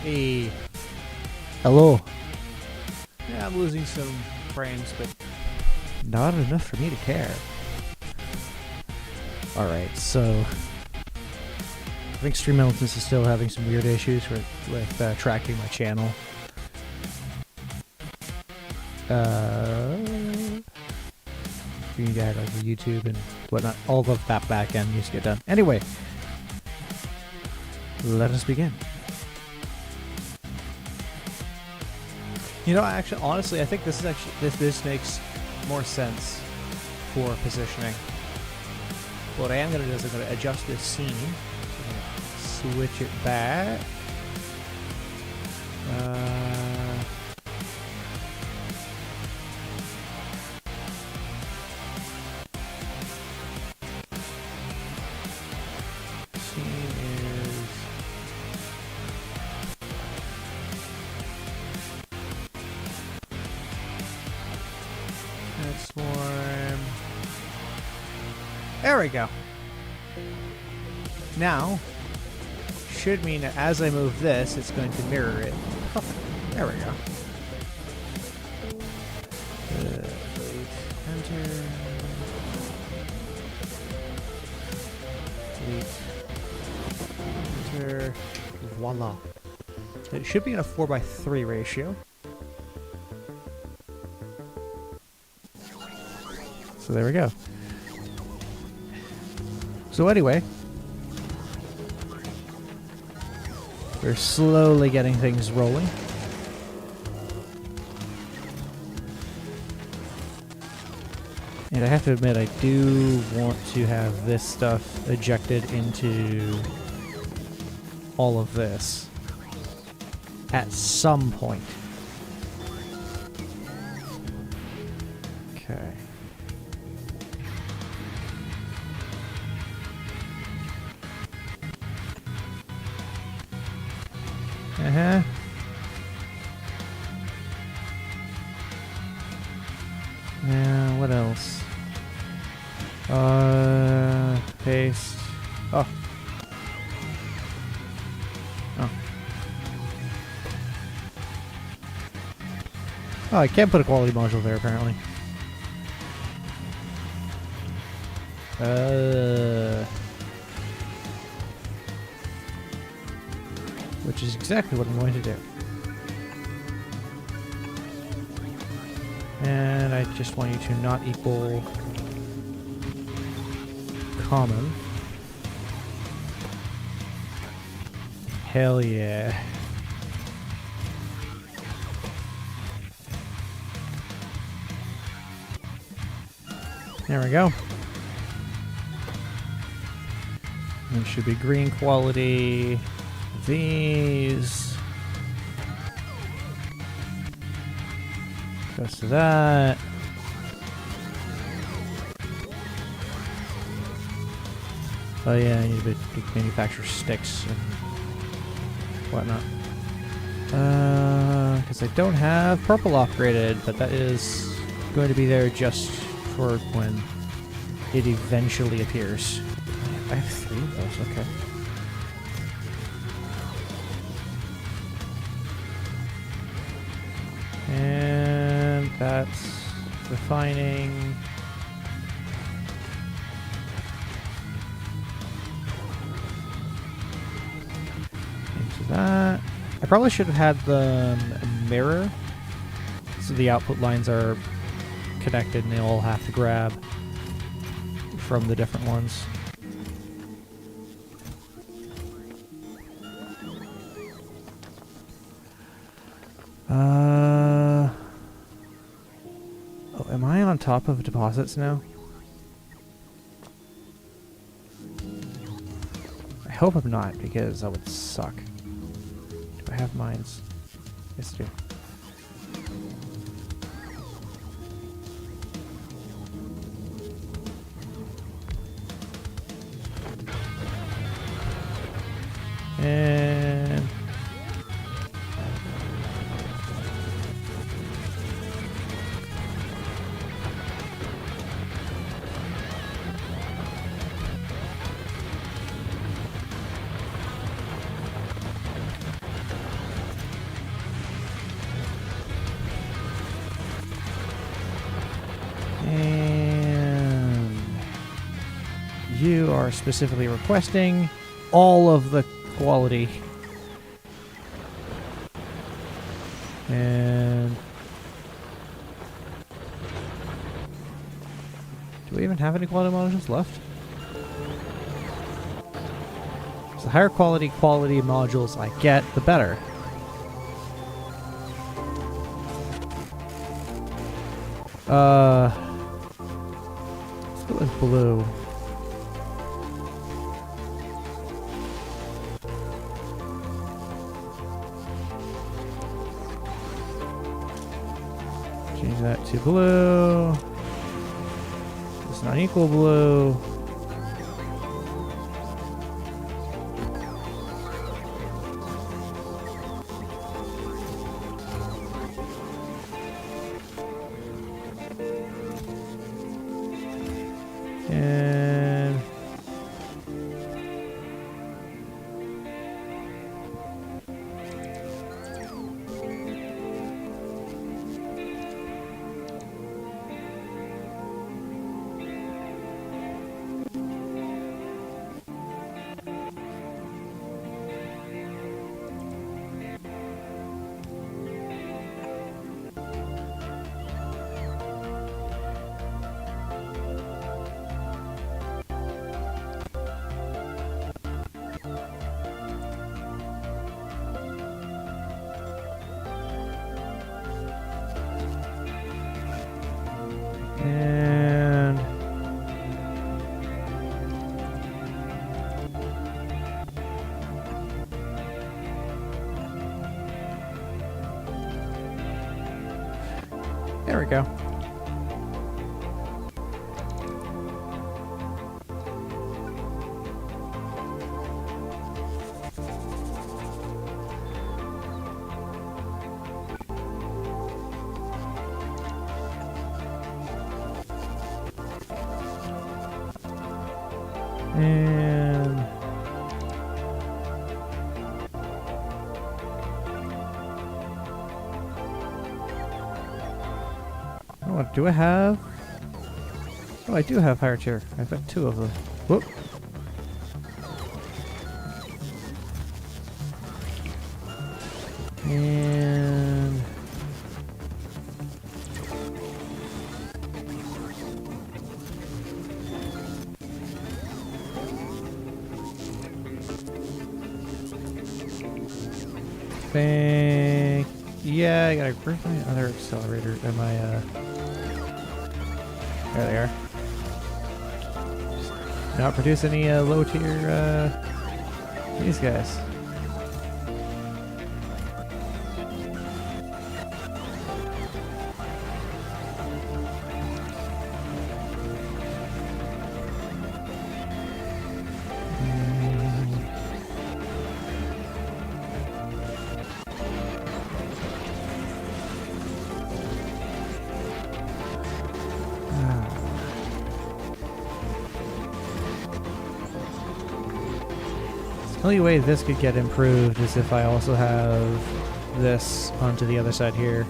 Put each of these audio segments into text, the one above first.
Hey. Hello. Yeah, I'm losing some frames, but Not enough for me to care. Alright, so I think Stream Elements is still having some weird issues with tracking my channel. You got like the YouTube and whatnot. All of that back end needs to get done. Anyway, let us begin. you know, actually, honestly, I think this makes more sense for positioning. What I am going to do is I'm going to adjust this scene. So I'm gonna switch it back. Scene is transform. There we go. Now, should mean that as I move this, it's going to mirror it. Perfect. There we go. Wait. Enter. Delete. Enter. Voila. It should be in a 4:3 ratio. So there we go. So anyway, we're slowly getting things rolling. And I have to admit, I do want to have this stuff ejected into all of this at some point. Okay. Uh-huh. Yeah, what else? Paste. Oh. Oh. Oh, I can't put a quality module there, apparently. Which is exactly what I'm going to do. And I just want you to not equal common. Hell yeah. There we go. It should be green quality. These. Goes to that. Oh yeah, I need to manufacture sticks and whatnot. Because I don't have purple upgraded, but that is going to be there just for when it eventually appears. I have 3 of those, okay. And that's refining. Into that. I probably should have had the mirror, so the output lines are connected and they all have to grab from the different ones. Oh, am I on top of deposits now? I hope I'm not, because that would suck. Do I have mines? Yes, I do. And you are specifically requesting all of the quality. And do we even have any quality modules left? So the higher quality modules I get, the better. Let's go with blue. Change that to blue. It's not equal blue. And there we go. And oh, do I have? Oh, I do have higher tier. I've got 2 of them. Whoop. And think, yeah, I gotta bring my other accelerator and my there they are. Not produce any low tier these guys. The only way this could get improved is if I also have this onto the other side here.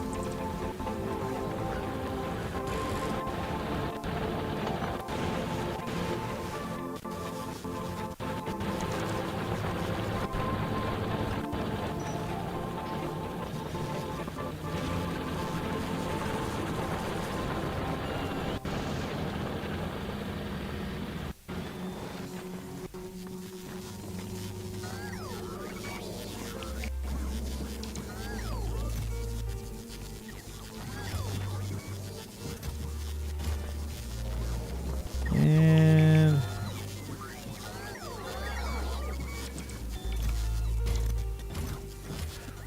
And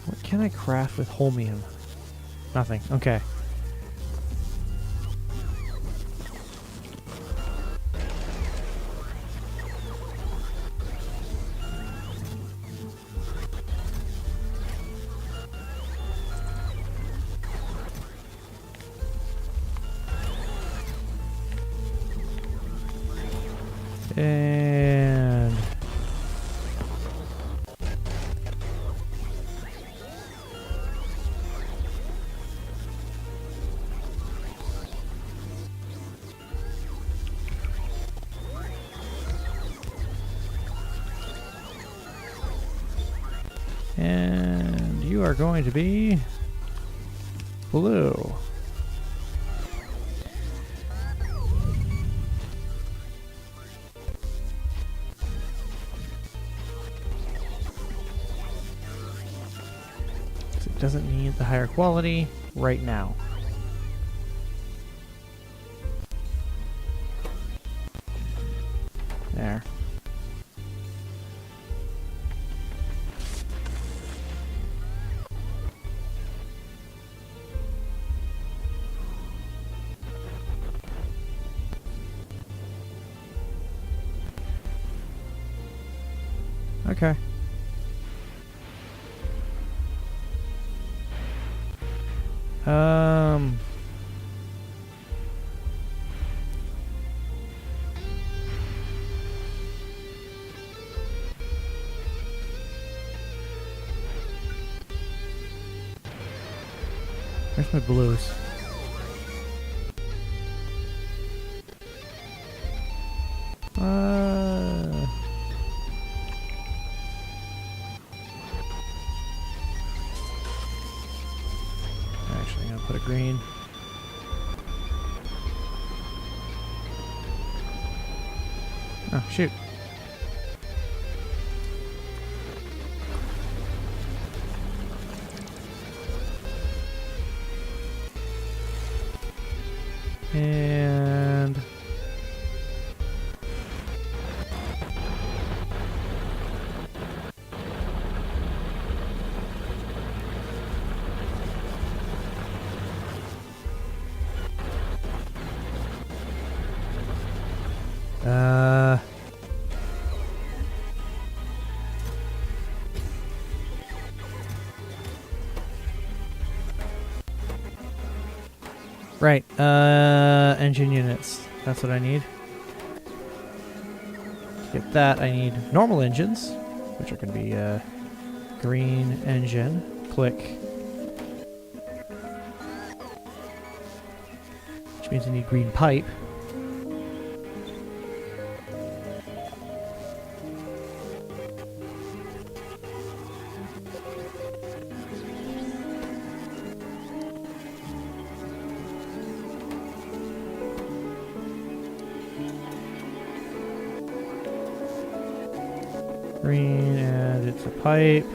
what can I craft with holmium? Nothing. Okay. And are going to be blue. It doesn't need the higher quality right now. There. Okay. Where's my blues? Actually, I'm gonna put a green. Oh, shoot. And right, engine units. That's what I need. To get that, I need normal engines, which are going to be green engine. Click. Which means I need green pipe. Green, and it's a pipe.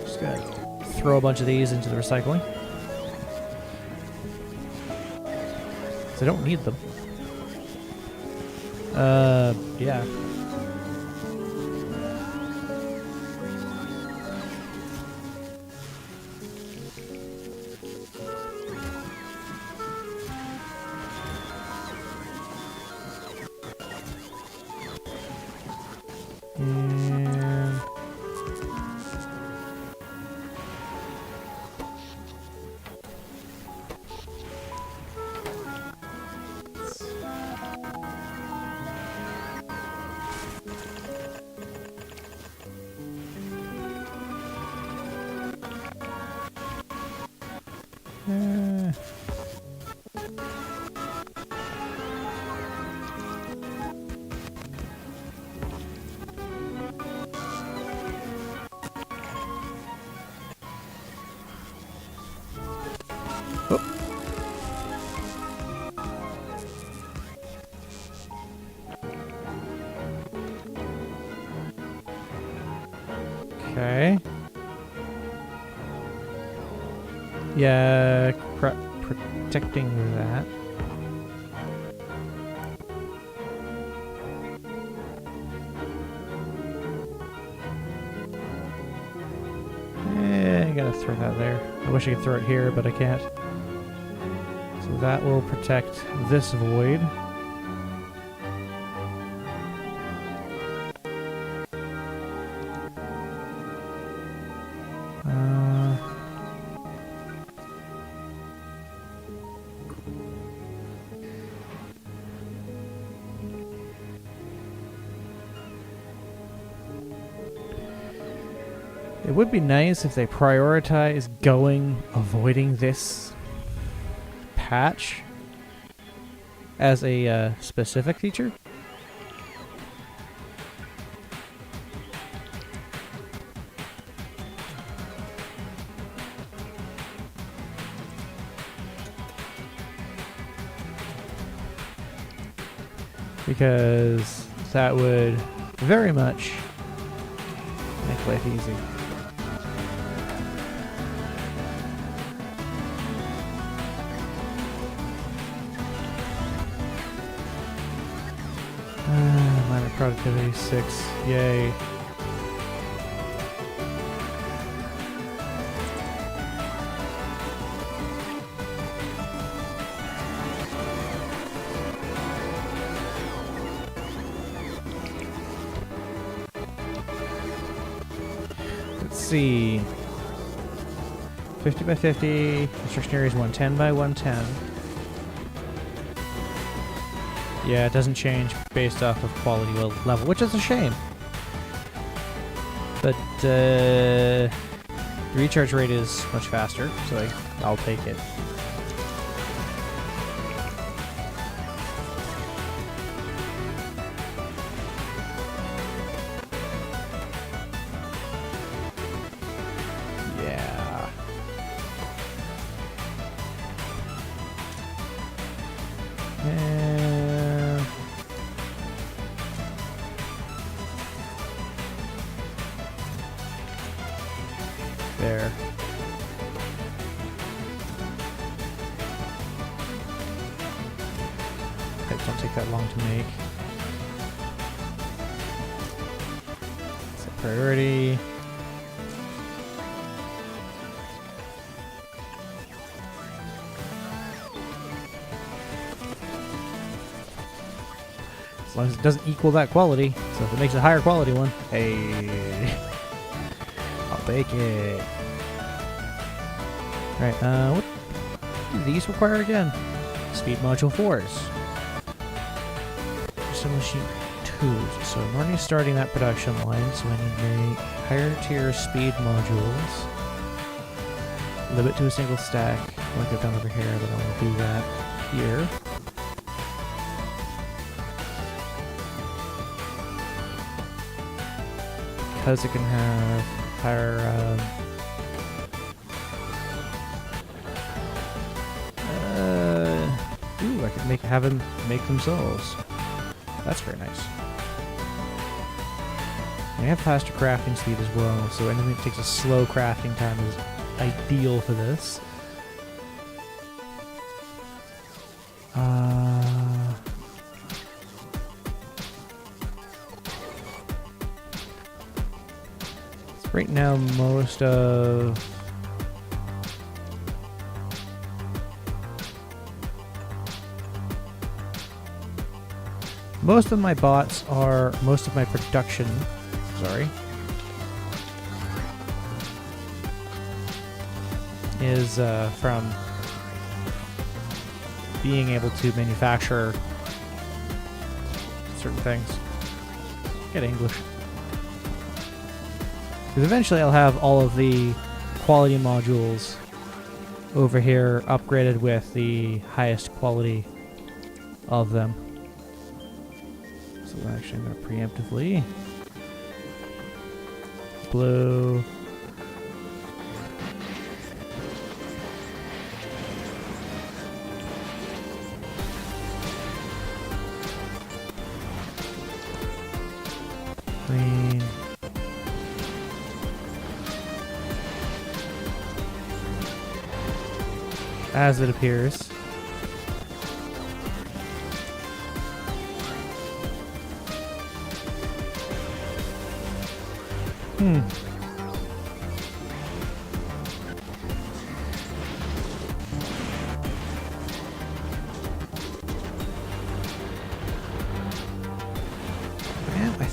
Just gotta throw a bunch of these into the recycling. 'Cause I don't need them. Yeah. And okay. Yeah, protecting that. I gotta throw transfer that there. I wish I could throw it here, but I can't. So that will protect this void. It would be nice if they prioritize avoiding this patch as a specific feature. Because that would very much make life easy. Minor productivity 6, yay. Let's see. 50 by 50, construction area is 110 by 110. Yeah, it doesn't change based off of quality level, which is a shame. But the recharge rate is much faster, so I'll take it. Yeah. And there. Pipes don't take that long to make. Set priority. As long as it doesn't equal that quality. So if it makes a higher quality one, hey, I'll take it. Right, what do these require again? Speed module 4s. Some machine 2s. So I'm already starting that production line, so I need to make higher tier speed modules. Limit to a single stack, like I've done over here, but I want to do that here. Because it can have higher ooh, I could have them make themselves. That's very nice. And I have faster crafting speed as well, so anything that takes a slow crafting time is ideal for this. So right now, most of my bots are, most of my production, is from being able to manufacture certain things. Get English. Because eventually I'll have all of the quality modules over here upgraded with the highest quality of them. So actually I'm going to preemptively blue. Green. As it appears.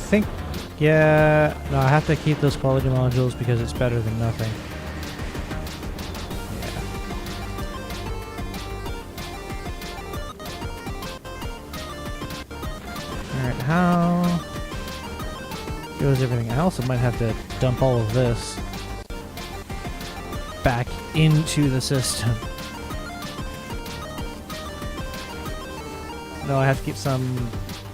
think, yeah, no, I have to keep those quality modules because it's better than nothing. Yeah. Alright, how goes everything else? I might have to dump all of this back into the system. No, I have to keep some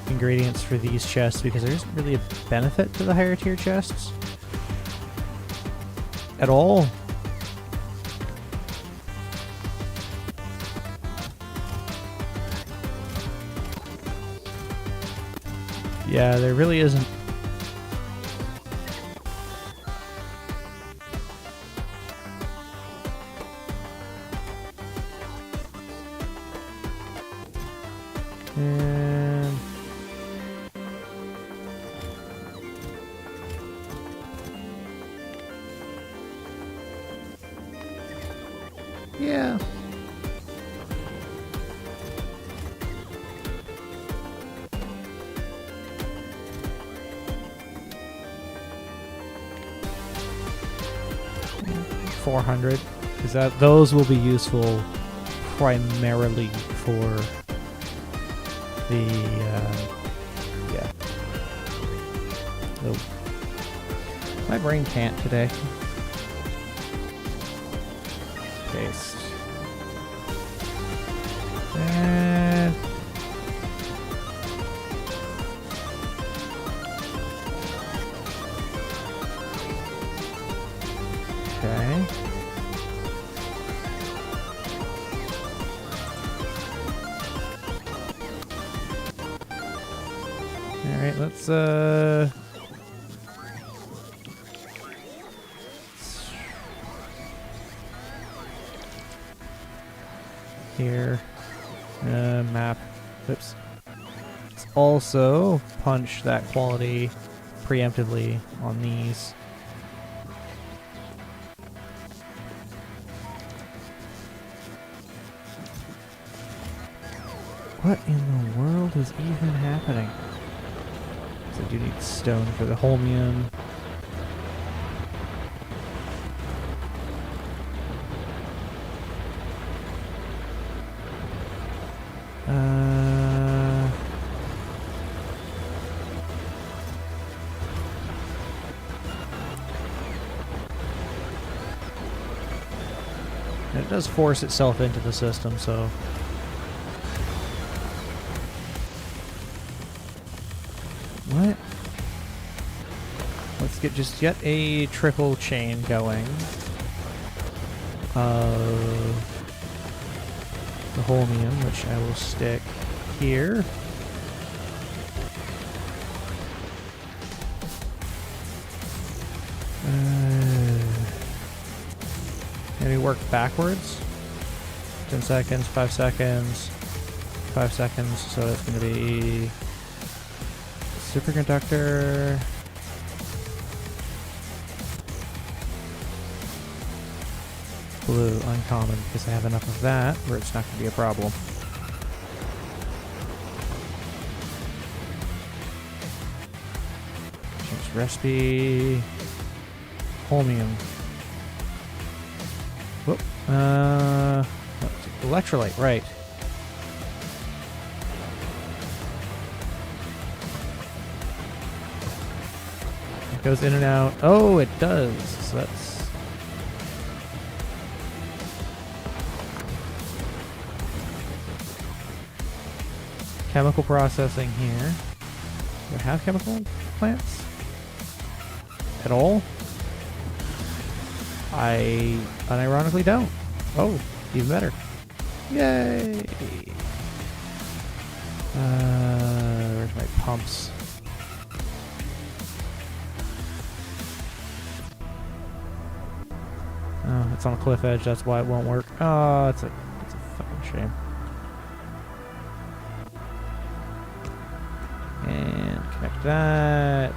ingredients for these chests because there isn't really a benefit to the higher tier chests at all. Yeah, there really isn't. And yeah. $400, because those will be useful primarily for the yeah. Oh, my brain can't today. Paste. And okay. Alright, let's here. Map. Oops. Let's also punch that quality preemptively on these. What in the world is even happening? So I do need stone for the holmium. And it does force itself into the system, so what? Let's get just yet a triple chain going of the holmium, which I will stick here. Maybe work backwards. 10 seconds, 5 seconds, 5 seconds, so it's going to be superconductor. Blue, uncommon, because I have enough of that where it's not going to be a problem. Change recipe. Holmium. Whoop. Electrolyte, right. It goes in and out. Oh, it does. So that's... chemical processing here. Do I have chemical plants? At all? I unironically don't. Oh, even better. Yay! Where's my pumps? Oh, it's on a cliff edge, that's why it won't work. Oh, it's a fucking shame. And connect that.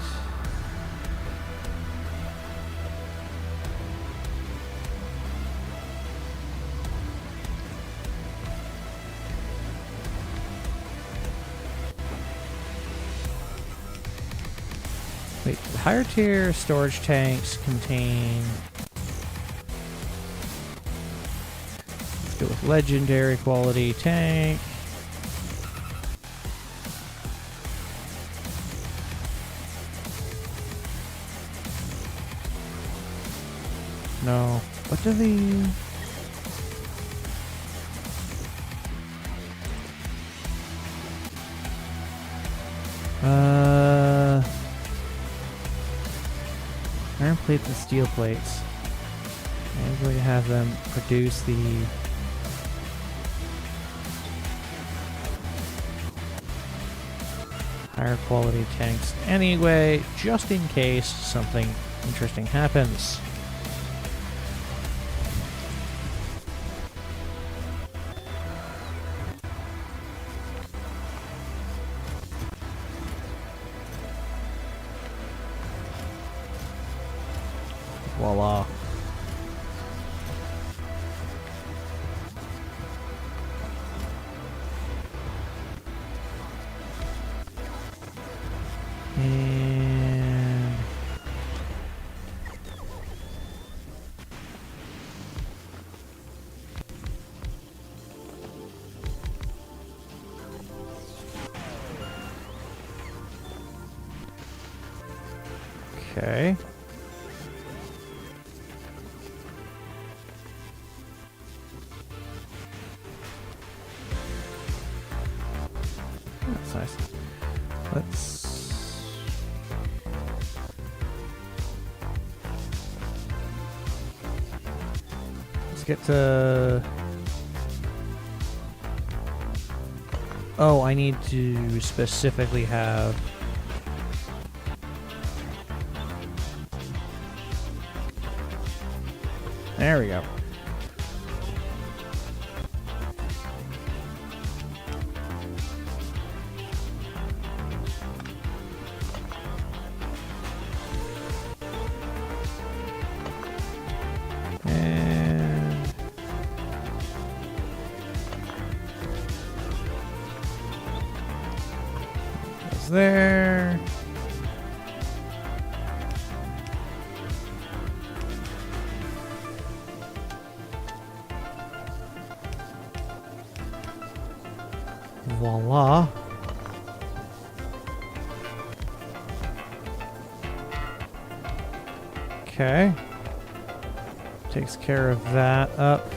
Wait, higher tier storage tanks contain... Let's go with legendary quality tank. No. What do the... Iron plates and steel plates. I'm going to have them produce the... higher quality tanks anyway, just in case something interesting happens. Voila. And okay. That's nice. Let's get to... Oh, I need to specifically have... There we go. And goes there. Voila. Okay. Takes care of that up.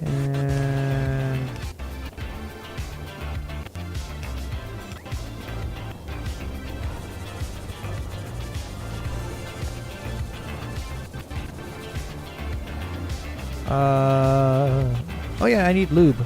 And oh yeah, I need lube.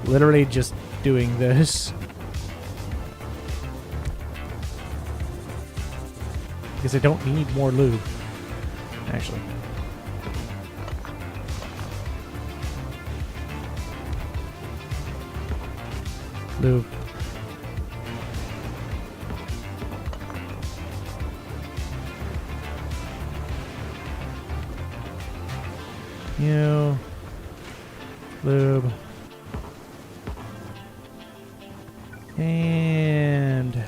Literally just doing this because I don't need more lube, actually. Lube. You. Lube. And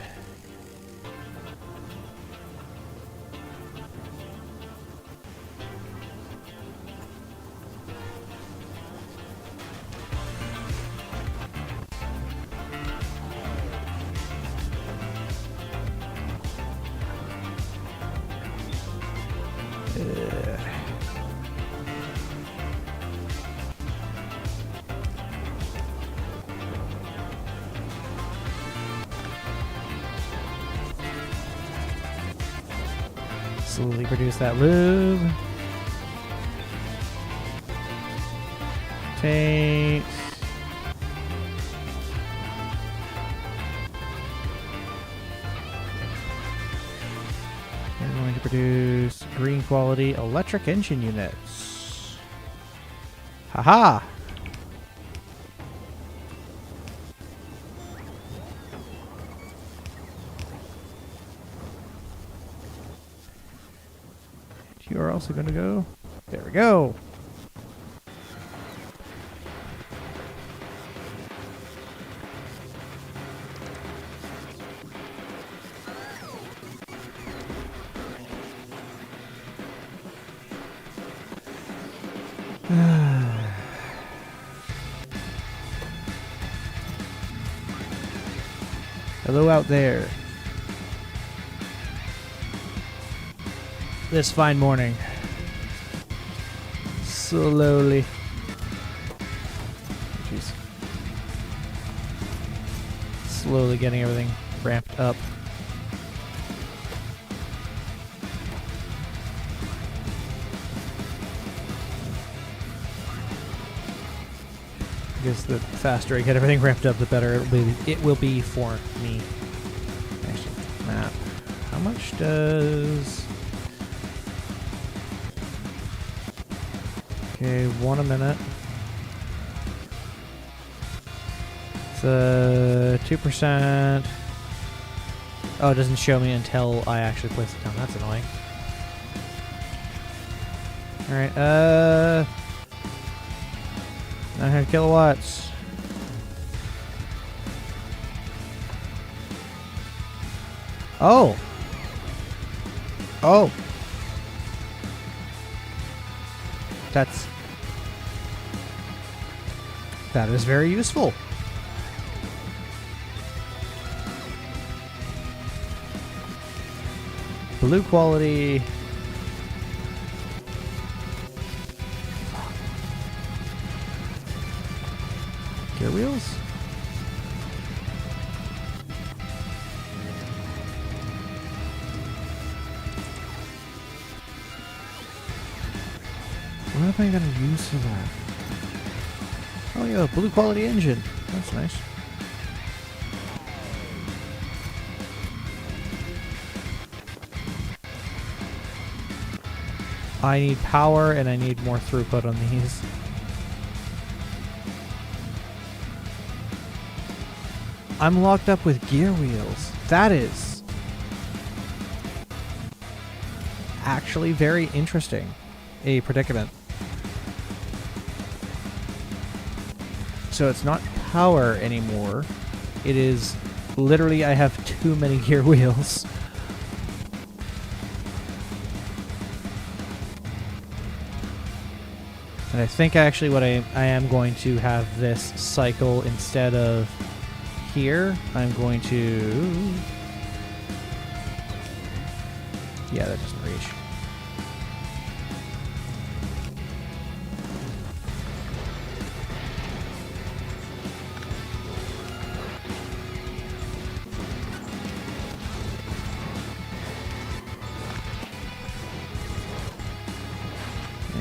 slowly produce that lube. Tanks. produce green quality electric engine units. Haha! You are also going to go. There we go. Hello out there. This fine morning. Slowly. Jeez. Slowly getting everything ramped up. Because the faster I get everything ramped up, the better it will be for me. Actually, map. How much does... Okay, 1 a minute. It's 2%. Oh, it doesn't show me until I actually place it down. That's annoying. Alright, 900 kilowatts. Oh! Oh! That is very useful. Blue quality. Gear wheels? What am I going to use for that? Oh yeah, blue quality engine. That's nice. I need power and I need more throughput on these. I'm locked up with gear wheels. That is actually very interesting. A predicament. So it's not power anymore. It is literally I have too many gear wheels. And I think actually what I am going to have this cycle instead of here. I'm going to... Yeah, that doesn't reach.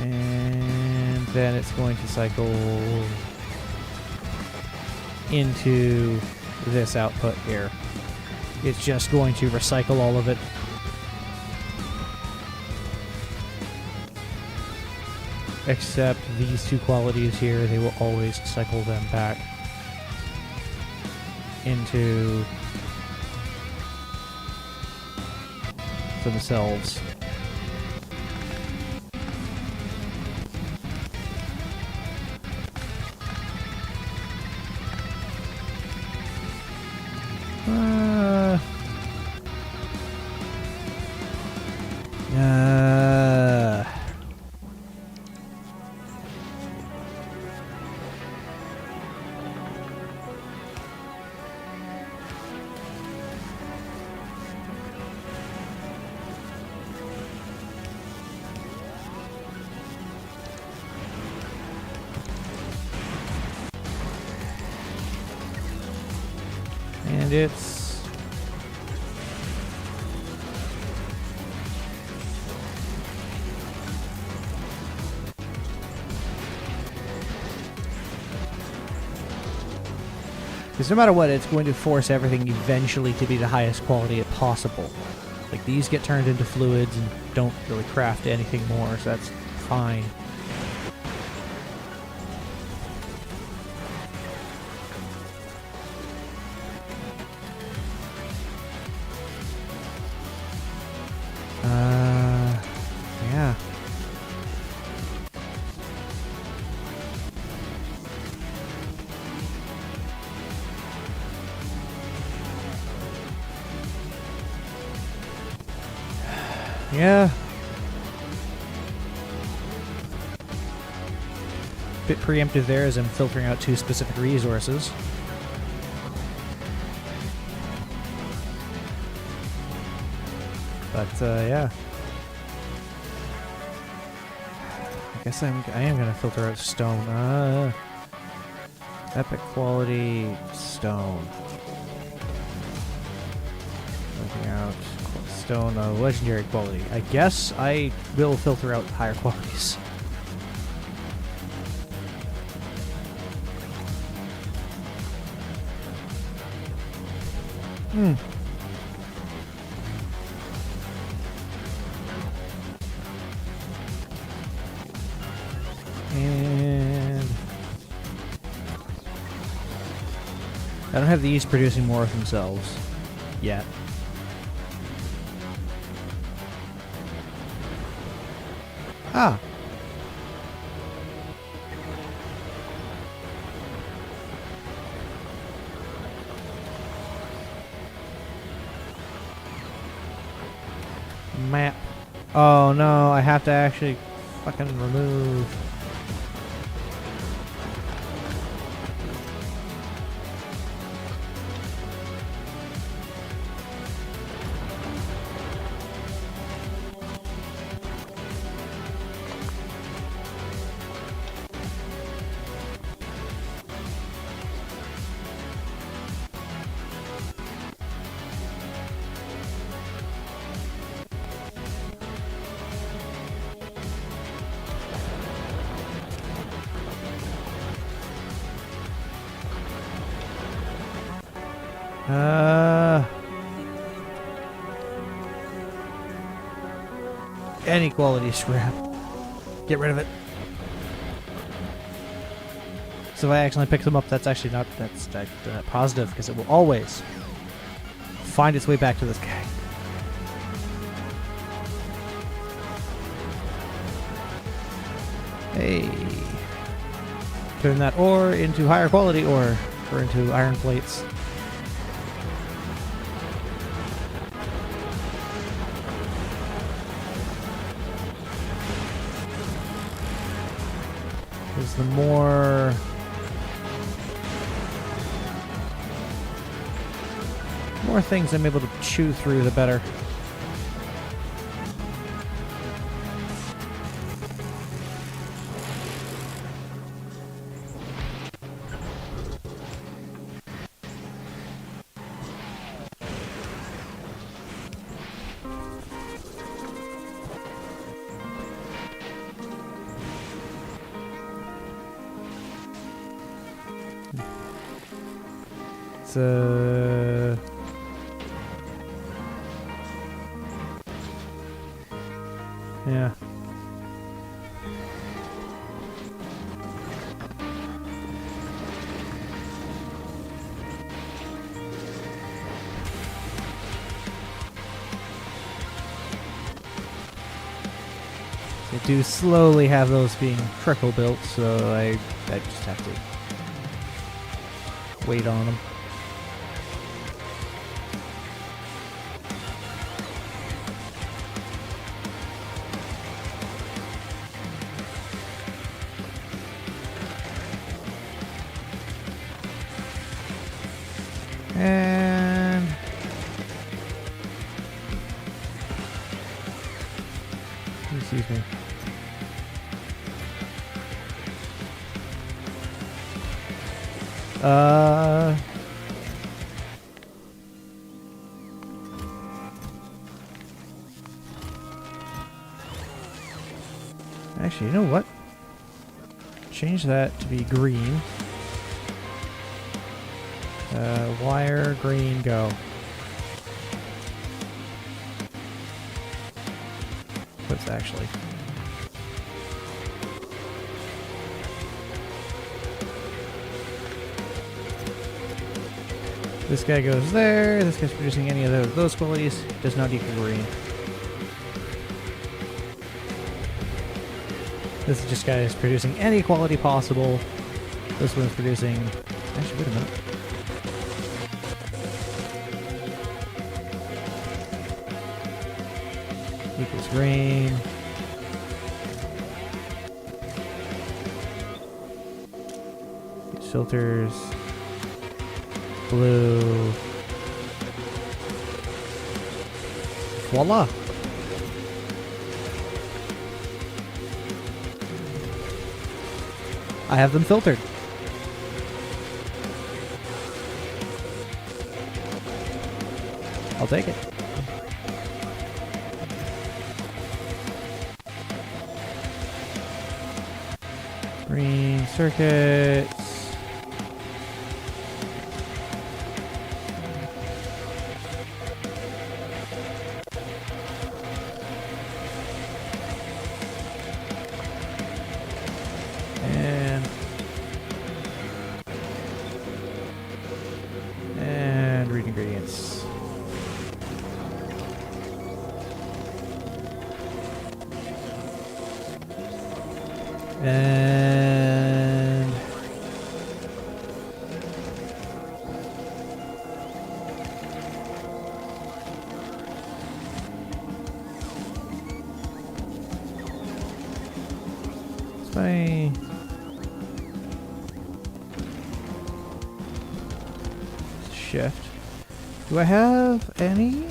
And then it's going to cycle into this output here. It's just going to recycle all of it. Except these two qualities here, they will always cycle them back into themselves. And it's... Because no matter what, it's going to force everything eventually to be the highest quality possible. Like, these get turned into fluids and don't really craft anything more, so that's fine. Yeah. Yeah. Bit preemptive there as I'm filtering out 2 specific resources. But, yeah. I guess I am gonna filter out stone. Epic quality stone. Filtering out stone, legendary quality. I guess I will filter out higher qualities. And I don't have these producing more of themselves yet. Ah. Map. Oh no, I have to actually fucking remove. Any quality scrap. Get rid of it. So if I accidentally pick them up, that's actually not, that's positive, because it will always find its way back to this guy. Hey. Turn that ore into higher quality ore, or into iron plates. Because the more things I'm able to chew through, the better. It's yeah. They do slowly have those being trickle built, so I just have to wait on them. And excuse me. Actually, you know what? Change that to be green. Wire, green, go. outputs, actually. This guy goes there. This guy's producing any of those qualities. Does not equal green. This just guy is producing any quality possible. This one's producing... Actually, wait a minute. Equals green. These filters. Blue. Voila. I have them filtered. I'll take it. Green circuits. And read ingredients. And let's buy shift. Do I have any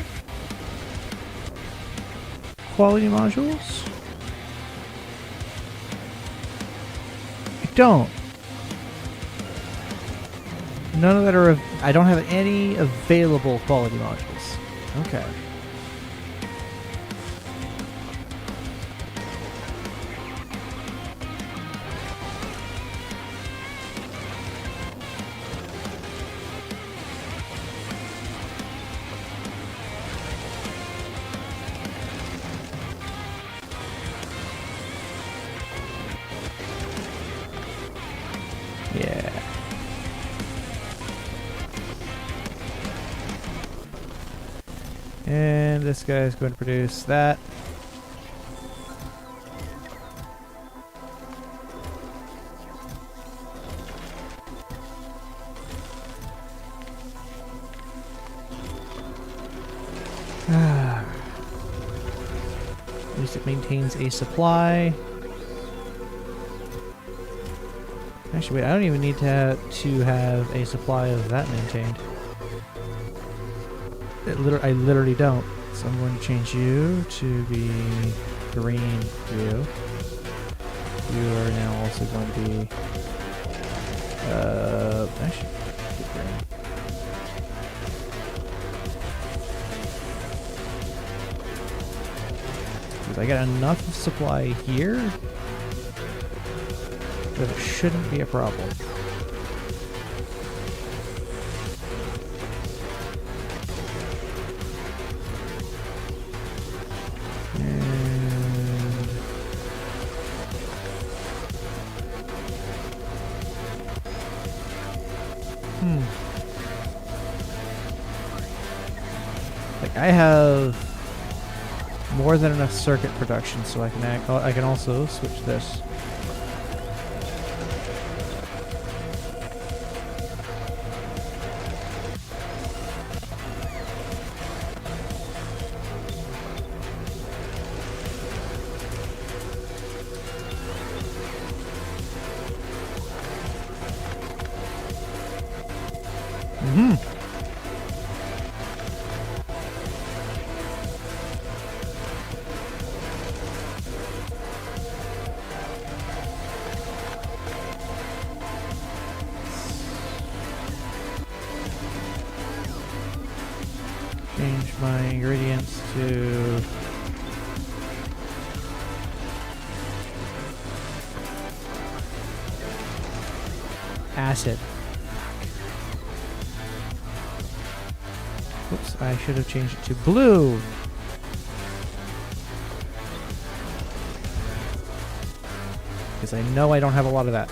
quality modules? I don't. None of that are. I don't have any available quality modules. Okay. Yeah. And this guy is going to produce that. At least it maintains a supply. Actually, wait, I don't even need to have a supply of that maintained. I literally don't. So I'm going to change you to be green you. You are now also going to be actually get green. I got enough supply here that it shouldn't be a problem. Like I have more than enough circuit production, so I can also switch this. Change my ingredients to acid. Whoops, I should have changed it to blue. because I know I don't have a lot of that.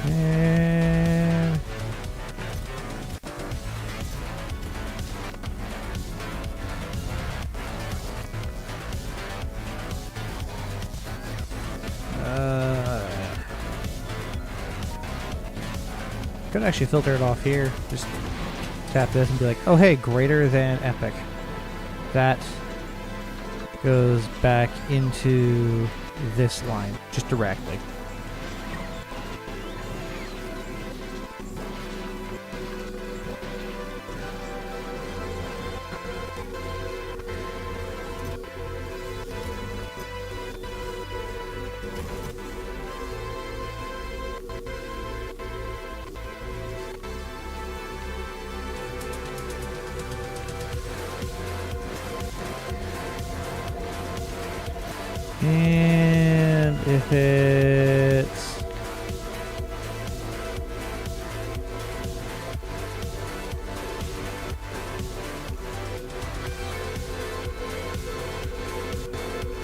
And could actually filter it off here. Just tap this and be like, oh hey, greater than epic. That goes back into this line, just directly. And if it's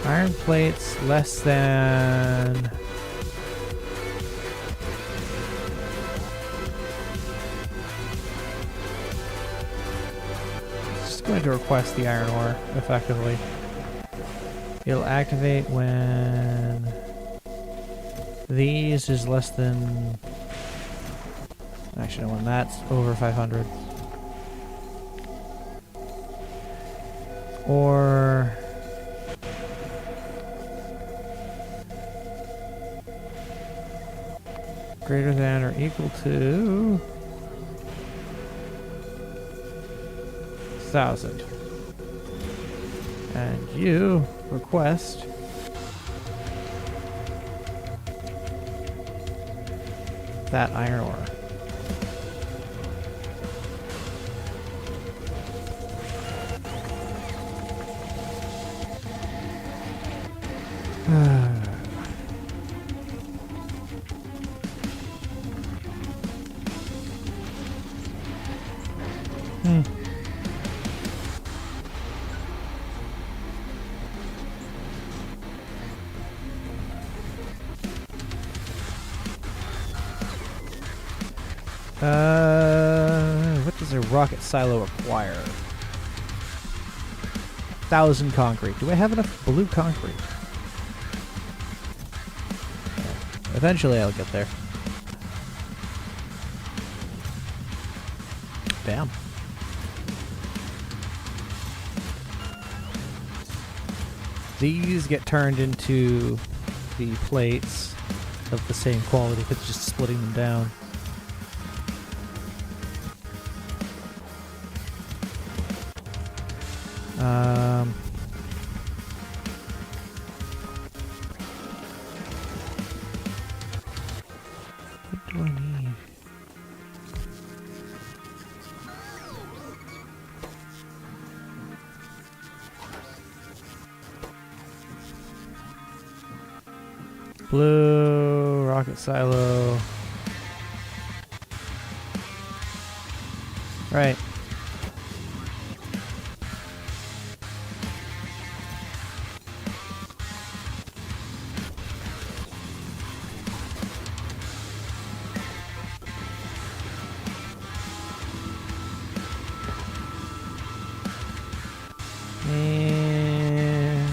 iron plates less than just going to request the iron ore effectively. It'll activate when these is less than, actually when that's over 500. Or greater than or equal to 1,000. And you request that iron ore. What does a rocket silo require? 1,000 concrete. Do I have enough blue concrete? Yeah. Eventually I'll get there. Damn. These get turned into the plates of the same quality if it's just splitting them down. What do I need? Blue, rocket silo. Right. And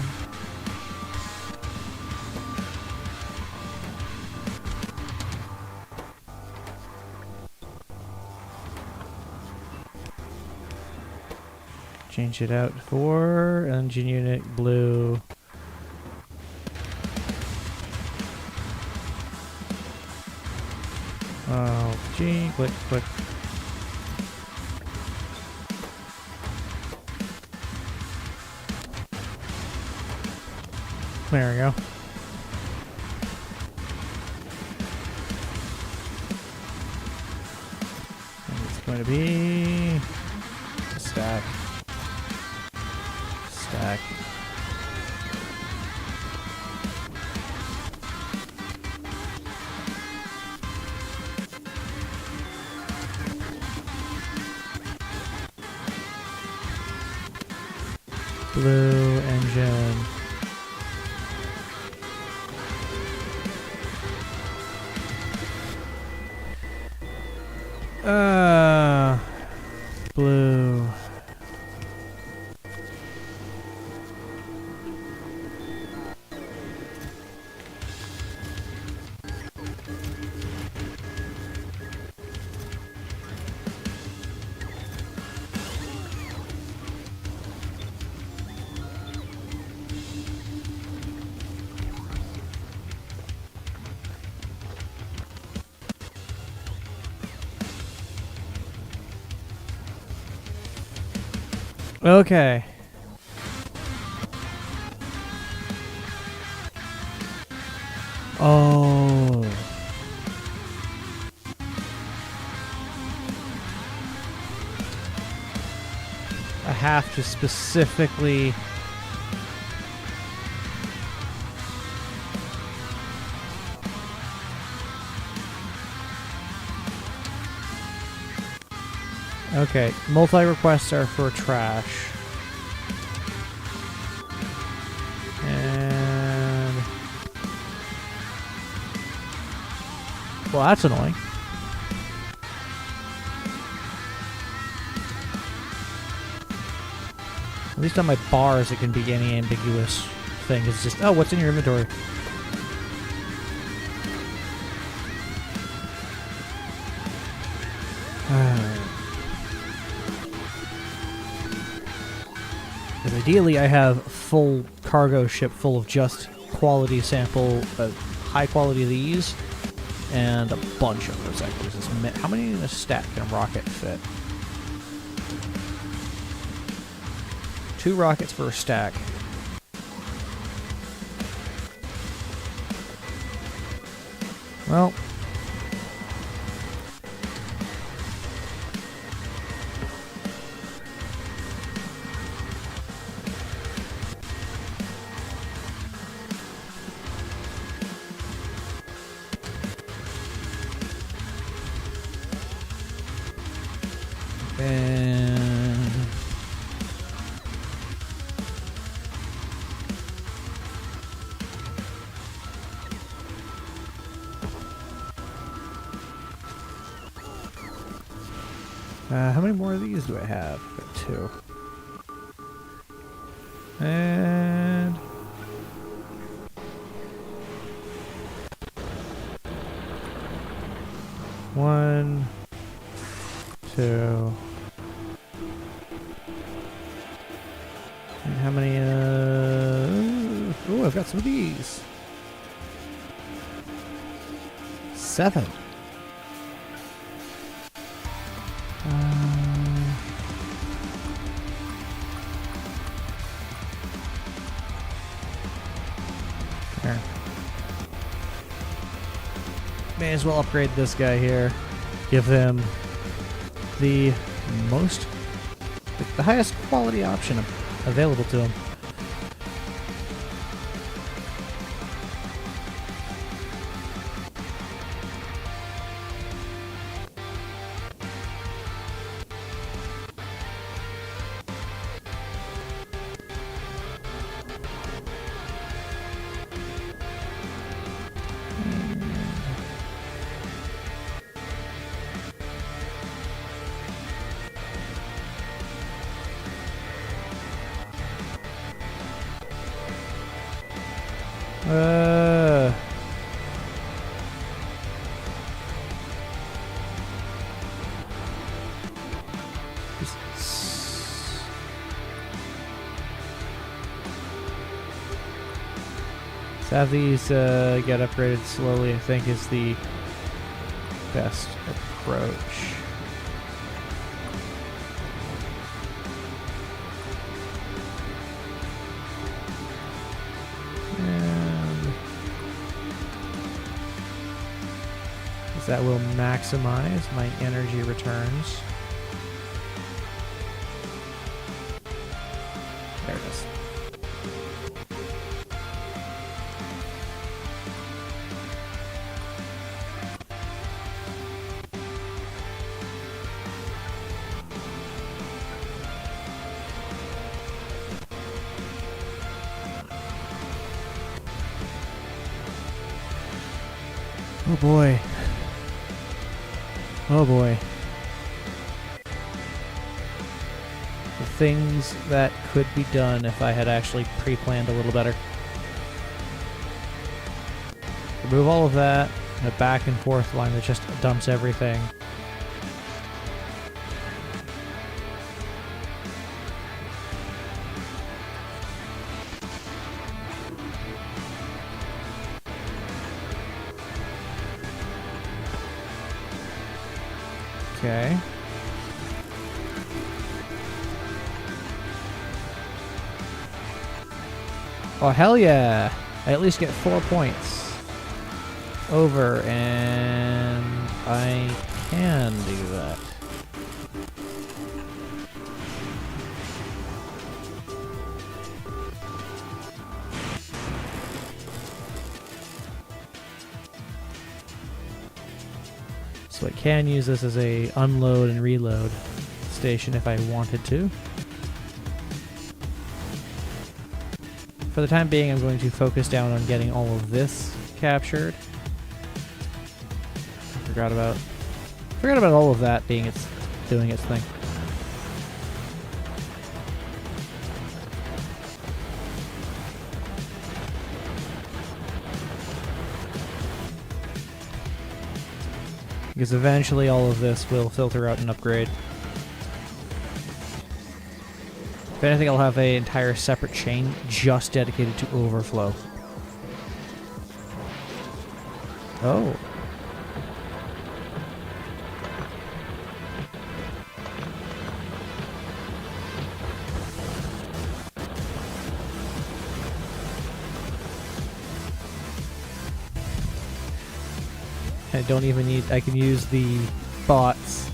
change it out for engine unit blue. Oh, gee, click, click. There we go. And it's going to be a stack. Stack. Blue engine. Blue. Okay. Oh. I have to specifically... Okay, multi-requests are for trash. And... well, that's annoying. At least on my bars it can be any ambiguous thing. It's just, oh, what's in your inventory? Because ideally I have full cargo ship full of just quality sample, high quality of these, and a bunch of those sectors. How many in a stack can a rocket fit? 2 rockets per stack. Well... and... how many more of these do I have? Got 2. And... 1, 2... and how many, oh, I've got some of these. 7. There. May as well upgrade this guy here. Give him the most, the highest quality option available to him. To have these get upgraded slowly, I think, is the best approach. And that will maximize my energy returns. There it is. Oh boy. Oh boy. The things that could be done if I had actually pre-planned a little better. Remove all of that. And a back and forth line that just dumps everything. Okay. Oh, hell yeah! I at least get 4 points. Over, and I can do that. So I can use this as a unload and reload station if I wanted to. For the time being, I'm going to focus down on getting all of this captured. Forgot about all of that doing its thing. Because eventually all of this will filter out and upgrade. If anything, I'll have an entire separate chain just dedicated to overflow. Oh. I don't even need... I can use the bots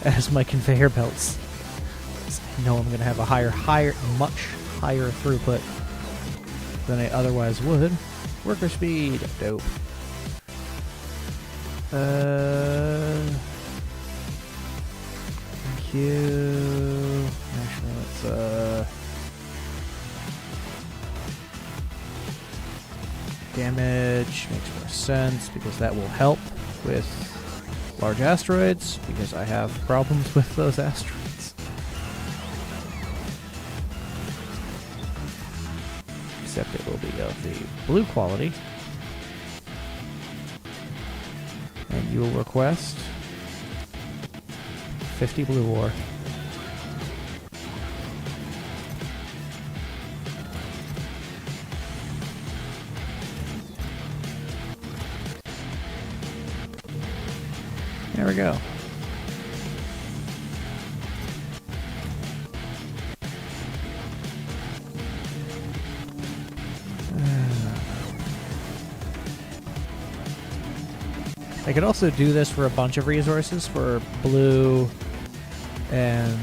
as my conveyor belts. I know I'm going to have a much higher throughput than I otherwise would. Worker speed. Dope. Thank you. Actually, let's, damage makes more sense because that will help with large asteroids because I have problems with those asteroids. Except it will be of the blue quality. And you will request 50 blue ore. There we go. I could also do this for a bunch of resources, for blue and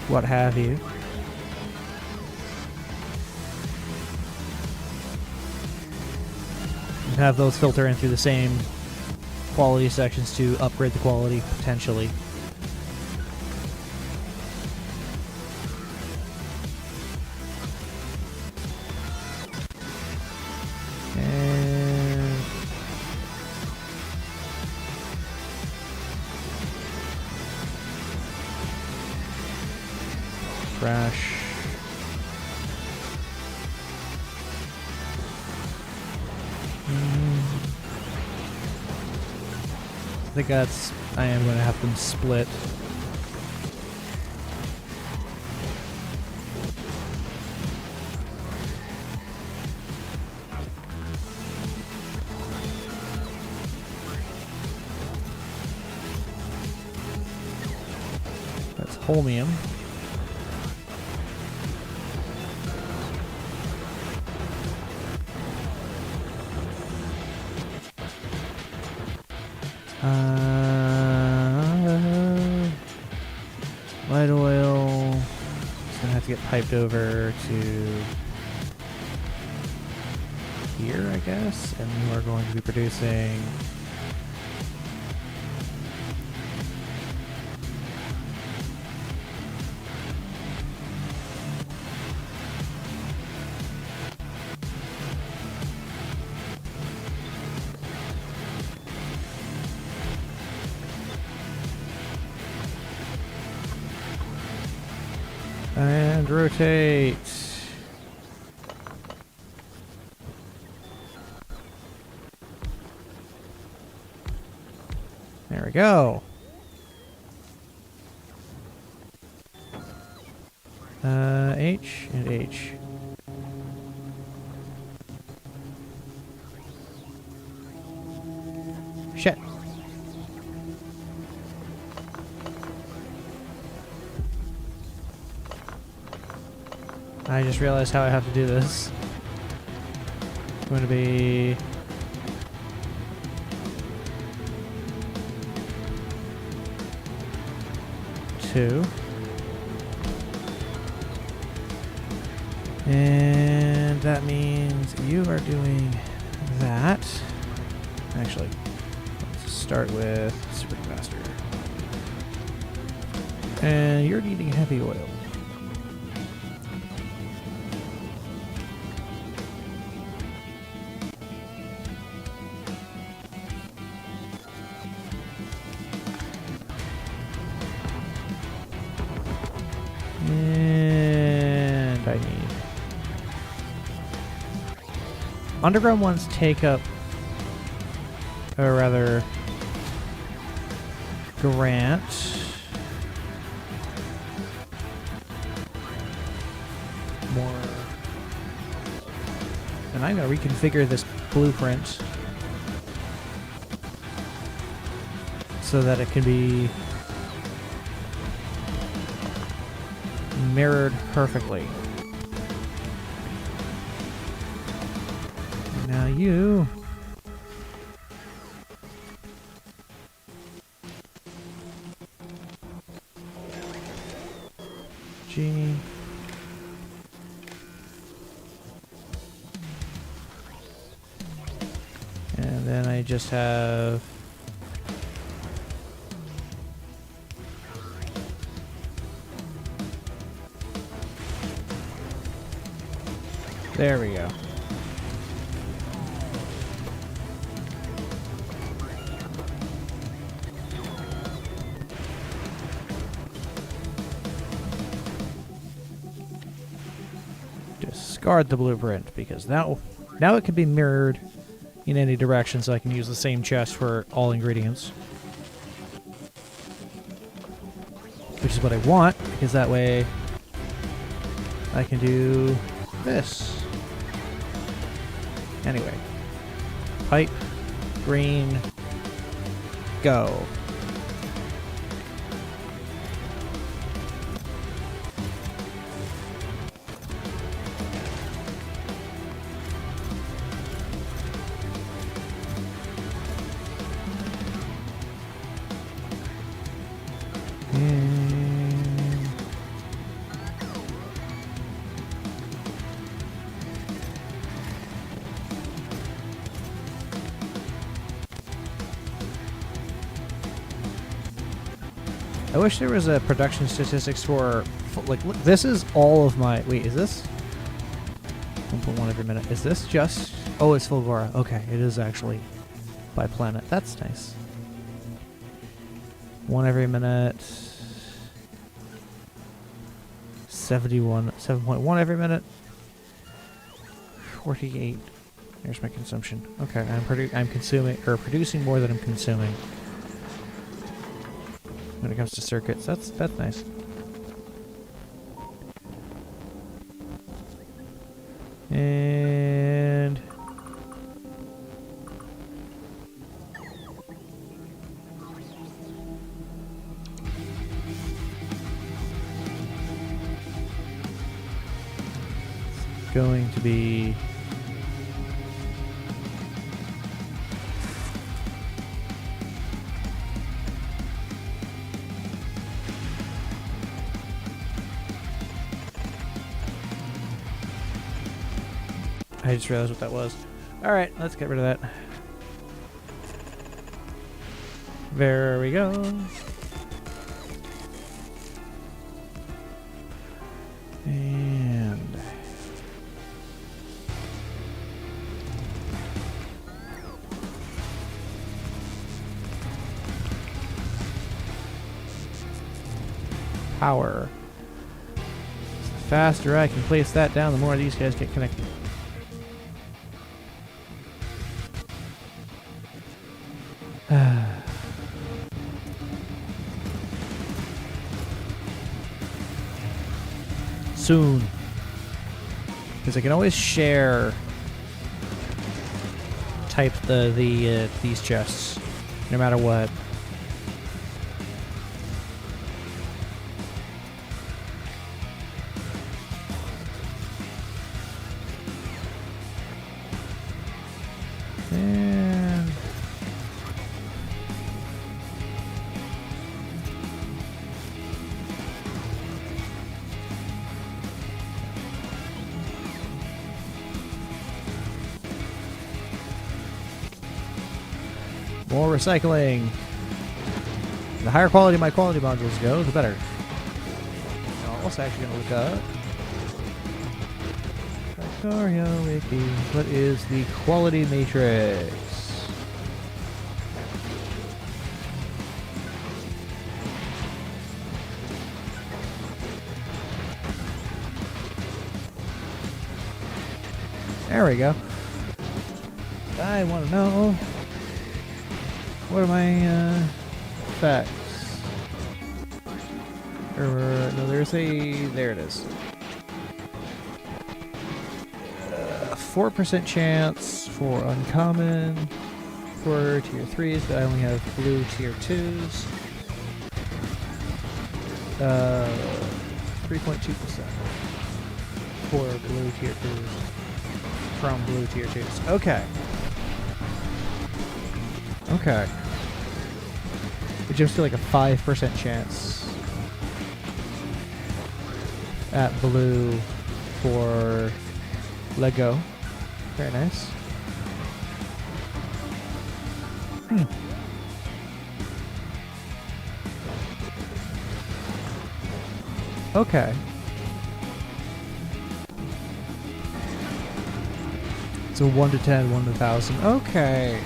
what have you. And have those filter in through the same quality sections to upgrade the quality, potentially. And crash. I think I am going to have them split. That's holmium. Light oil. It's gonna have to get piped over to here, I guess, and we're going to be producing And rotate. There we go. H and H. Shit. I just realized how I have to do this. It's going to be... two. And that means you are doing that. Actually, let's start with super capacitor. And you're needing heavy oil. And I need... underground ones take up, or rather, grant more. And I'm going to reconfigure this blueprint so that it can be mirrored perfectly. Now you... G... and then I just have... there we go. Discard the blueprint because now it can be mirrored in any direction, so I can use the same chest for all ingredients. Which is what I want, because that way I can do this. Anyway. Pipe, green, go. I wish there was a production statistics for, like, look, this is all of my, wait, is this? 1.1 every minute. Is this just, oh, it's Fulgora. Okay, it is actually by planet. That's nice. 1 every minute. 7.1 every minute. 48. There's my consumption. Okay, I'm consuming, or producing more than I'm consuming. When it comes to circuits, that's nice. And it's going to be I just realized what that was. Alright, let's get rid of that. There we go. And power. faster I can place that down, the more these guys get connected. Soon. Because I can always share type these chests, no matter what. And more recycling. The higher quality my quality modules go, the better. I'm also actually going to look up Factorio Wiki. What is the quality matrix? There we go. I want to know, what are my facts? No, there it is. 4% chance for uncommon for tier 3s, but I only have blue tier 2s. 3.2% for blue tier 2s from blue tier 2s. Okay. Okay. Which is still like a 5% chance at blue for Lego. Very nice. Okay. So 1 to 10, 1 to 1,000. Okay.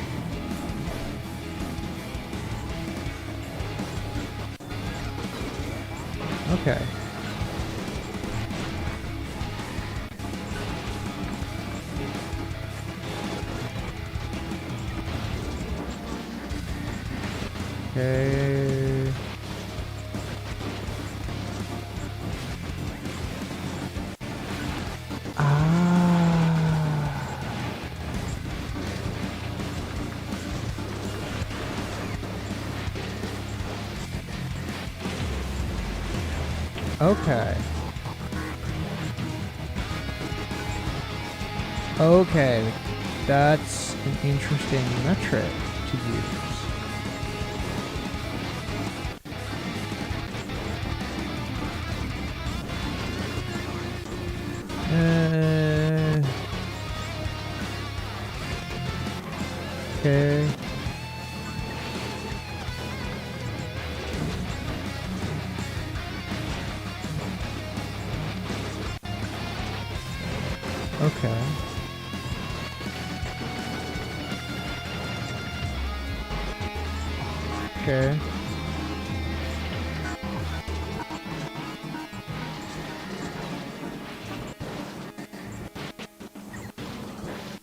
Okay. Okay. Okay. Okay. That's an interesting metric to use. Okay. Okay. Okay.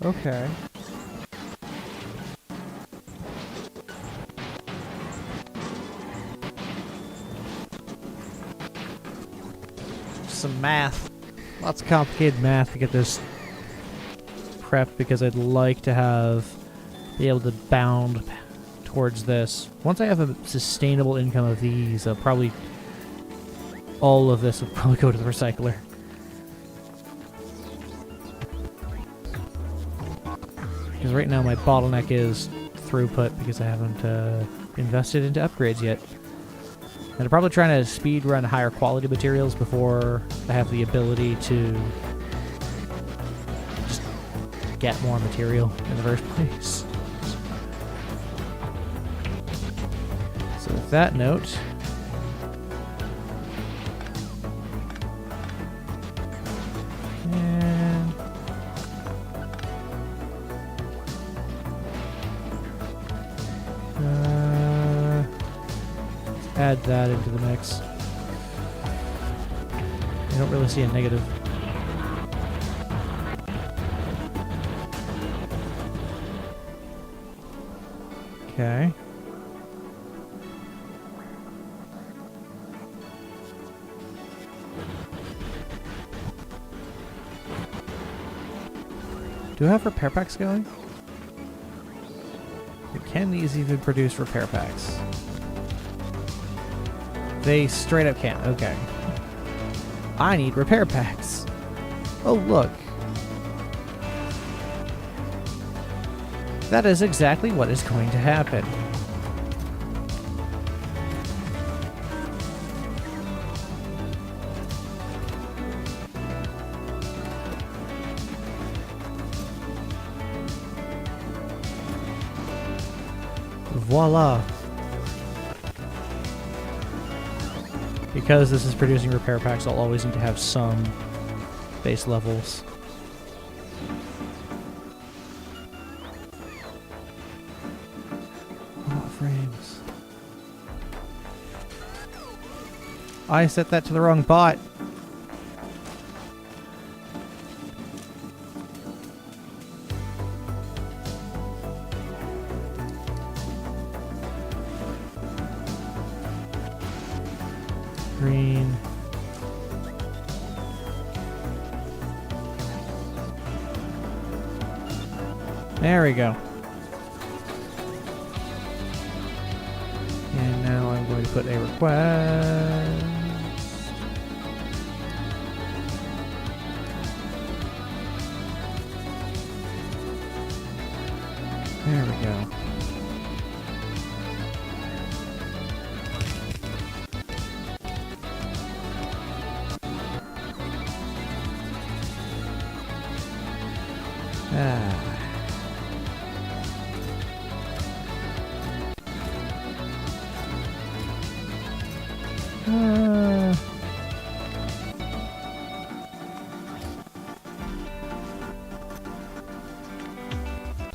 Okay. Some math. Lots of complicated math to get this prepped because I'd like to be able to bound towards this. Once I have a sustainable income of these, probably all of this will probably go to the recycler. Because right now my bottleneck is throughput because I haven't invested into upgrades yet. And I'm probably trying to speed run higher quality materials before I have the ability to just get more material in the first place. So with that note, and add that into the mix. I don't really see a negative. Okay. Do I have repair packs going? Can these even produce repair packs? They straight up can't. Okay. I need repair packs. Oh, look. That is exactly what is going to happen. Voila. Because this is producing repair packs, I'll always need to have some base levels. Oh, frames. I set that to the wrong bot. Green. There we go. And now I'm going to put a request. There we go.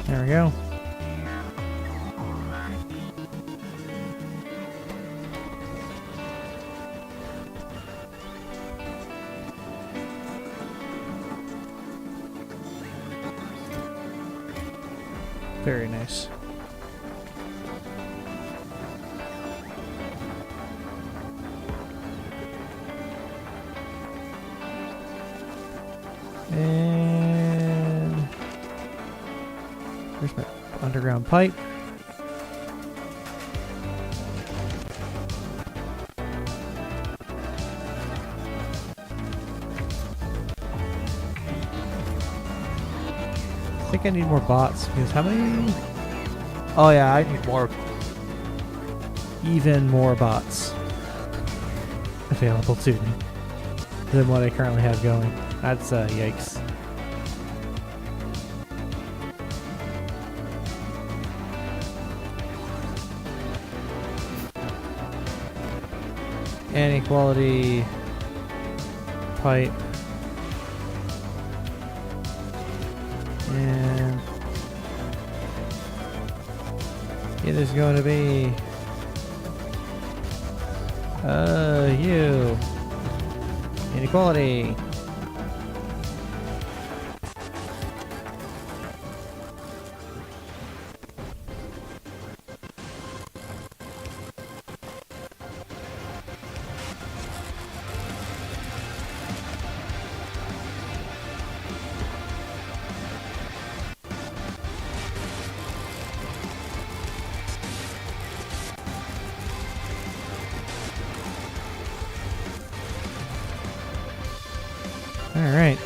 There we go. Very nice. And here's my underground pipe. I think I need more bots because how many? Oh yeah, I need more. Even more bots available to me than what I currently have going. That's yikes. Inequality pipe. And it is going to be you. Inequality. All right.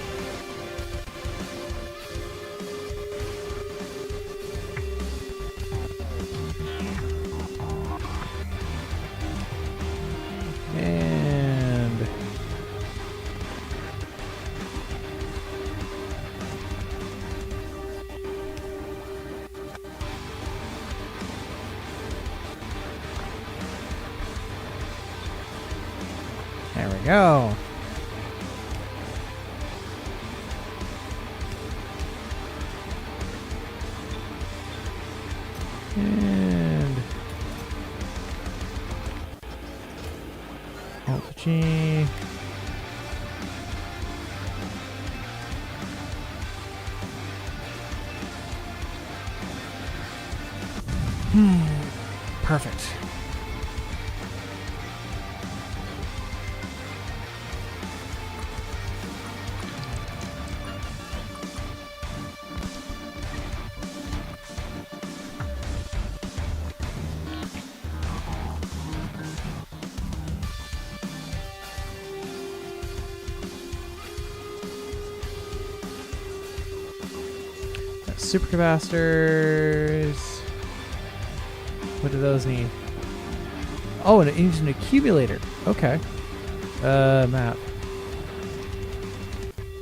And there we go. And Alt G. Perfect. Supercapacitors. What do those need? Oh, and it needs an accumulator. Okay. Map.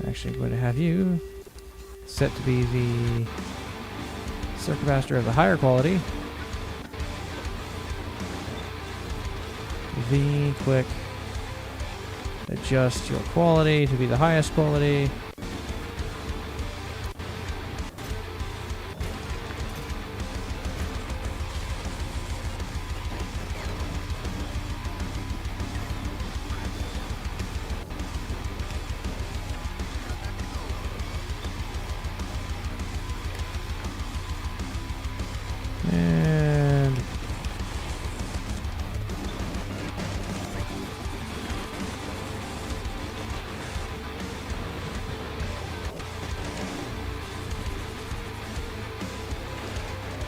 Actually, I'm going to have you set to be the supercapacitor of the higher quality. V, quick. Adjust your quality to be the highest quality.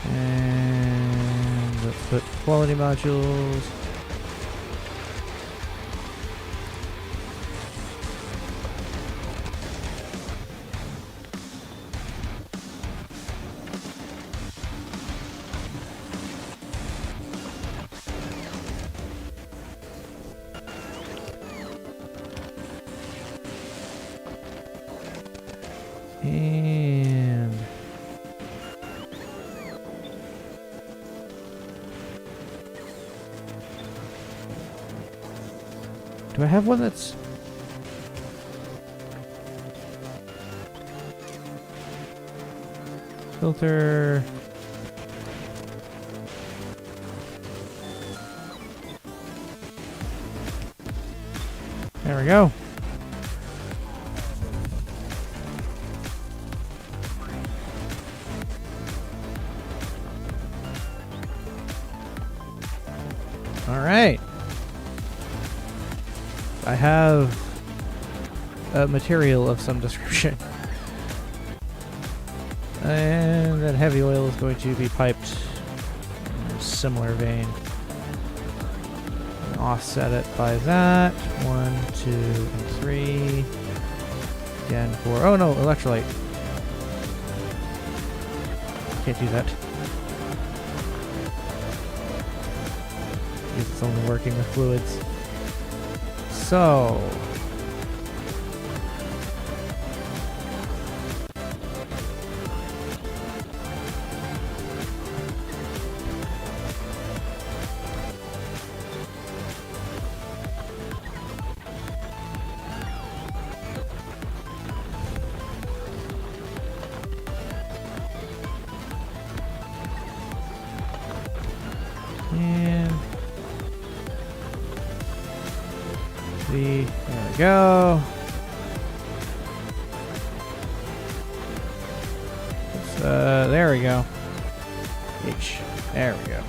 And let's put quality modules. And do I have one that's filter? There we go. All right. I have a material of some description. And that heavy oil is going to be piped in a similar vein. And offset it by that. 1, 2, and 3. Again, 4. Oh no, electrolyte. Can't do that. Because it's only working with fluids. So there we go. There we go. H. There we go.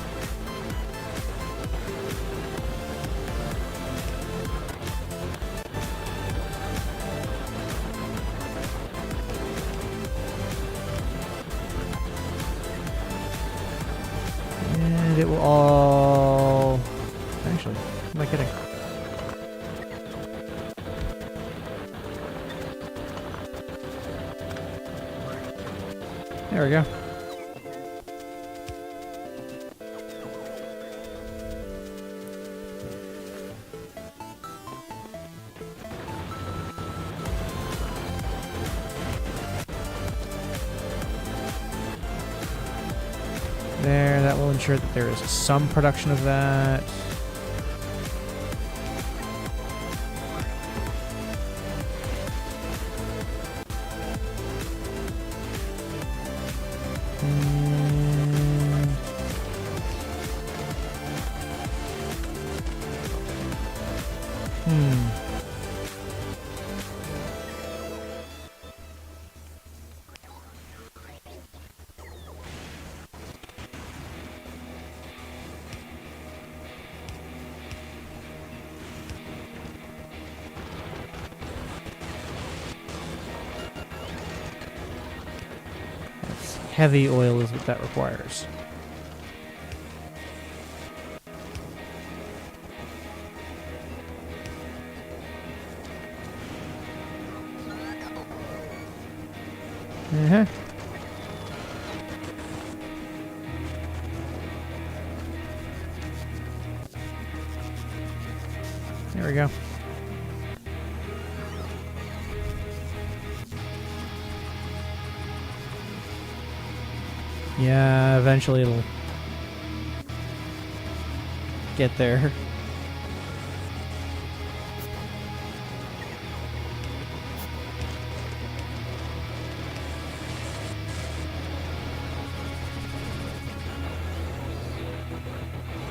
And it will all... Actually, am I kidding? There we go. There, that will ensure that there is some production of that. heavy oil is what that requires. Uh-huh. There we go. Yeah, eventually it'll get there.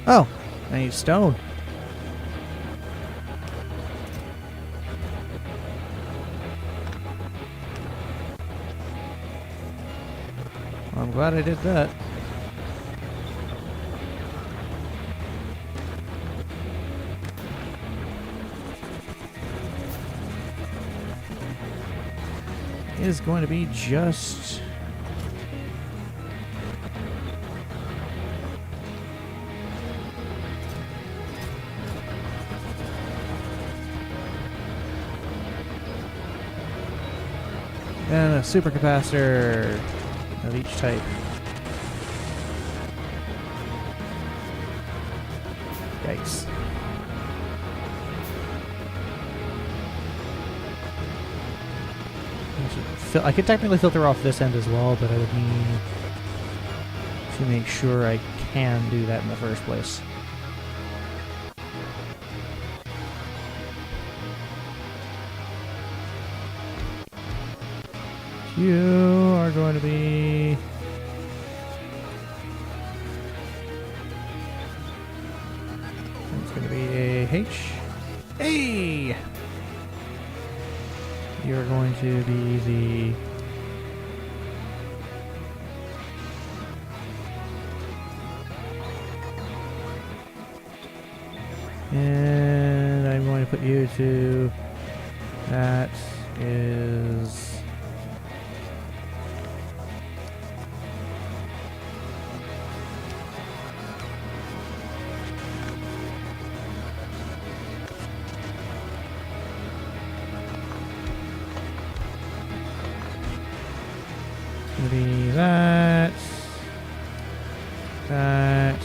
Oh, I need stone. Well, I'm glad I did that. It is going to be just... and a supercapacitor of each type. Yikes. I could technically filter off this end as well, but I would need to make sure I can do that in the first place. You are going to be... it's going to be a H. Hey! You're going to be the... and I'm going to put you to... that is... gonna be that, there.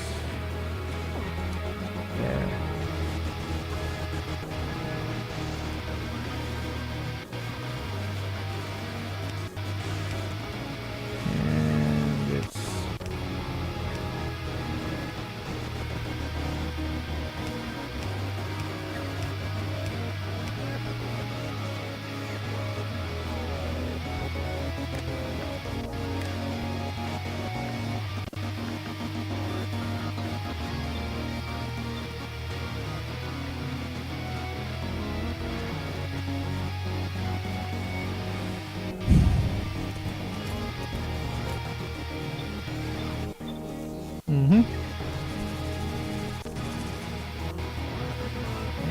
And it's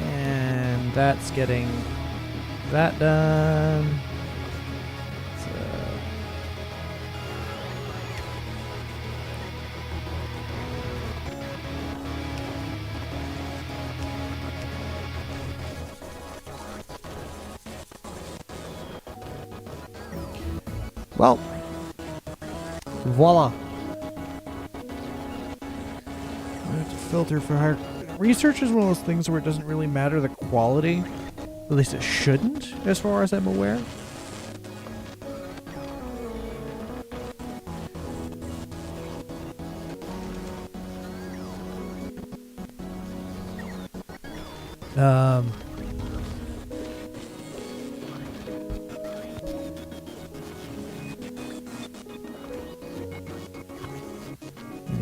and that's getting that done. So well, voila. I have to filter for higher. Research is one of those things where it doesn't really matter the quality. At least it shouldn't, as far as I'm aware.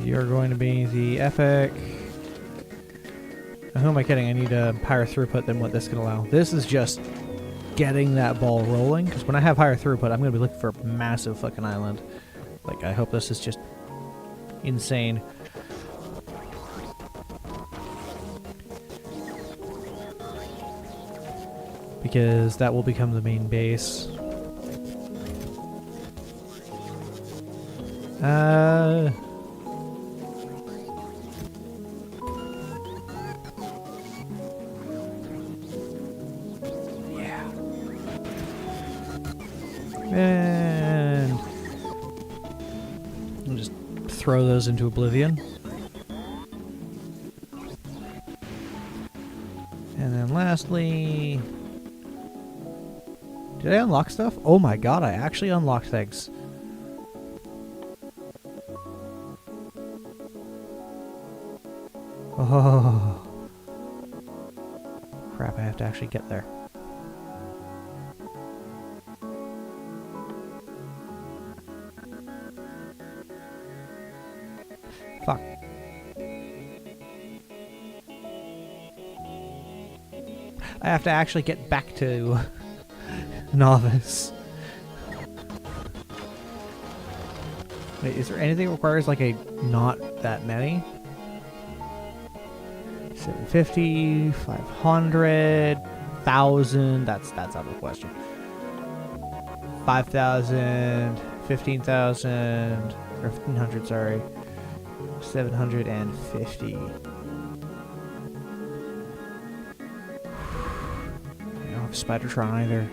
You're going to be the epic. Who am I kidding? I need a higher throughput than what this can allow. This is just getting that ball rolling, because when I have higher throughput, I'm going to be looking for a massive fucking island. Like, I hope this is just insane. Because that will become the main base. Uh... Yeah. And I'll just throw those into oblivion. And then lastly... Did I unlock stuff? Oh my god, I actually unlocked things. Oh. Crap, I have to actually get there. Fuck. I have to actually get back to novice. Wait, is there anything that requires like a not that many? 750, 500, 1,000. That's out of the question. 5,000, 15,000, or 1,500. Sorry, 750. I don't have Spidertron either.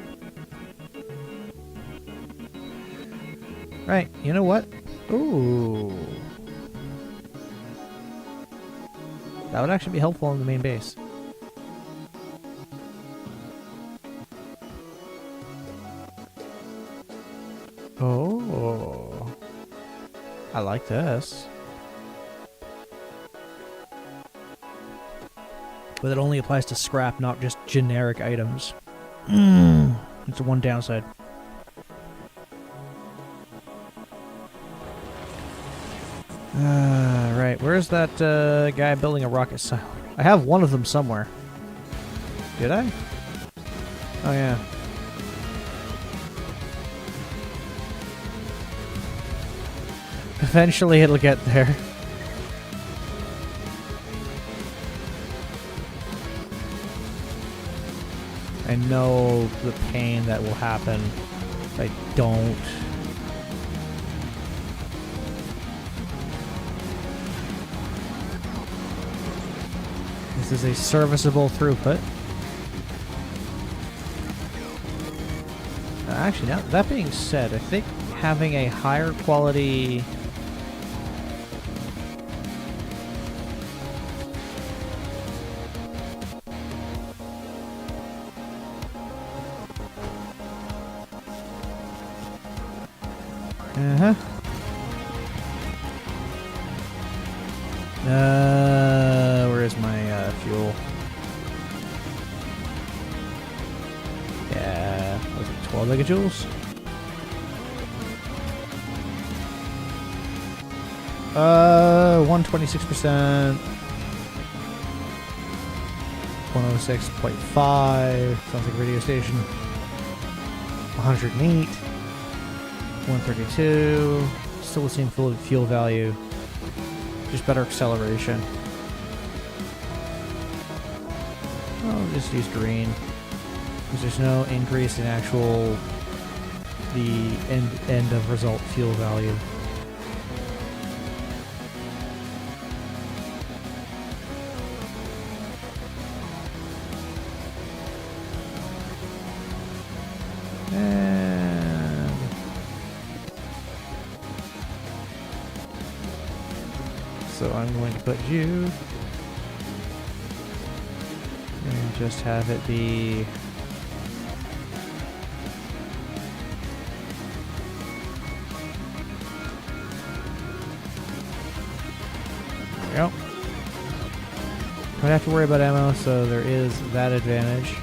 Right, you know what? Ooh. That would actually be helpful on the main base. Oh. I like this. But it only applies to scrap, not just generic items. It's the one downside. Right, where's that guy building a rocket silo? I have one of them somewhere. Did I? Oh yeah. Eventually it'll get there. I know the pain that will happen if I don't. This is a serviceable throughput. Actually, now that being said, I think having a higher quality where is my fuel? Yeah, was it 12 megajoules? 126%. 106.5. Sounds like a radio station. 108. 132. Still the same fuel value. Just better acceleration. I'll just use green. Because there's no increase in actual the end of result fuel value. So I'm going to put you and just have it be there we go. Don't have to worry about ammo, so there is that advantage.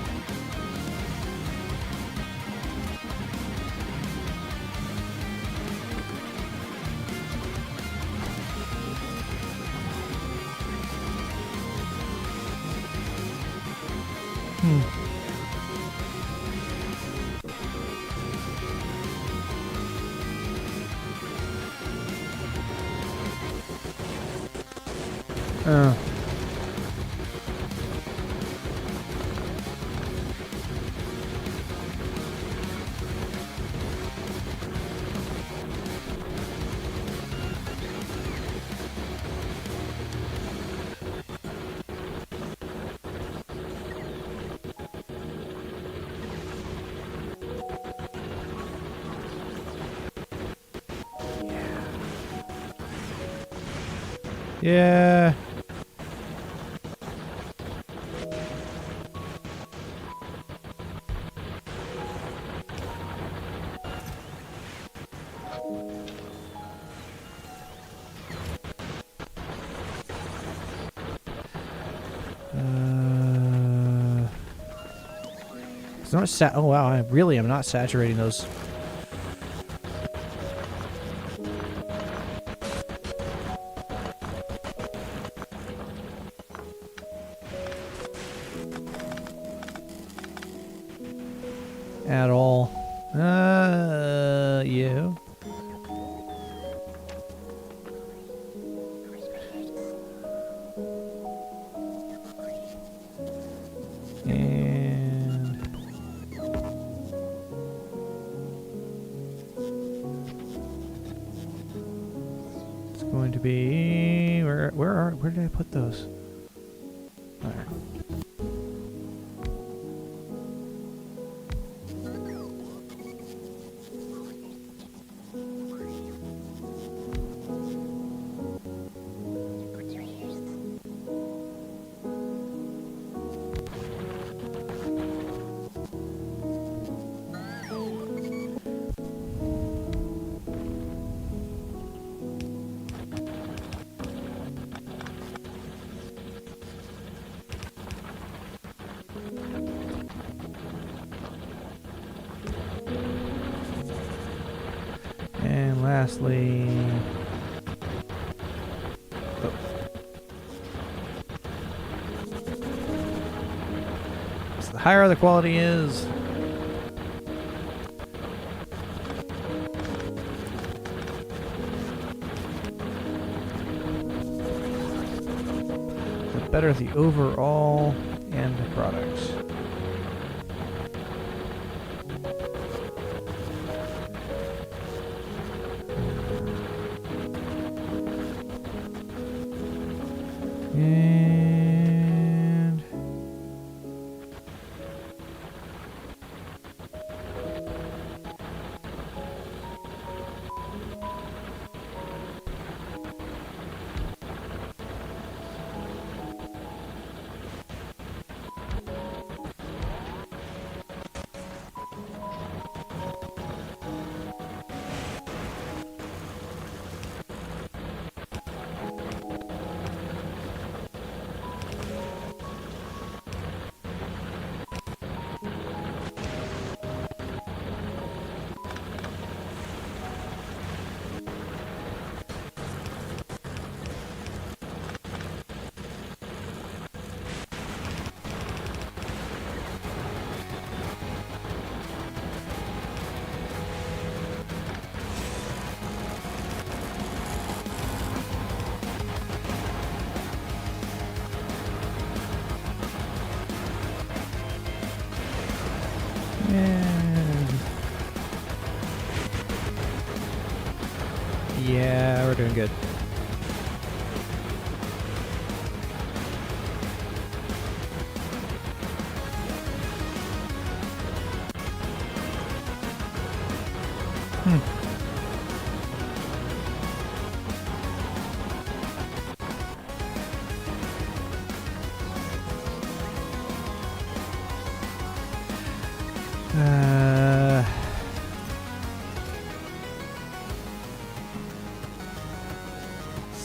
Yeah. It's not oh wow, I really am not saturating those. At all. Yeah. And it's going to be where did I put those? There. And lastly, oh. So the higher the quality is, the better the overall end product. And yeah, we're doing good.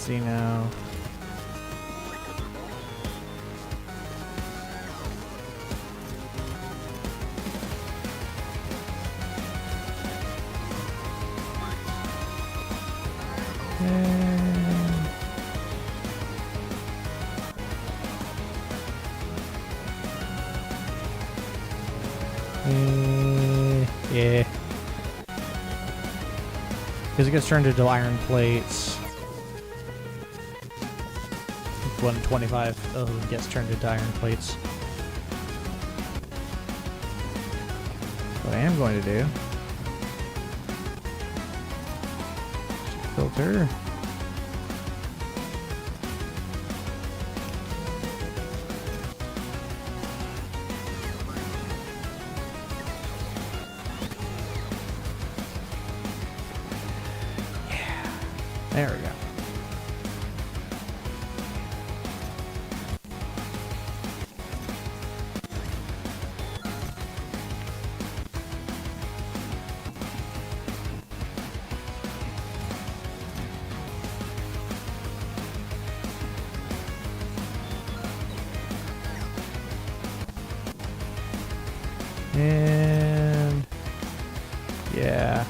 See now. Yeah. Because it gets turned into iron plates. 125 gets turned into iron plates. What I am going to do, filter. Yeah, there we go. And yeah.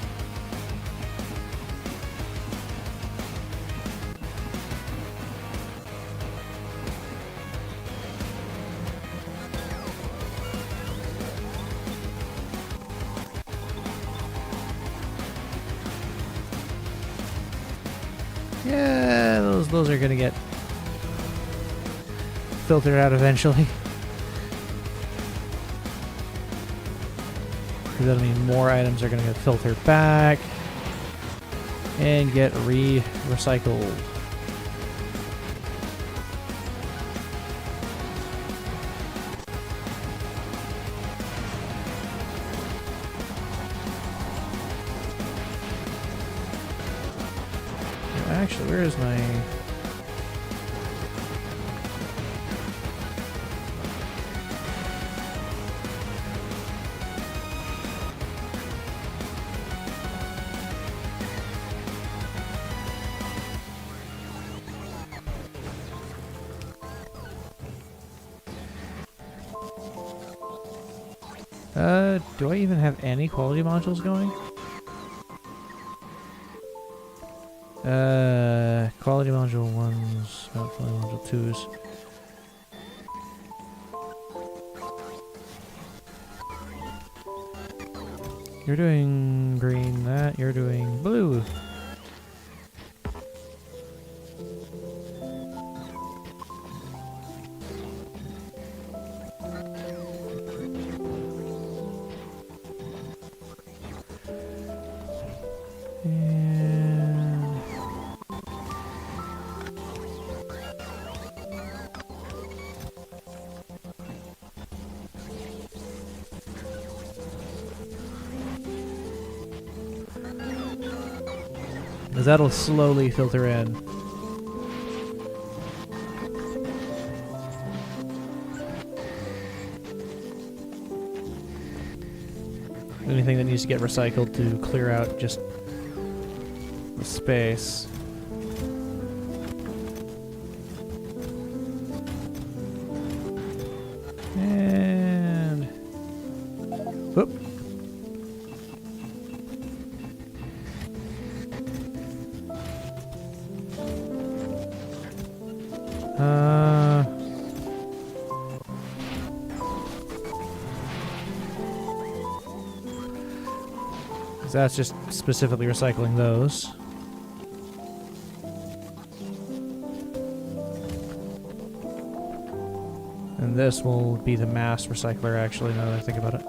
Yeah, those are gonna get filtered out eventually. That'll mean more items are gonna get filtered back and get recycled. Actually, where is my... do I even have any quality modules going? Quality module 1s, not quality module 2s. You're doing green, that, you're doing blue. Because that'll slowly filter in. Anything that needs to get recycled to clear out just the space. And whoop. That's just specifically recycling those. And this will be the mass recycler, actually, now that I think about it.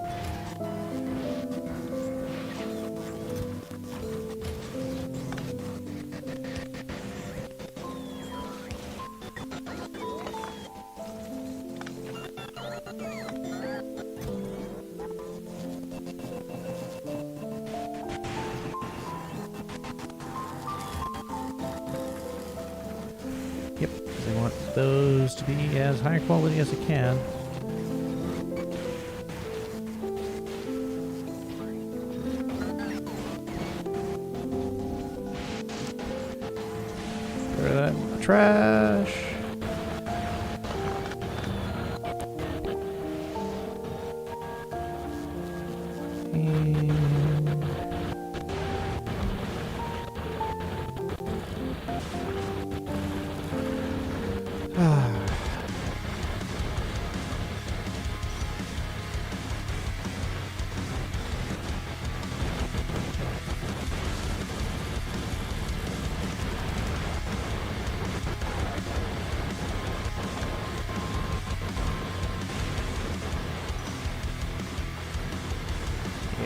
Yep, because I want those to be as high quality as I can. Throw that in the trash.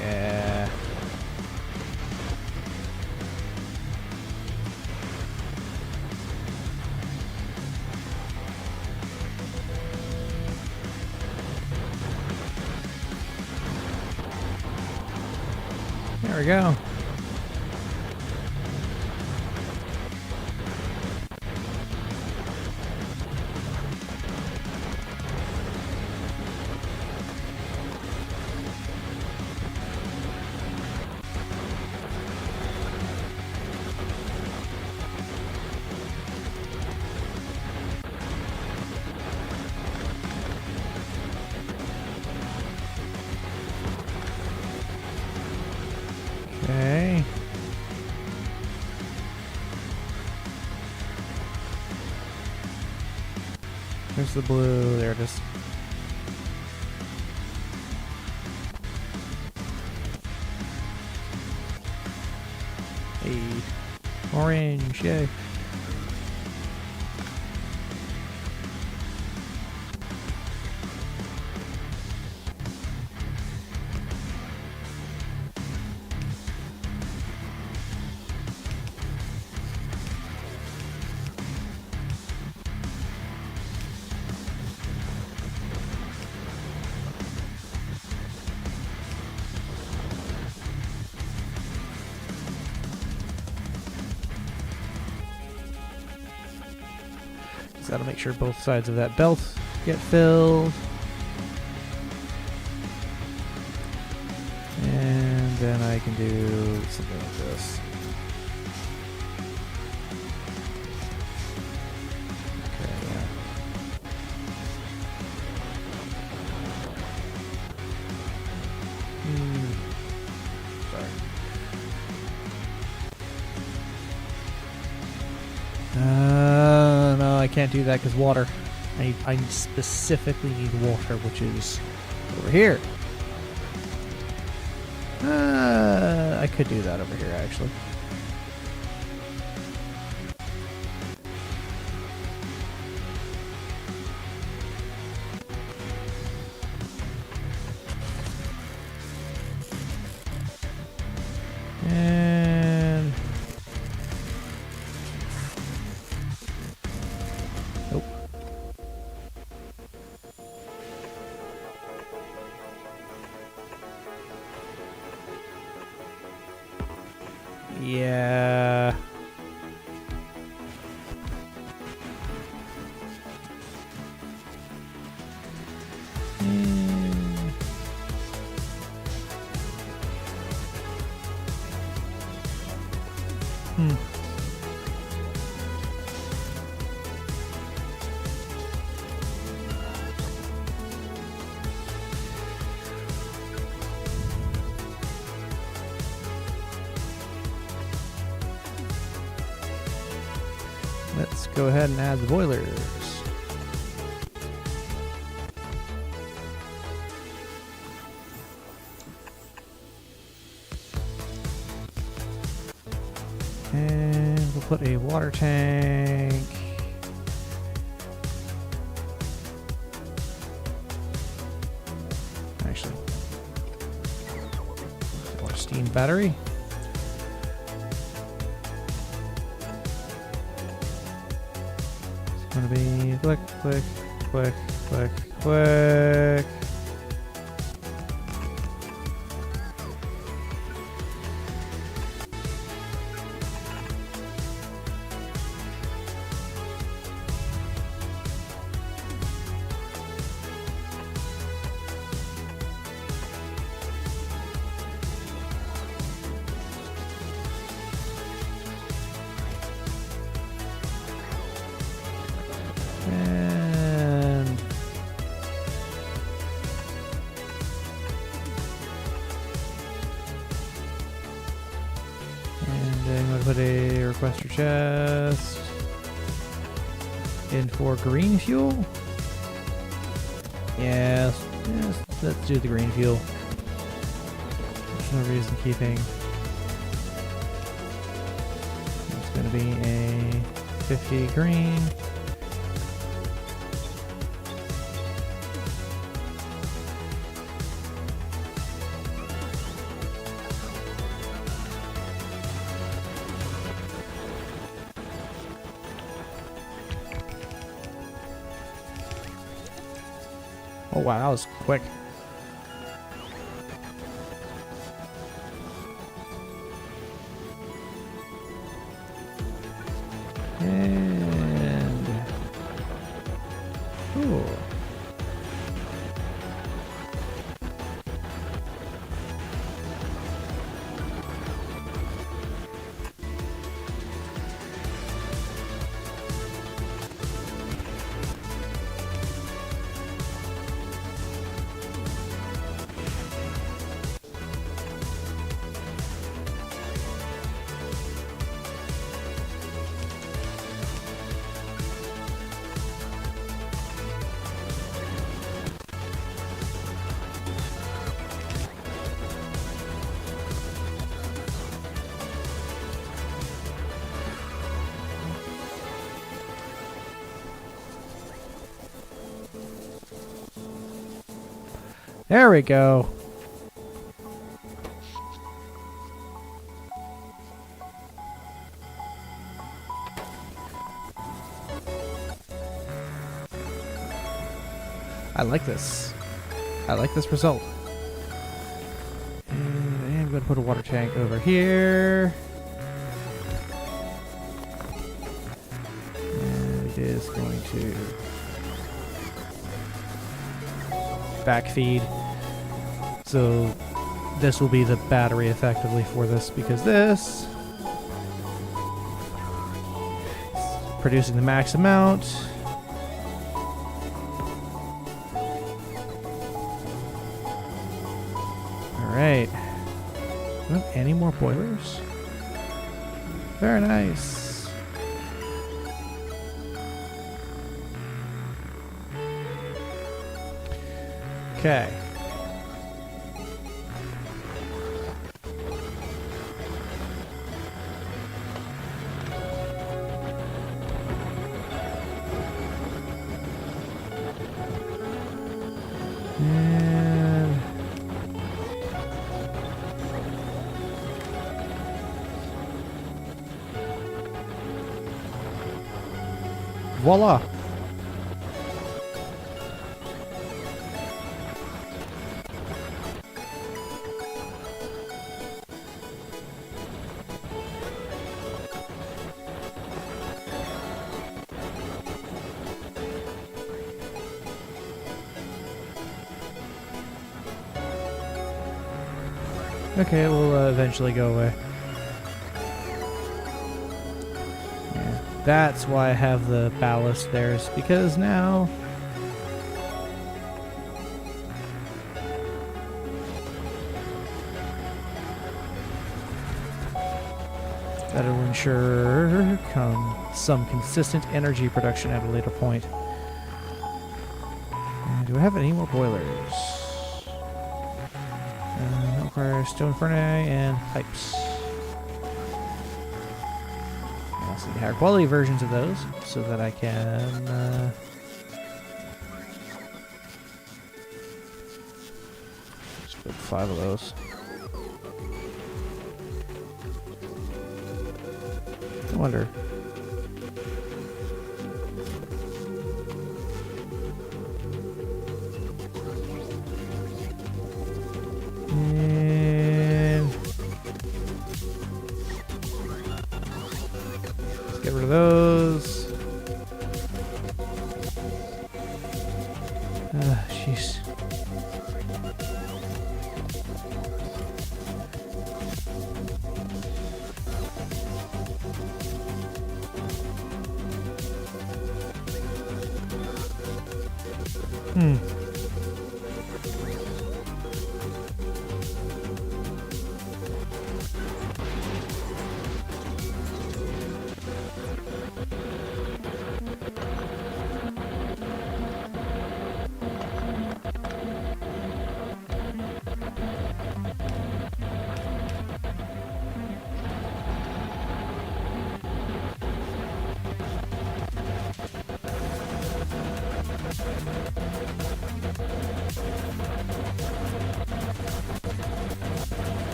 Yeah. There we go. There's the blue. There it is. Hey. Orange, yay. Just gotta make sure both sides of that belt get filled. And then I can do something like this. Okay, yeah. Sorry. No, I can't do that because water. I specifically need water, which is over here. I could do that over here, actually. And nope. Yeah. Hmm. Let's go ahead and add the boilers. And we'll put a water tank. Actually, or steam battery. It's gonna be click, click, click, click, click. And I'm going to put a requester chest in for green fuel. Yes, let's do the green fuel. There's no reason keeping. It's going to be a 50 green. Oh wow, that was quick. And cool. There we go. I like this. I like this result. And I'm going to put a water tank over here. And it is going to backfeed. So this will be the battery effectively for this, because this is producing the max amount. Alright. Do we have any more boilers? Very nice. Okay. And voila. Okay, it will eventually go away. Yeah, that's why I have the ballast there, is because now that'll ensure some consistent energy production at a later point. Do I have any more boilers? Stone furnace and pipes. I'll see higher quality versions of those so that I can just put 5 of those. I wonder. Get rid of those. Jeez.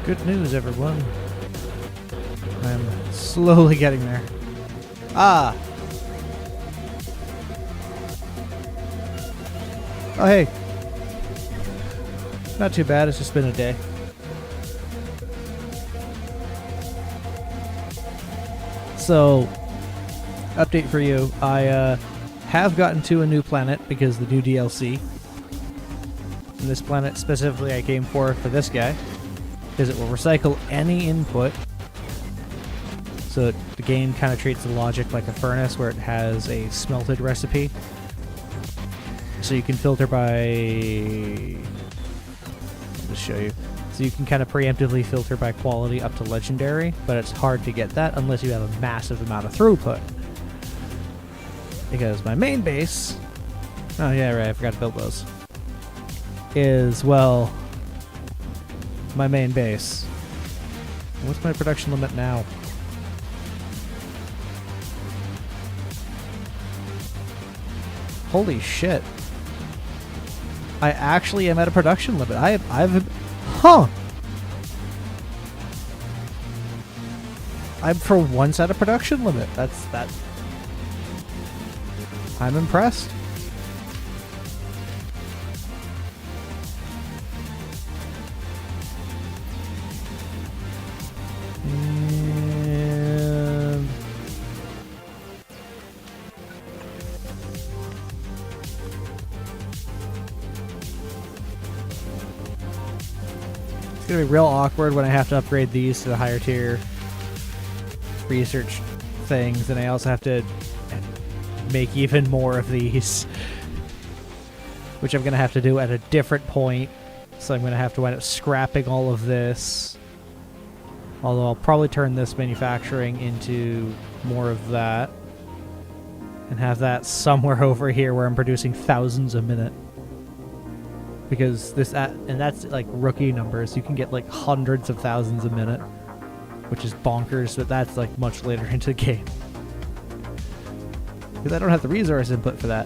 Good news, everyone. I'm slowly getting there. Ah! Oh, hey. Not too bad. It's just been a day. So, update for you. I have gotten to a new planet because the new DLC. And this planet specifically I came for this guy, because it will recycle any input. So the game kind of treats the logic like a furnace where it has a smelted recipe. So you can filter by... I'll just show you. So you can kind of preemptively filter by quality up to legendary, but it's hard to get that unless you have a massive amount of throughput. Because my main base... Oh yeah, right, I forgot to build those. Is, well... my main base. What's my production limit now? Holy shit. I actually am at a production limit. Huh. I'm for once at a production limit. That's that. I'm impressed. And it's gonna be real awkward when I have to upgrade these to the higher tier research things, and I also have to make even more of these, which I'm gonna have to do at a different point. So I'm gonna have to wind up scrapping all of this. Although I'll probably turn this manufacturing into more of that, and have that somewhere over here where I'm producing thousands a minute. Because and that's like rookie numbers. You can get like hundreds of thousands a minute, which is bonkers, but that's like much later into the game. Because I don't have the resource input for that.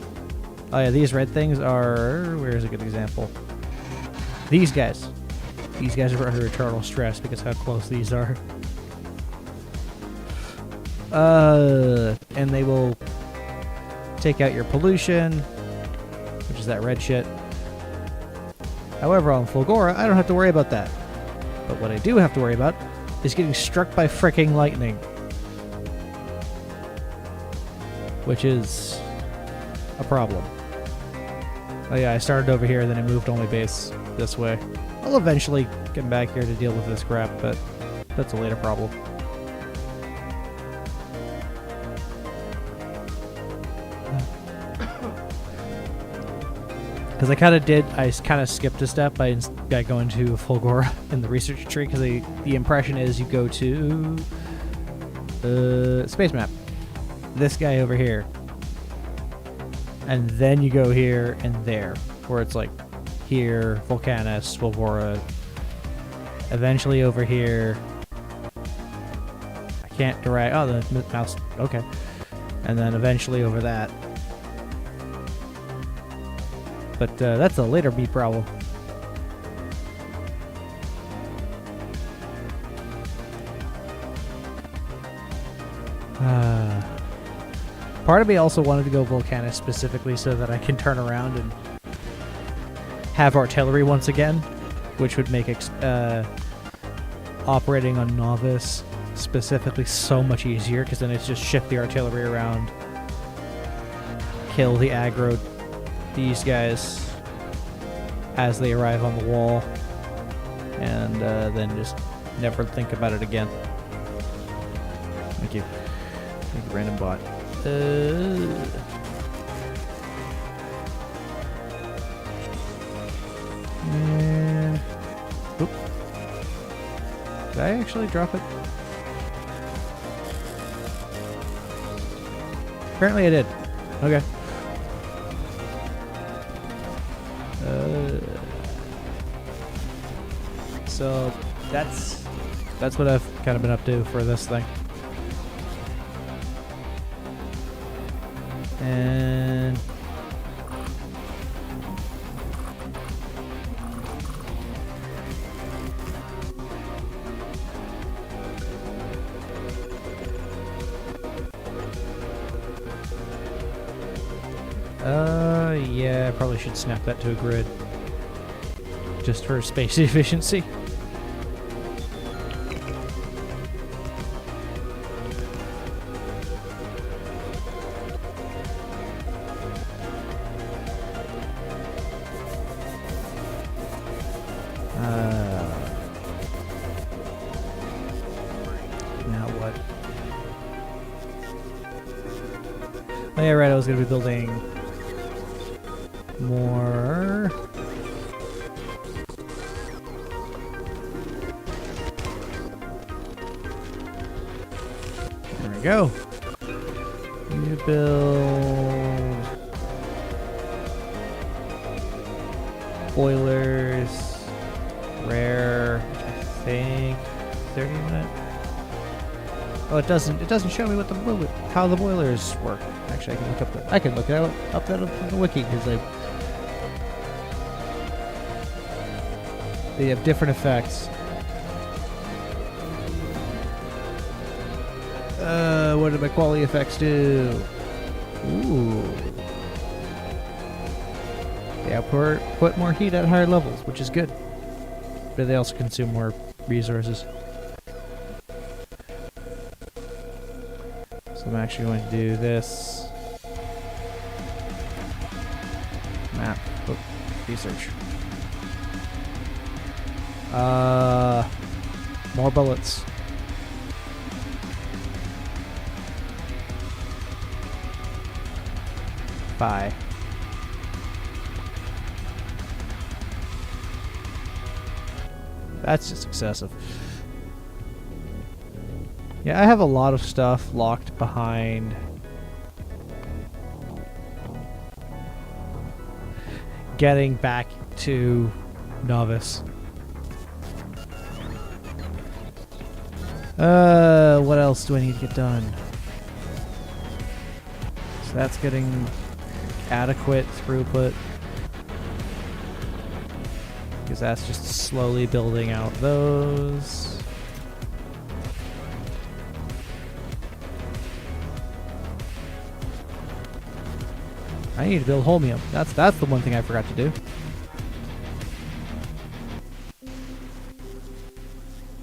Oh yeah, these red things are... Where's a good example? These guys. These guys are under eternal stress because how close these are. And they will take out your pollution, which is that red shit. However, on Fulgora, I don't have to worry about that. But what I do have to worry about is getting struck by fricking lightning. Which is a problem. Oh yeah, I started over here, then I moved all my base this way. I'll eventually get back here to deal with this crap, but that's a later problem. Because I kind of skipped a step by going to Fulgora in the research tree, because the impression is you go to space map. This guy over here. And then you go here and there, where it's like here, Vulcanus, Fulgora, eventually over here. I can't direct. Oh, the mouse. Okay. And then eventually over that. But that's a later beat problem. Part of me also wanted to go Vulcanus specifically so that I can turn around and have artillery once again, which would make operating on Novice specifically so much easier, because then it's just shift the artillery around, kill the aggro these guys as they arrive on the wall, and then just never think about it again. Thank you. Thank you, random bot. And oop. Did I actually drop it? Apparently I did. Okay. So that's what I've kind of been up to for this thing. And yeah, I probably should snap that to a grid just for space efficiency. Now what? Oh yeah, right, I was going to be building more. There we go. You build boilers, rare, I think 30 minutes. Oh, it doesn't. It doesn't show me what the how the boilers work. Actually, I can look up the. I can look up that on the wiki because they have different effects. What did my quality effects do? Ooh. They output more heat at higher levels, which is good. But they also consume more resources. So I'm actually going to do this. Map. Oh, research. More bullets. Bye. That's just excessive. Yeah, I have a lot of stuff locked behind getting back to Novice. What else do I need to get done? So that's getting adequate throughput. Because that's just slowly building out those. I need to build holmium. That's the one thing I forgot to do.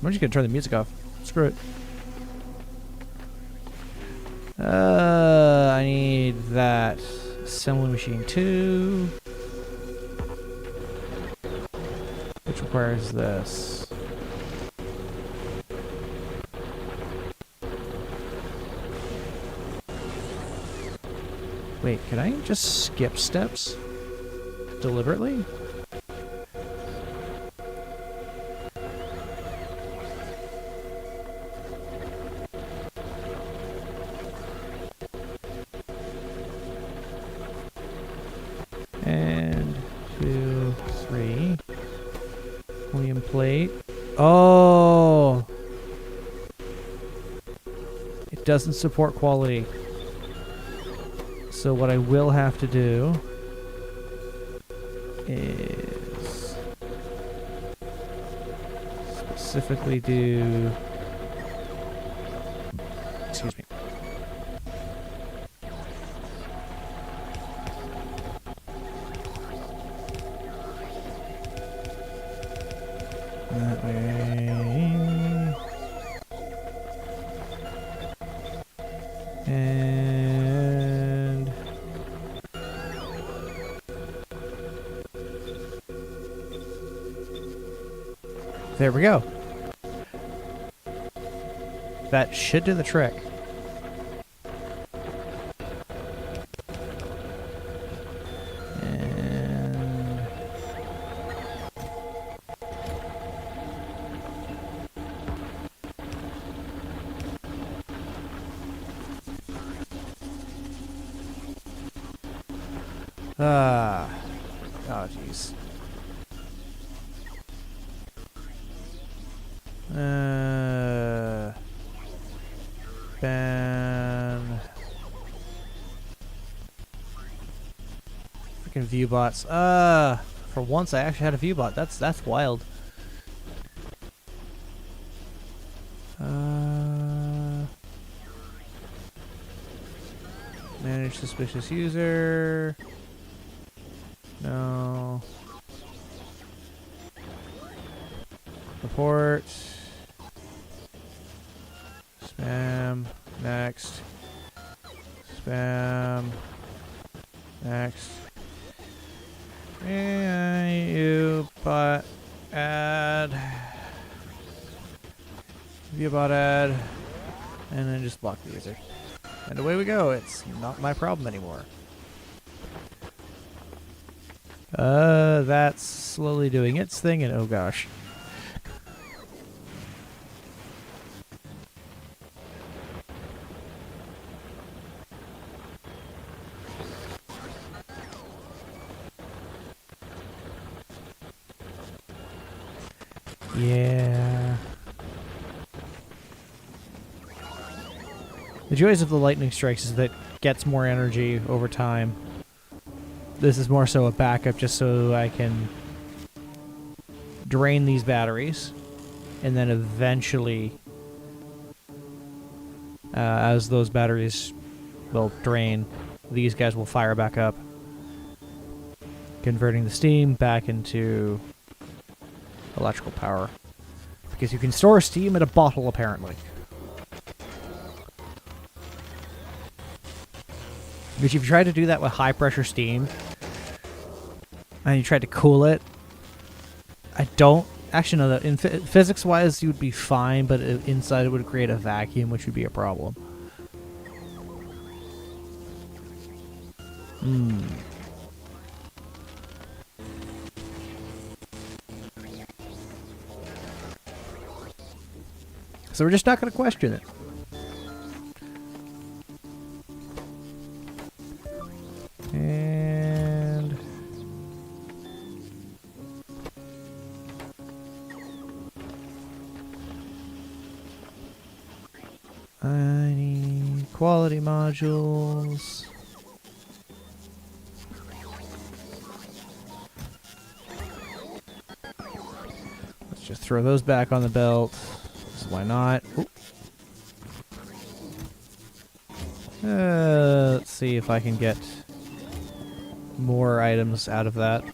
I'm just gonna turn the music off. Screw it. I need that assembly machine 2, which requires this. Wait, can I just skip steps deliberately? And 2, 3. William plate. Oh! It doesn't support quality. So what I will have to do is specifically do... Excuse me. That way. And there we go. That should do the trick. Oh jeez. Ban. Freaking view bots. For once I actually had a view bot. That's wild. Manage suspicious user. No. Report. Spam. Next. Spam. Next. And you bot add. View bot add. And then just block the user. And away we go. It's not my problem anymore. That's slowly doing its thing, and oh gosh. Yeah. The joys of the lightning strikes is that it gets more energy over time. This is more so a backup just so I can drain these batteries, and then eventually, as those batteries will drain, these guys will fire back up, converting the steam back into electrical power. Because you can store steam in a bottle, apparently. Which if you try to do that with high pressure steam, and you try to cool it, I don't... Actually, no, in physics-wise, you would be fine, but inside it would create a vacuum, which would be a problem. So we're just not going to question it. And... I need quality modules. Let's just throw those back on the belt. Why not? Let's see if I can get more items out of that.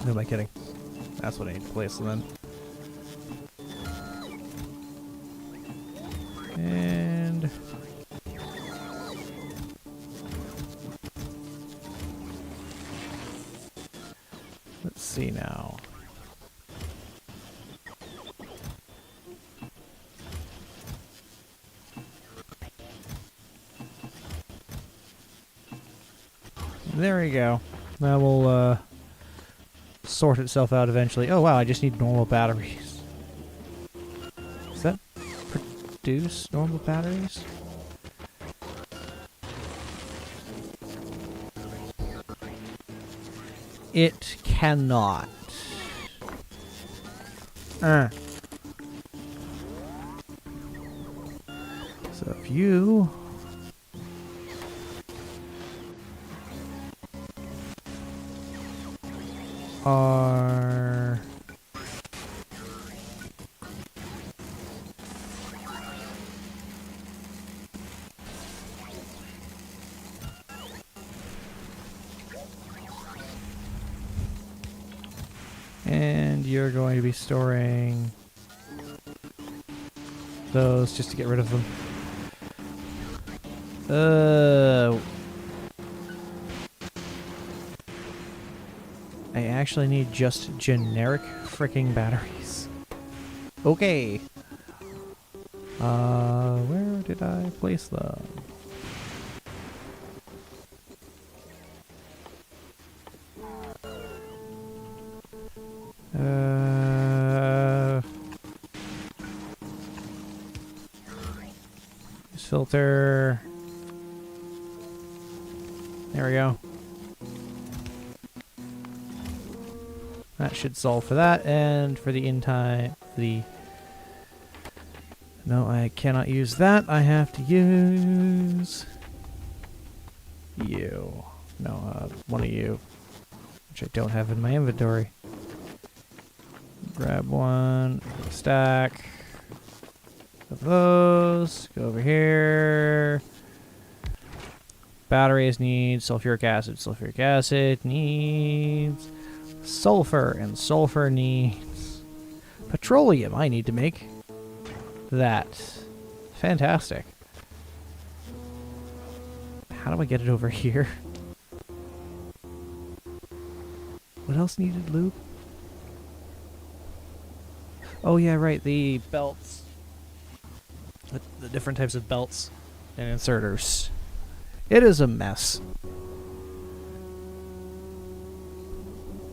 Who am I kidding? That's what I need to place then. And... let's see now. There we go. That will sort itself out eventually. Oh wow, I just need normal batteries. Does that produce normal batteries? It cannot. So if you... are... and you're going to be storing those just to get rid of them. I actually need just generic freaking batteries. Okay. Where did I place them? Filter. There we go. That should solve for that, and for the in-time, no, I cannot use that. I have to use you. No, one of you, which I don't have in my inventory. Grab one, stack of those, go over here. Batteries need sulfuric acid. Sulfuric acid needs sulfur, and sulfur needs petroleum. I need to make that. Fantastic. How do I get it over here? What else needed lube? Oh yeah, right, the belts. The different types of belts and inserters. It is a mess.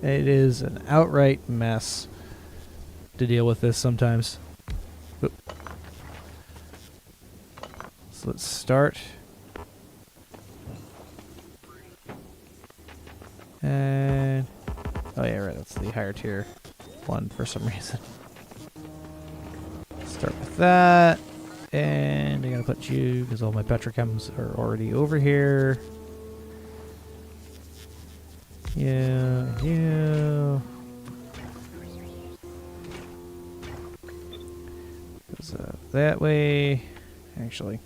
It is an outright mess to deal with this sometimes. Oop. So let's start. And... oh yeah, right, that's the higher tier one for some reason. Start with that. And I gotta put you, because all my petrochems are already over here. You. Goes that way. Actually.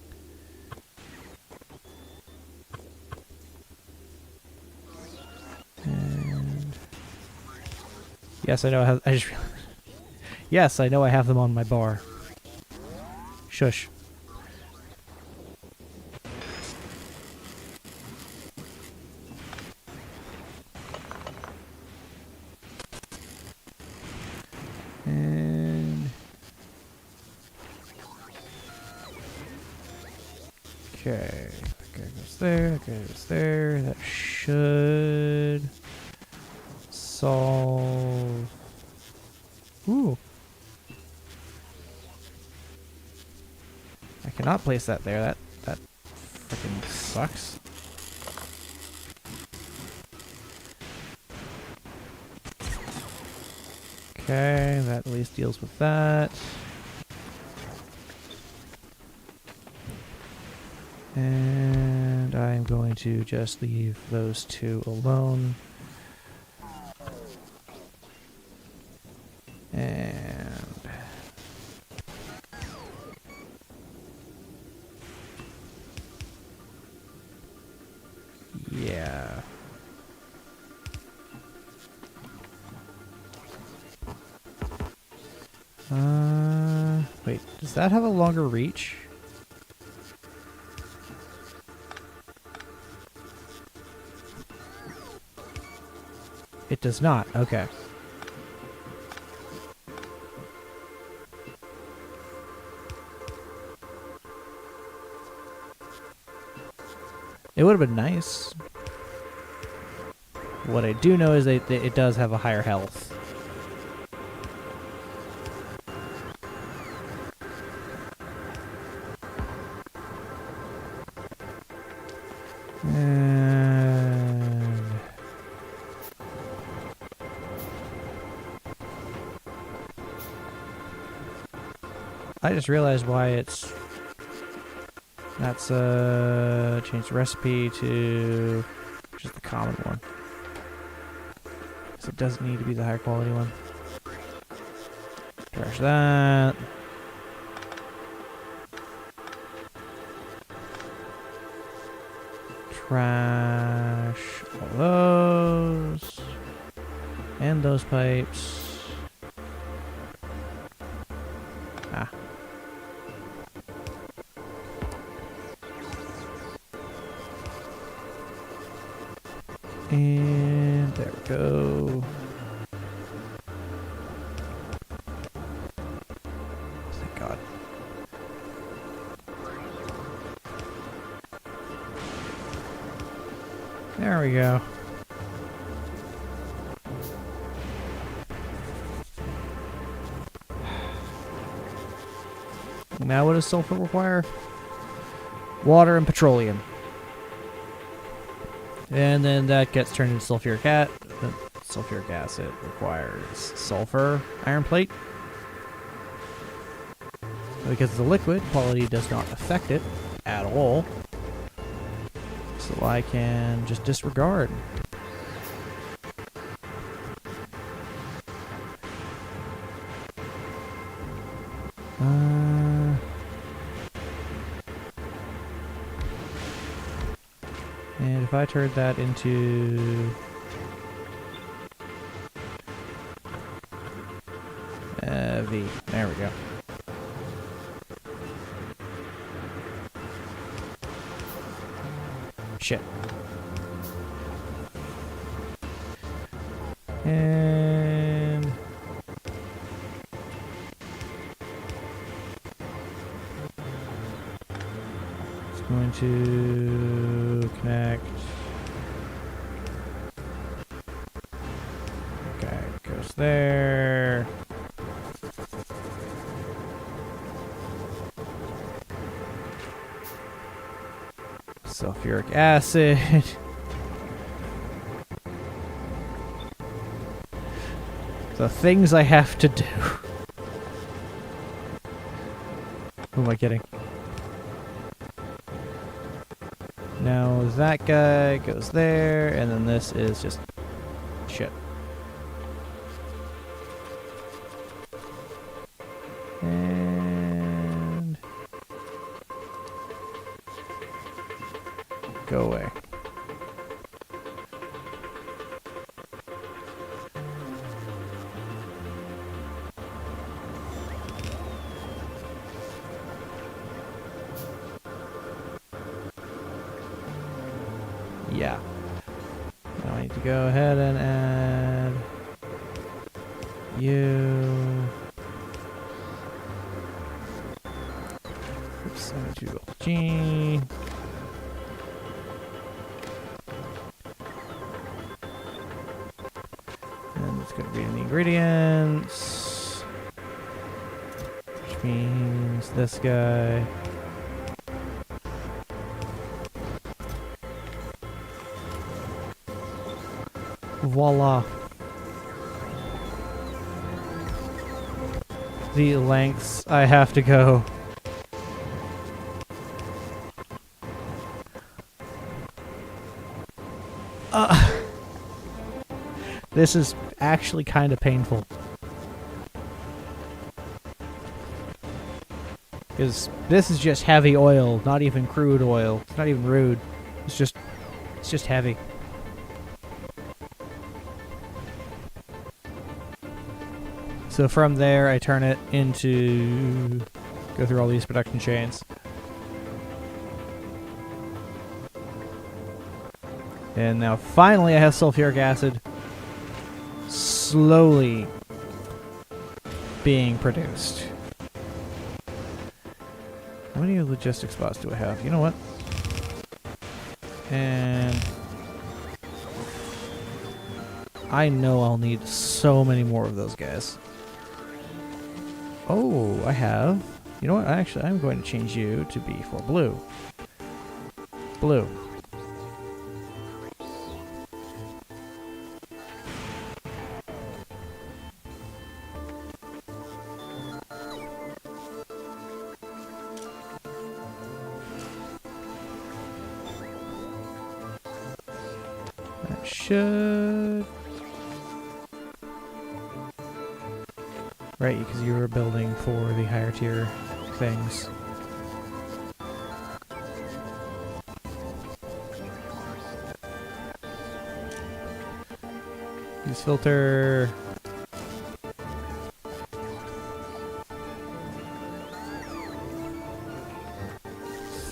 And yes, I know. I just realized. Yes, I know. I have them on my bar. Shush. And okay, that guy goes there. That guy goes there. That should solve. Ooh. I cannot place that there. That freaking sucks. Okay, that at least deals with that. And I'm going to just leave those two alone. And yeah. Wait, does that have a longer reach? It does not. Okay. It would have been nice. What I do know is that it does have a higher health. And I just realized why it's... That's change the recipe to just the common one. Because it doesn't need to be the higher quality one. Trash that. Trash all those. And those pipes. Ah. And there we go. Thank God. There we go. Now what does sulfur require? Water and petroleum. And then that gets turned into sulfuric acid requires sulfur iron plate. Because it's a liquid, quality does not affect it at all. So I can just disregard. And if I turn that into V, there we go. Shit. And it's going to connect. Okay, it goes there. Sulfuric acid. The things I have to do. Who am I kidding? Now that guy goes there, and then this is just shit. And go away. Yeah. Now I need to go ahead and add you. Oops, I need to go G. And it's going to be in the ingredients, which means this guy. Voila. The lengths I have to go. This is actually kind of painful. Because this is just heavy oil, not even crude oil. It's not even rude. It's just heavy. So from there, I turn it into, go through all these production chains. And now finally I have sulfuric acid slowly being produced. How many logistics spots do I have? You know what? And I know I'll need so many more of those guys. Oh, I have. You know what? Actually, I'm going to change you to be for blue. Blue. That should... Right, because you were building for the higher tier things. Use filter.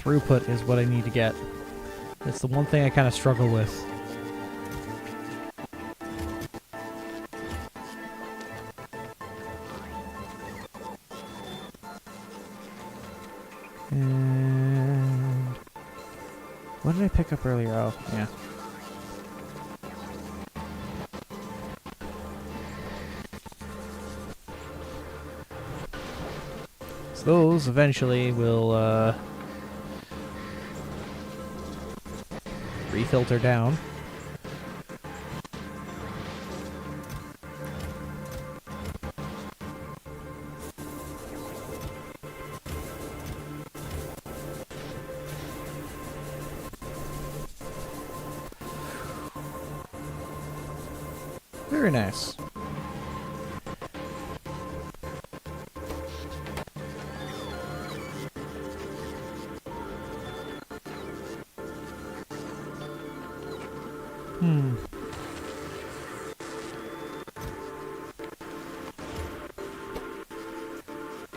Throughput is what I need to get. It's the one thing I kind of struggle with. And what did I pick up earlier? Oh, yeah. So those eventually will refilter down. Very nice.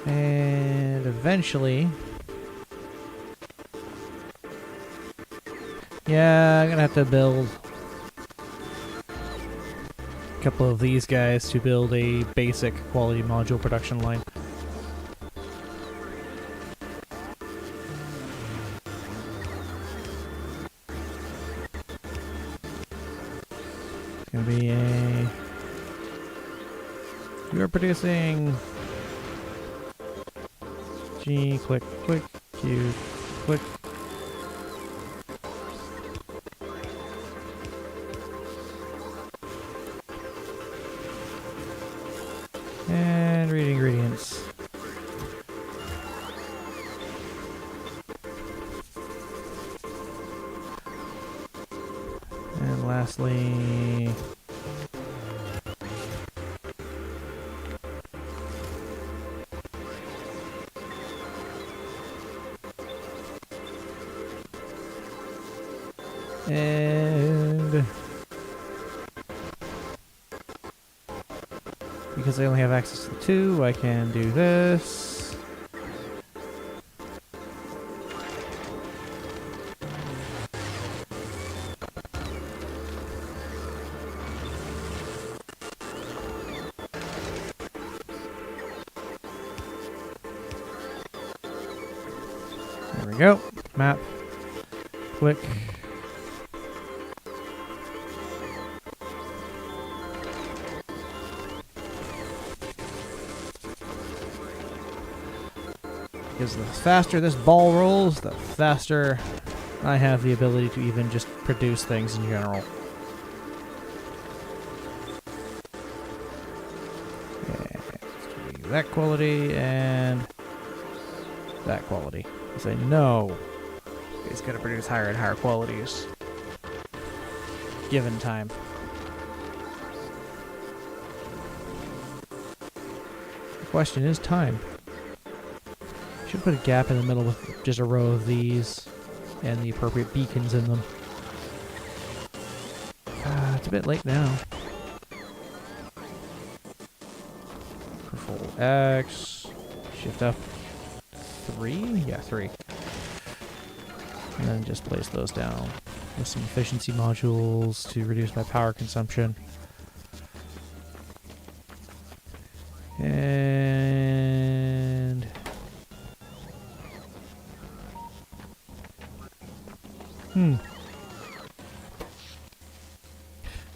And eventually... Yeah, I'm gonna have to build a couple of these guys to build a basic quality module production line. It's gonna be a... You are producing... G, click, click, Q, click. And read ingredients. And lastly, and because I only have access to 2, I can do this. There we go. Map. Click. Because the faster this ball rolls, the faster I have the ability to even just produce things in general. And that quality and that quality. Because I know it's going to produce higher and higher qualities given time. The question is time. Should put a gap in the middle with just a row of these and the appropriate beacons in them. It's a bit late now. Control X, Shift F, 3? Yeah, 3. And then just place those down with some efficiency modules to reduce my power consumption. And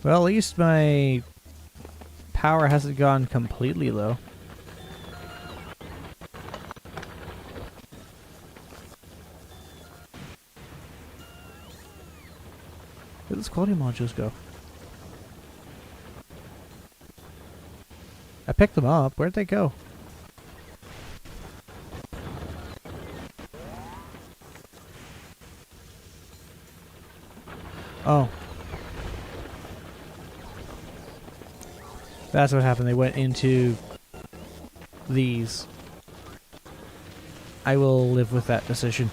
well, at least my power hasn't gone completely low. Where did those quality modules go? I picked them up. Where'd they go? Oh. That's what happened. They went into these. I will live with that decision.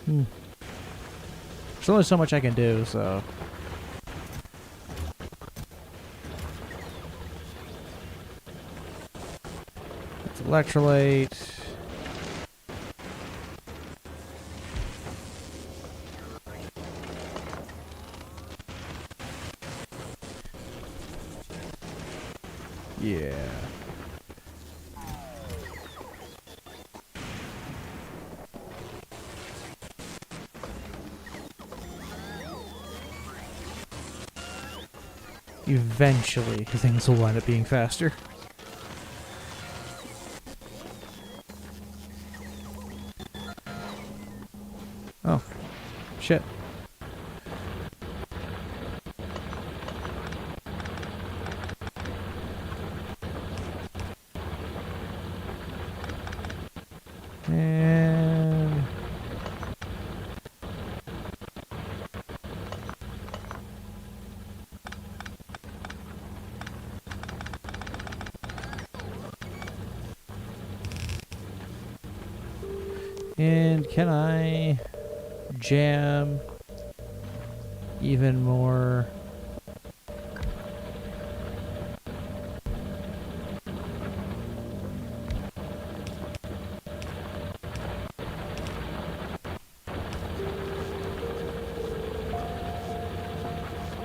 There's only so much I can do, so... That's electrolyte. Yeah. Eventually, things will wind up being faster. Oh. Shit. And... And can I jam even more?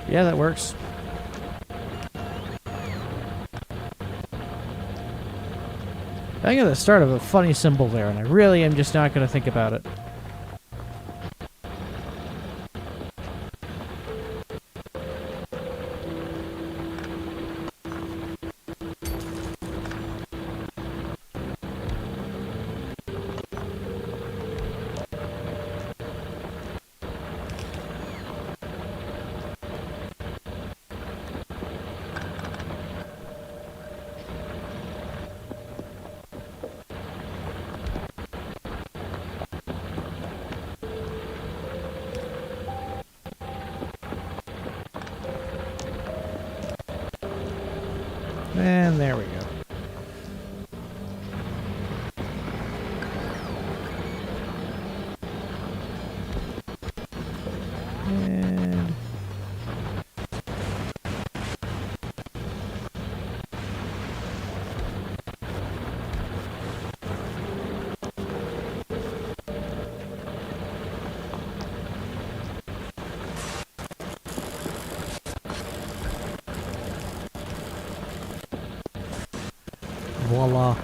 Yeah, that works. I got the start of a funny symbol there, and I really am just not going to think about it. And there we go. And voila.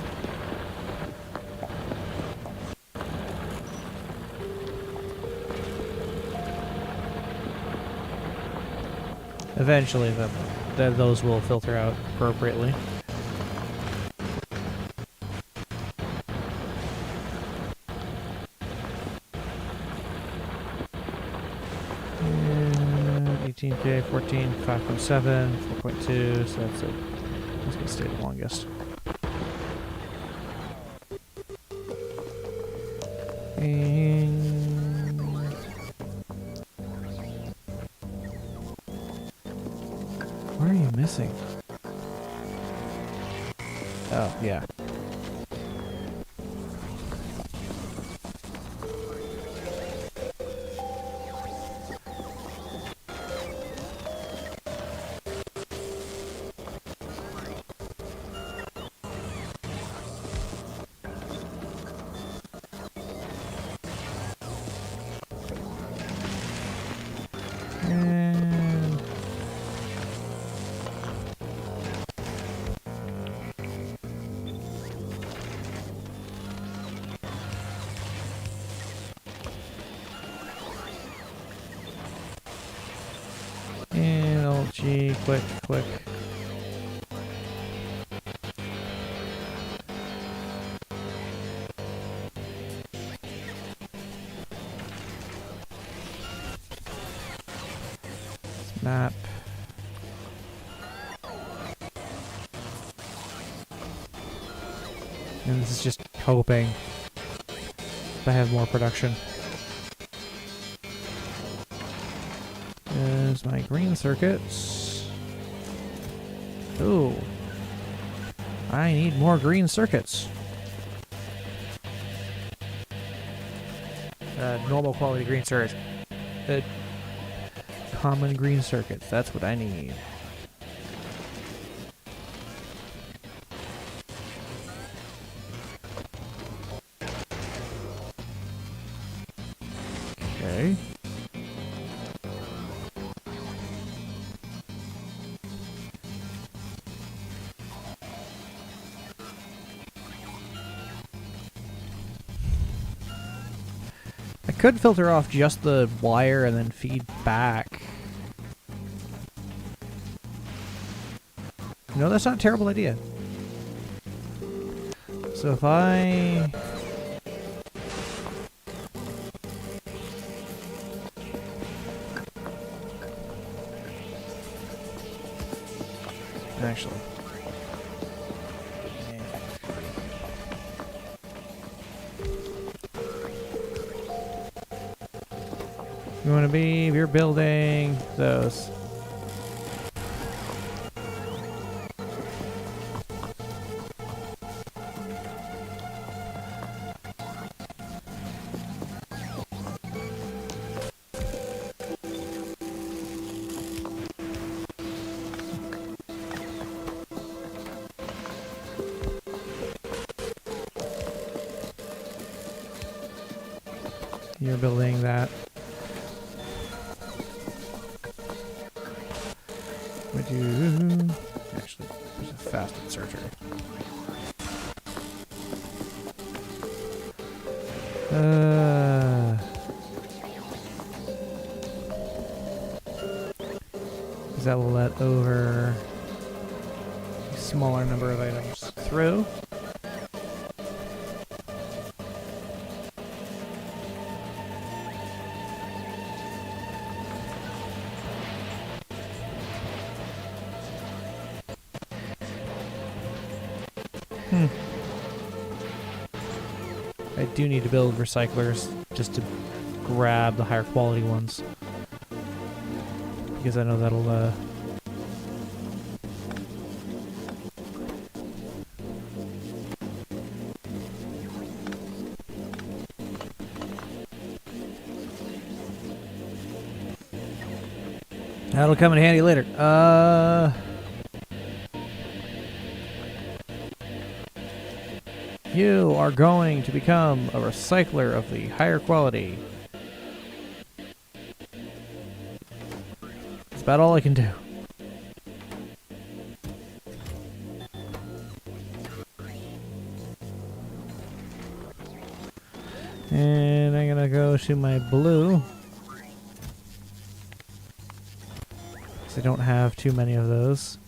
Eventually, those will filter out appropriately. And 18K, 14, 5.7, 4.2, so that's it. That's gonna stay the longest. And what are you missing? Oh, yeah. And LG, quick. Map. And this is just hoping I have more production. There's my green circuits. Ooh. I need more green circuits. Normal quality green circuits. Common green circuits. That's what I need. Okay. I could filter off just the wire and then feed back. No, that's not a terrible idea. So if I... Actually... You want to be... You're building those. You're building that. Would you... Actually, there's a fast inserter. Because that will let over a smaller number of items through. I do need to build recyclers just to grab the higher quality ones. Because I know that'll That'll come in handy later. You are going to become a recycler of the higher quality. That's about all I can do. And I'm gonna go to my blue. Because I don't have too many of those.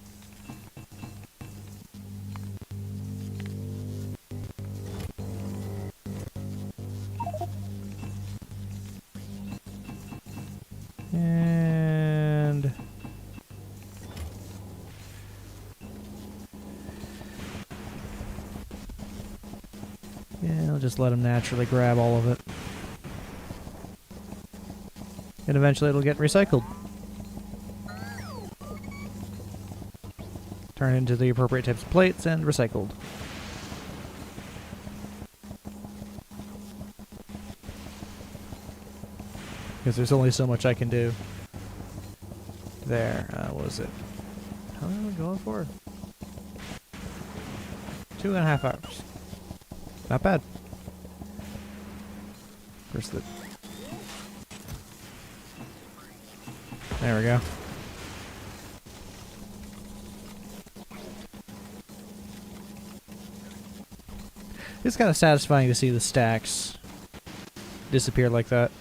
And yeah, I'll just let him naturally grab all of it. And eventually it'll get recycled. Turn into the appropriate types of plates and recycled. Because there's only so much I can do. There. What was it? How long are we going for? 2.5 hours. Not bad. Where's the... There we go. It's kind of satisfying to see the stacks disappear like that.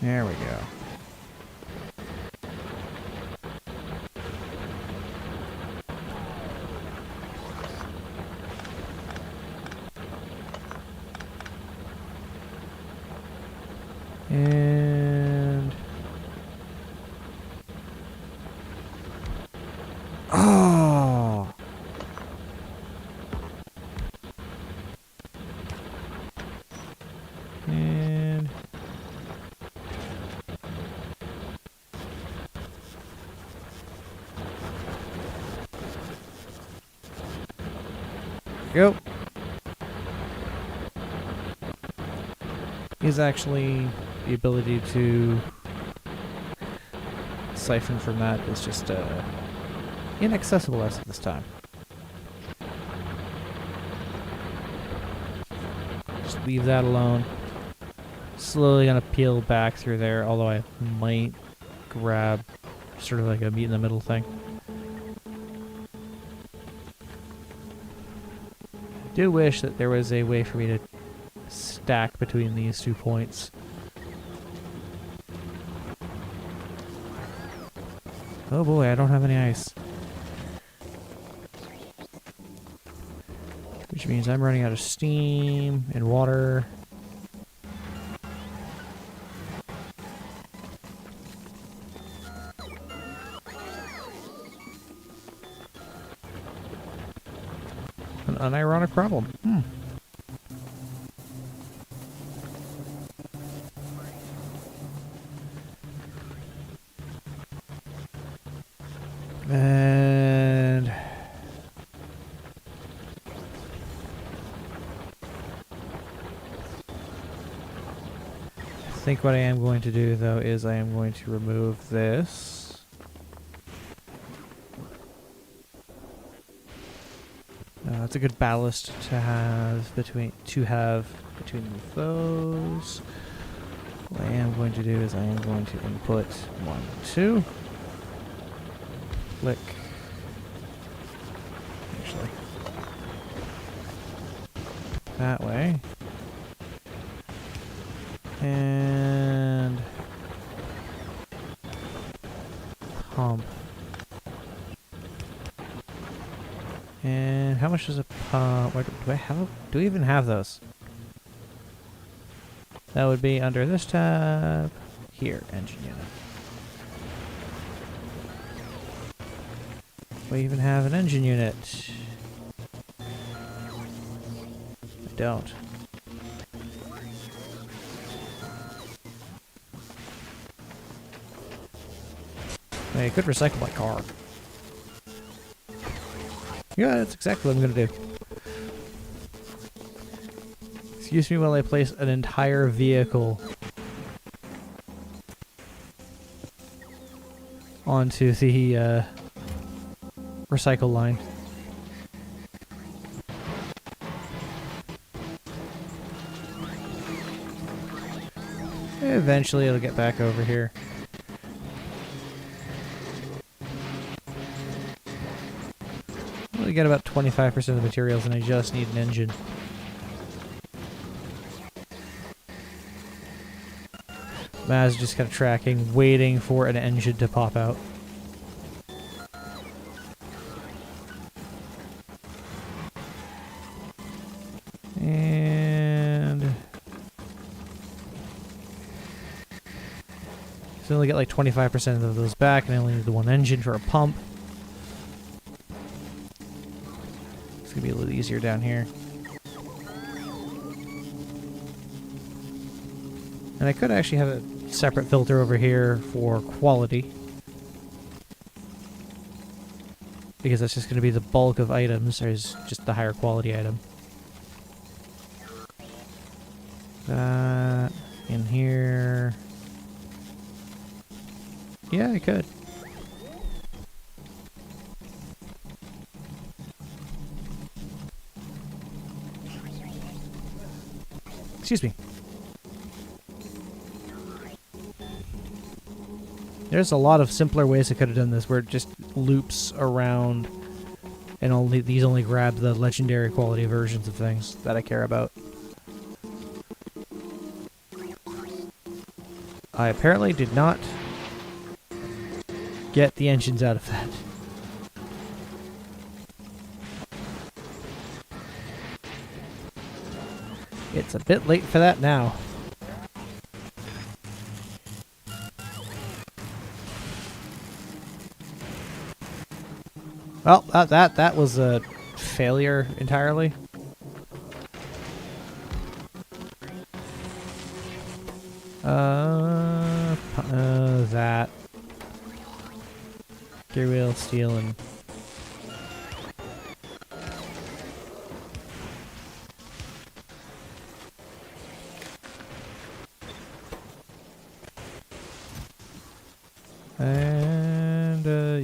There we go. And... Oh! And... Go. Is actually the ability to siphon from that is just inaccessible as of this time. Just leave that alone. Slowly gonna peel back through there, although I might grab sort of like a meet in the middle thing. I do wish that there was a way for me to stack between these 2 points. Oh boy, I don't have any ice. Which means I'm running out of steam and water. An unironic problem. And I think what I am going to do though is I am going to remove this. That's a good ballast to have between those. What I am going to do is I am going to input 1, 2. Click. Actually, that way. And pump. And how much does a pump? Wait, do I have? Do we even have those? That would be under this tab. Here, engine unit. We even have an engine unit. I don't. I could recycle my car. Yeah, that's exactly what I'm gonna do. Excuse me while I place an entire vehicle onto the recycle line. Eventually it'll get back over here. We get about 25% of the materials and I just need an engine. Maz just kind of tracking, waiting for an engine to pop out. And so only get like 25% of those back, and I only need the one engine for a pump. It's gonna be a little easier down here. And I could actually have a separate filter over here for quality, because that's just going to be the bulk of items. There's just the higher quality item. That in here. Yeah, I could. Excuse me. There's a lot of simpler ways I could have done this, where it just loops around, and these only grab the legendary quality versions of things that I care about. I apparently did not get the engines out of that. It's a bit late for that now. Well, that was a failure entirely. That gear wheel, steel, and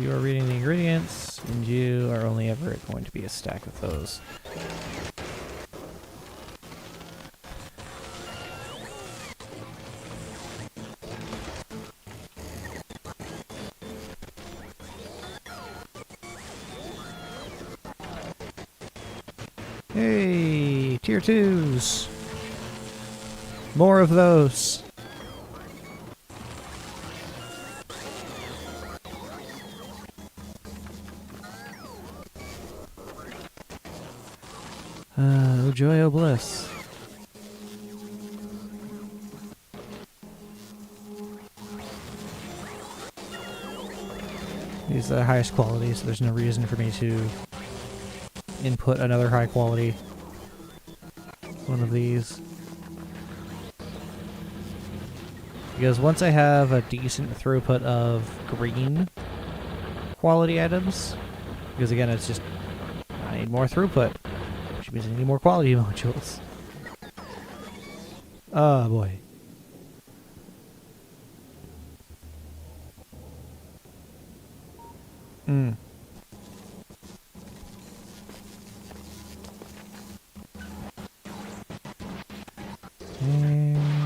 you are reading the ingredients, and you are only ever going to be a stack of those. Hey, tier 2s. More of those. Oh joy, oh bliss. These are the highest quality, so there's no reason for me to input another high quality one of these. Because once I have a decent throughput of green quality items, because again, it's just, I need more throughput, which means I need more quality modules. Oh boy. Hmm. And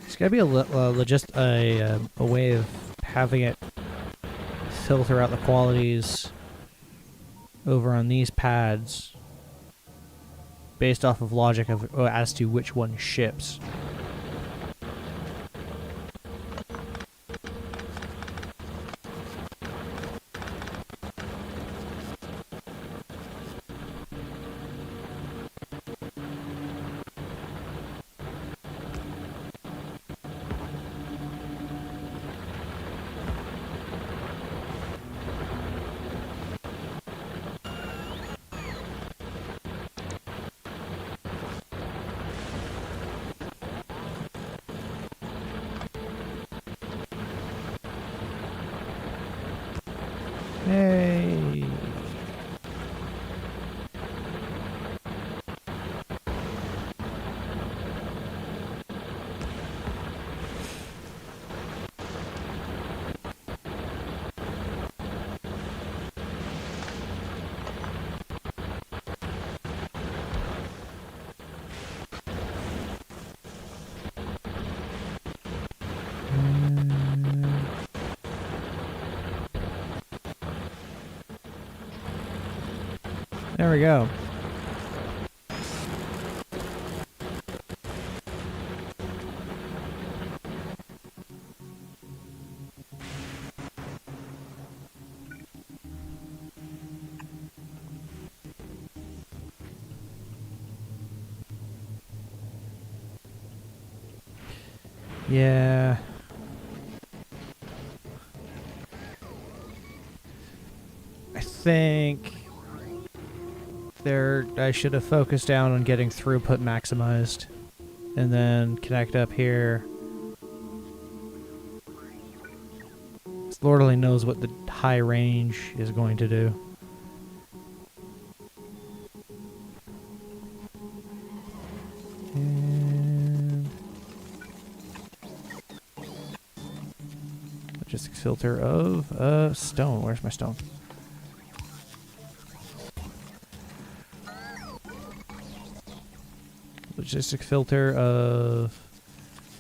there's gotta be a way of having it filter out the qualities over on these pads based off of logic of as to which one ships. There we go. Yeah. I think I should have focused down on getting throughput maximized and then connect up here. Lord only knows what the high range is going to do. And logistics filter of stone. Where's my stone? Logistic filter of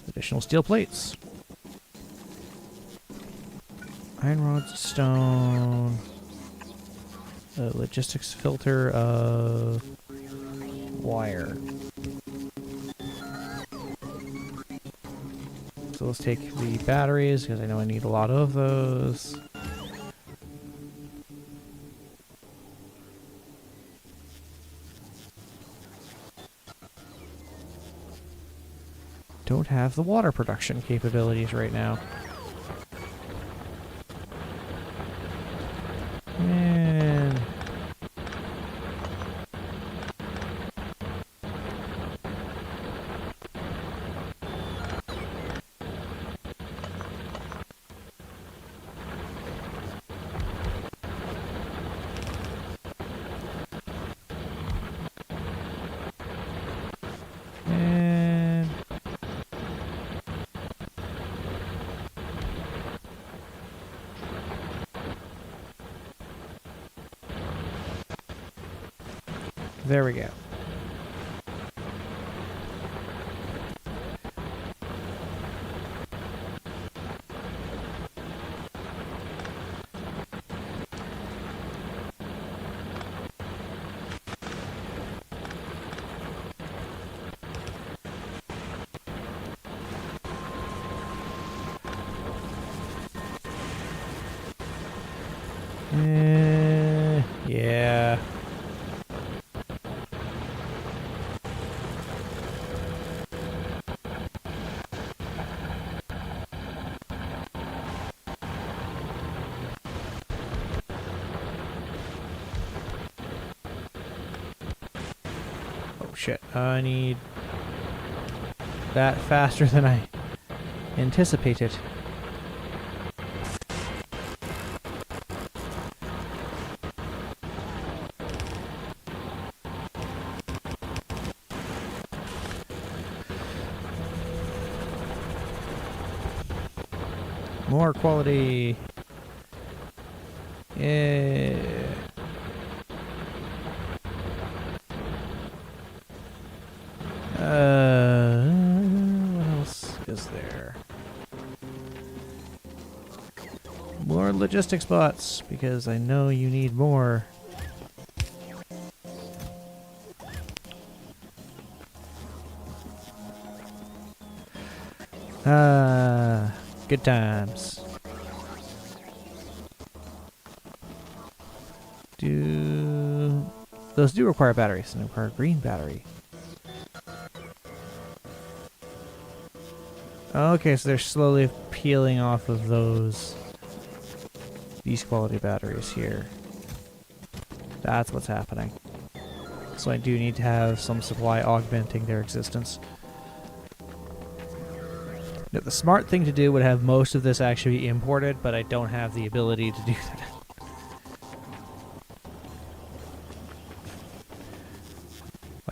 additional steel plates. Iron rods, stone. Logistics filter of wire. So let's take the batteries, because I know I need a lot of those. Don't have the water production capabilities right now. And there we go. Yeah. Oh shit, I need that faster than I anticipated. More quality. Yeah. What else is there? More logistics bots, because I know you need more. Good times. Those do require batteries, and require a green battery. Okay, so they're slowly peeling off of these quality batteries here. That's what's happening. So I do need to have some supply augmenting their existence. Now, the smart thing to do would have most of this actually be imported, but I don't have the ability to do that.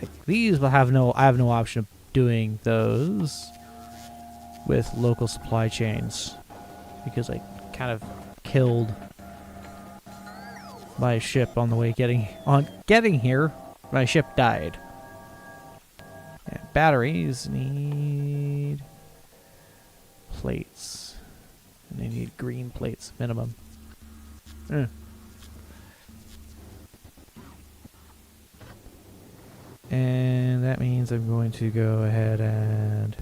Like these will have I have no option of doing those with local supply chains because I kind of killed my ship on the way getting here. My ship died. And batteries need plates. And they need green plates, minimum. And that means I'm going to go ahead and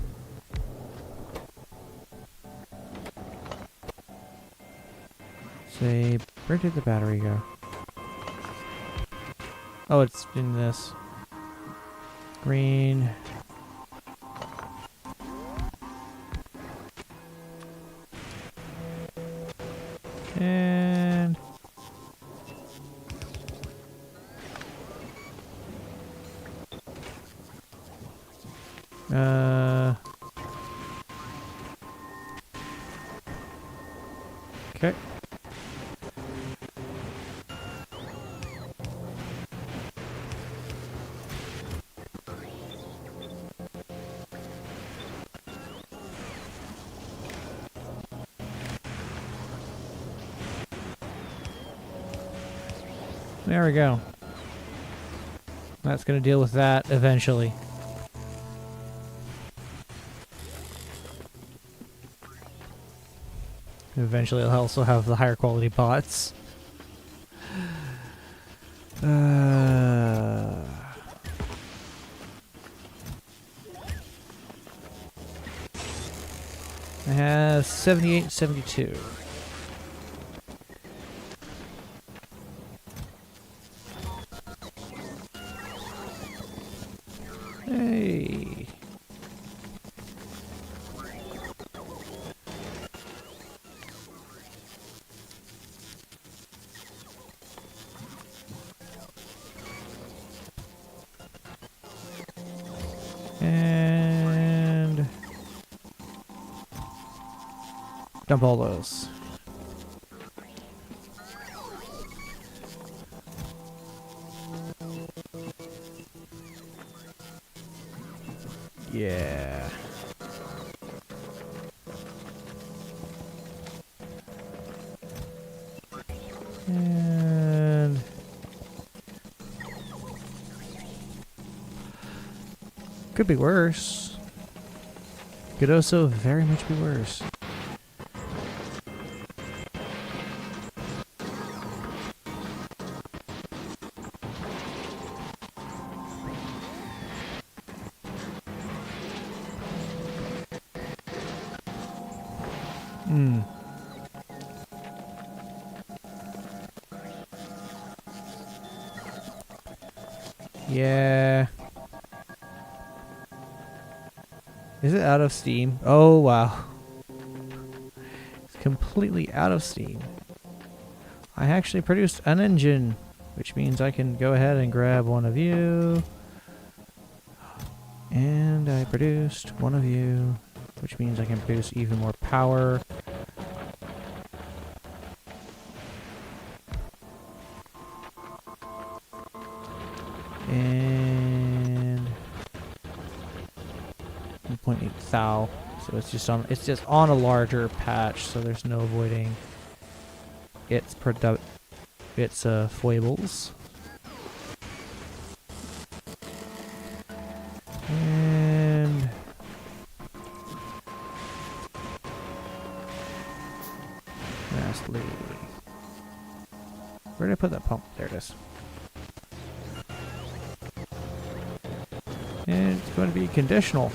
say, where did the battery go? Oh, it's in this. Green. And okay. There we go. That's going to deal with that eventually. Eventually I'll also have the higher quality bots. I have 78, 72. Hey. And dump all those. Yeah. And could be worse. Could also very much be worse. Hmm. Yeah. Is it out of steam? Oh, wow. It's completely out of steam. I actually produced an engine, which means I can go ahead and grab one of you. And I produced one of you, which means I can produce even more power. And 1.8 thou. So it's just on a larger patch, so there's no avoiding its foibles. And lastly, where did I put that pump? There it is. And it's going to be conditional.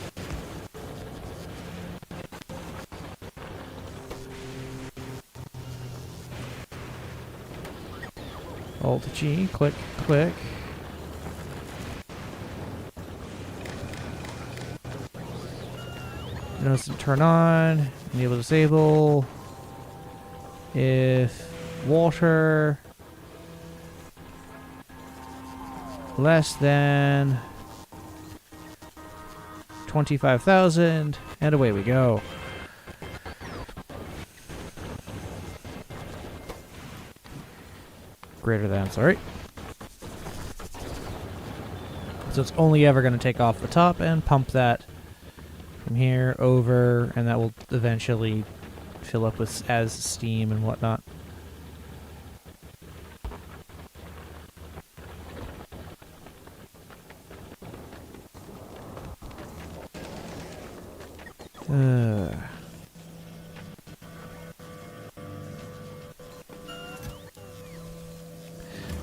Alt G, click, click. Notice to turn on, enable disable. If water less than 25,000, and away we go. Greater than, sorry. So it's only ever going to take off the top and pump that from here over, and that will eventually fill up with as steam and whatnot.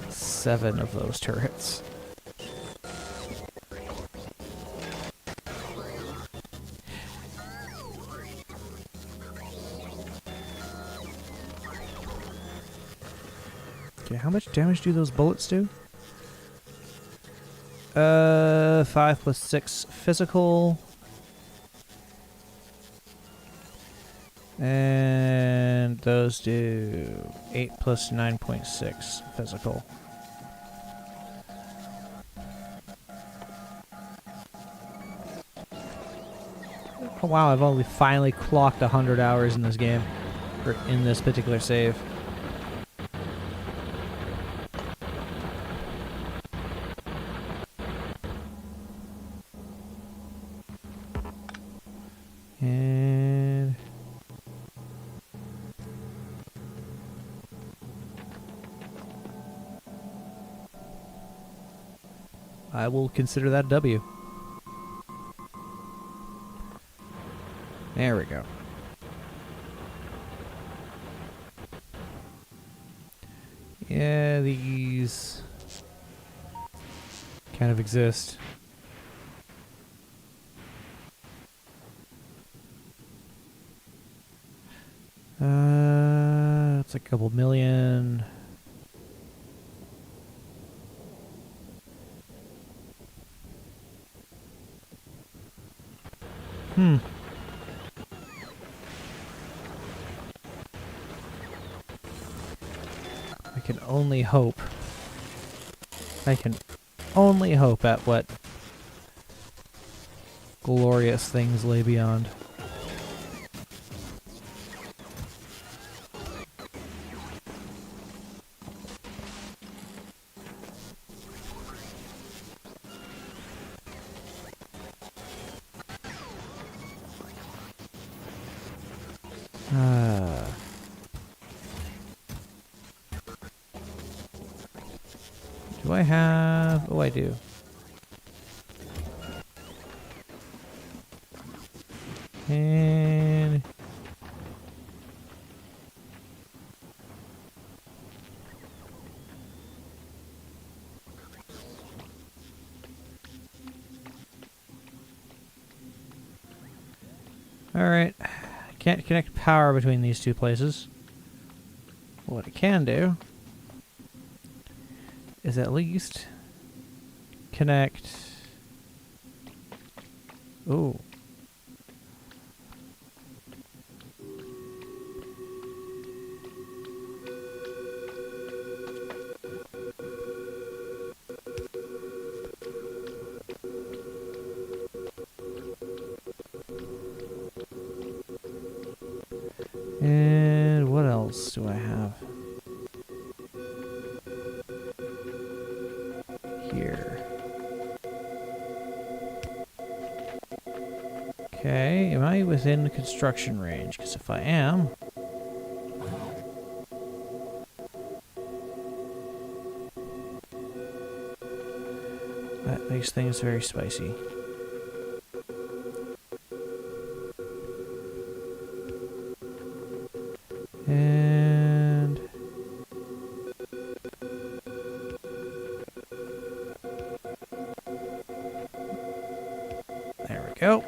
Seven of those turrets. Okay, how much damage do those bullets do? 5 plus 6 physical. And those do 8 plus 9.6 physical. Oh wow, I've only finally clocked 100 hours in this game. Or in this particular save. And I will consider that a W. There we go. Yeah, these kind of exist. It's like a couple million. I can only hope. I can only hope at what glorious things lay beyond. Do I have... Oh, I do. And... Alright. Can't connect power between these two places. What I can do is at least connect... Ooh. And what else do I have? Here. Okay, am I within construction range? Because if I am... that makes things very spicy. And... there we go.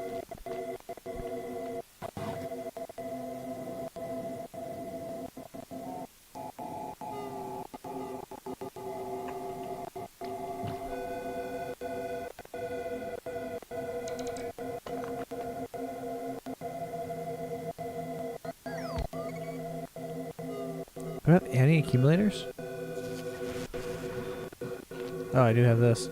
Do I have any accumulators? Oh, I do have this.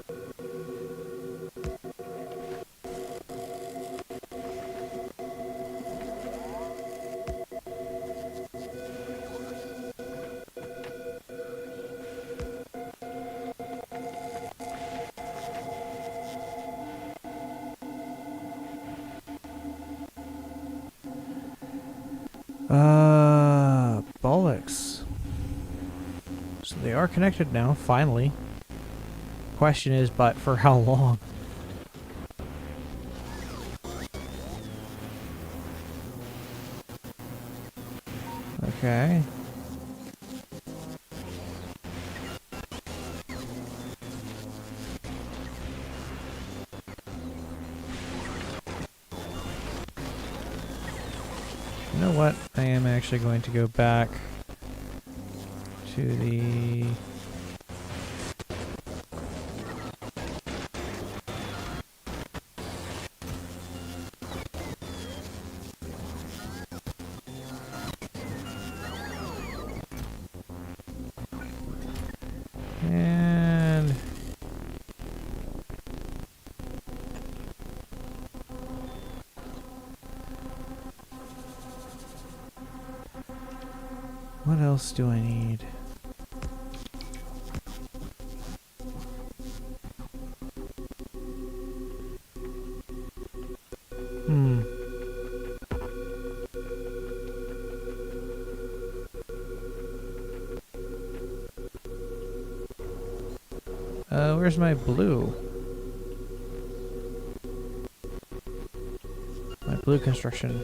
Bollocks. So they are connected now, finally. Question is, but for how long? Okay. You know what? I am actually going to go back to the... And... what else do I need? Where's my blue? My blue construction.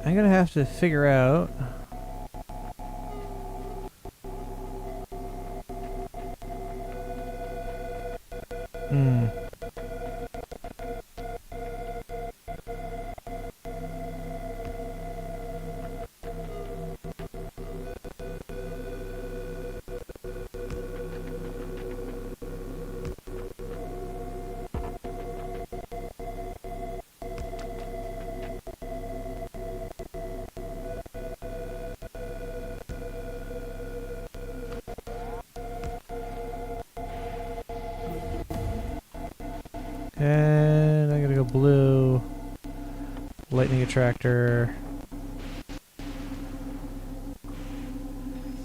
I'm gonna have to figure out and I'm gonna go blue, lightning attractor.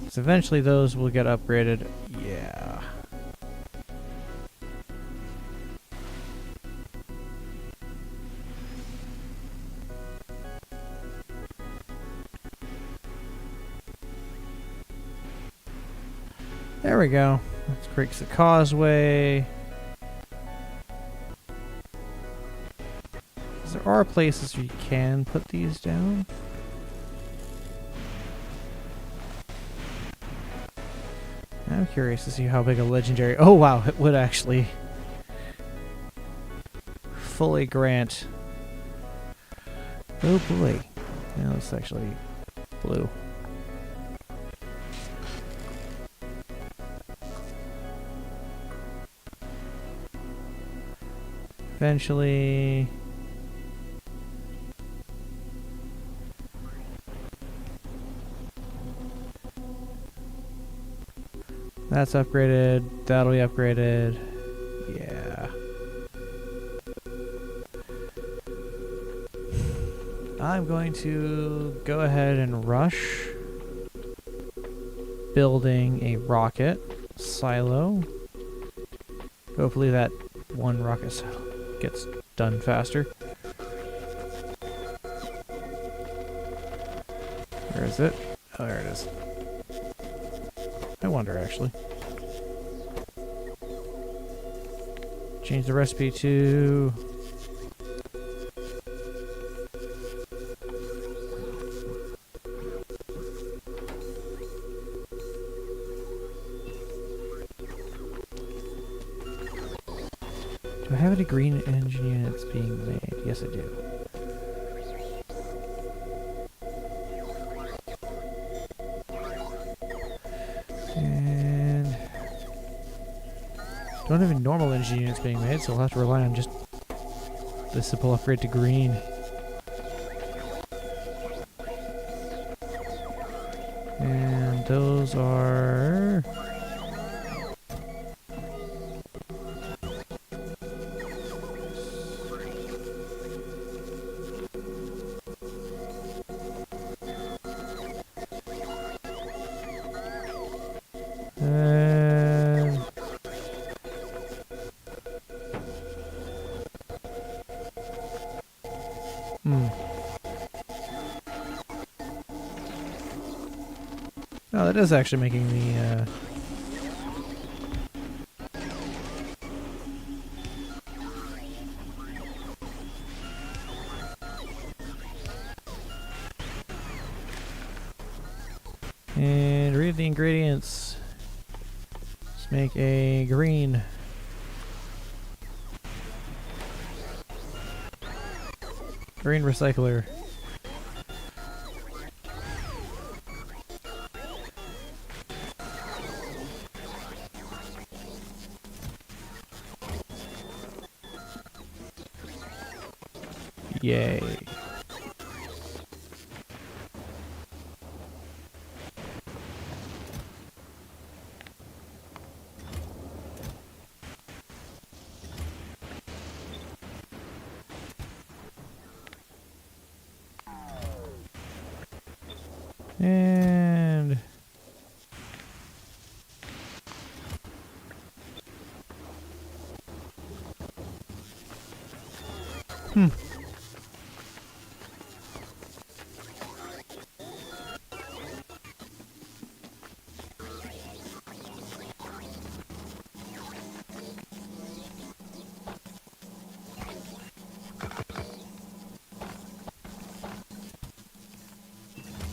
So eventually those will get upgraded. Yeah. There we go. Let's create the causeway. There are places where you can put these down. I'm curious to see how big a legendary... oh wow, it would actually fully grant... oh boy. Now it's actually blue. Eventually... that's upgraded. That'll be upgraded. Yeah. I'm going to go ahead and rush building a rocket silo. Hopefully that one rocket silo gets done faster. Where is it? Oh, there it is. I wonder, actually. Change the recipe to... do I have any green engine units being made? Yes, I do. And don't have any normal engine units being made, so I'll have to rely on just the simple upgrade to green. And those are... that is actually making the... And read the ingredients. Let's make a green. Green recycler. Yay. And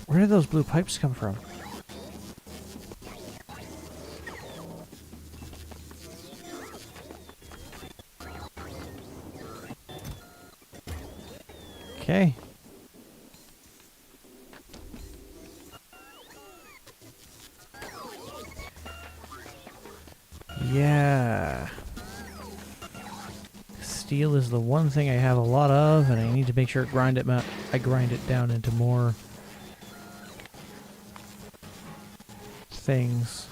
where did those blue pipes come from? Okay. Yeah. Steel is the one thing I have a lot of, and I need to make sure I grind it down into more things.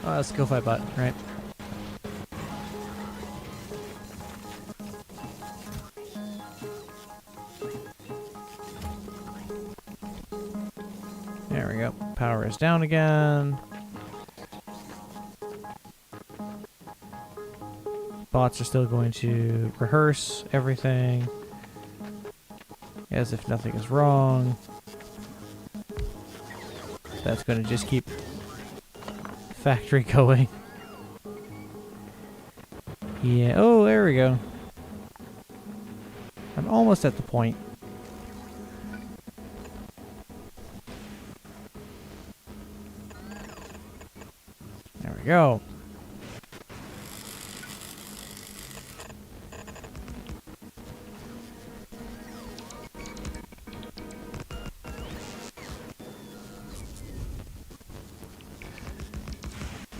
Let's go fight bot, right? There we go. Power is down again. Bots are still going to rehearse everything as if nothing is wrong. That's going to just keep factory going. Yeah, oh, there we go. I'm almost at the point. There we go.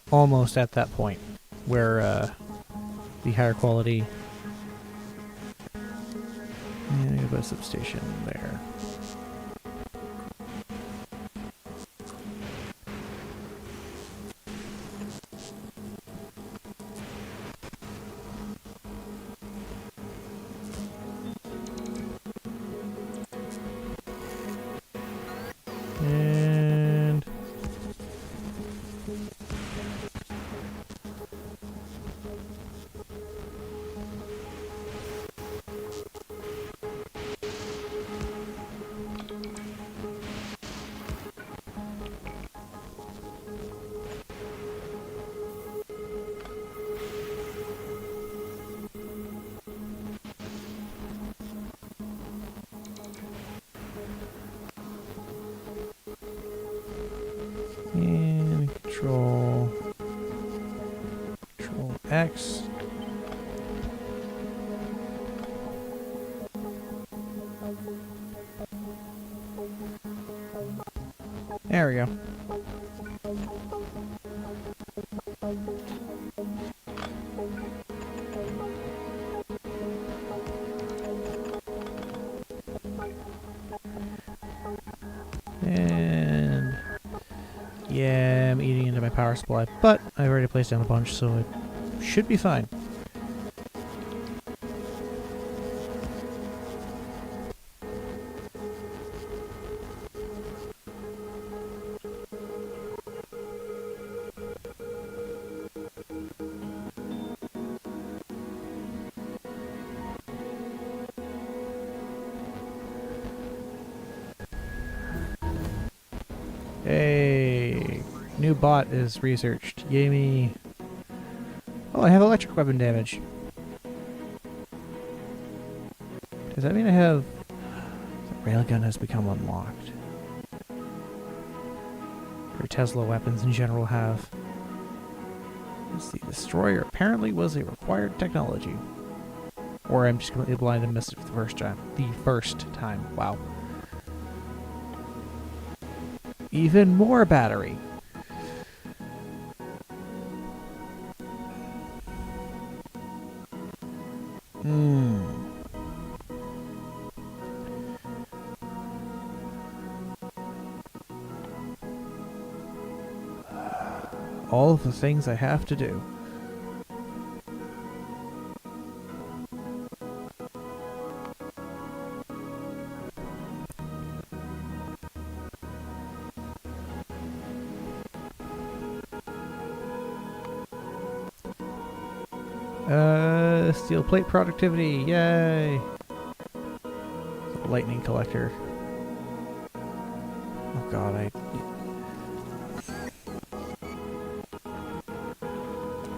Almost at that point where the higher quality. And you put a substation there. And control X. There we go. And yeah, I'm eating into my power supply, but I've already placed down a bunch, so it should be fine. Hey, new bot is researched. Yay me. Oh, I have electric weapon damage. Does that mean I have... The railgun has become unlocked. Or Tesla weapons in general have. The destroyer apparently was a required technology. Or I'm just completely blind and missed it for the first time. The first time. Wow. Even more battery. All of the things I have to do. Steel plate productivity, yay! Lightning collector. Oh god,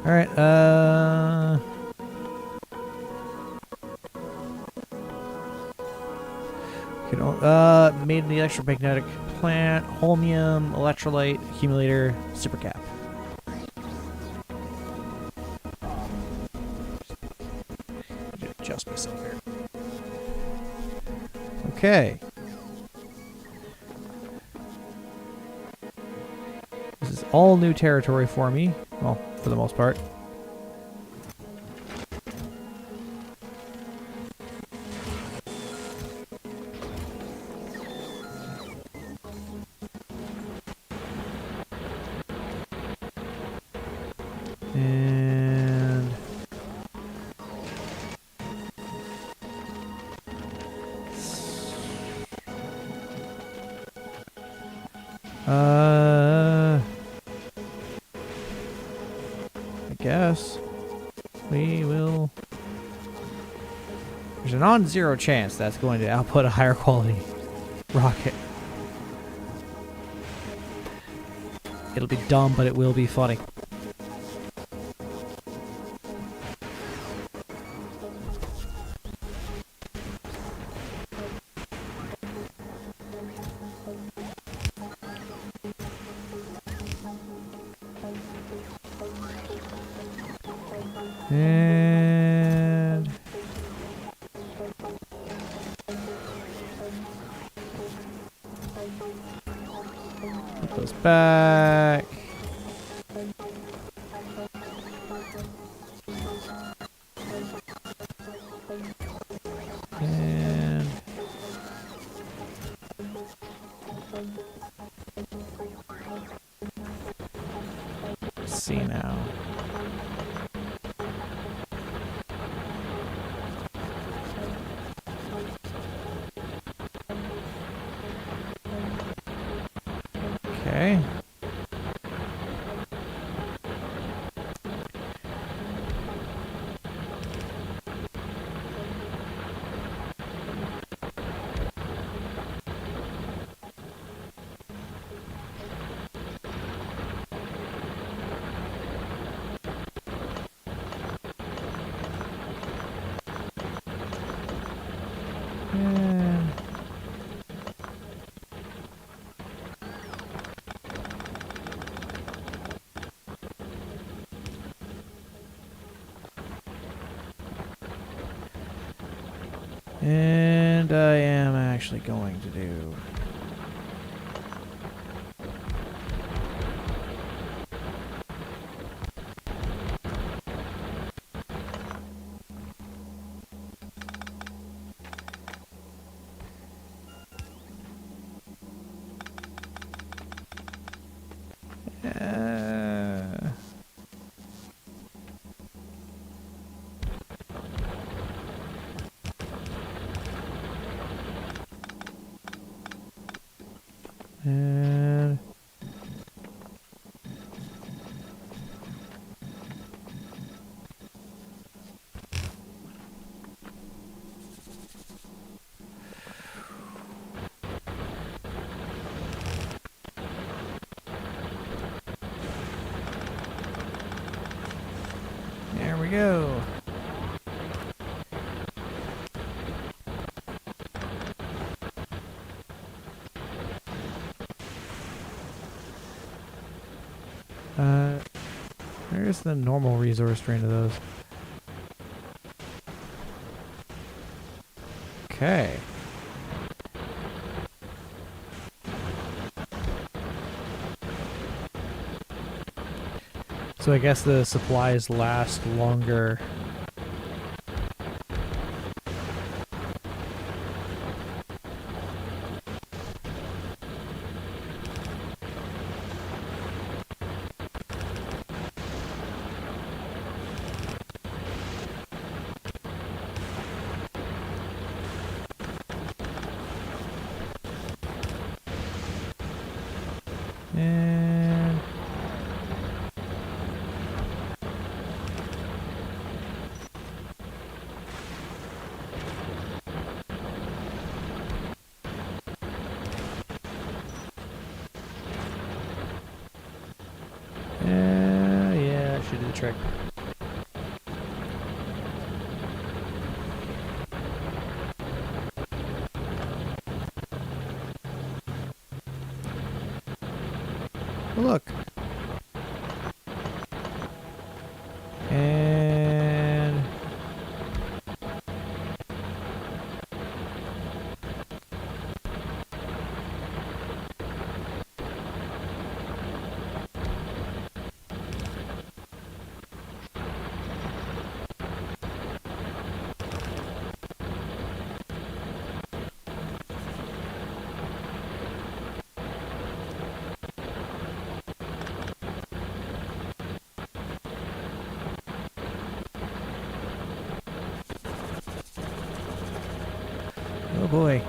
Alright, made in the electromagnetic plant, holmium, electrolyte, accumulator, supercap. Adjust myself here. Okay. This is all new territory for me. Well, for the most part. And I guess we will. There's a non-zero chance that's going to output a higher quality rocket. It'll be dumb, but it will be funny. And put those back. And let's see now. Okay. And I am actually going to do... And we go. Where's the normal resource drain of those? Okay. So I guess the supplies last longer. And yeah, that should do the trick. Oh, look. And oh boy.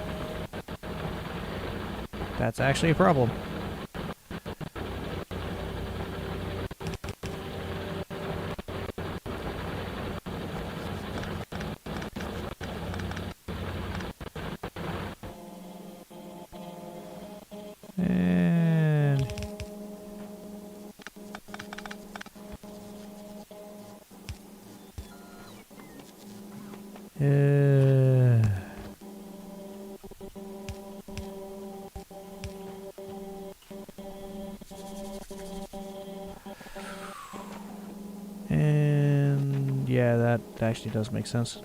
That's actually a problem. And and yeah, that actually does make sense.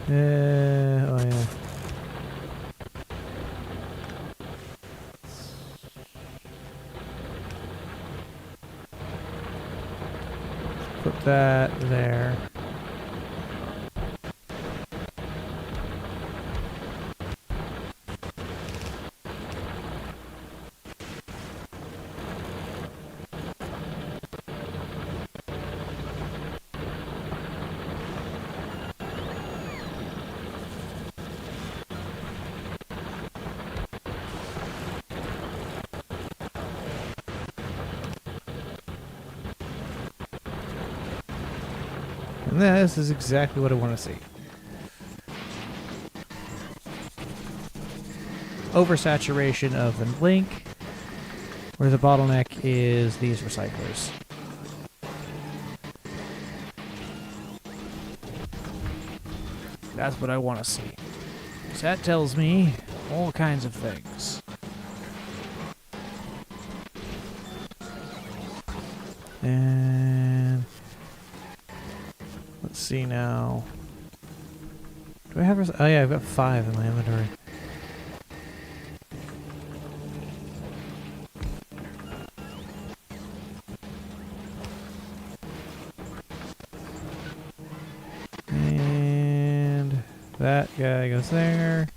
And oh yeah. Put that there. And this is exactly what I want to see. Oversaturation of the link, where the bottleneck is these recyclers. That's what I want to see. 'Cause that tells me all kinds of things. And let's see now. Do I have... Oh yeah, I've got 5 in my inventory. And that guy goes there.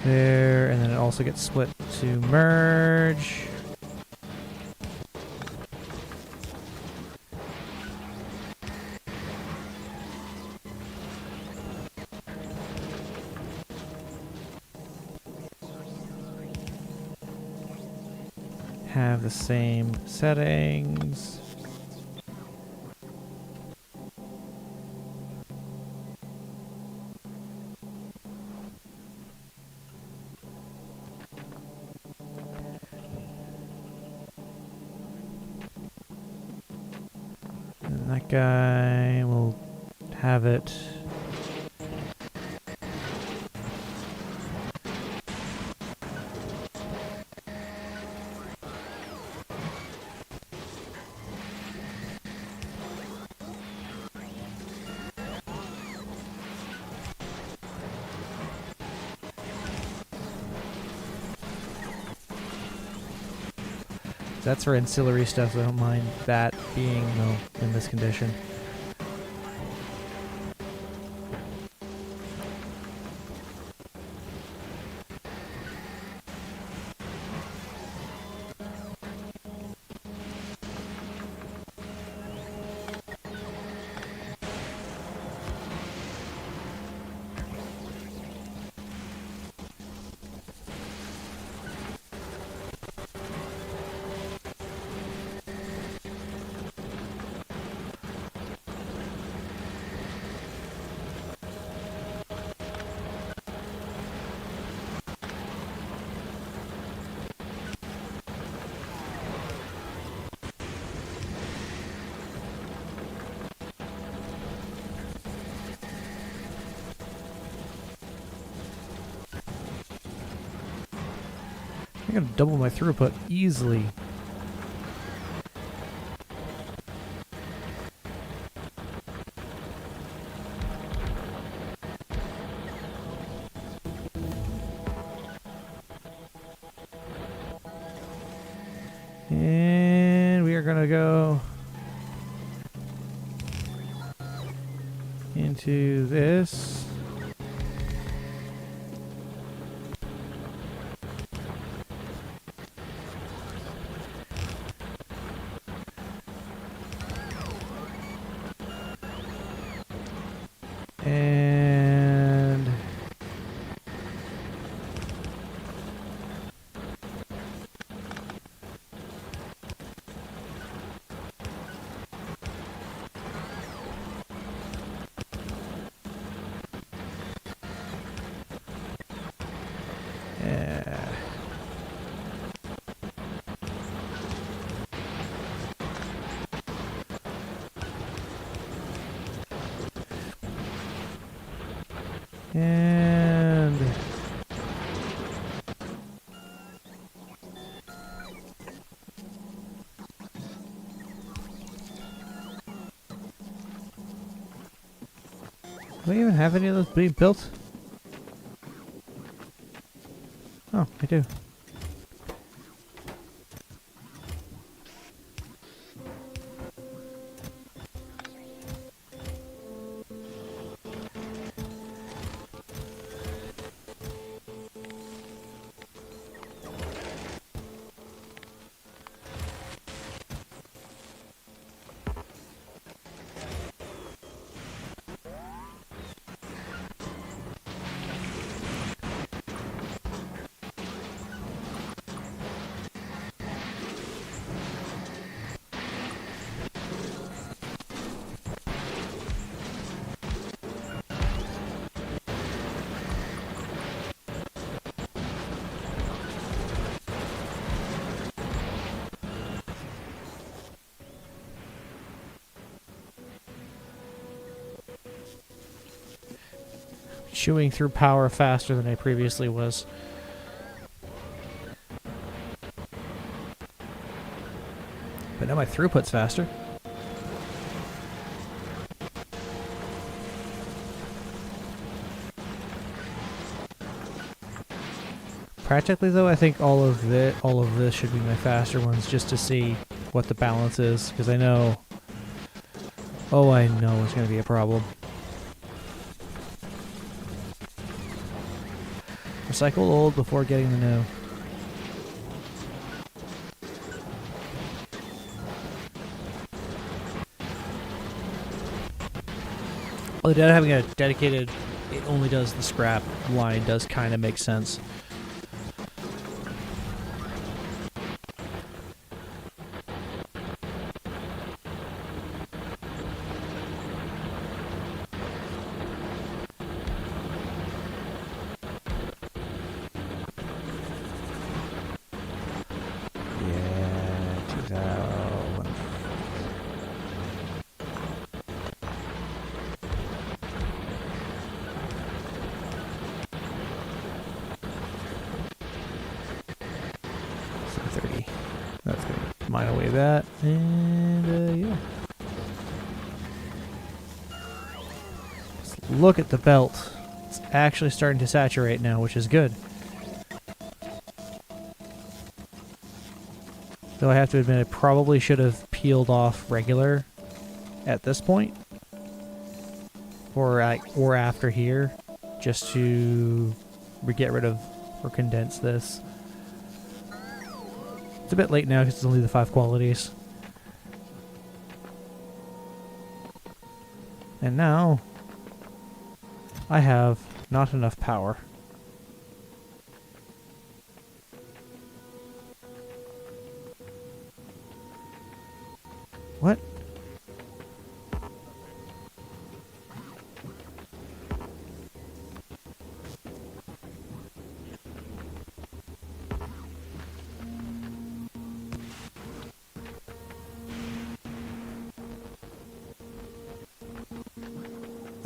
There, and then it also gets split to merge. Have the same settings. And that guy will have it. That's for ancillary stuff, so I don't mind that being in this condition. I'm gonna double my throughput easily. And we are gonna go into this. And And do I even have any of those being built? Oh, I do. Chewing through power faster than I previously was. But now my throughput's faster. Practically though, I think all of this should be my faster ones just to see what the balance is, because I know it's going to be a problem. Recycle old before getting the new. Well, having a dedicated, it only does the scrap line does kind of make sense. Yeah, 2000. That's going to mine away that. And, yeah. Let's look at the belt. It's actually starting to saturate now, which is good. Though I have to admit, I probably should have peeled off regular at this point. Or after here. Just to get rid of or condense this. It's a bit late now because it's only the 5 qualities. And now, I have not enough power. What?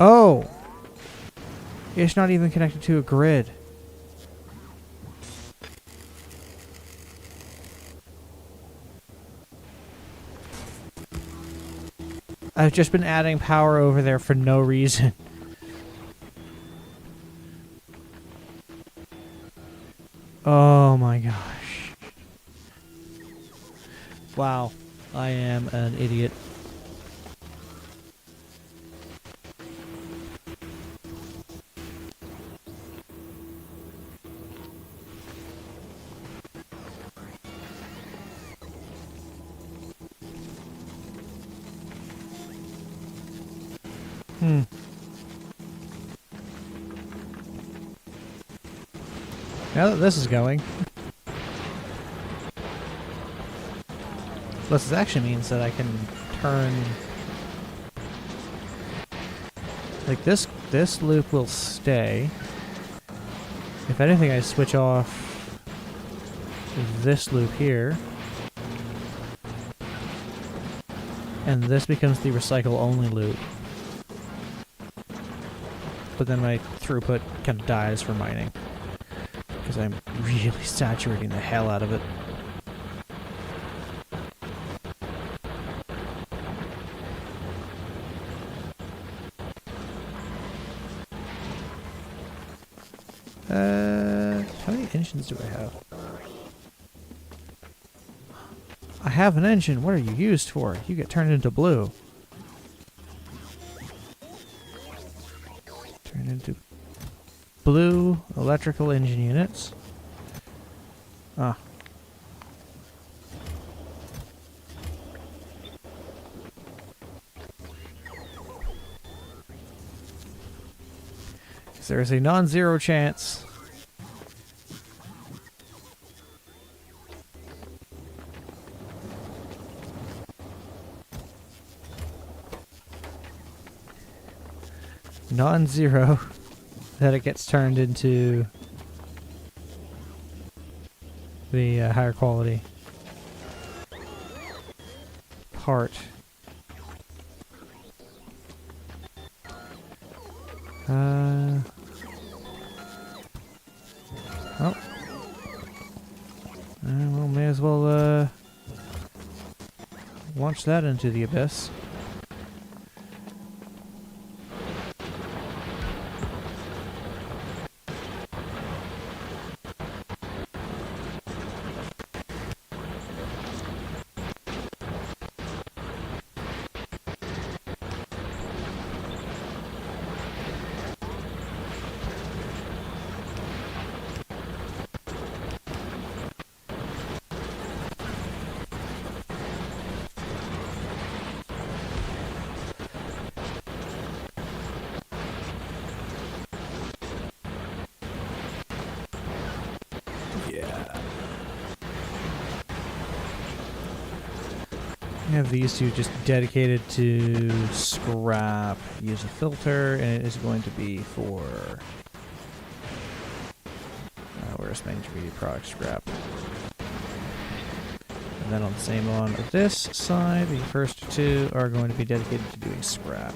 Oh! It's not even connected to a grid. I've just been adding power over there for no reason. Oh my gosh. Wow. I am an idiot. Now that this is going, this actually means that I can turn, like this loop will stay. If anything, I switch off this loop here, and this becomes the recycle only loop. But then my throughput kind of dies for mining. Because I'm really saturating the hell out of it. How many engines do I have? I have an engine. What are you used for? You get turned into blue. Turned into blue electrical engine units. Ah. There is a non-zero chance that it gets turned into the higher quality part. Oh. Well, may as well launch that into the abyss. I have these two just dedicated to scrap. Use a filter, and it is going to be for... where's my intermediate product scrap? And then on the same on this side, the first two are going to be dedicated to doing scrap.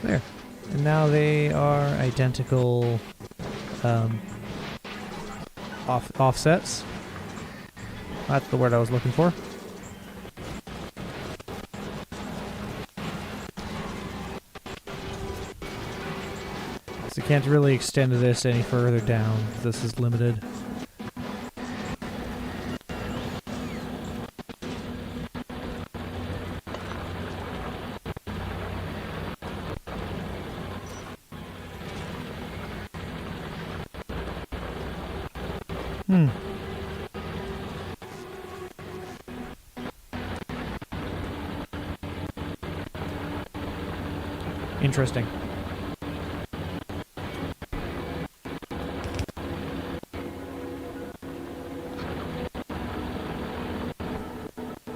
There. And now they are identical offsets. That's the word I was looking for. So you can't really extend this any further down. This is limited. Interesting.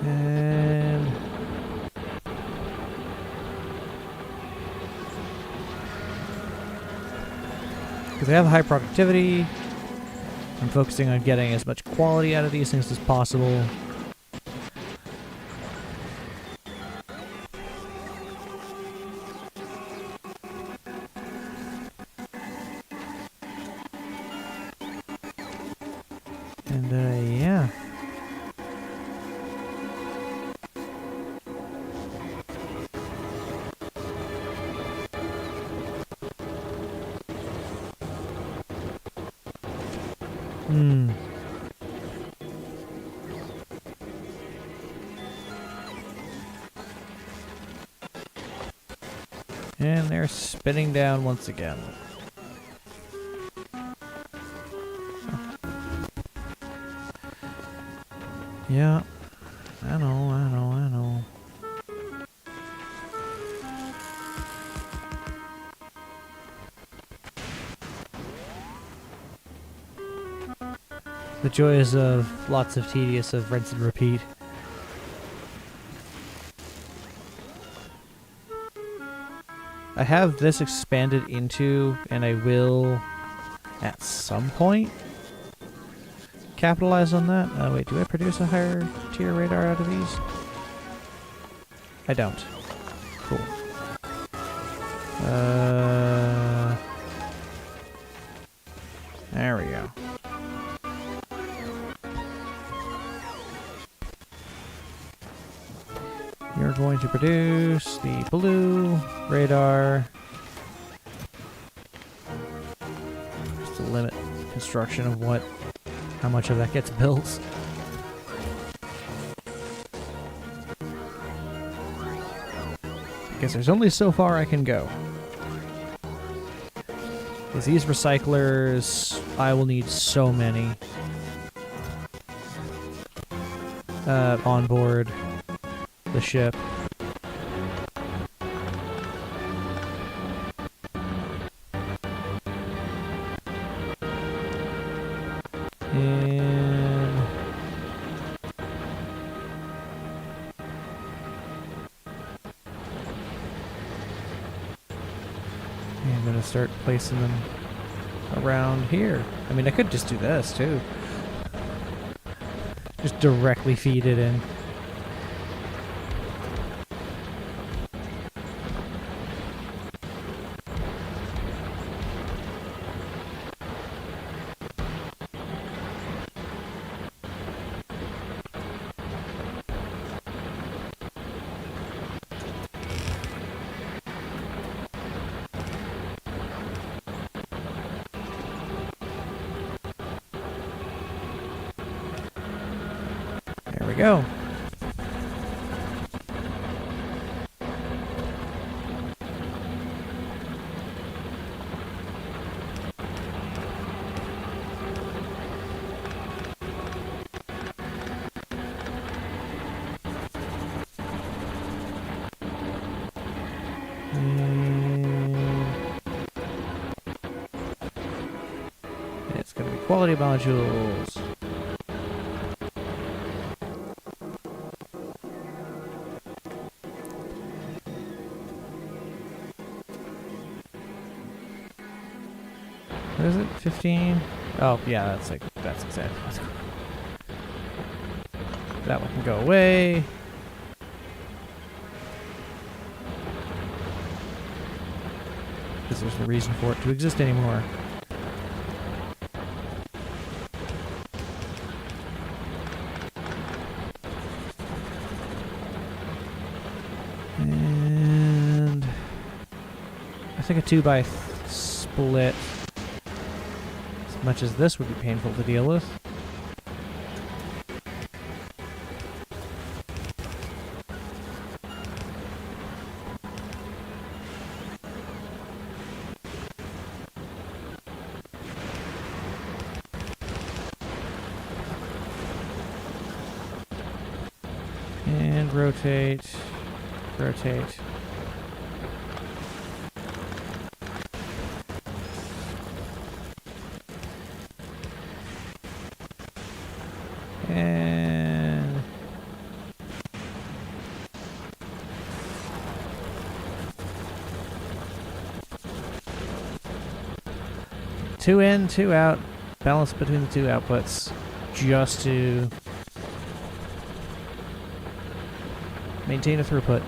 And because they have high productivity, I'm focusing on getting as much quality out of these things as possible. And, yeah. And they're spinning down once again. Yeah, I know. The joys of lots of tedious of rinse and repeat. I have this expanded into, and I will, at some point, capitalize on that. Wait, do I produce a higher tier radar out of these? I don't. Cool. There we go. You're going to produce the blue radar. Just to limit construction of how much of that gets built. Because there's only so far I can go. Because these recyclers, I will need so many on board the ship. And I'm gonna start placing them around here. I mean, I could just do this too. Just directly feed it in. There we go. quality modules. What is it? 15? Oh, yeah, that's exactly. That one can go away. Because there's no reason for it to exist anymore. And I think a 2x split, as much as this would be painful to deal with. And rotate, rotate. And two in, two out, balance between the two outputs, just to maintain a throughput.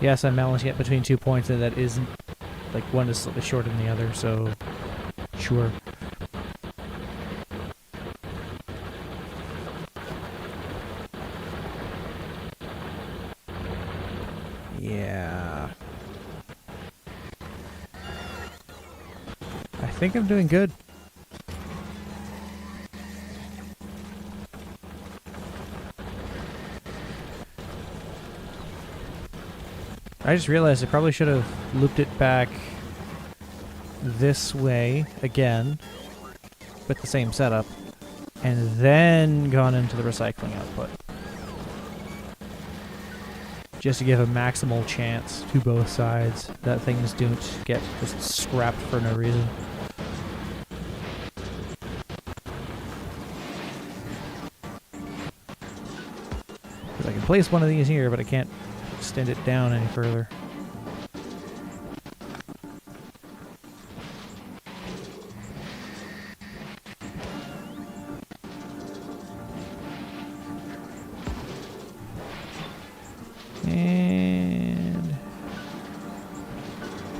Yes, I'm balancing it between 2 points, and that isn't, like, one is slightly shorter than the other, so sure. Yeah. I think I'm doing good. I just realized I probably should have looped it back this way again with the same setup and then gone into the recycling output. Just to give a maximal chance to both sides that things don't get just scrapped for no reason. Because I can place one of these here, but I can't extend it down any further. And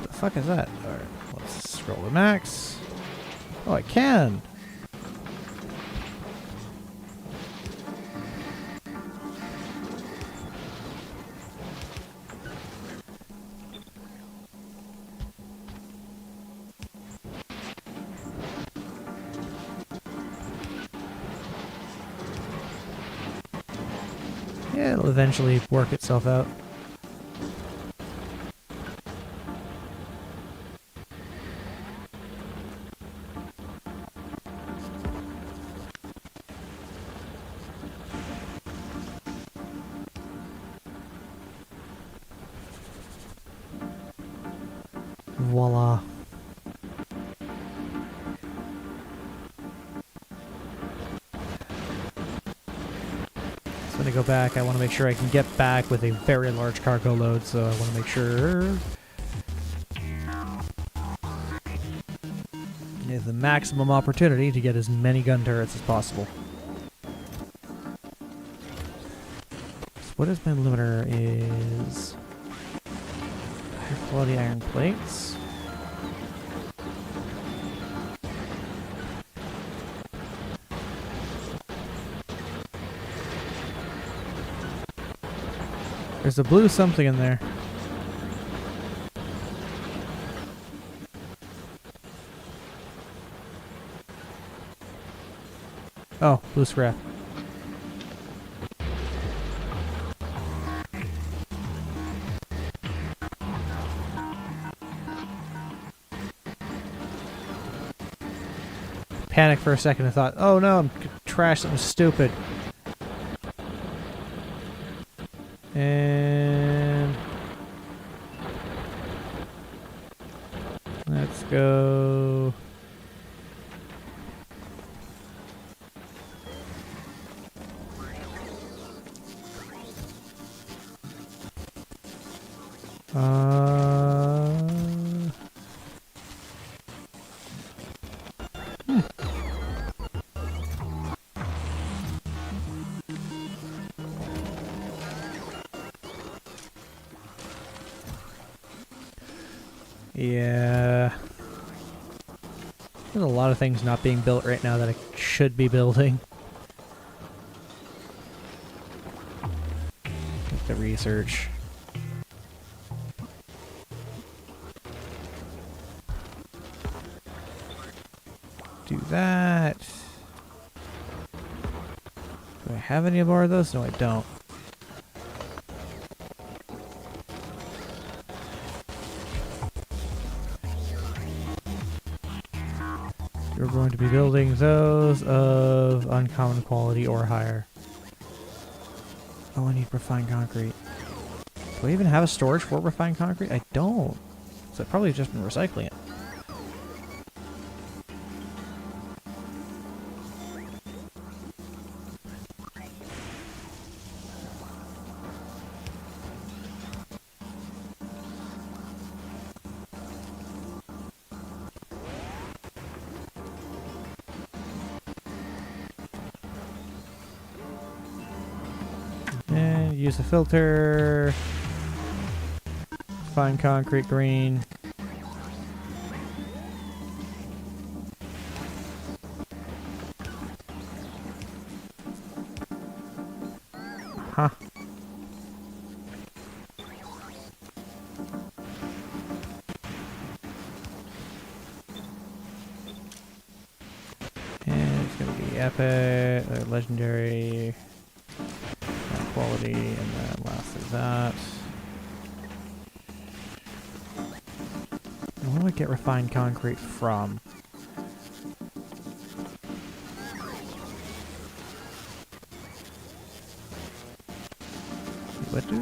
what the fuck is that? Alright, let's scroll to max. Oh, I can! Yeah, it'll eventually work itself out. Voila. So when I go back, I want to make sure I can get back with a very large cargo load, so I want to make sure I have the maximum opportunity to get as many gun turrets as possible. So what is my limiter is higher quality iron plates. There's a blue something in there. Oh, blue scrap. Panicked for a second and thought, oh no, I'm gonna trash something stupid. And Let's go. Yeah. There's a lot of things not being built right now that I should be building. Like the research. Do that. Do I have any more of those? No, I don't. We're going to be building those of uncommon quality or higher. Oh, I need refined concrete. Do I even have a storage for refined concrete? I don't. So I've probably just been recycling it. And use the filter. Fine concrete green. Huh. And it's gonna be epic, legendary, quality, and then lastly that. Where do I get refined concrete from?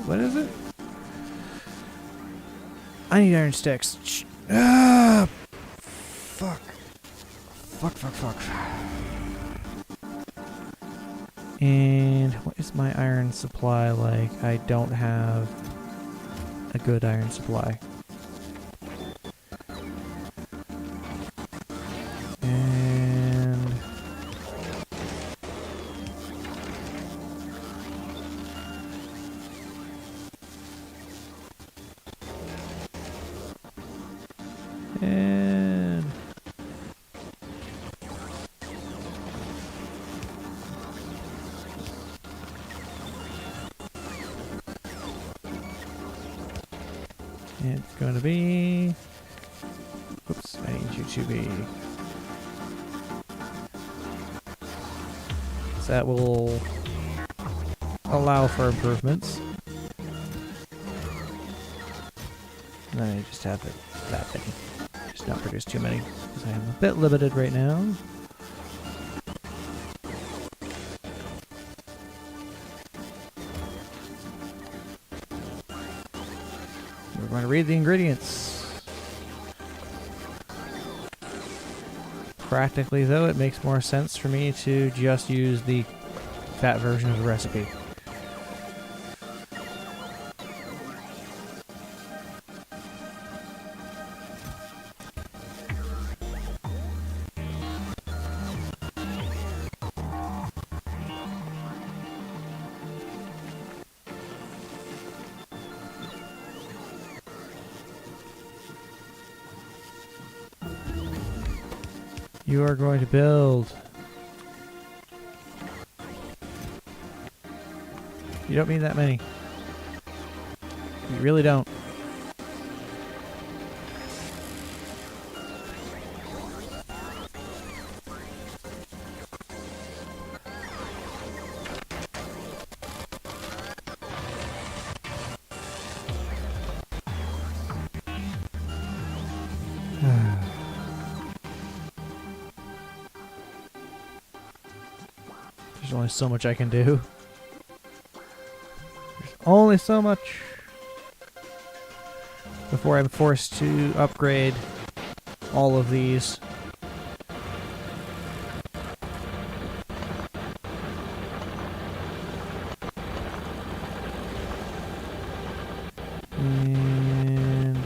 What is it? I need iron sticks. Ah! Fuck. Fuck. And what is my iron supply like? I don't have a good iron supply. And it's going to be, oops, I need you to be, so that will allow for improvements. And then I just have it, that thing. Just not produce too many, because I am a bit limited right now. We're going to read the ingredients. Practically, though, it makes more sense for me to just use the fat version of the recipe. You are going to build. You don't need that many. You really don't. There's only so much I can do. There's only so much before I'm forced to upgrade all of these. And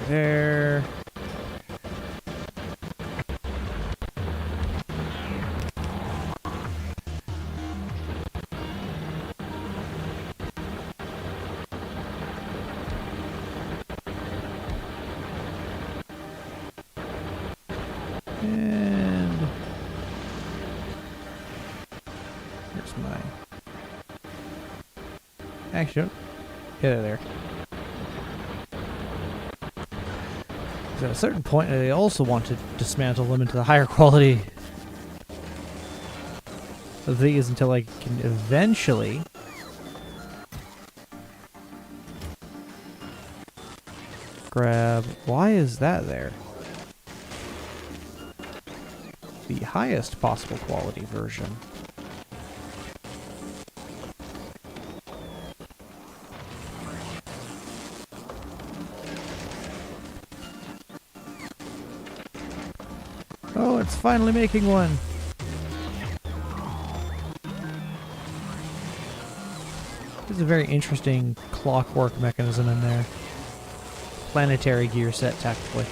there. And here's my. Actually, don't get it there. So at a certain point, I also want to dismantle them into the higher quality of these until I can eventually grab. Why is that there? The highest possible quality version. Oh, it's finally making one. There's a very interesting clockwork mechanism in there. Planetary gear set, technically.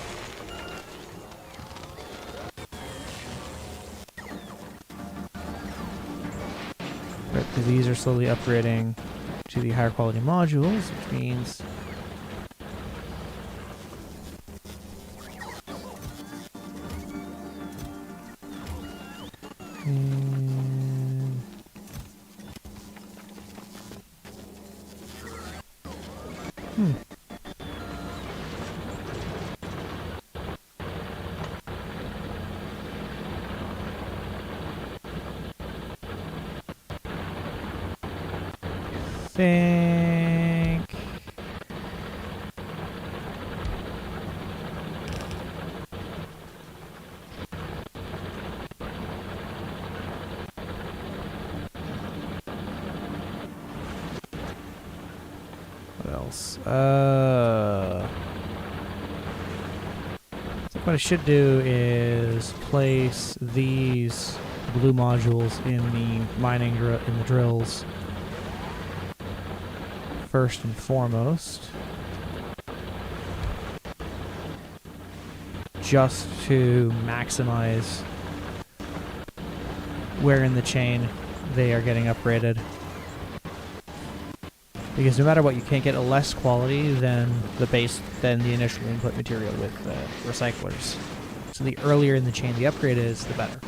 Right, because these are slowly upgrading to the higher quality modules, which means think what else? So what I should do is place these blue modules in the mining in the drills first and foremost, just to maximize where in the chain they are getting upgraded. Because no matter what, you can't get a less quality than the initial input material with recyclers. So the earlier in the chain the upgrade is, the better.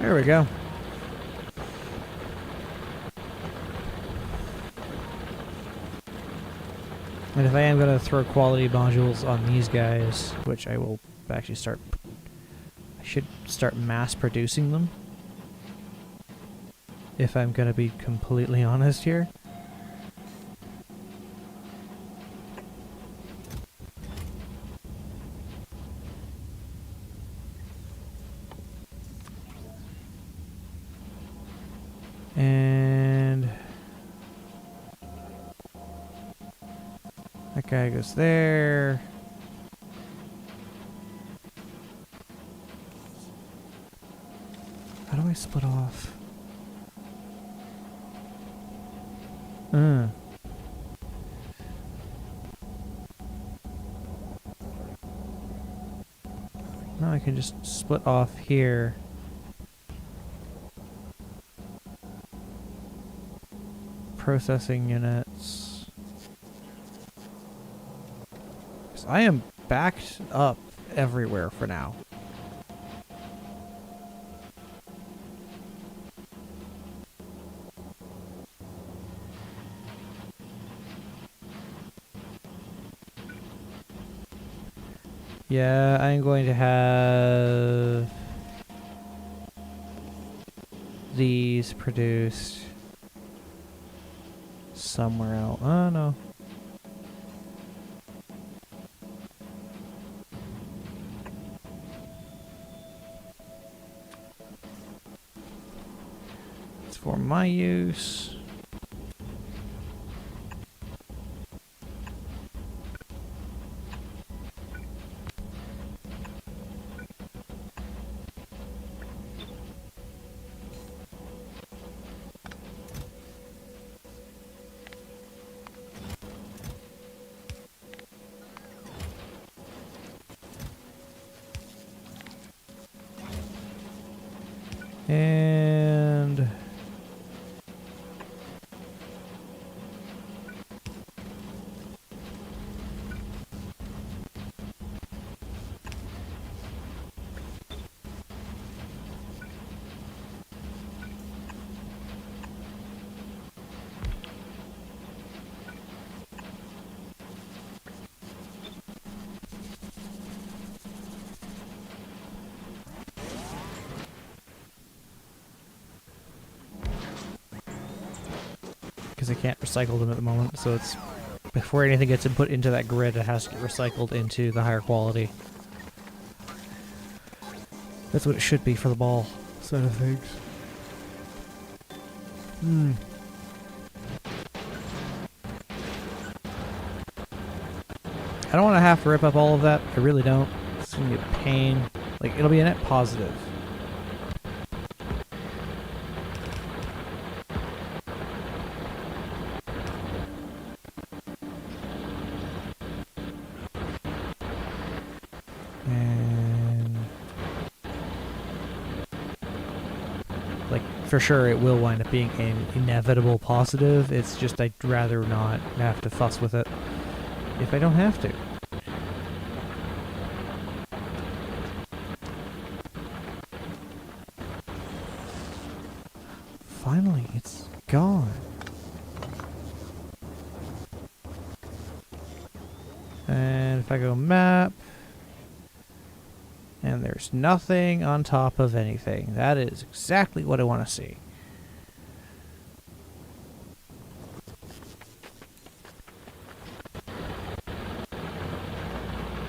There we go. And if I am going to throw quality modules on these guys, which I will actually I should start mass producing them. If I'm going to be completely honest here. And that guy goes there. How do I split off? Now I can just split off here. Processing units. 'Cause I am backed up everywhere for now. Yeah, I'm going to have these produced somewhere else. Oh, no. It's for my use. And because I can't recycle them at the moment, so it's before anything gets input into that grid, it has to get recycled into the higher quality. That's what it should be for the ball side of things. I don't want to have to rip up all of that. I really don't. It's going to be a pain. Like, it'll be a net positive. And like, for sure it will wind up being an inevitable positive. It's just I'd rather not have to fuss with it if I don't have to. Finally, it's gone. And if I go map, and there's nothing on top of anything. That is exactly what I want to see.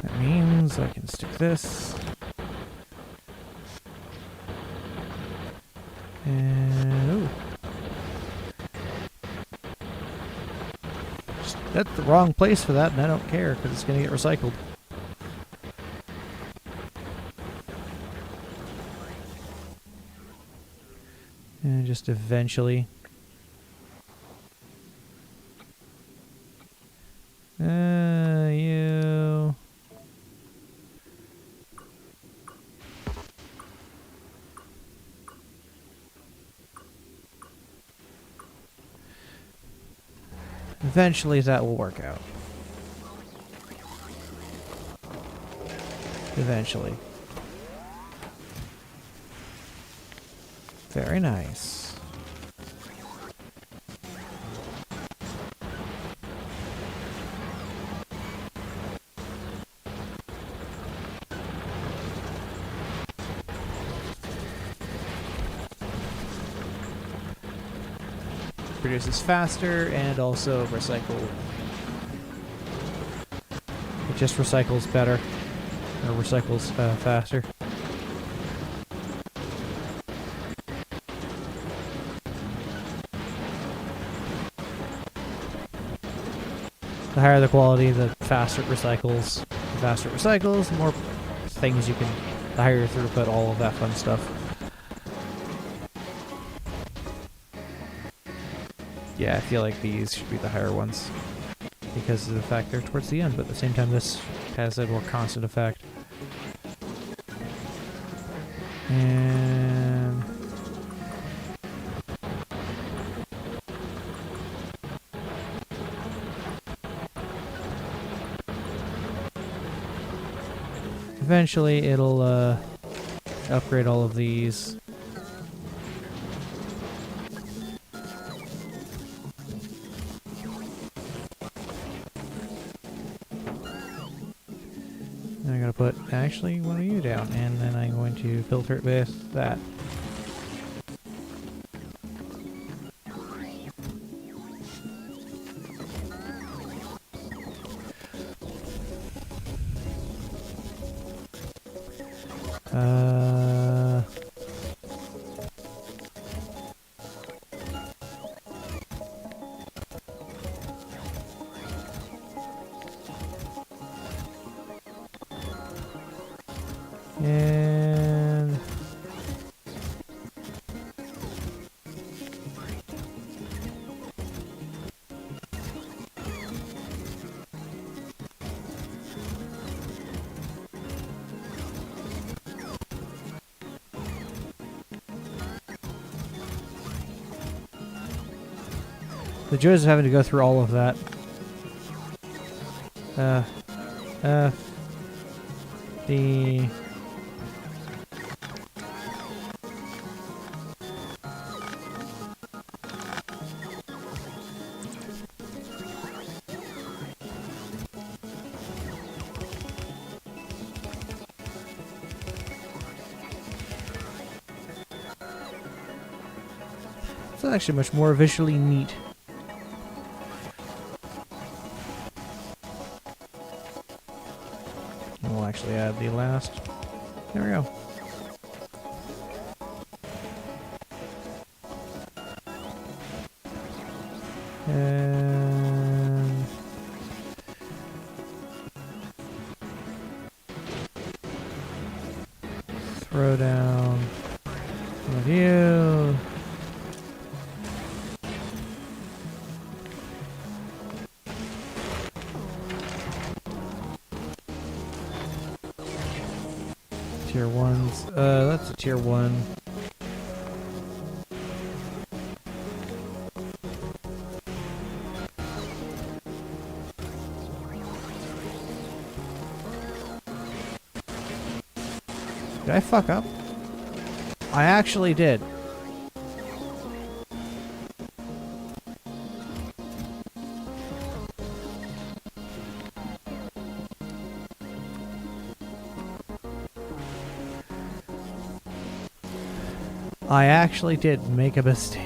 That means I can stick this. And ooh. That's the wrong place for that, and I don't care because it's going to get recycled. And just eventually. You. Eventually that will work out. Eventually. Very nice. Produces faster and also recycle. It just recycles better, or recycles faster. The higher the quality, the faster it recycles. The faster it recycles, the more things you can, the higher your throughput, all of that fun stuff. Yeah, I feel like these should be the higher ones because of the fact they're towards the end, but at the same time this has a more constant effect. And eventually it'll upgrade all of these. I'm gonna put actually one of you down, and then I'm going to filter it with that. And the joys of having to go through all of that. F D It's actually much more visually neat. We'll actually add the last. There we go. And throw down one of you. Tier 1s. That's a tier 1. Did I fuck up? I actually did. I actually did make a mistake.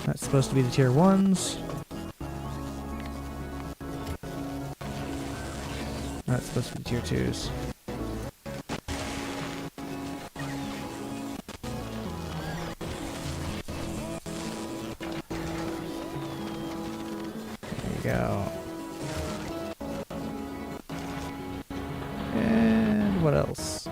That's supposed to be the tier 1s. That's supposed to be tier 2s. Go. And what else?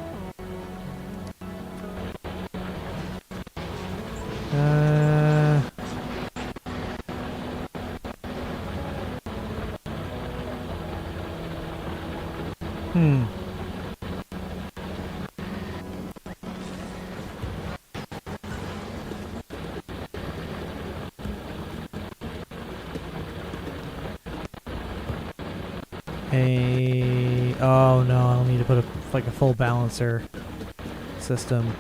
Oh no, I'll need to put like a full balancer system.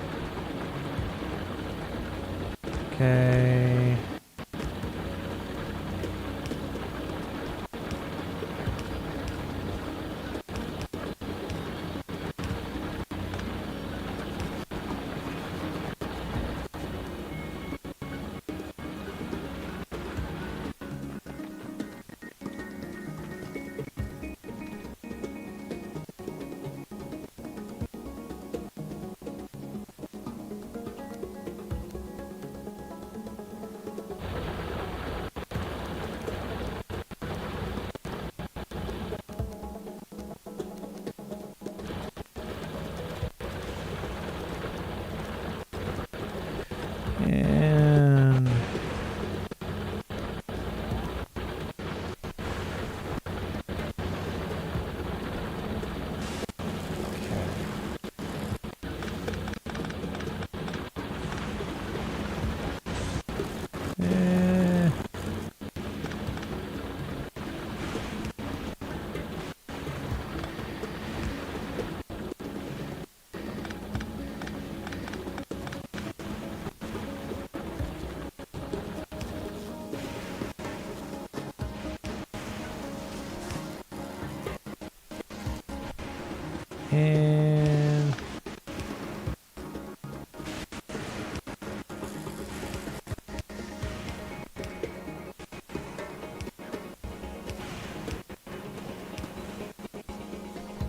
Okay.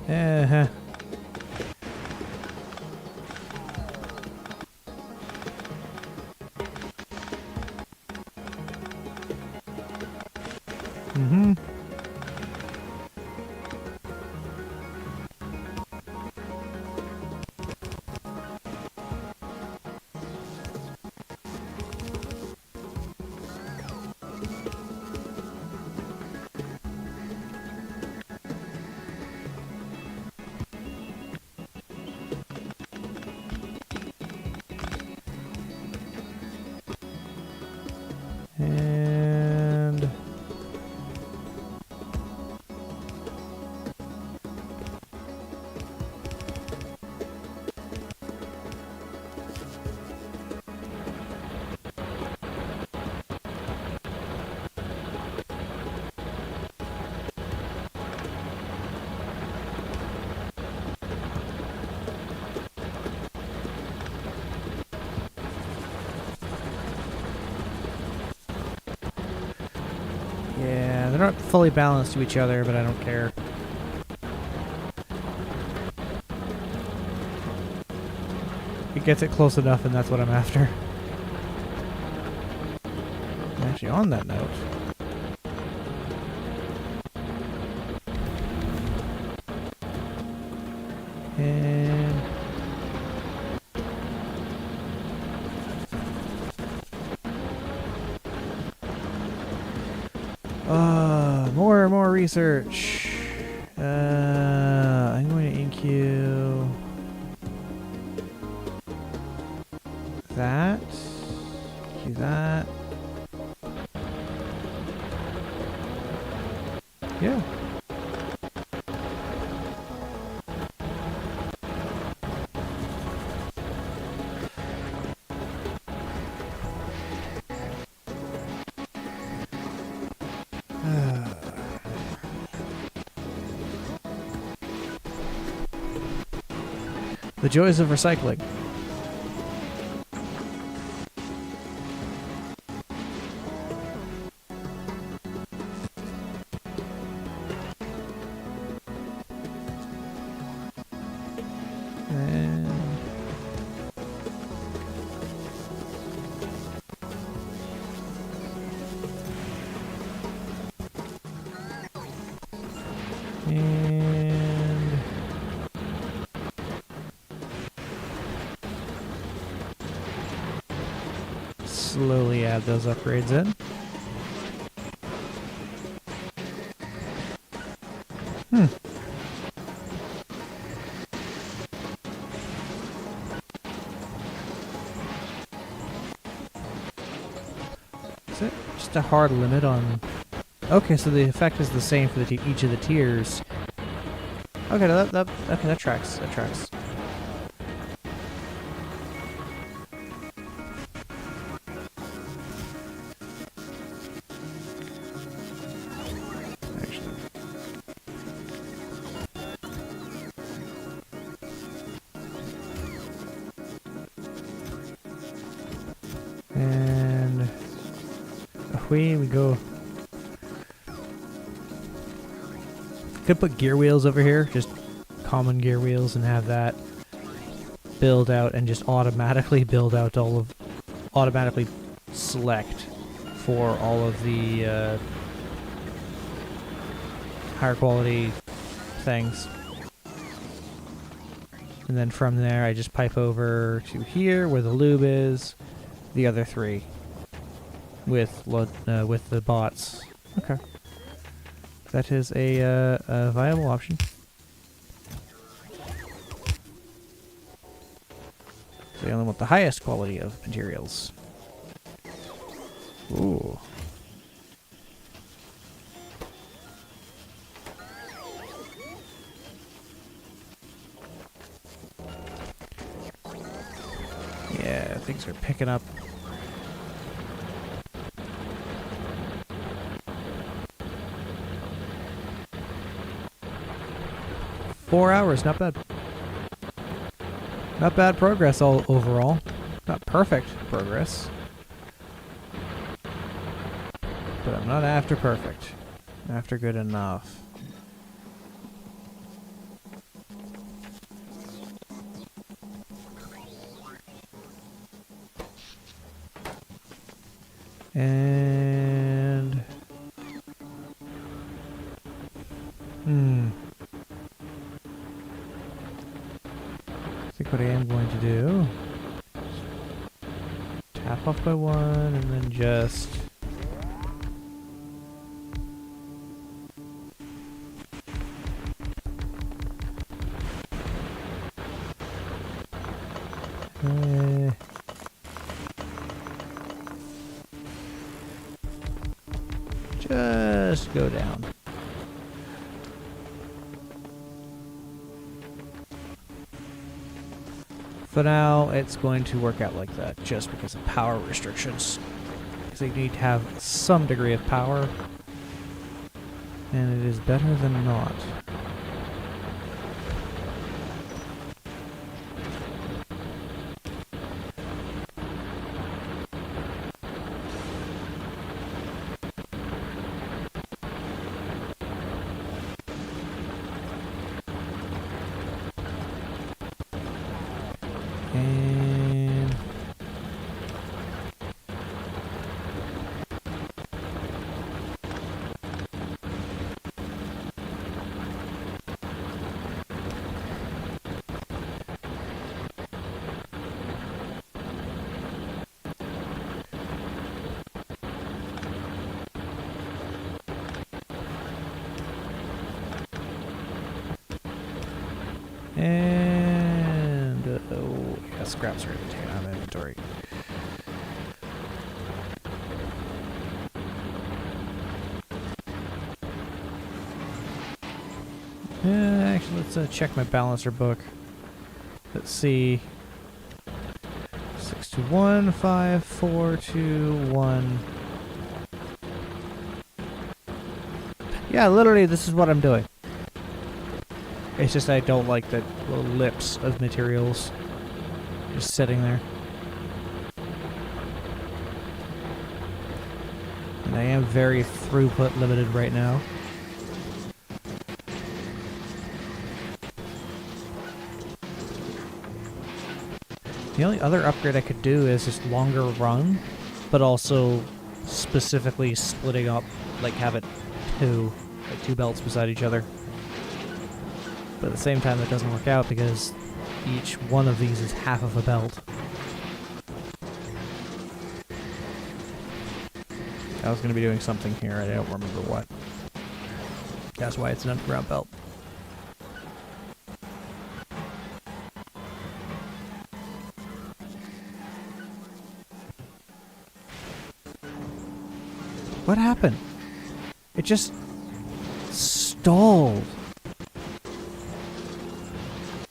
And uh-huh. Mm-hmm. And yeah, they're not fully balanced to each other, but I don't care. It gets it close enough, and that's what I'm after. Actually, on that note, and more research. I'm going to enqueue that. Enqueue that. Yeah. The joys of recycling. And slowly add those upgrades in. Is it just a hard limit on... Okay, so the effect is the same for each of the tiers. Okay, no, that tracks. That tracks. Actually. And away we go. Could put gear wheels over here, just common gear wheels, and have that build out and just automatically build out automatically select for all of the higher quality things. And then from there I just pipe over to here where the lube is, the other three with the bots. Okay. That is a viable option. So you only want the highest quality of materials. Ooh. Yeah, things are picking up. $4 hours, not bad. Not bad progress all overall. Not perfect progress. But I'm not after perfect. I'm after good enough. And... I think what I am going to do... tap off by one, and then just... just go down. For now, it's going to work out like that, just because of power restrictions. Because they need to have some degree of power, and it is better than not. And oh yeah, scraps are going to take out of inventory. Actually, let's check my balancer book. Let's see. 621, 5, 4, 2, 1. Yeah, literally, this is what I'm doing. It's just I don't like the little lips of materials just sitting there. And I am very throughput limited right now. The only other upgrade I could do is just longer run, but also specifically splitting up, like have it two belts beside each other. But at the same time, that doesn't work out because each one of these is half of a belt. I was going to be doing something here, I don't remember what. That's why it's an underground belt. What happened? It just stalled.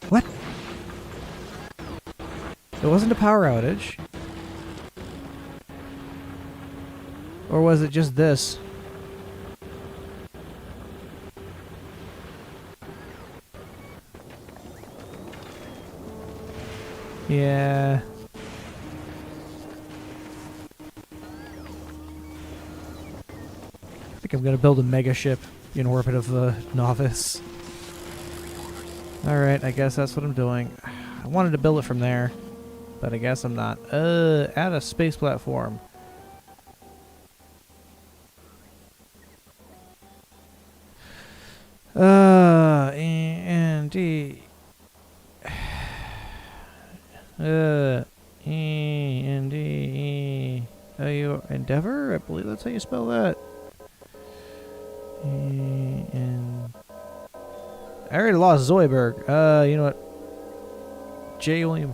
What? It wasn't a power outage. Or was it just this? Yeah. I think I'm gonna build a mega ship in orbit of the Novice. Alright, I guess that's what I'm doing. I wanted to build it from there, but I guess I'm not. Add a space platform. E-N-D. E-N-D. Endeavor? I believe that's how you spell that. E-N... I already lost Zoidberg. You know what? J. William...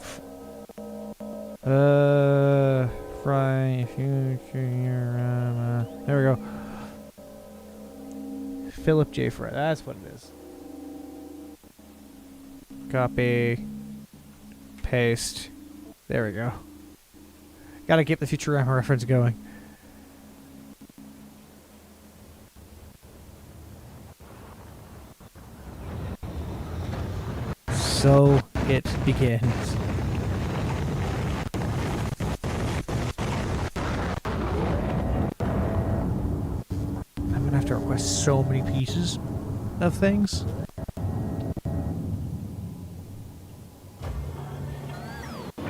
Fry... Future... there we go. Philip J. Fry. That's what it is. Copy. Paste. There we go. Gotta keep the Futurama reference going. So it begins. have to request so many pieces of things. There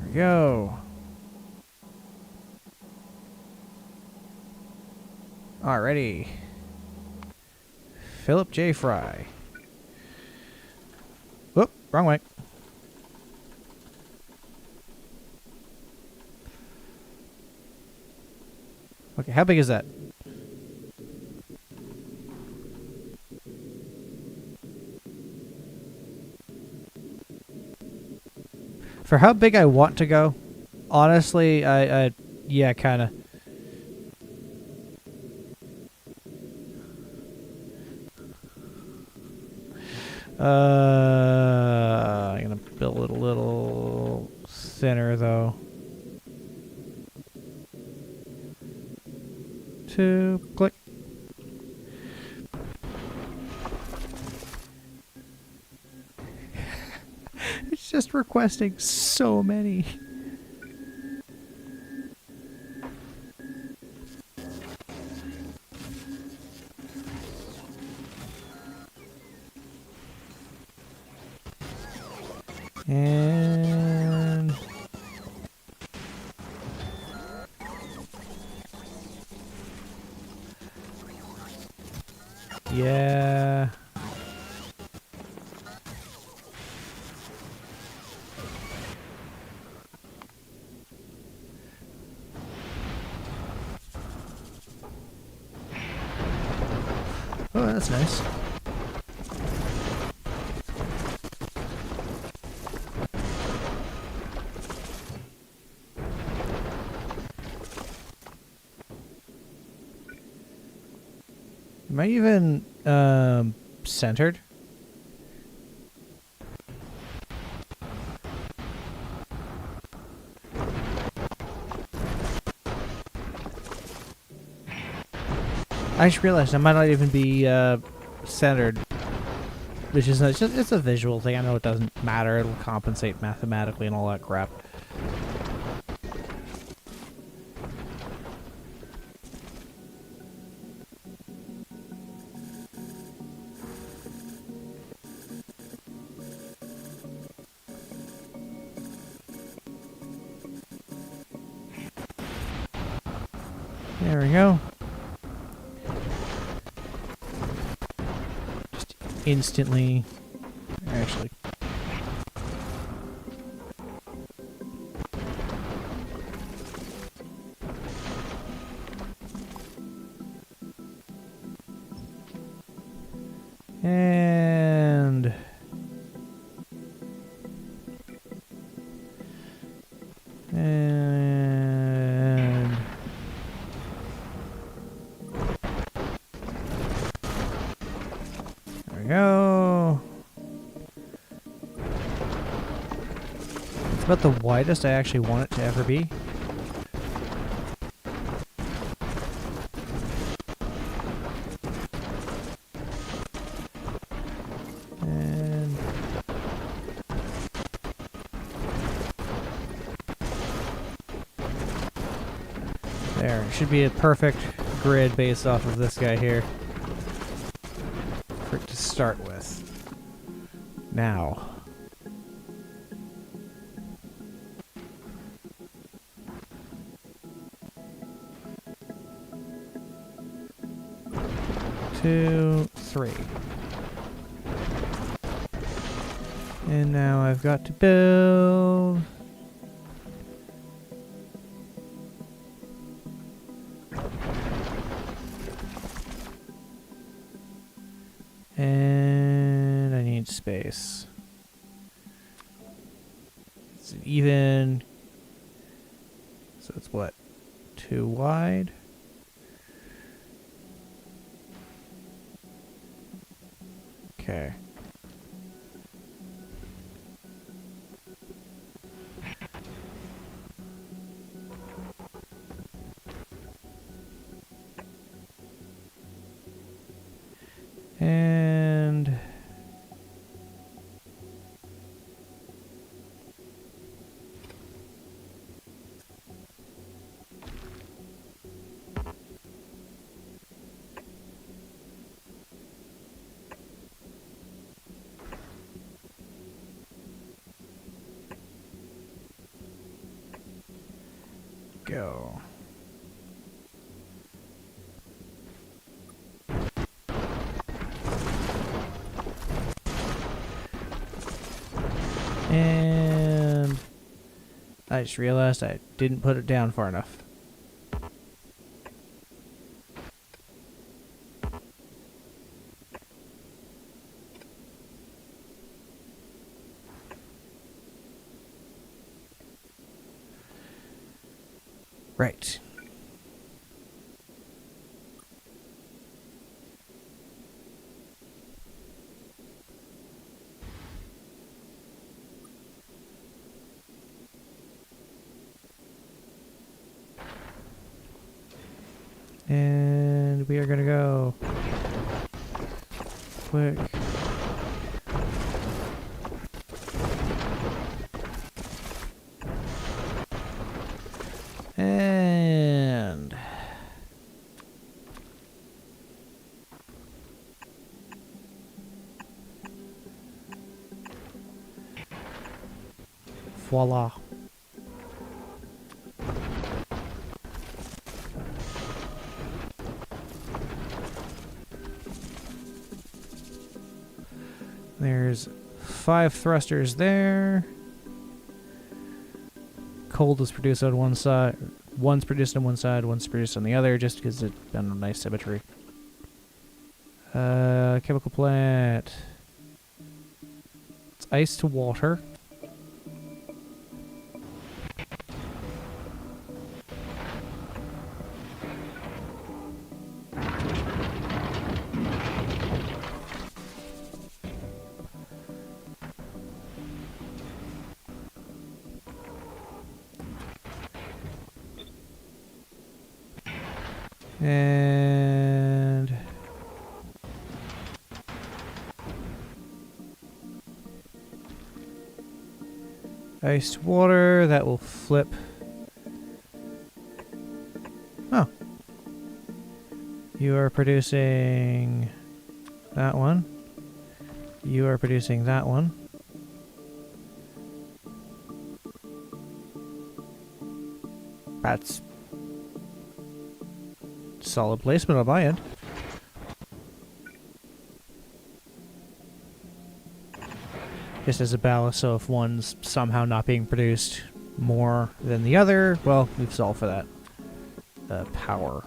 we go. Alrighty. Philip J. Fry. Whoop, wrong way. Okay, how big is that? For how big I want to go, honestly, yeah, kind of. I'm gonna build it a little thinner though. 2, click. It's just requesting so many. And yeah. Oh, that's nice. Am I even centered? I just realized I might not even be centered, which is it's a visual thing. I know it doesn't matter. It'll compensate mathematically and all that crap. There we go. Just instantly, actually. And there we go. It's about the widest I actually want it to ever be. And there, it should be a perfect grid based off of this guy here for it to start with. Now. Two, three. And now I've got to build. And I need space. It's even. So it's what? 2 wide? Okay. And go. And I just realized I didn't put it down far enough. Right. And we are gonna go quick. And voila. There's 5 thrusters there. Cold is produced on one side. One's produced on one side, one's produced on the other, just because it's been a nice symmetry. Chemical plant. It's ice to water. And iced water, that will flip. Oh. You are producing that one. You are producing that one. That's solid placement on my end. Just as a ballast, so if one's somehow not being produced more than the other, well, we've solved for that. Power.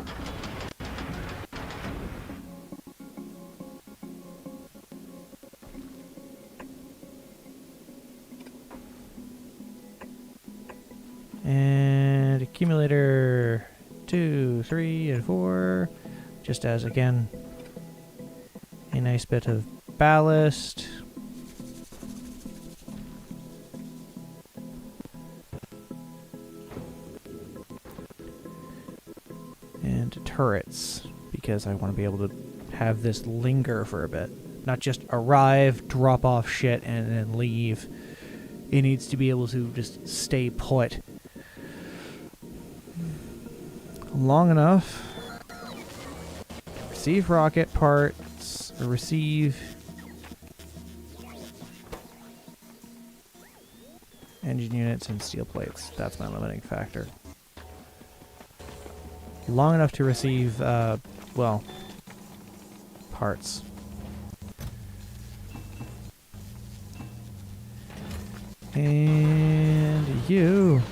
And accumulator 2, 3, and 4, just as, again, a nice bit of ballast. And turrets, because I want to be able to have this linger for a bit. Not just arrive, drop off shit, and then leave. It needs to be able to just stay put long enough. Receive rocket parts, or receive engine units and steel plates. That's my limiting factor. Long enough to receive, well, parts. And you.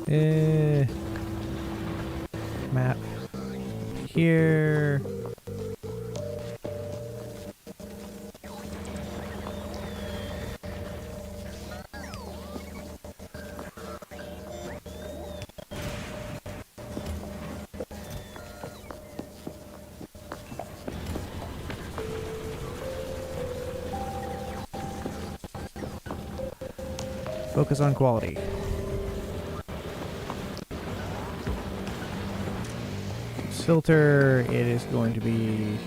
And map here. Focus on quality. This filter, it is going to be...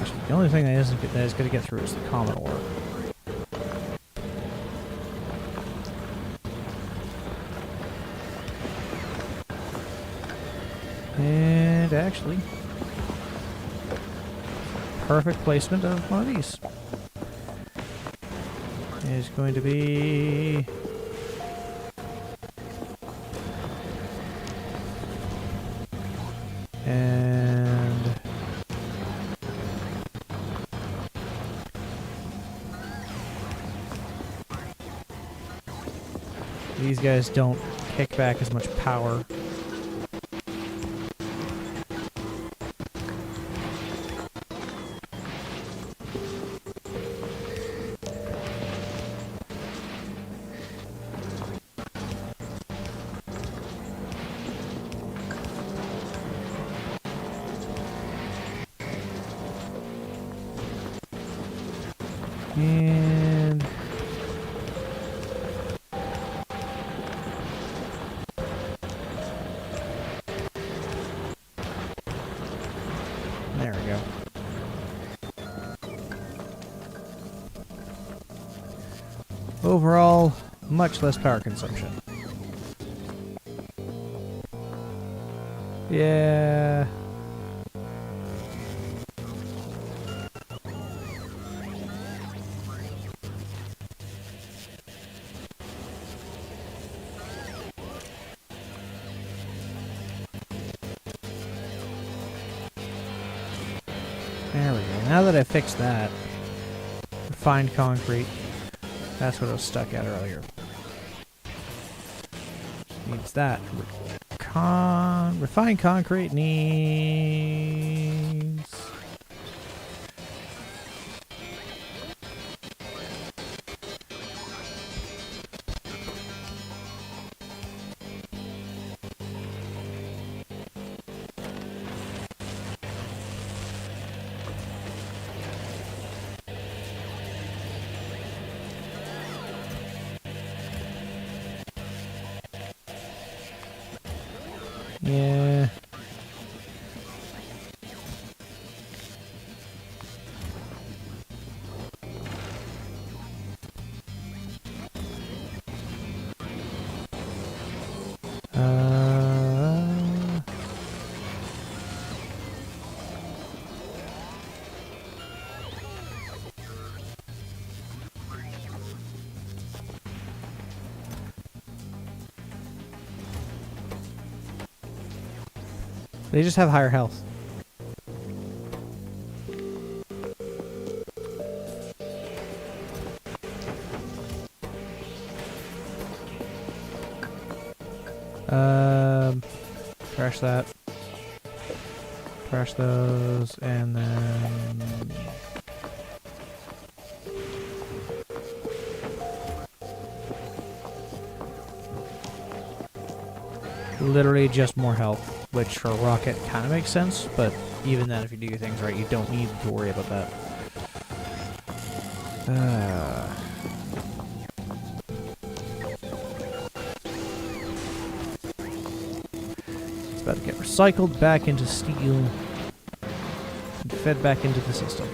Actually, the only thing that is going to get through is the Commodore. And actually, perfect placement of one of these is going to be and these guys don't kick back as much power. And there we go. Overall, much less power consumption. Yeah. There we go. Now that I fixed that, refined concrete, that's what I was stuck at earlier. Needs that. Refined concrete needs... Yeah. They just have higher health. Trash that. Trash those, and then... literally just more health, which for a rocket kind of makes sense, but even then, if you do your things right, you don't need to worry about that. It's about to get recycled back into steel and fed back into the system.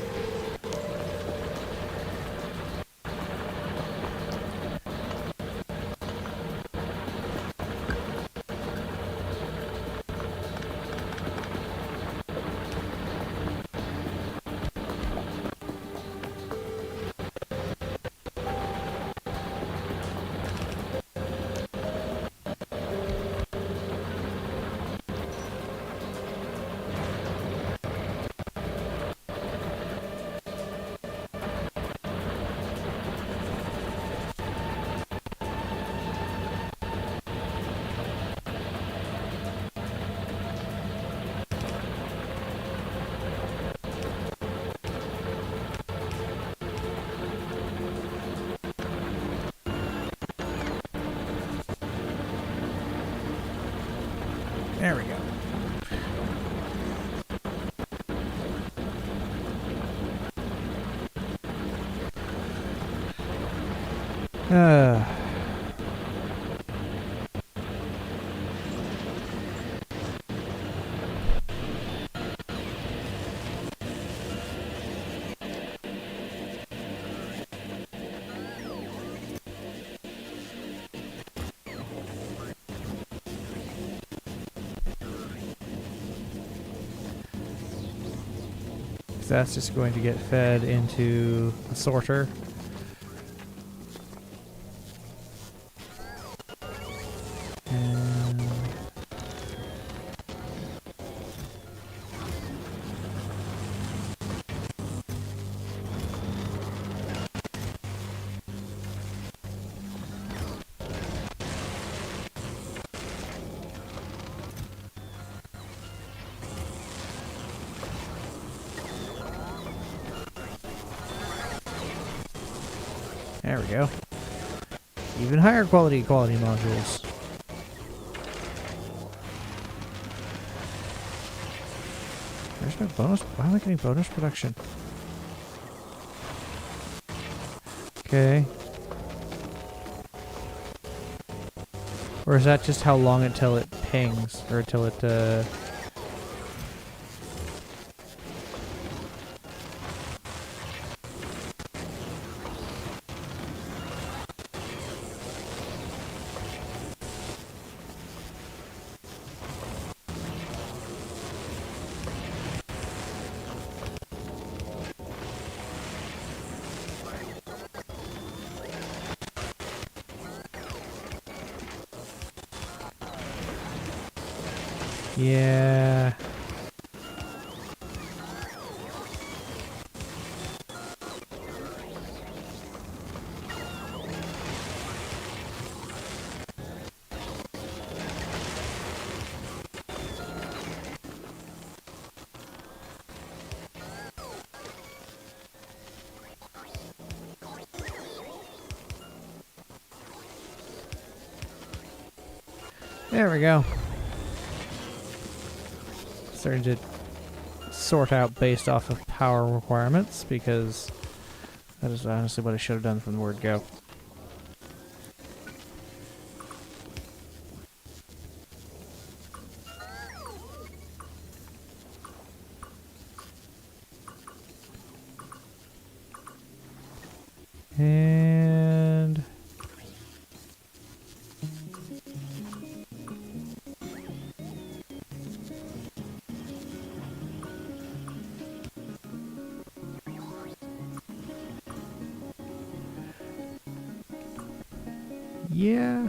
There we go. Uh, that's just going to get fed into a sorter. And there we go. Even higher quality modules. There's no bonus. Why am I getting bonus production? Okay. Or is that just how long until it pings? Or until it, yeah. There we go. Starting to sort out based off of power requirements, because that is honestly what I should have done from the word go. And yeah.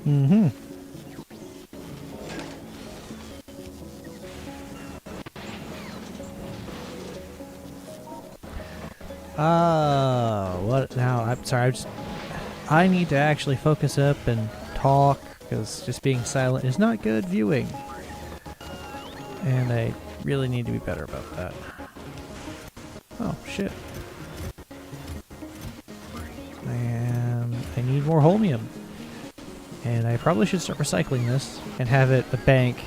Mm-hmm. What now? I'm sorry. I need to actually focus up and talk, because just being silent is not good viewing. And I really need to be better about that. Oh, shit. And I need more holmium. And I probably should start recycling this and have it a bank.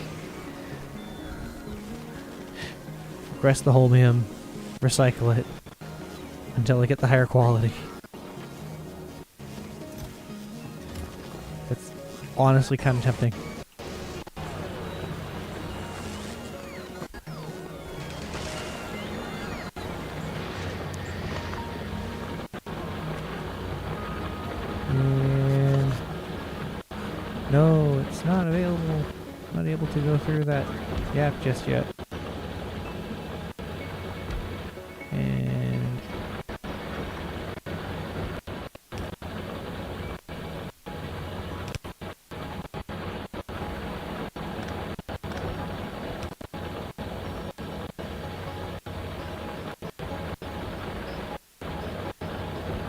Regress the holmium, recycle it until I get the higher quality. It's honestly kind of tempting. No, it's not available. Not able to go through that gap just yet. And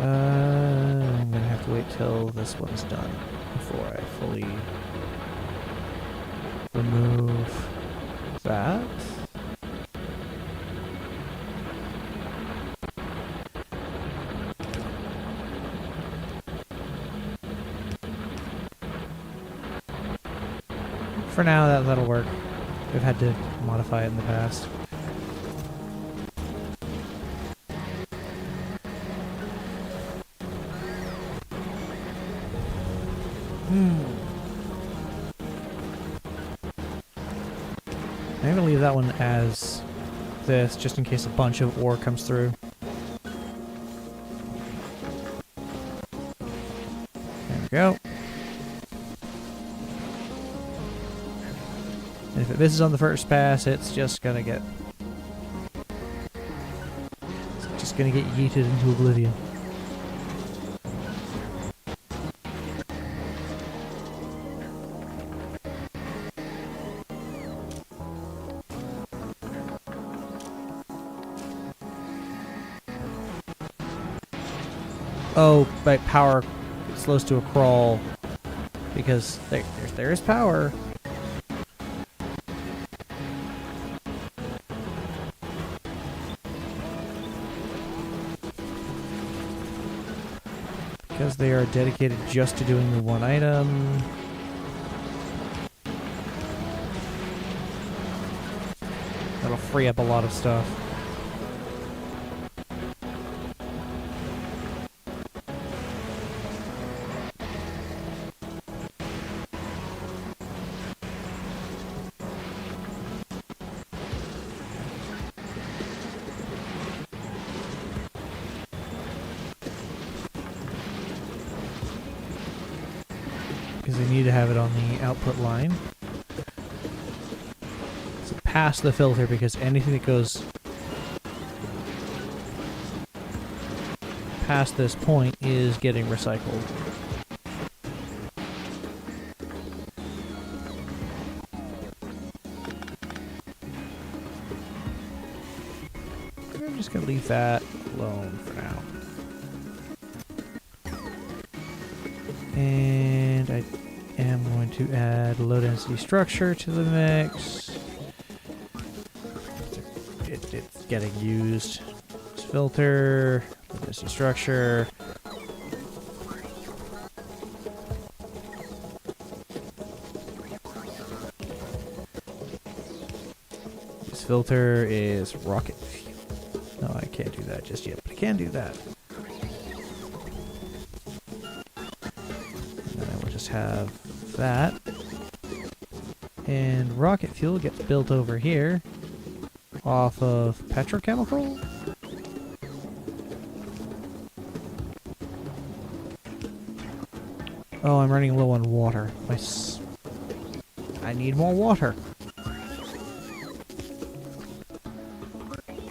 I'm gonna have to wait till this one's done before I fully remove that. For now, that'll work. We've had to modify it in the past. I'm gonna leave that one as this, just in case a bunch of ore comes through. There we go. And if it misses on the first pass, it's just gonna get yeeted into oblivion. Oh, by power, it slows to a crawl because there is power. Because they are dedicated just to doing the one item. That'll free up a lot of stuff. Because they need to have it on the output line. So past the filter, because anything that goes past this point is getting recycled. I'm just going to leave that alone for now. And I am going to add low density structure to the mix. It's getting used. This filter, low density structure. This filter is rocket fuel. No, I can't do that just yet, but I can do that. Have that, and rocket fuel gets built over here off of petrochemical. Oh, I'm running low on water. I need more water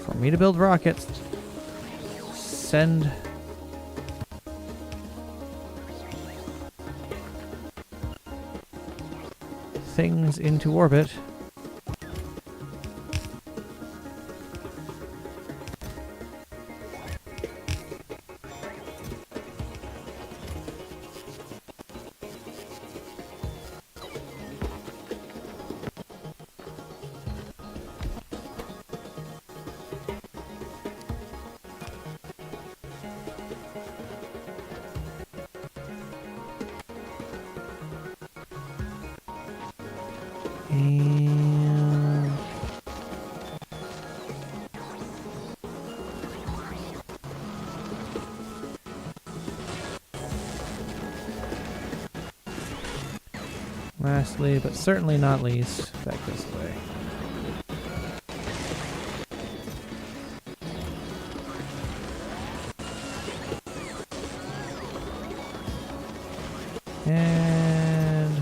for me to build rockets. Send things into orbit. And lastly, but certainly not least, back this way. And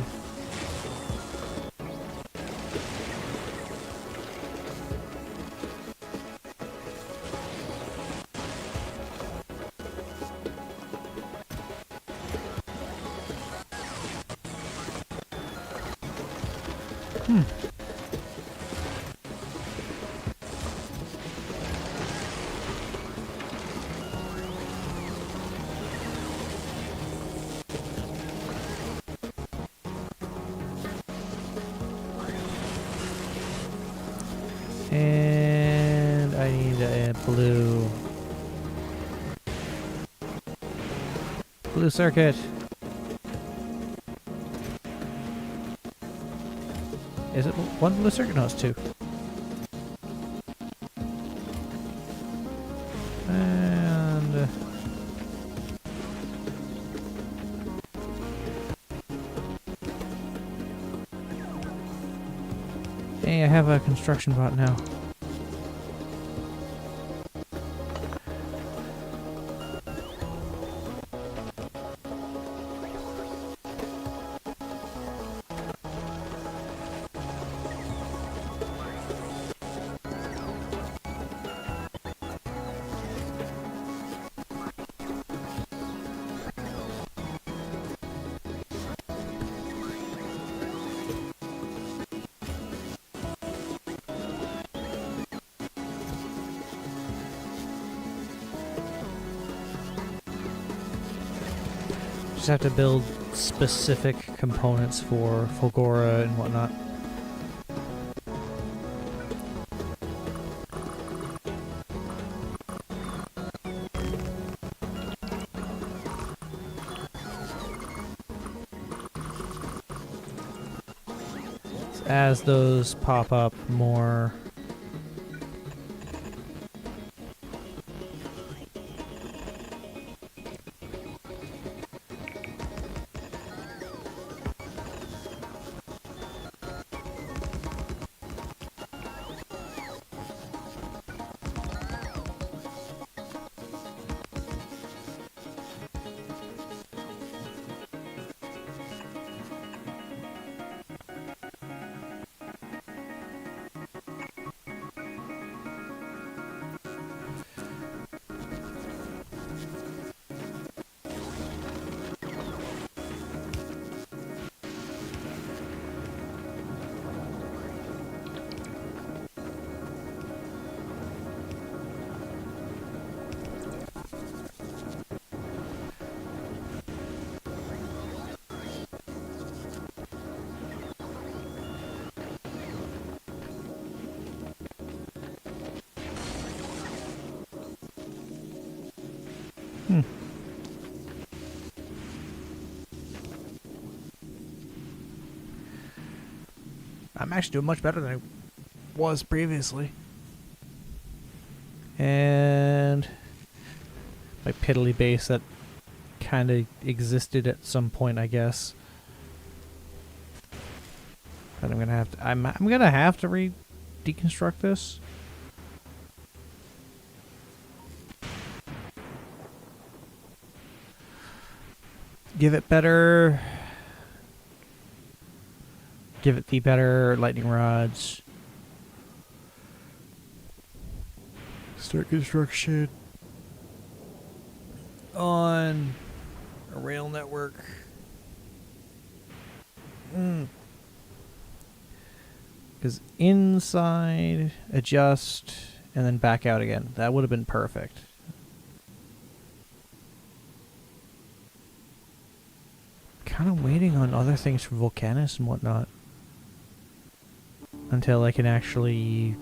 blue circuit. Is it one blue circuit? No, it's two. And hey, I have a construction bot now. Just have to build specific components for Fulgora and whatnot. As those pop up more, I'm actually doing much better than I was previously. And my piddly base that kind of existed at some point, I guess. But I'm gonna have to. I'm gonna have to deconstruct this. Give it better. Give it the better lightning rods. Start construction on a rail network. Because inside, adjust, and then back out again. That would have been perfect. Kind of waiting on other things from Volcanus and whatnot until I can actually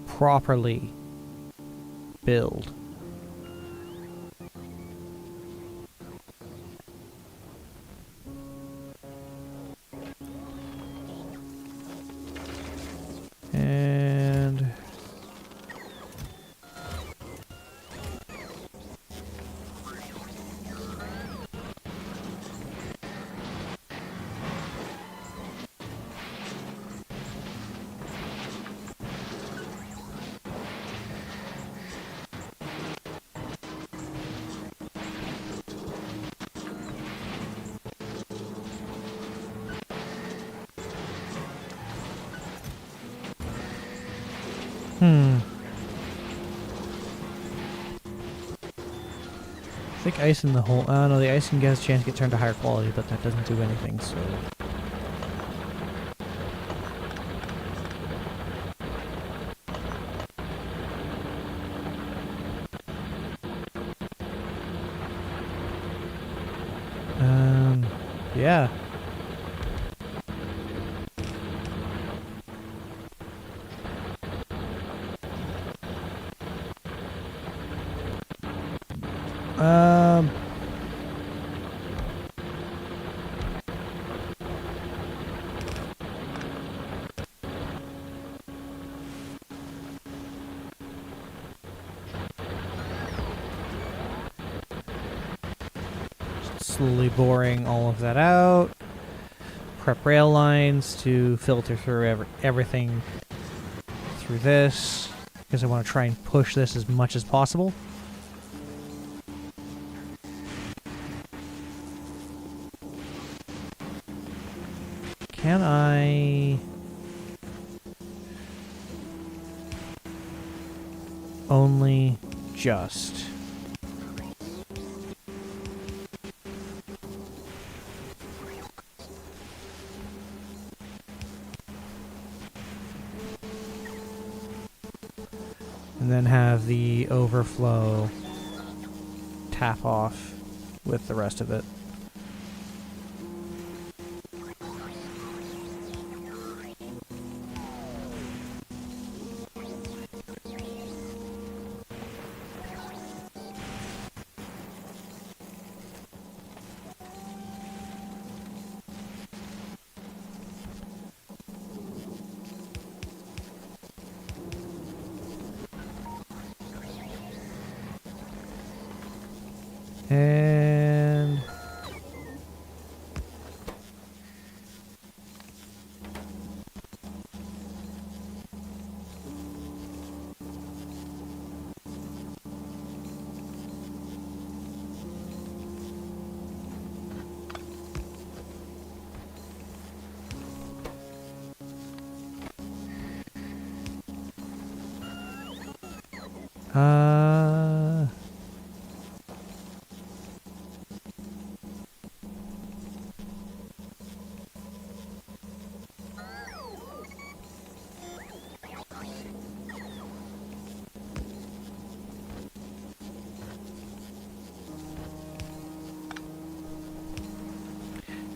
properly build. And I think ice in the hole. Oh no, the icing has a chance to get turned to higher quality, but that doesn't do anything, so. Yeah. Um. Slowly boring all of that out. Prep rail lines to filter through everything through this, because I want to try and push this as much as possible. Can I only just? And then have the overflow tap off with the rest of it. And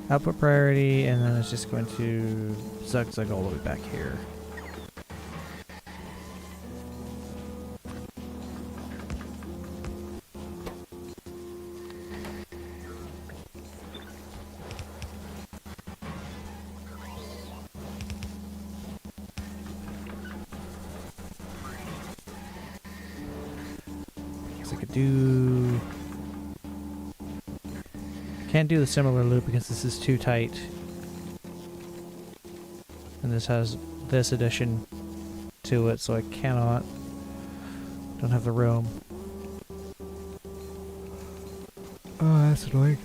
output priority, and then it's just going to zigzag all the way back here. So I could do... Can't do the similar loop because this is too tight. And this has this addition to it, so I cannot. Don't have the room. Oh, that's annoying.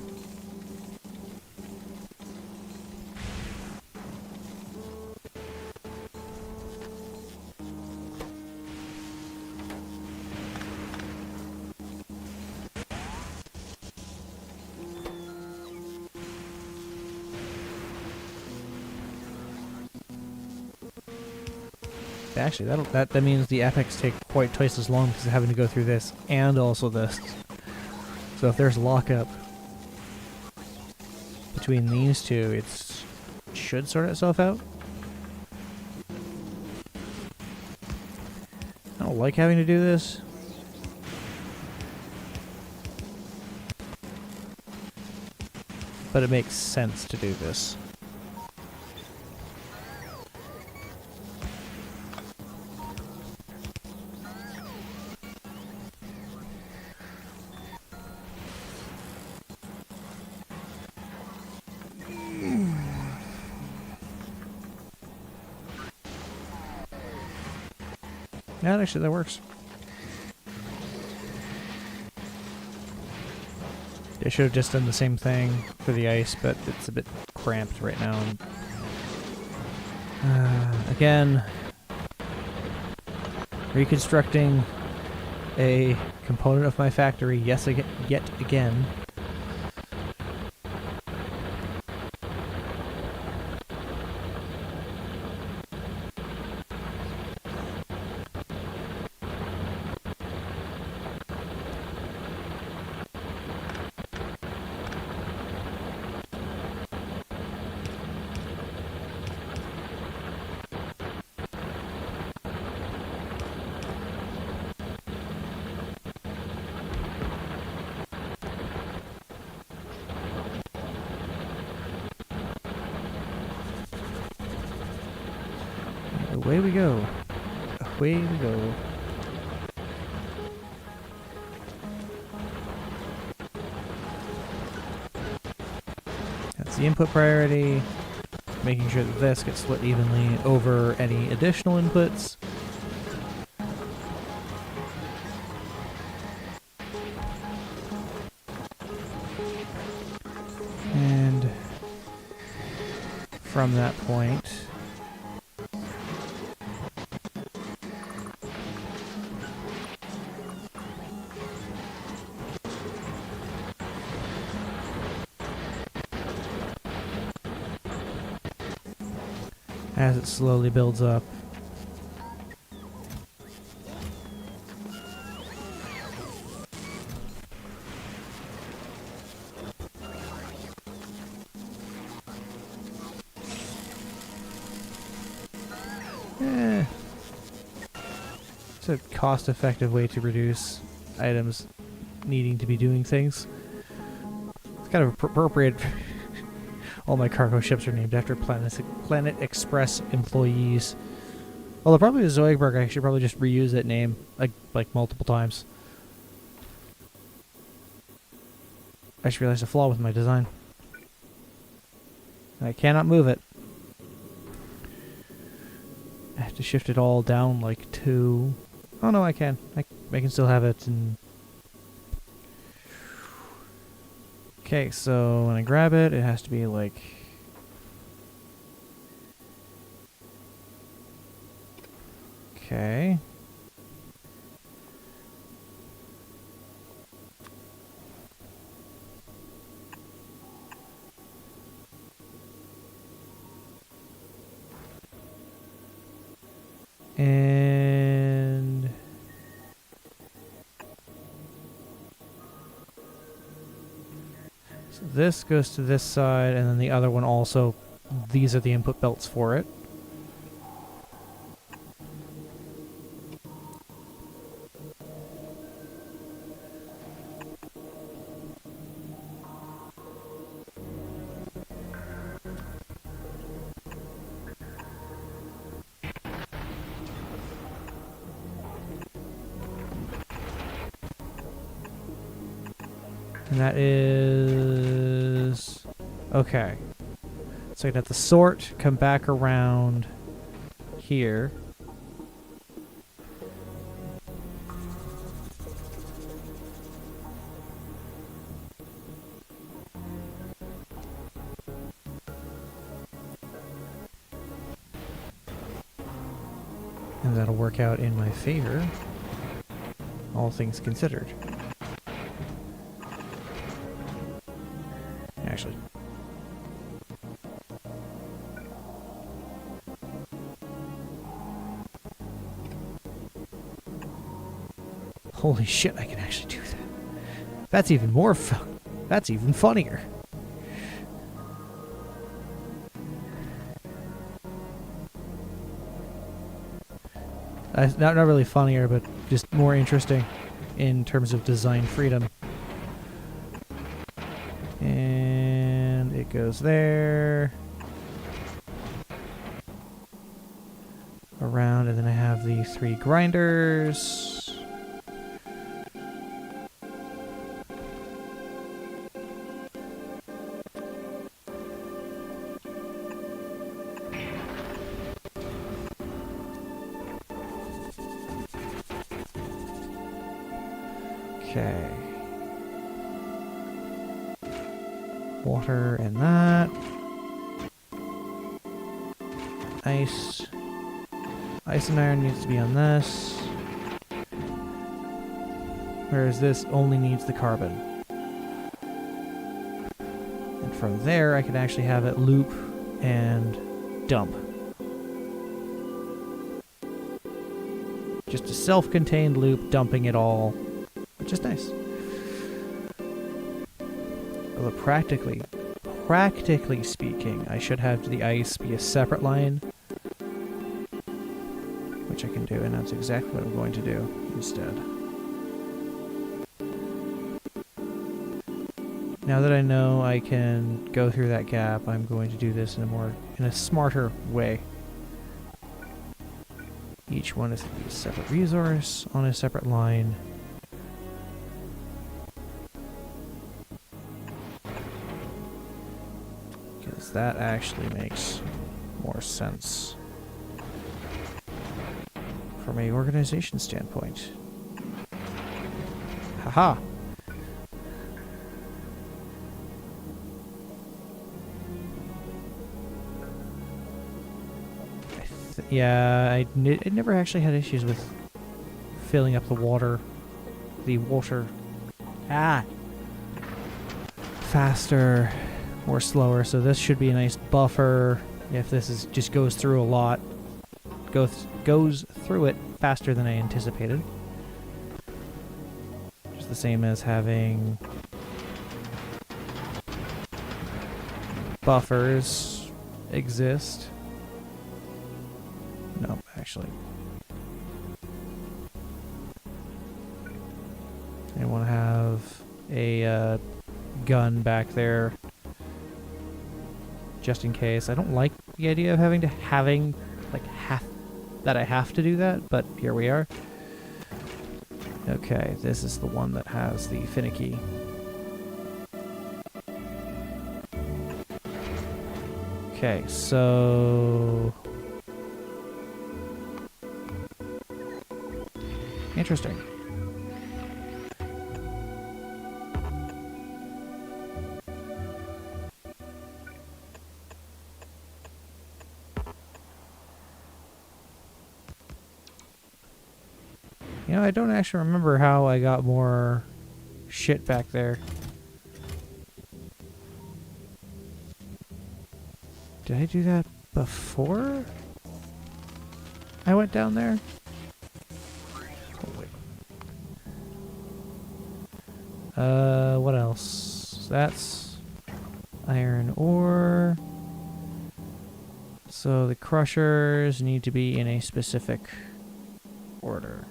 Actually, that means the epics take quite twice as long because of having to go through this and also this. So if there's lockup between these two, it should sort itself out. I don't like having to do this. But it makes sense to do this. Yeah, actually, that works. I should have just done the same thing for the ice, but it's a bit cramped right now. And, again, reconstructing a component of my factory, yet again. away we go. Away we go. That's the input priority. Making sure that this gets split evenly over any additional inputs. And from that point, as it slowly builds up, it's a cost-effective way to reduce items needing to be doing things. It's kind of appropriate. All my cargo ships are named after Planet Express employees. Although probably the Zoidberg, I should probably just reuse that name like multiple times. I just realized a flaw with my design. I cannot move it. I have to shift it all down like 2. Oh no, I can. I can still have it in... Okay, so when I grab it, it has to be like... Okay. And... so this goes to this side, and then the other one also. These are the input belts for it. And that is... okay. So I'd have to sort, come back around here. And that'll work out in my favor, all things considered. Actually. Holy shit, I can actually do that. That's even more fun. That's even funnier. Not really funnier, but just more interesting in terms of design freedom. And it goes there. Around, and then I have the 3 grinders. Okay. Water and that. Ice. Ice and iron needs to be on this. Whereas this only needs the carbon. And from there I can actually have it loop and dump. Just a self-contained loop dumping it all. Which is nice. Although practically speaking, I should have the ice be a separate line. Which I can do, and that's exactly what I'm going to do instead. Now that I know I can go through that gap, I'm going to do this in a smarter way. each one is going to be a separate resource on a separate line. Because that actually makes more sense from a organization standpoint. Haha! Yeah, I never actually had issues with filling up the water. Faster or slower, so this should be a nice buffer if this is just goes through a lot. Goes through it faster than I anticipated. Just the same as having buffers exist. No, actually. I want to have a gun back there just in case. I don't like the idea of having I have to do that, but here we are. Okay, this is the one that has the finicky. Okay, so interesting. You know, I don't actually remember how I got more shit back there. Did I do that before I went down there? Oh, wait. What else? That's iron ore. So the crushers need to be in a specific order.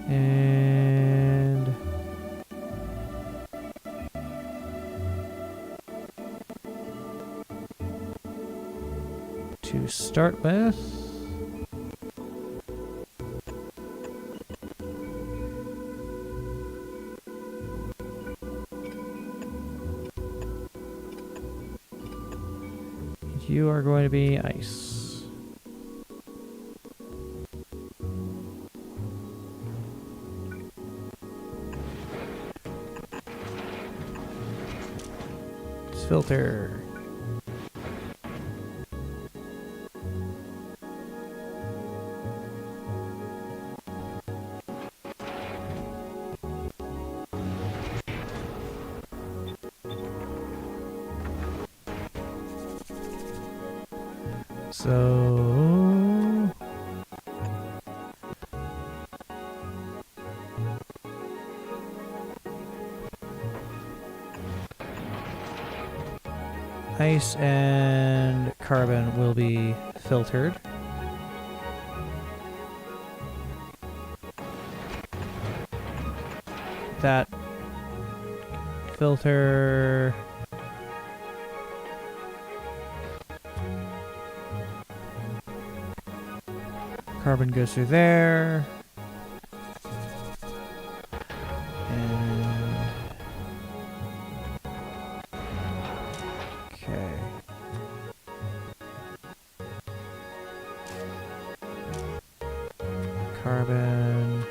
And to start with, you are going to be ice. Filter. So ice and carbon will be filtered. That filter carbon goes through there. And okay. Carbon.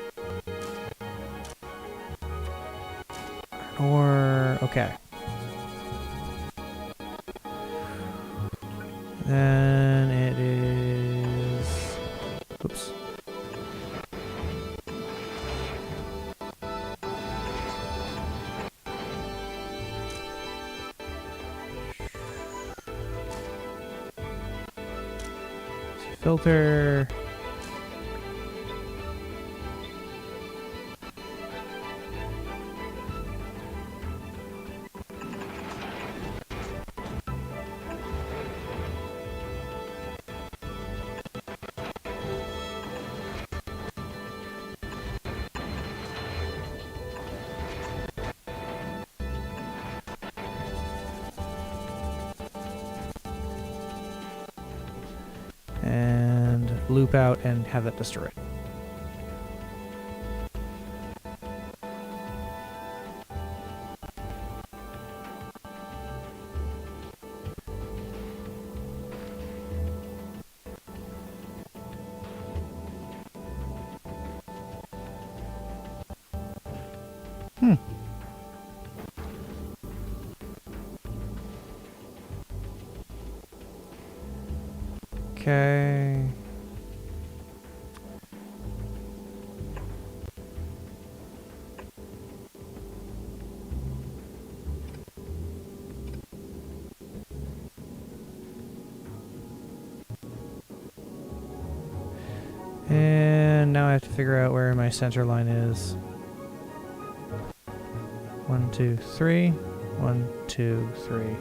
Or okay. Then it is. Oops. Filter. and loop out and have that destroyed. Okay. And now I have to figure out where my center line is. 1, 2, 3. 1, 2, 3.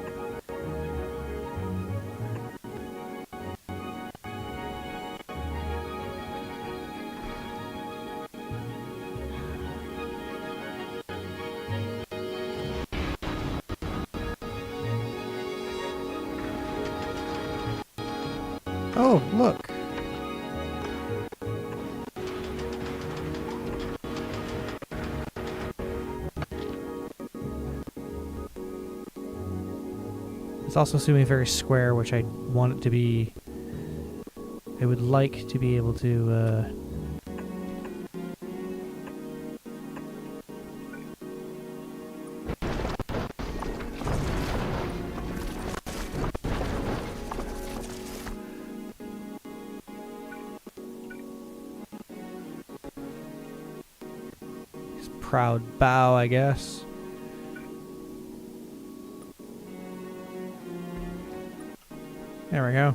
Oh, look. It's also assuming very square, which I want it to be. I would like to be able to, proud bow, I guess. There we go.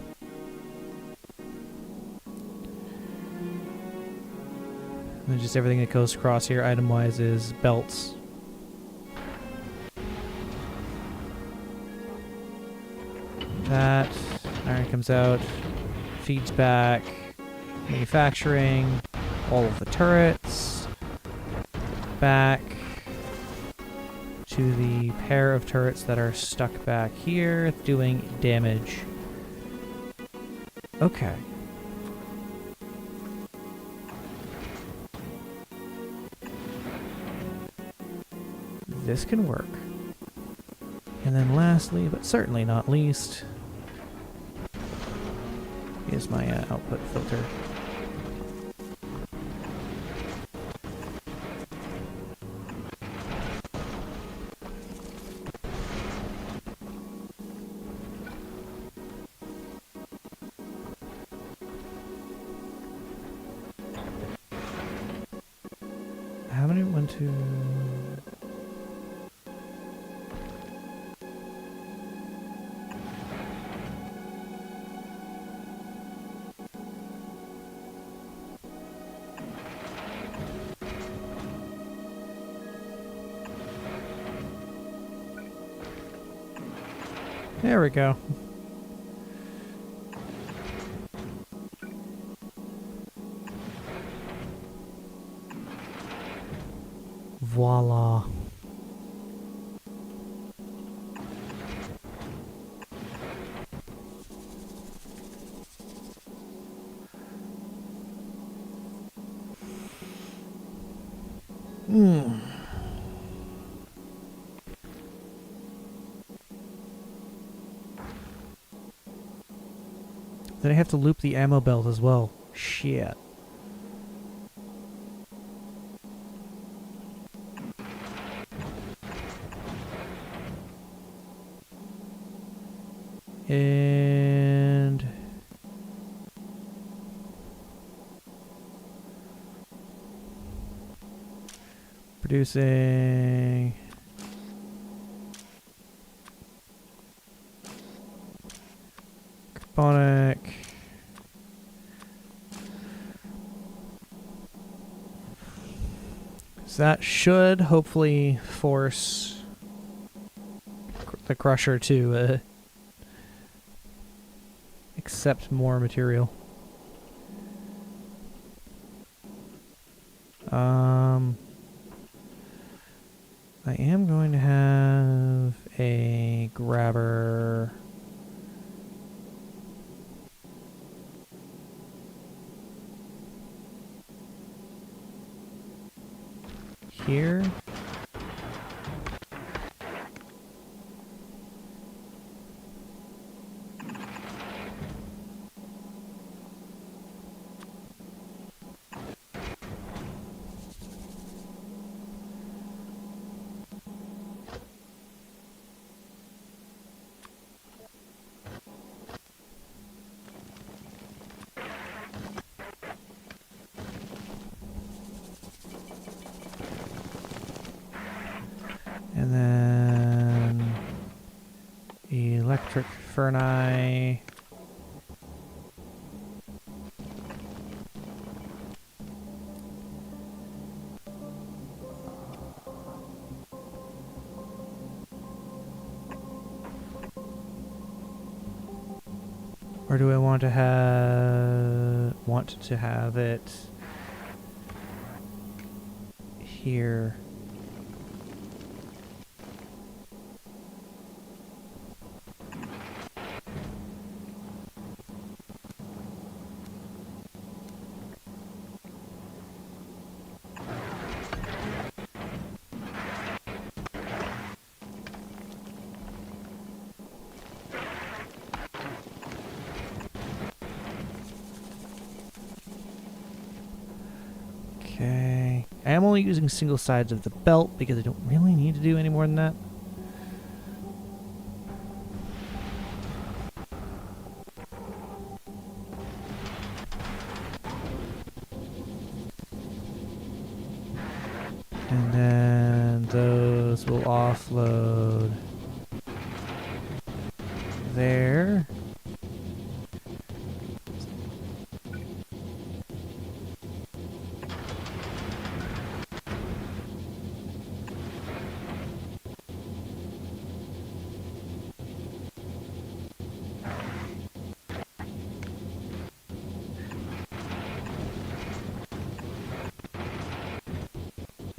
And then just everything that goes across here item-wise is belts. That iron comes out, feeds back, manufacturing, all of the turrets, back to the pair of turrets that are stuck back here, doing damage. Okay. This can work. And then lastly, but certainly not least, is my output filter. How many? 1, 2... There we go. Voila. Then I have to loop the ammo belt as well. Shit. And producing carbonic. So that should hopefully force the crusher to accept more material. I am going to have a grabber here. And then electric ferni. Or do I want to have it here? Okay. I am only using single sides of the belt because I don't really need to do any more than that. And then those will offload there.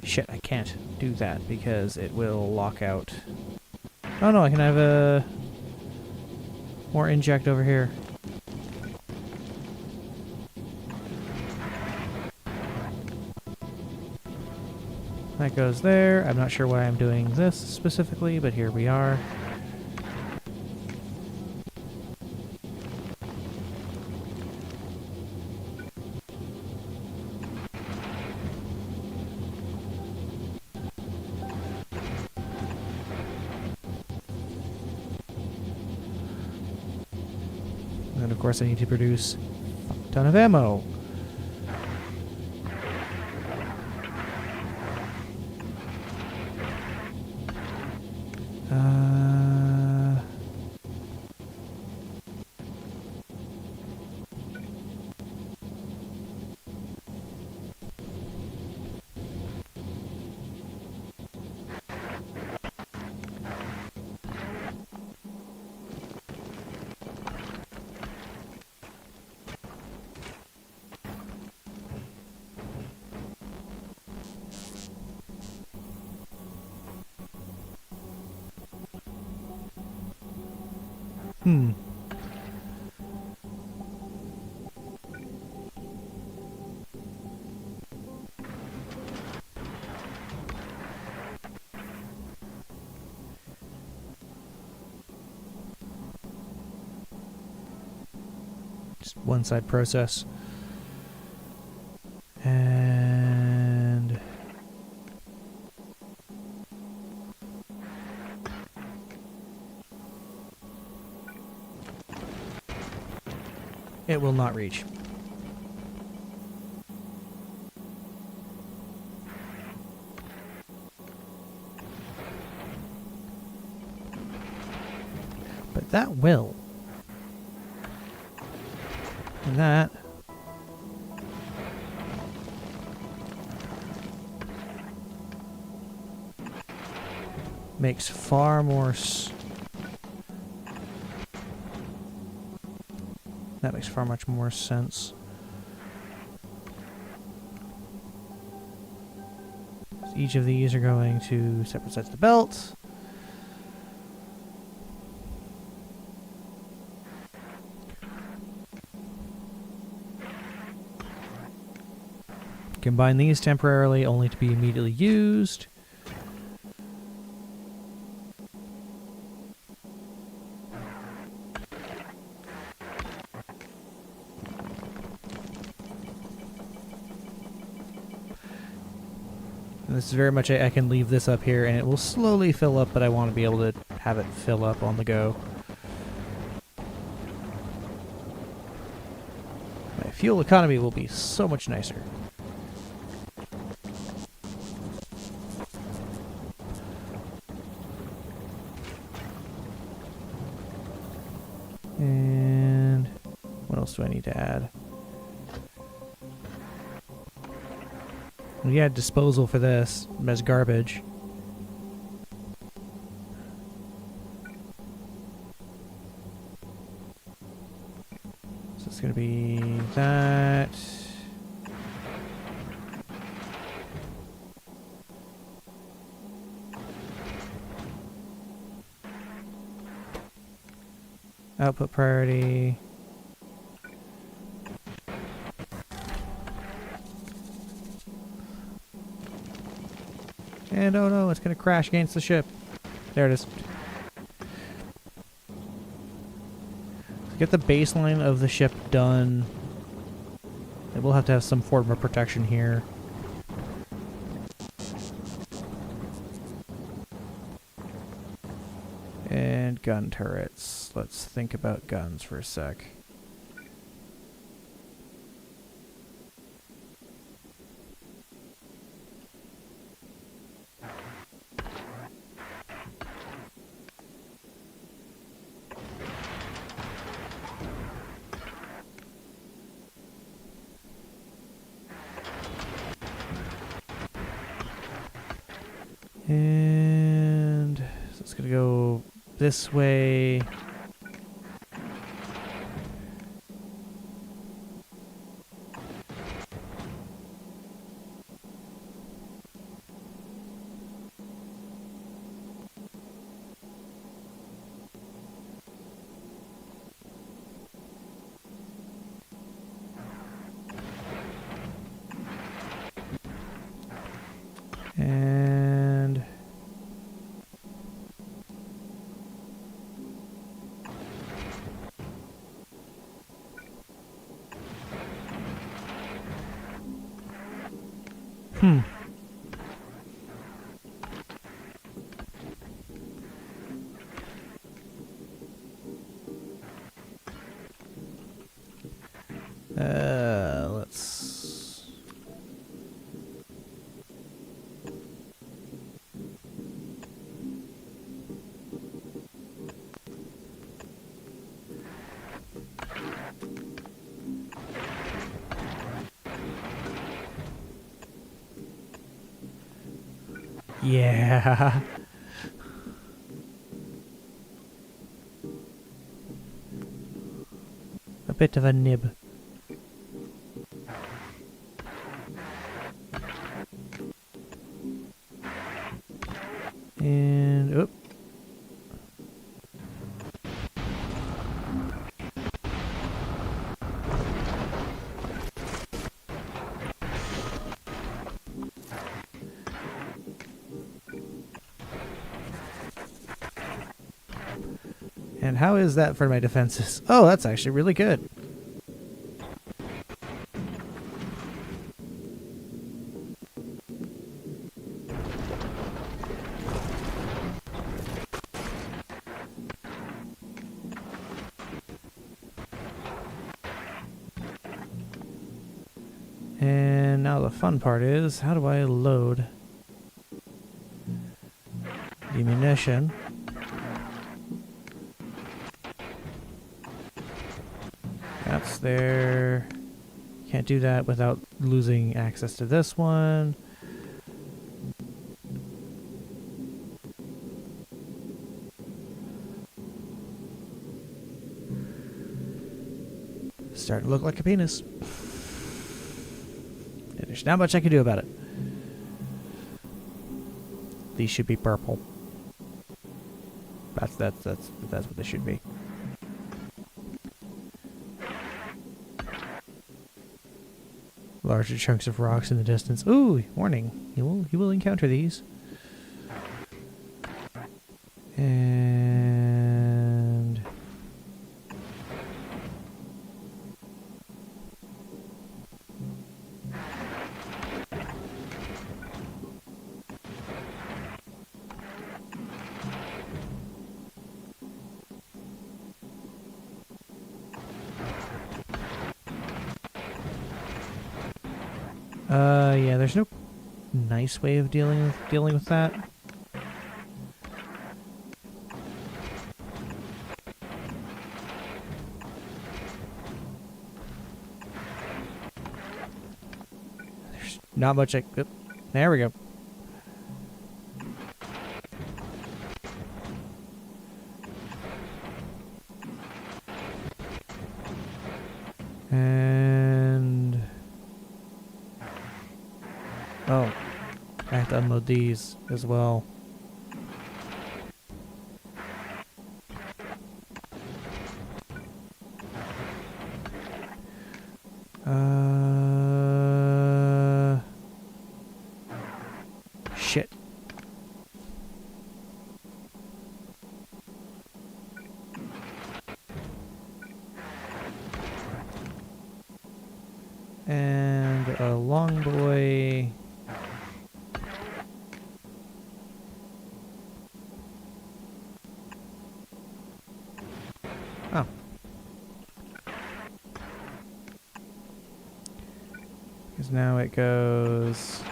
Shit, I can't do that because it will lock out. Oh no, I can have a more inject over here. That goes there. I'm not sure why I'm doing this specifically, but here we are. And then of course I need to produce a ton of ammo. Hmm. Just one side process. And it will not reach. But that will. And that makes far more that makes far much more sense. Each of these are going to separate sides of the belt. Combine these temporarily, only to be immediately used. And this is very much I can leave this up here and it will slowly fill up, but I want to be able to have it fill up on the go. My fuel economy will be so much nicer. And what else do I need to add? We had disposal for this as garbage. So it's going to be that. Output priority. And oh no, it's going to crash against the ship. There it is. Get the baseline of the ship done. And we'll have to have some form of protection here. And gun turrets. Let's think about guns for a sec. And so it's gonna go this way. And let's yeah. A bit of a nib. And oop. And how is that for my defenses? Oh, that's actually really good. And now the fun part is, how do I load the munition? That's there. Can't do that without losing access to this one. Starting to look like a penis. And there's not much I can do about it. These should be purple. That's what they should be. Larger chunks of rocks in the distance. Ooh, warning. You will encounter these. And yeah, there's no nice way of dealing with that. There's not much there we go. And oh, I have to unload these as well. Shit. And a long boy. Oh. Because now it goes.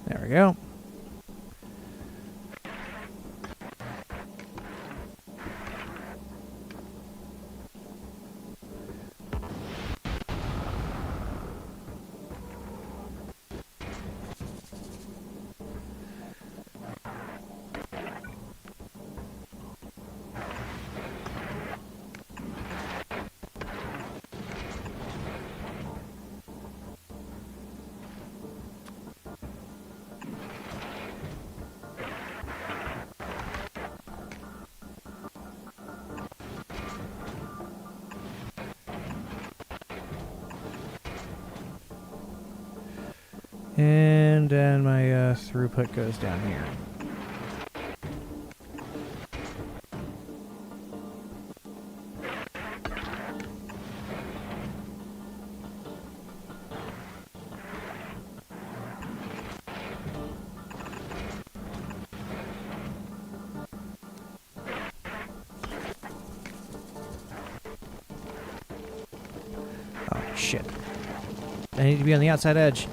There we go. And then my throughput goes down here. Oh, shit. I need to be on the outside edge.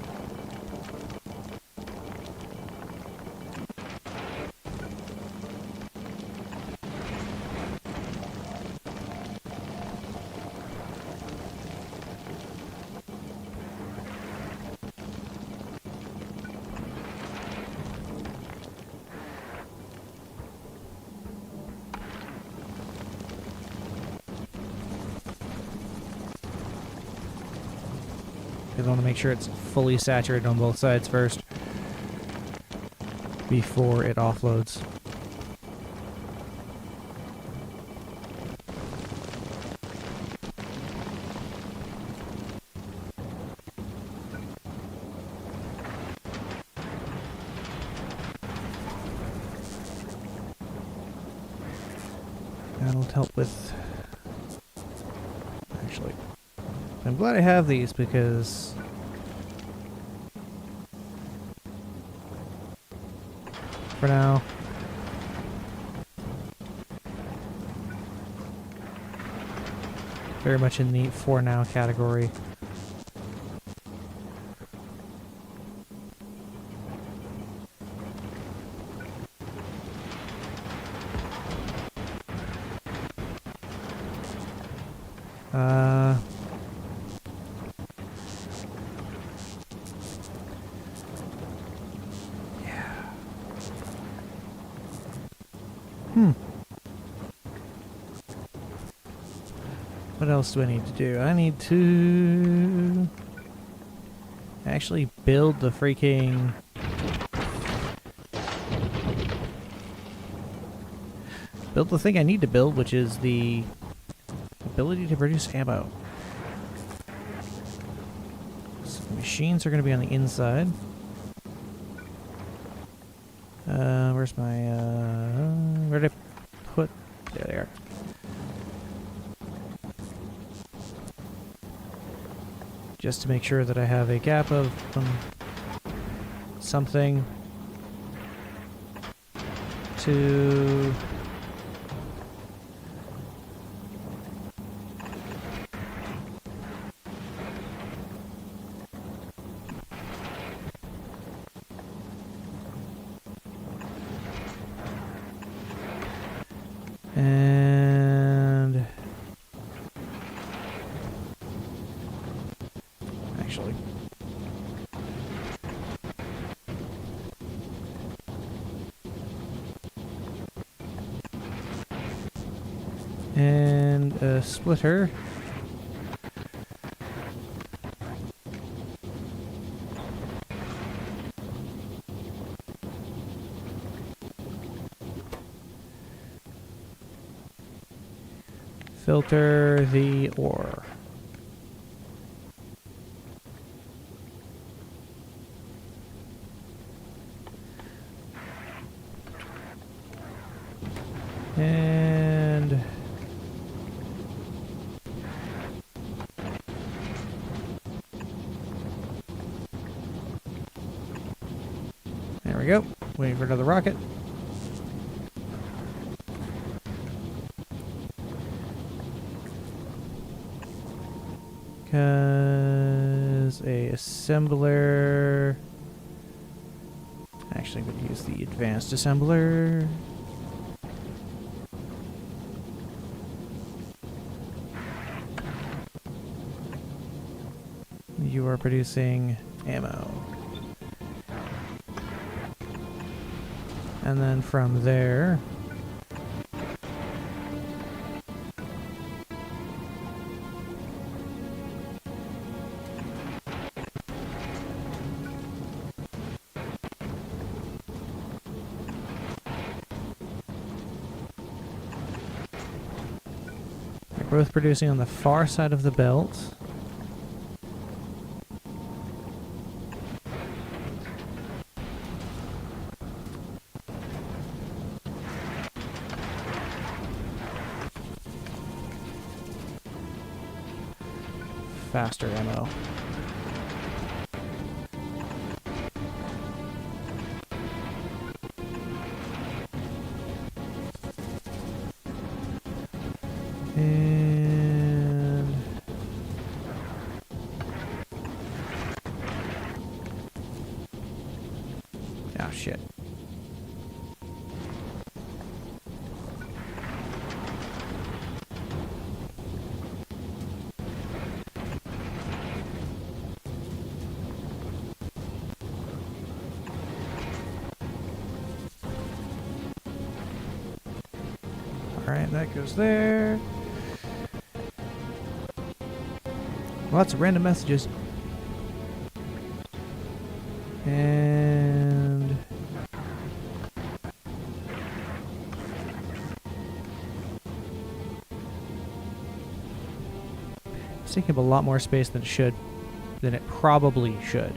I want to make sure it's fully saturated on both sides first before it offloads. That'll help with... Actually, I'm glad I have these because... For now. Very much in the for now category. What else do I need to do? I need to actually build the freaking... build the thing I need to build, which is the ability to produce ammo. So the machines are going to be on the inside. Where's my... where did I put... There they are. Just to make sure that I have a gap of something to... And actually, and a splitter. Filter the ore. And there we go. Waiting for another rocket. Because a assembler... Actually, I'm going to use the advanced assembler. You are producing ammo. And then from there... both producing on the far side of the belt. Faster ammo. And oh shit. Alright, that goes there. Lots of random messages. And it's taking up a lot more space than it probably should.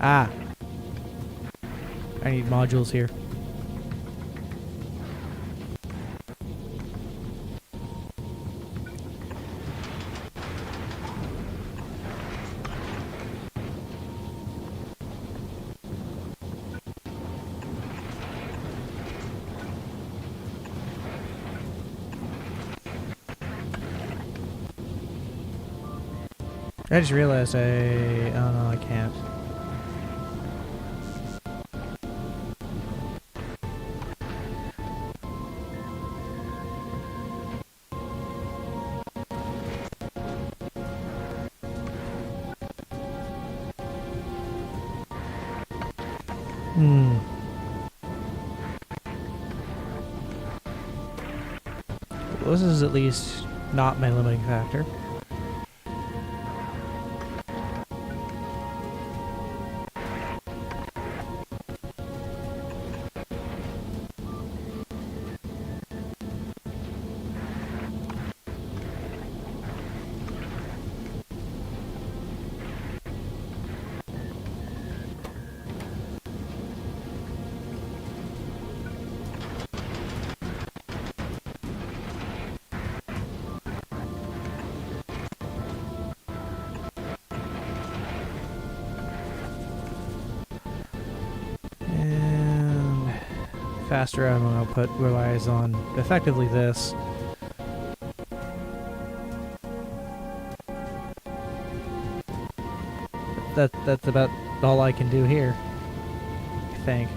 Ah! I need modules here. I just realized oh no, I can't. Hmm. Well, this is at least not my limiting factor. And faster ammo output relies on effectively this. That's about all I can do here, I think.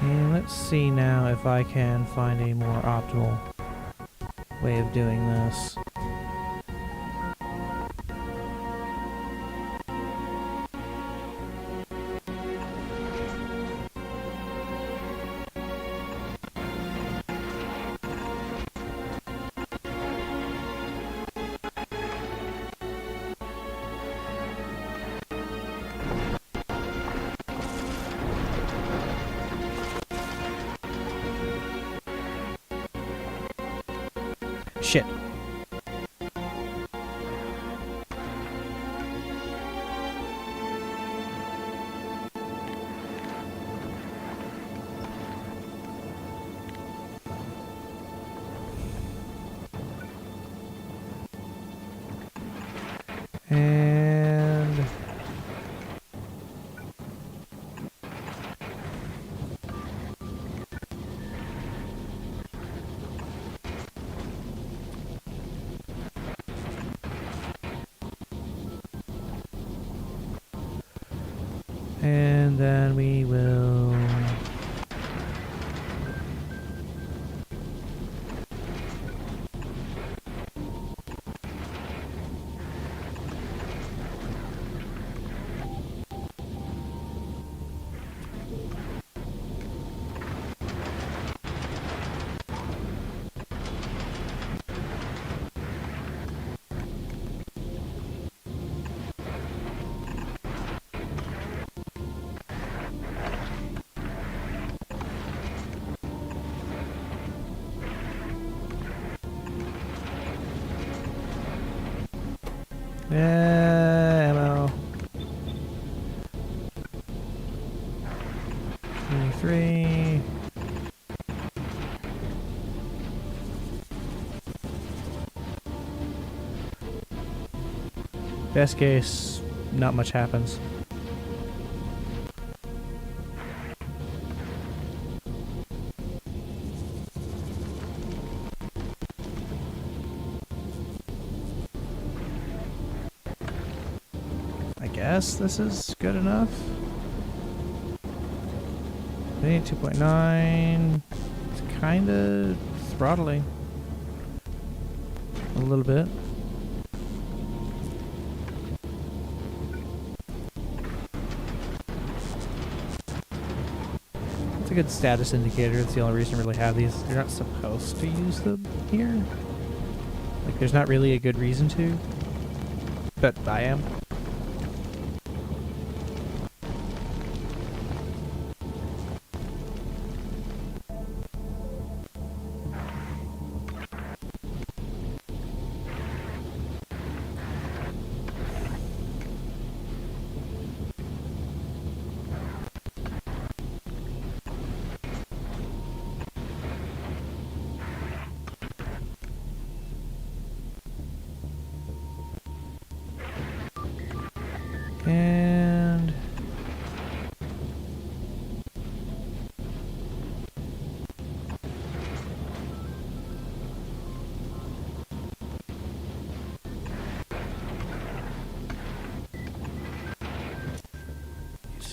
And let's see now if I can find a more optimal way of doing this. Shit. And then we will ammo. 23. Best case, not much happens. I guess this is good enough. 2.9. It's kind of throttling a little bit. It's a good status indicator. It's the only reason to really have these. You're not supposed to use them here. Like, there's not really a good reason to, but I am.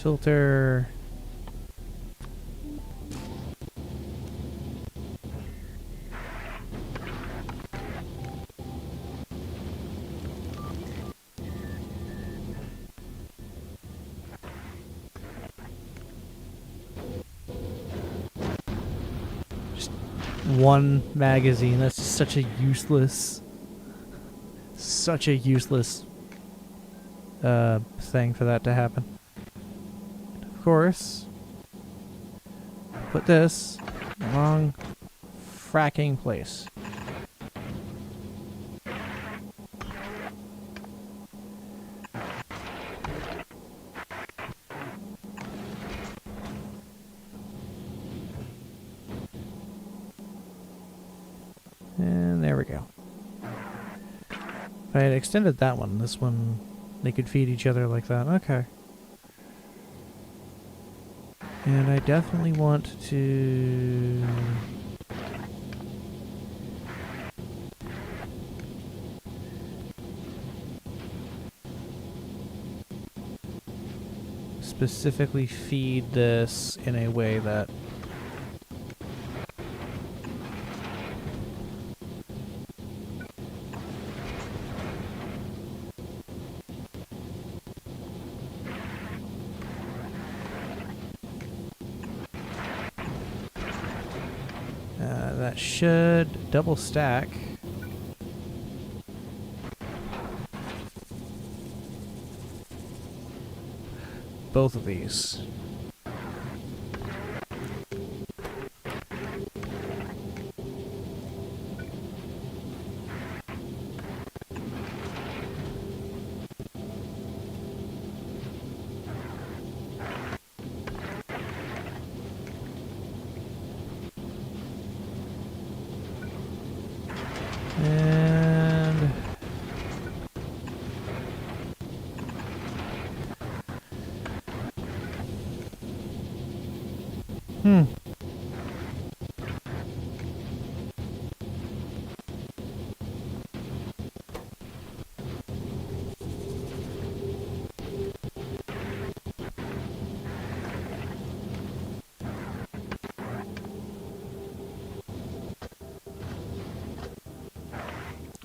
filter. Just one magazine. That's such a useless thing for that to happen. Of course, put this in the wrong fracking place. And there we go. If I had extended that one, this one, they could feed each other like that. Okay. And I definitely want to... specifically feed this in a way that that should double stack. Both of these. And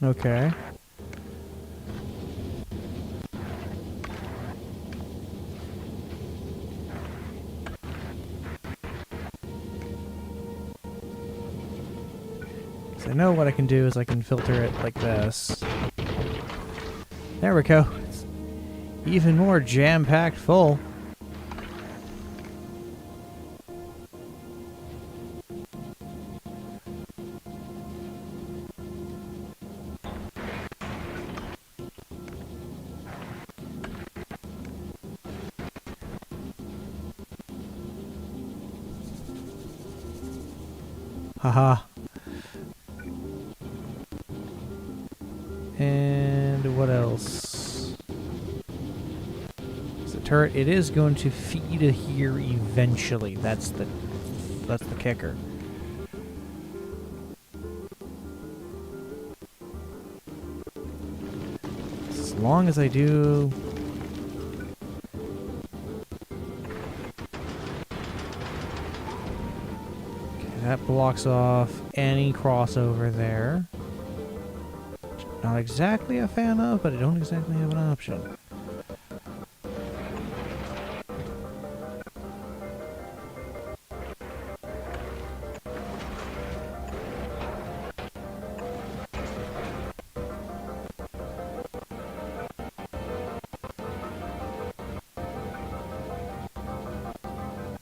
okay. So I know what I can do is I can filter it like this. There we go. It's even more jam-packed full. Haha. And what else? The turret, it is going to feed here eventually. That's the kicker. As long as I do... Okay, that blocks off any crossover there. Not exactly a fan of, but I don't exactly have an option.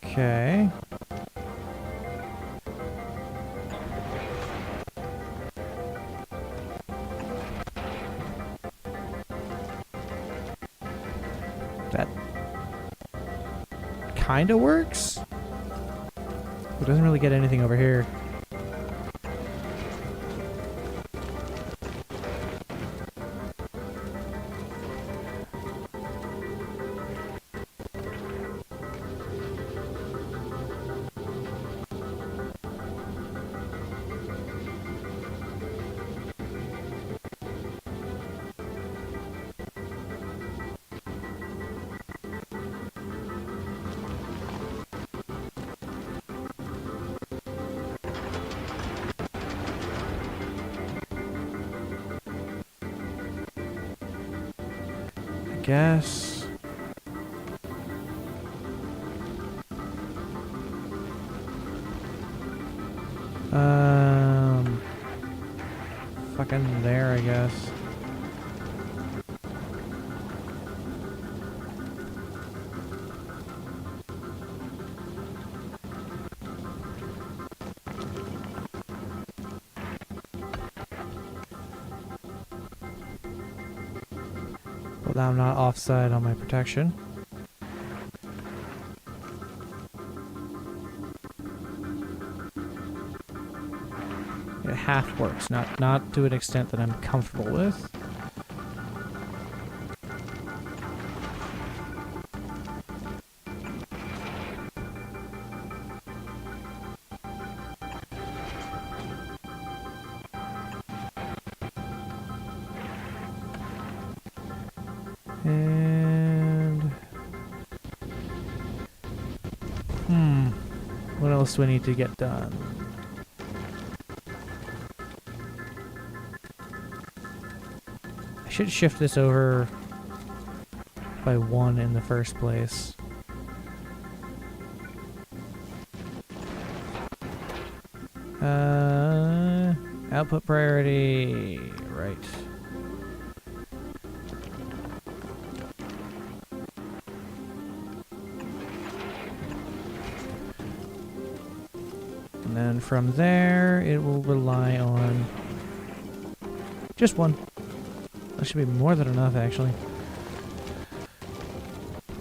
Okay. That kind of works. It doesn't really get anything over here. guess. Fucking there, I guess. Well, now I'm not offside on my protection. It half works, not to an extent that I'm comfortable with. And what else do I need to get done? I should shift this over by 1 in the first place. Output priority, right. And then from there, it will rely on just 1. That should be more than enough, actually.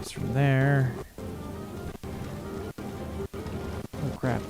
It's from there. Oh, crap.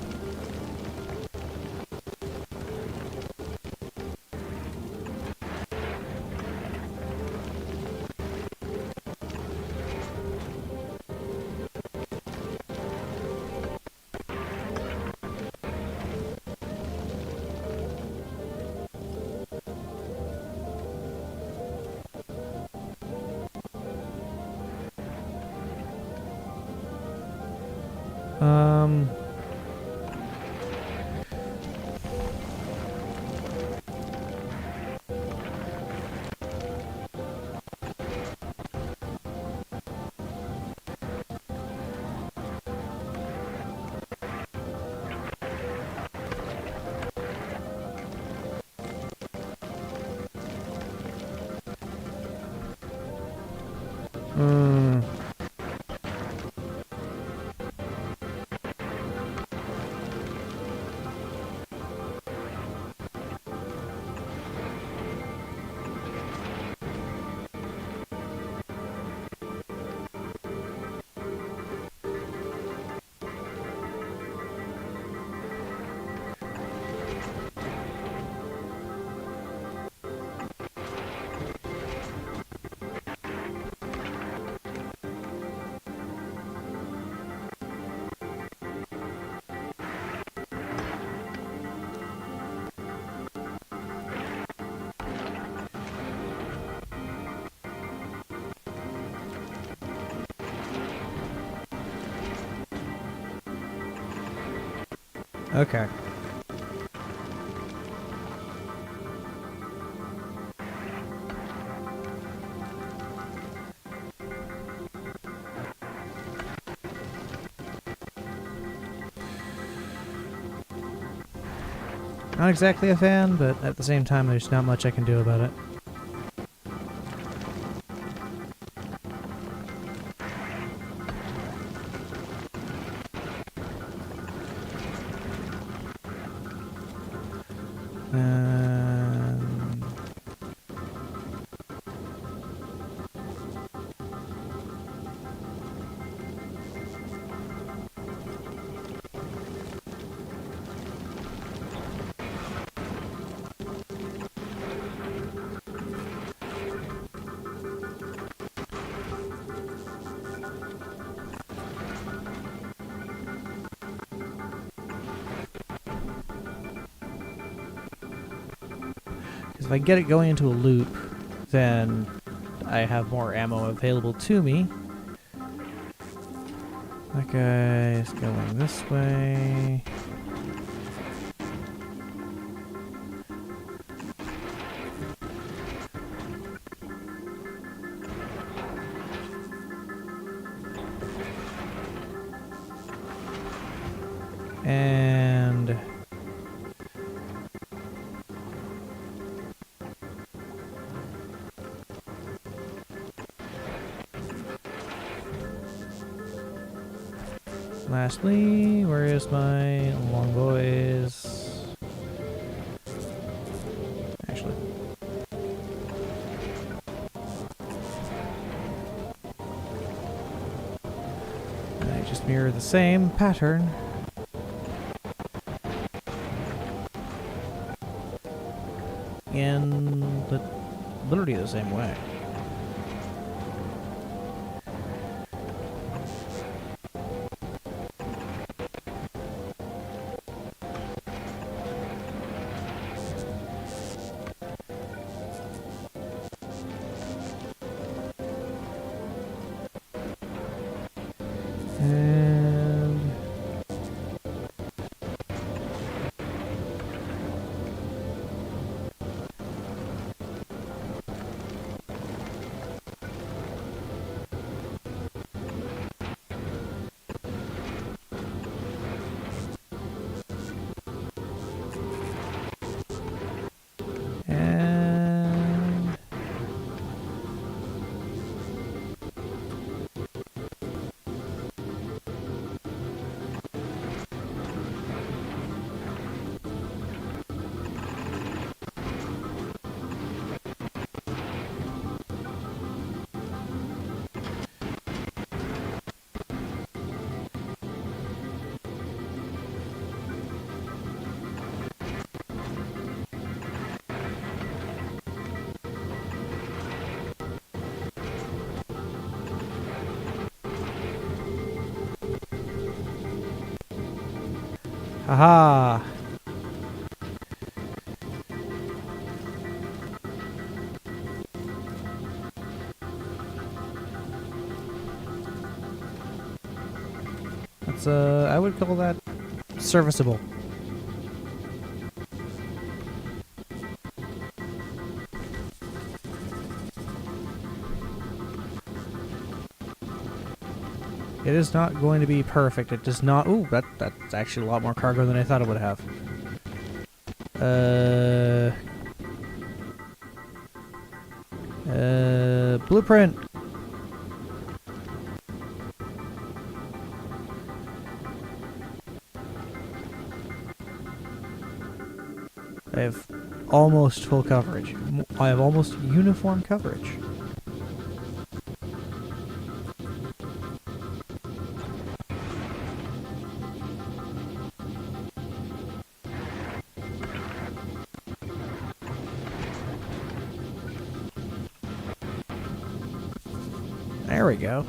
Okay. Not exactly a fan, but at the same time, there's not much I can do about it. If I get it going into a loop, then I have more ammo available to me. That guy is going this way. And lastly, where is my long boys? Actually, I just mirror the same pattern. In literally the same way. And and haha. That's I would call that serviceable. It is not going to be perfect. It does not. Ooh, that's actually a lot more cargo than I thought it would have. Blueprint. I have almost full coverage. I have almost uniform coverage. There we go.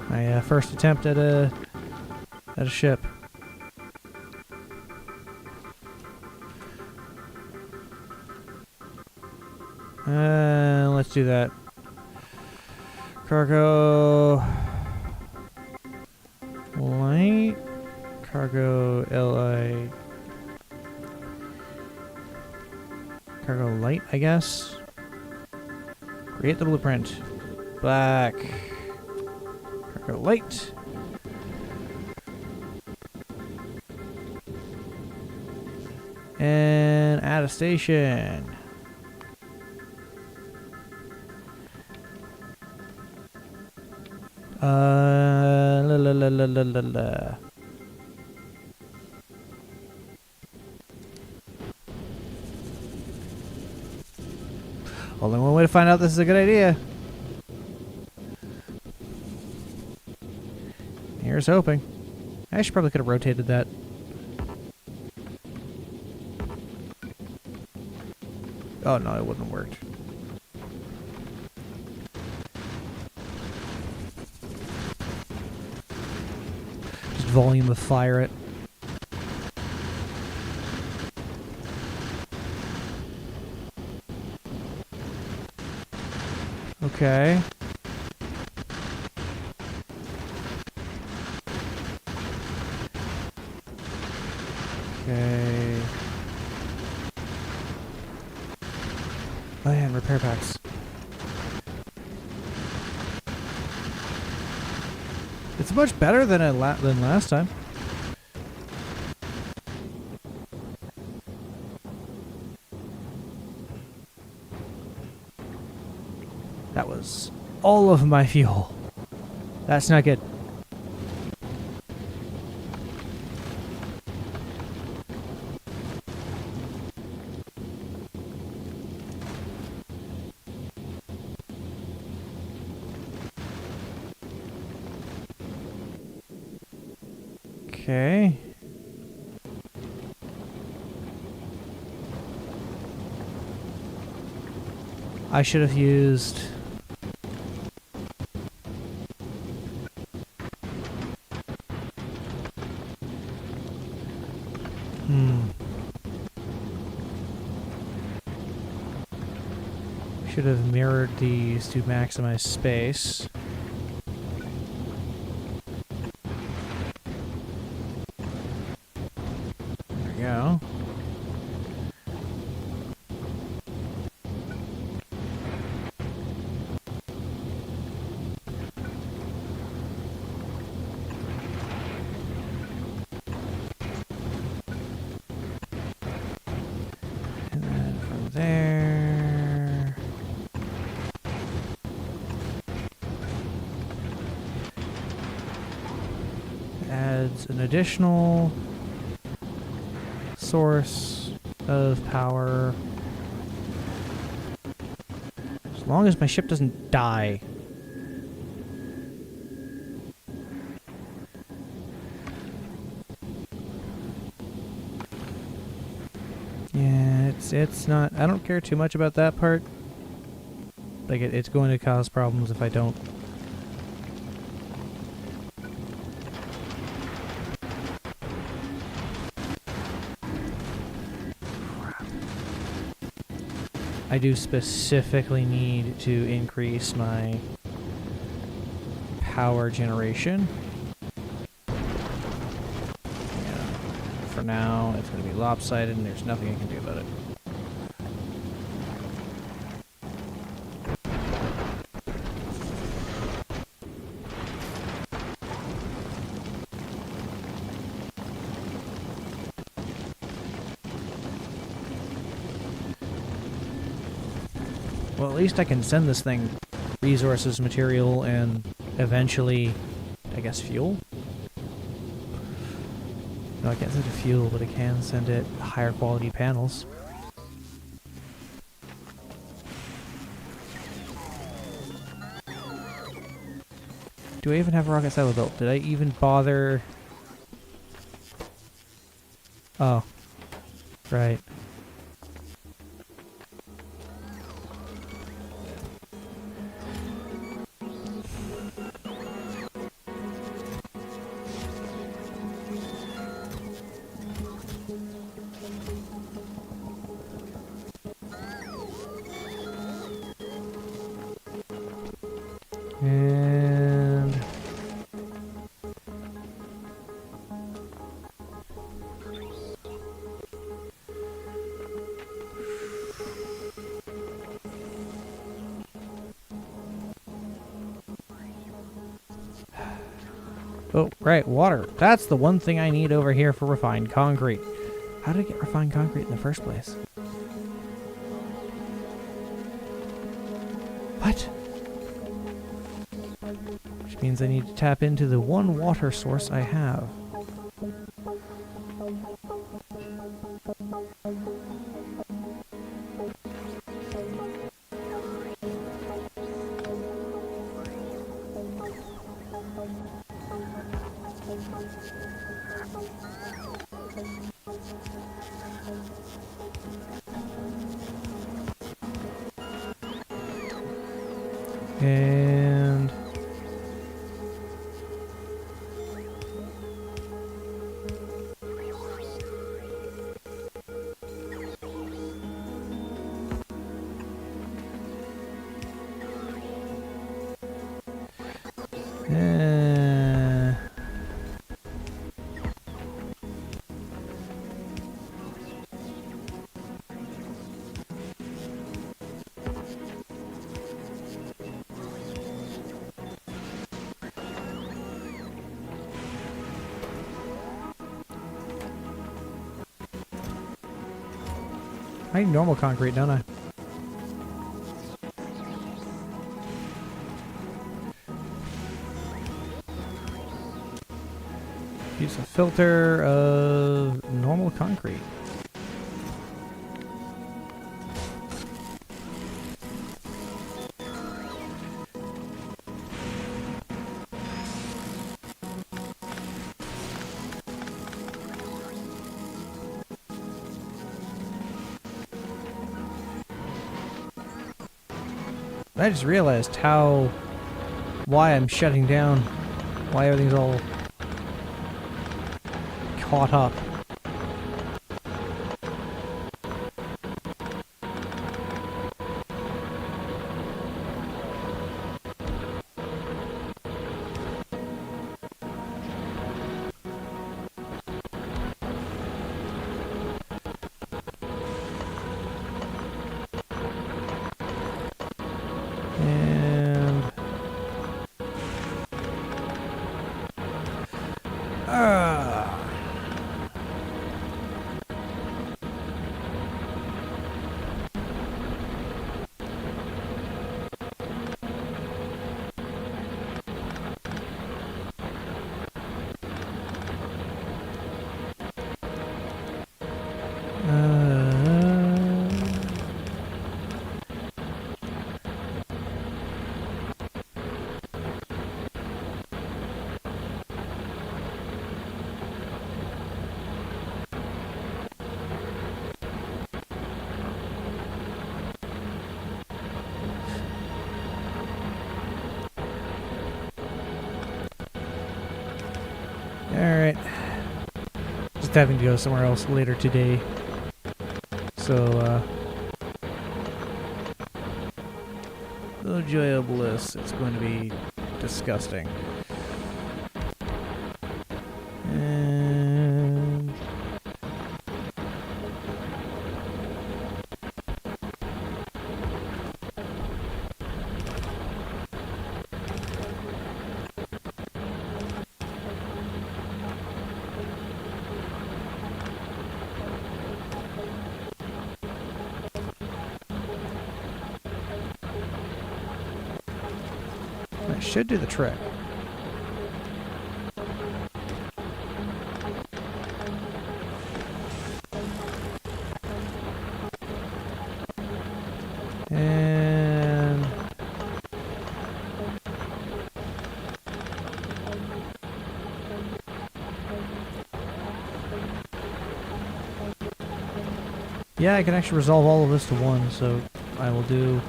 My first attempt at a ship. Let's do that. Cargo light. Cargo LI. Cargo light, I guess. Create the blueprint. Black. Cargo light. And add a station. La la la la la la la. Only one way to find out this is a good idea. Here's hoping. I should probably could have rotated that. Oh no, it wouldn't have worked. Just volume of fire it. Okay. Okay. Oh yeah, and repair packs. It's much better than than last time. That was all of my fuel. That's not good. Okay. I should have used... Should have mirrored these to maximize space. There we go. And then from there... adds an additional source of power. As long as my ship doesn't die. Yeah, it's not... I don't care too much about that part. Like, it's going to cause problems if I don't. I do specifically need to increase my power generation. Yeah. For now, it's going to be lopsided and there's nothing I can do about it. Well, at least I can send this thing resources, material, and eventually, I guess, fuel? No, I can't send it fuel, but I can send it higher quality panels. Do I even have a rocket silo built? Did I even bother? Oh. Right. And oh, right, water. That's the one thing I need over here for refined concrete. How did I get refined concrete in the first place? What? Which means I need to tap into the one water source I have. And I need normal concrete, don't I? Use a filter of normal concrete. I just realized why I'm shutting down, why everything's all caught up. And alright. Just having to go somewhere else later today. So, no joy of bliss. It's going to be disgusting. And that should do the trick. And yeah, I can actually resolve all of this to one, so I will do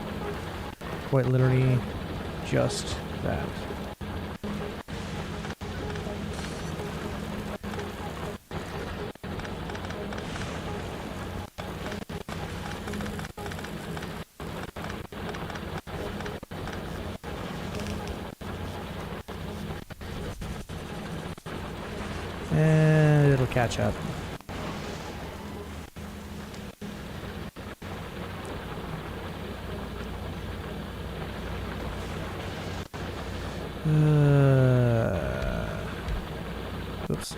quite literally just that. And it'll catch up. Oops.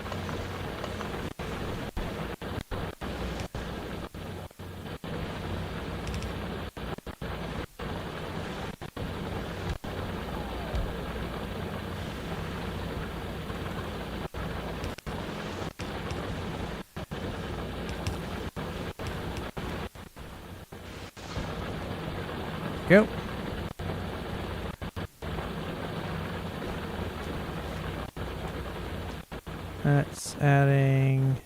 Go. That's adding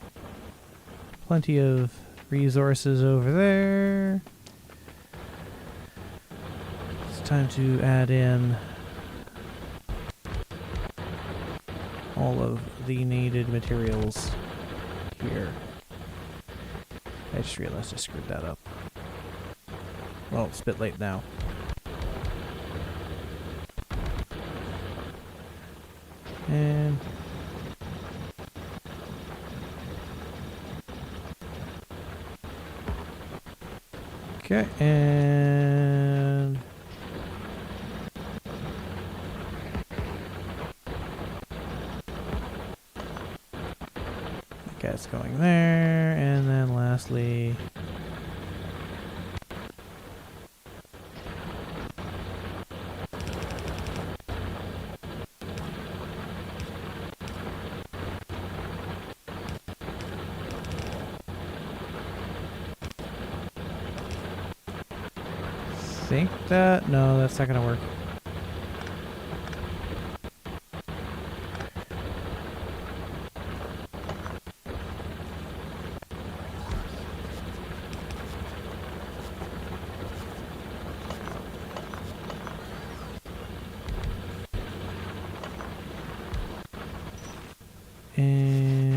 plenty of resources over there. It's time to add in all of the needed materials here. I just realized I screwed that up. Well, it's a bit late now. And okay, and okay, it's going there, and then lastly think that... No, that's not going to work. And...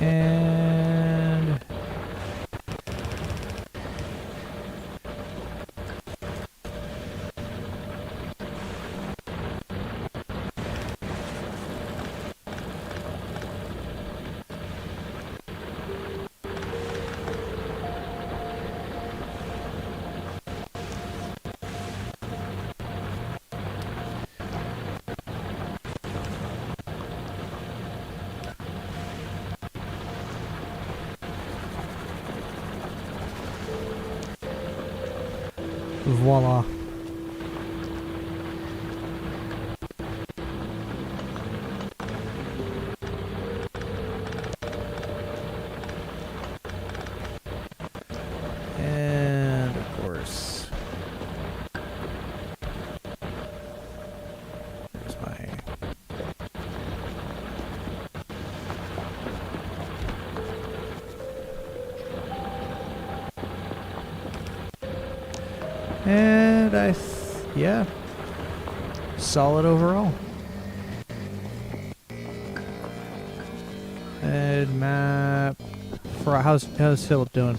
And... Voila. And of course, there's my... And yeah, solid overall. And map for how's Philip doing?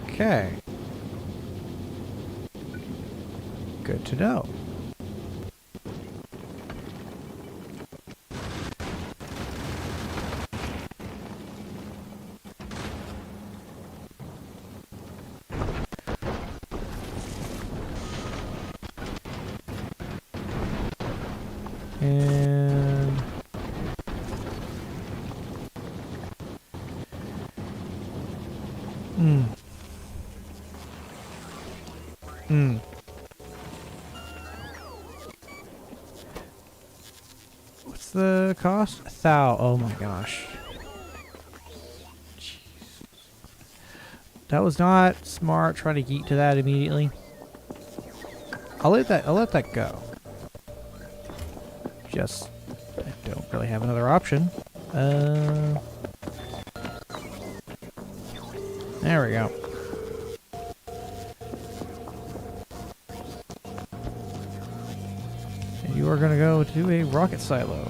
Okay. Good to know. And what's the cost? 1,000. Oh my gosh. Jeez. That was not smart trying to geek to that immediately. I'll let that go. Just, I don't really have another option. There we go. And you are going to go to a rocket silo.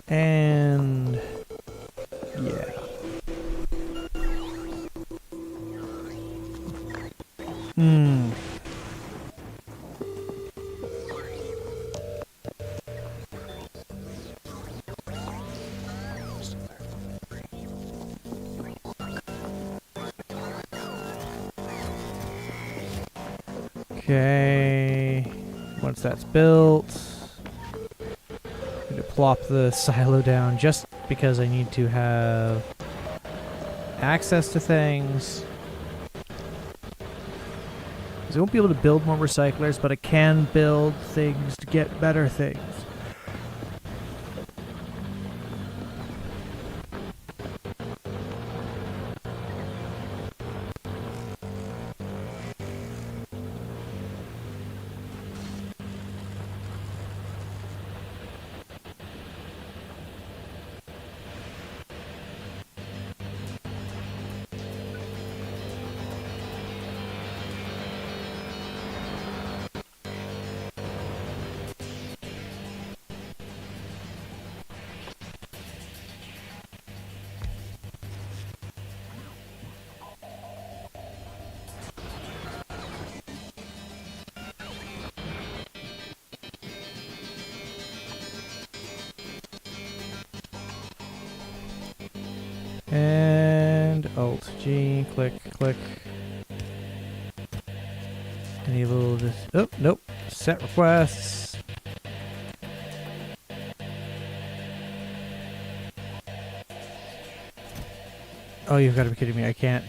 And yeah. Okay, once that's built, I'm going to plop the silo down just because I need to have access to things. Because I won't be able to build more recyclers, but I can build things to get better things. And And Alt G, click, click. Enable this. Oh, nope. Set requests. Oh, you've got to be kidding me. I can't.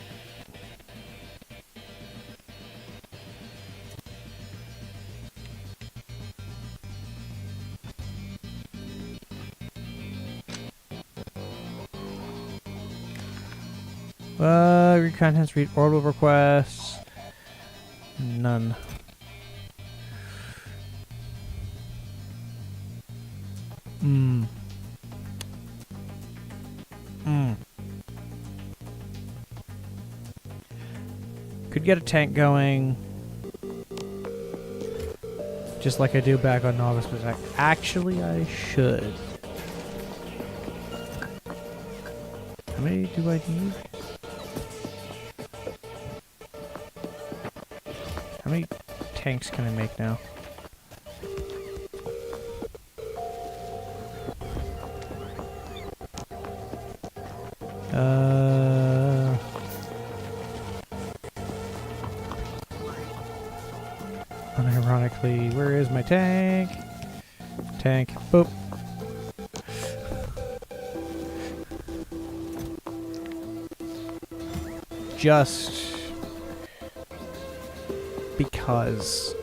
Read contents, read orbital requests. None. Hmm. Hmm. Could get a tank going. Just like I do back on Novice Protect. Actually, I should. How many do I need? How many tanks can I make now? Unironically, where is my tank? Tank, boop. Just because.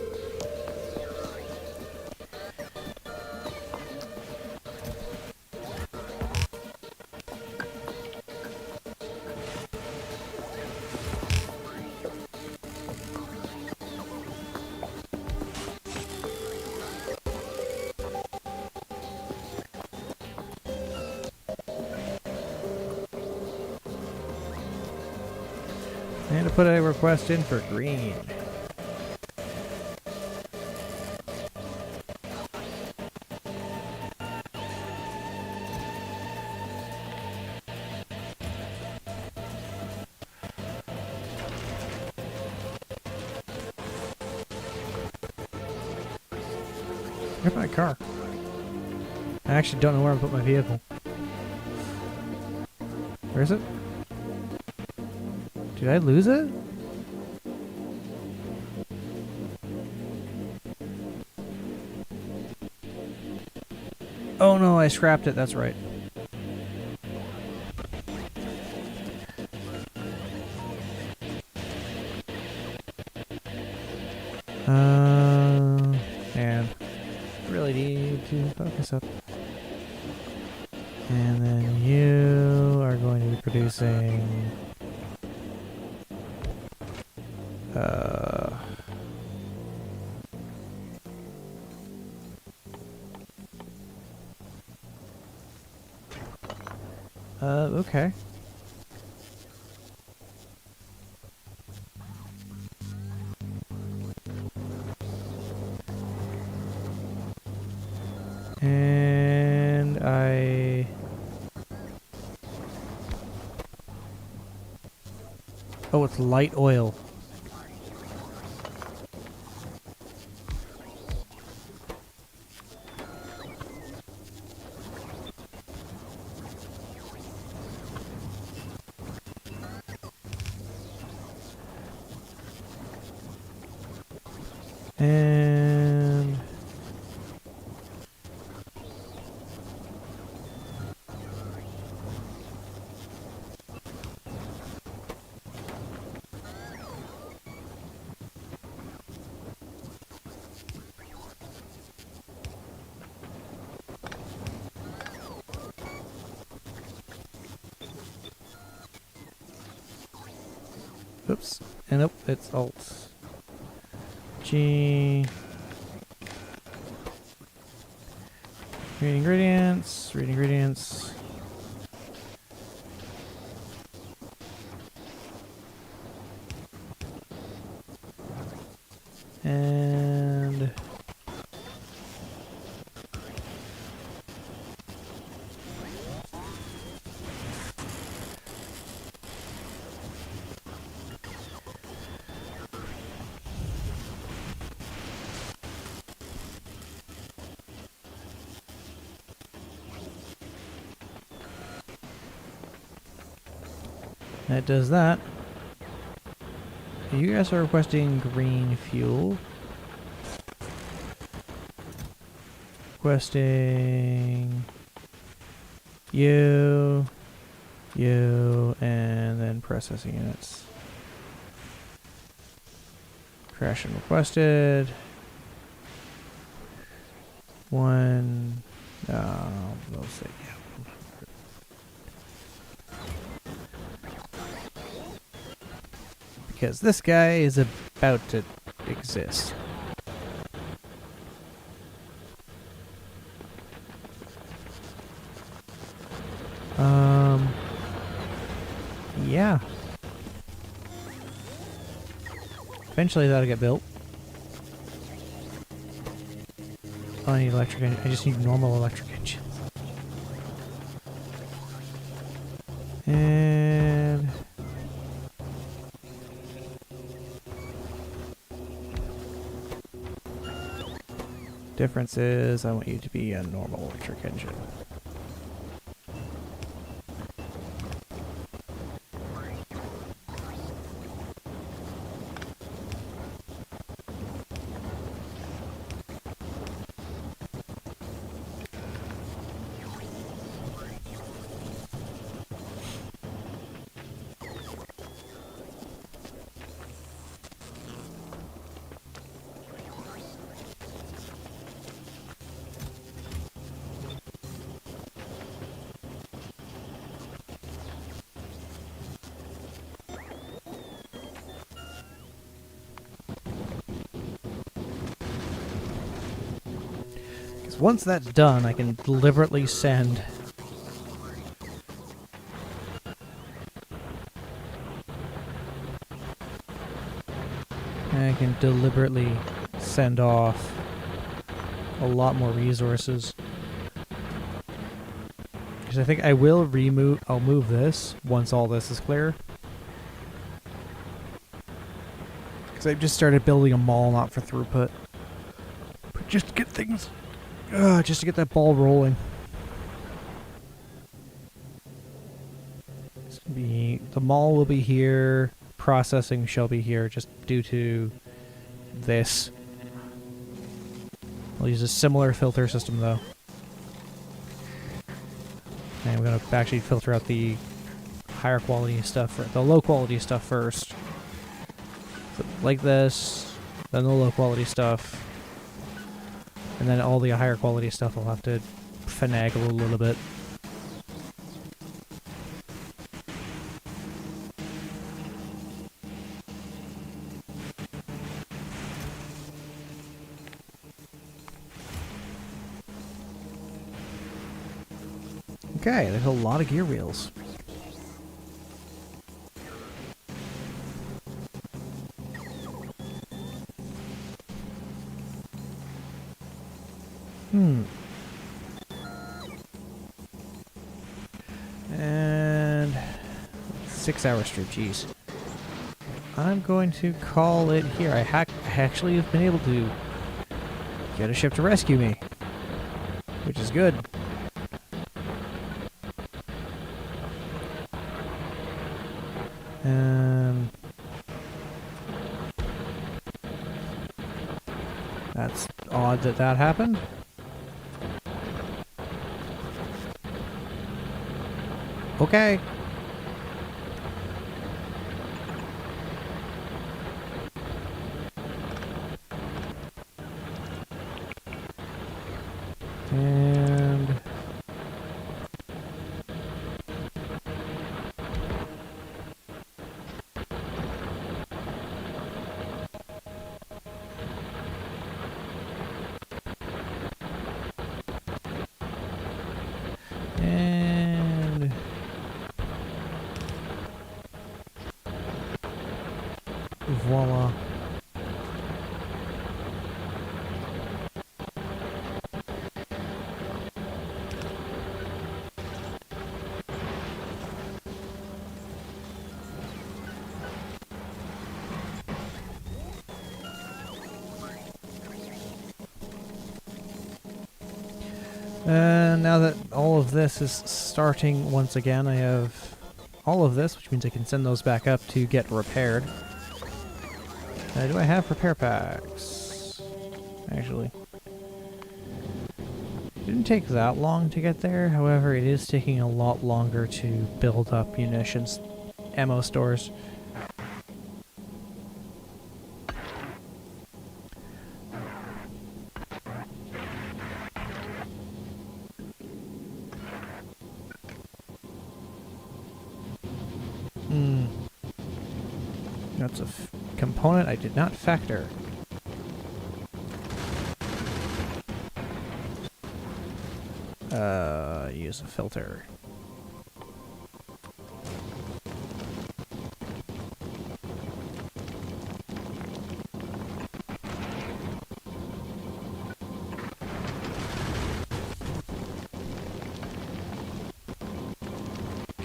And to put a request in for green. Where's my car? I actually don't know where I put my vehicle. Where is it? Did I lose it? Oh no, I scrapped it, that's right. And really need to focus up. And then you are going to be producing okay. And I... Oh, it's light oil. And... Oops. And nope, it's Alt G. Read ingredients, read ingredients. And That does that. You guys are requesting green fuel. Requesting you, and then processing units. Crashing requested. One. We'll say yeah. Because this guy is about to exist. Yeah. Eventually that'll get built. Oh, I need electric engine. I just need normal electric engines. And difference is I want you to be a normal electric engine. Once that's done, I can deliberately send off a lot more resources. Because I think I'll move this once all this is clear. Because I've just started building a mall, not for throughput, but just to get things... just to get that ball rolling. The mall will be here. Processing shall be here, just due to this. I'll use a similar filter system, though. And we're going to actually filter out the higher quality stuff, the low quality stuff first. So like this, then the low quality stuff. And then all the higher quality stuff I'll have to finagle a little bit. Okay, there's a lot of gear wheels. And 6-hour strip, jeez. I'm going to call it here. I actually have been able to get a ship to rescue me, which is good. That's odd that happened. Okay. And voila. Now that all of this is starting once again, I have all of this, which means I can send those back up to get repaired. Do I have repair packs? Actually, it didn't take that long to get there. However, it is taking a lot longer to build up munitions ammo stores. That's a component I did not factor. Use a filter.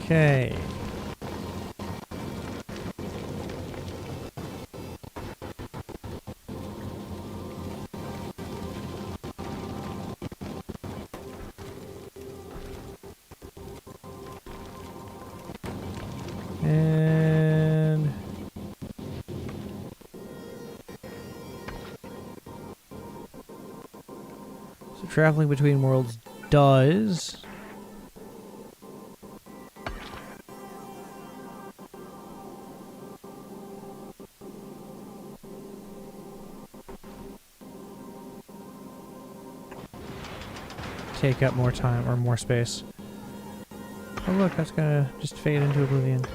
Okay. And so traveling between worlds does take up more time or more space. Oh look, that's gonna just fade into oblivion.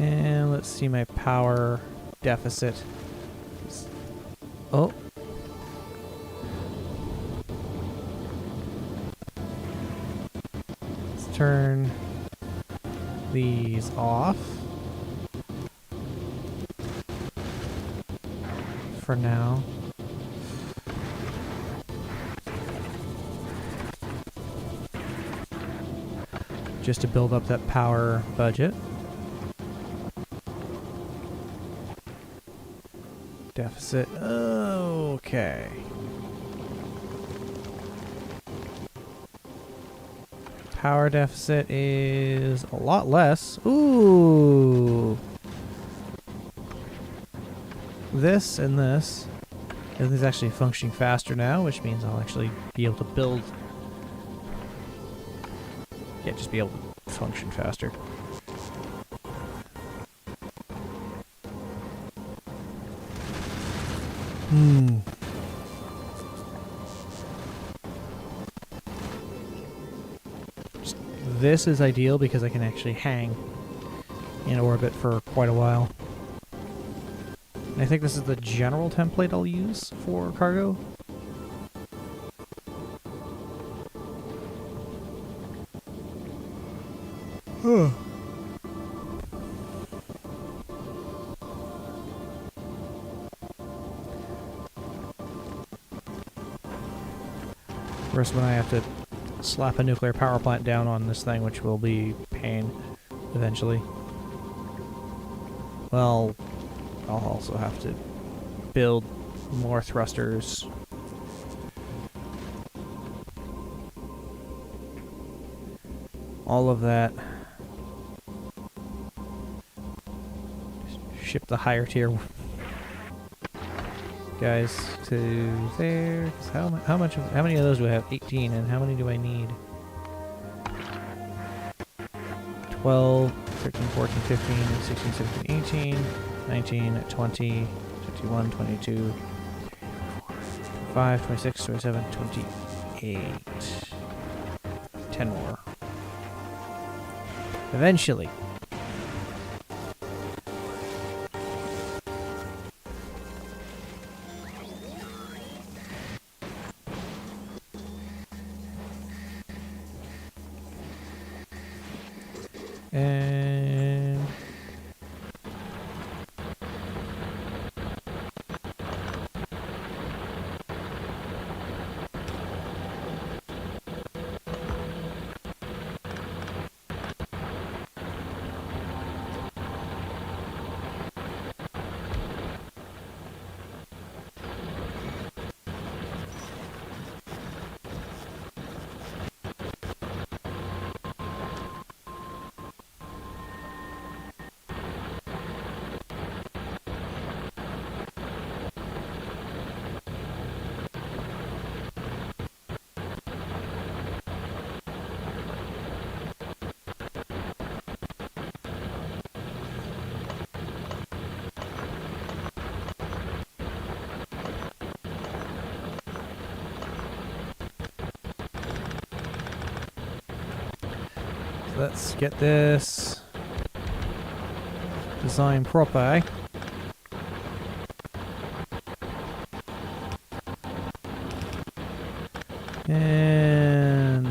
And let's see my power deficit. Oh. Let's turn these off for now. Just to build up that power budget. Deficit. Okay. Power deficit is a lot less. Ooh. This and this. And this is actually functioning faster now, which means I'll actually be able to build. Yeah, just be able to function faster. This is ideal because I can actually hang in orbit for quite a while. And I think this is the general template I'll use for cargo. First one I have to slap a nuclear power plant down on this thing, which will be pain eventually. Well, I'll also have to build more thrusters. All of that. Ship the higher tier guys to there. How many of those do I have? 18, and how many do I need? 12, 13, 14, 15, 16, 17, 18, 19, 20, 21, 22, 25, 26, 27, 28. 10 more. Eventually. And let's get this design proper. And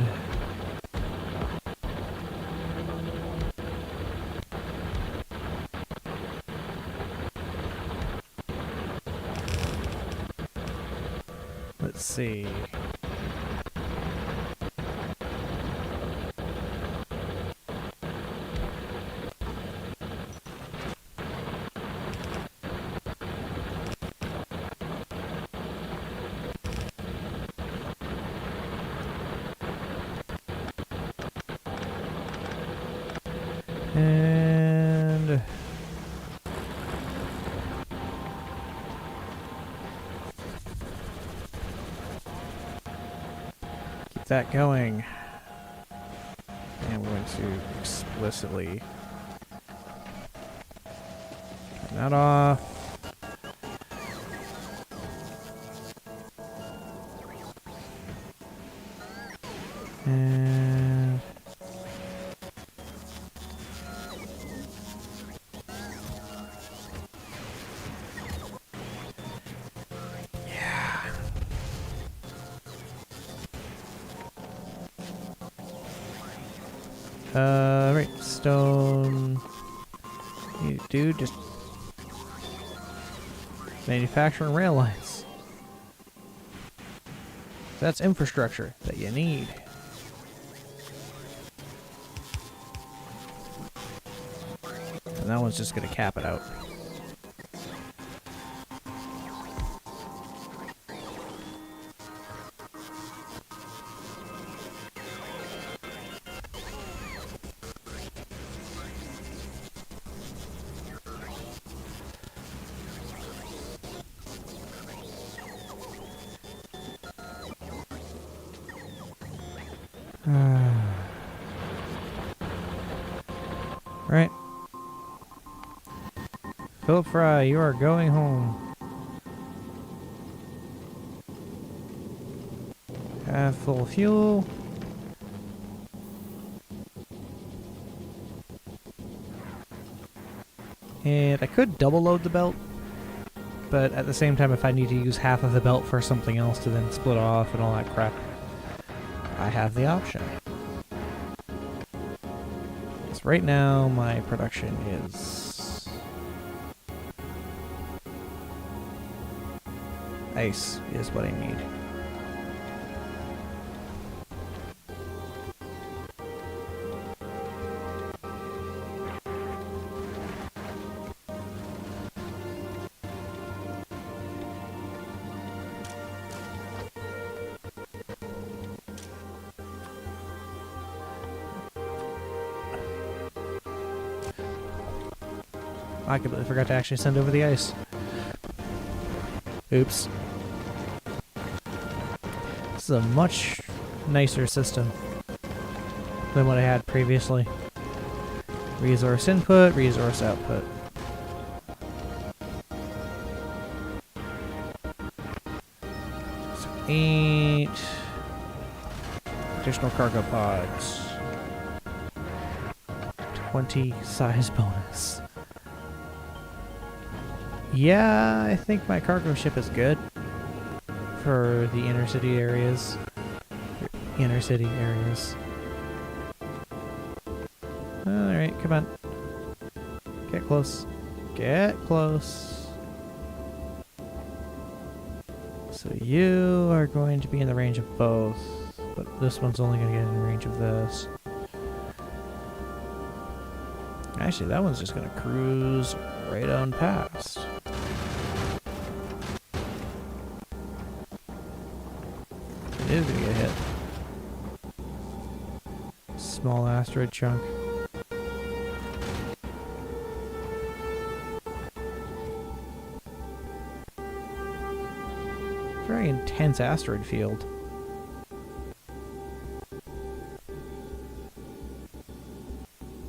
let's see. And keep that going. And we're going to explicitly turn that off. And right, stone. You do just manufacturing rail lines. That's infrastructure that you need. And that one's just gonna cap it out. Right. Philip Fry, you are going home. Have full fuel. And I could double load the belt, but at the same time, if I need to use half of the belt for something else to then split off and all that crap, I have the option. So right now, my production is ice is what I need. I completely forgot to actually send over the ice. Oops. This is a much nicer system than what I had previously. Resource input, resource output. So 8 additional cargo pods. 20 size bonus. Yeah, I think my cargo ship is good for the inner city areas. Alright, come on. Get close. Get close. So you are going to be in the range of both, but this one's only going to get in the range of this. Actually, that one's just going to cruise right on past. It is going to get hit. Small asteroid chunk. Very intense asteroid field.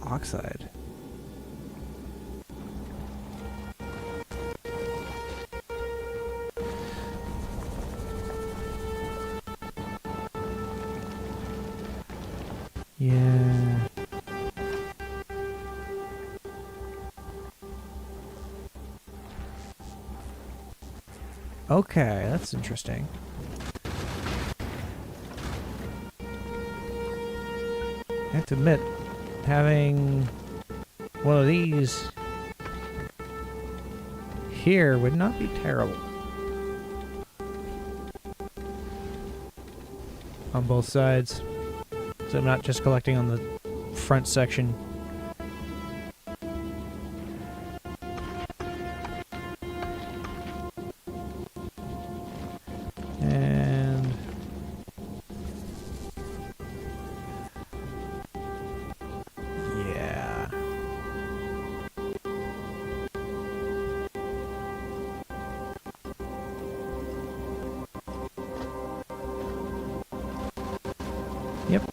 Oxide. Yeah. Okay, that's interesting. I have to admit, having one of these here would not be terrible. On both sides. So I'm not just collecting on the front section. And yeah. Yep,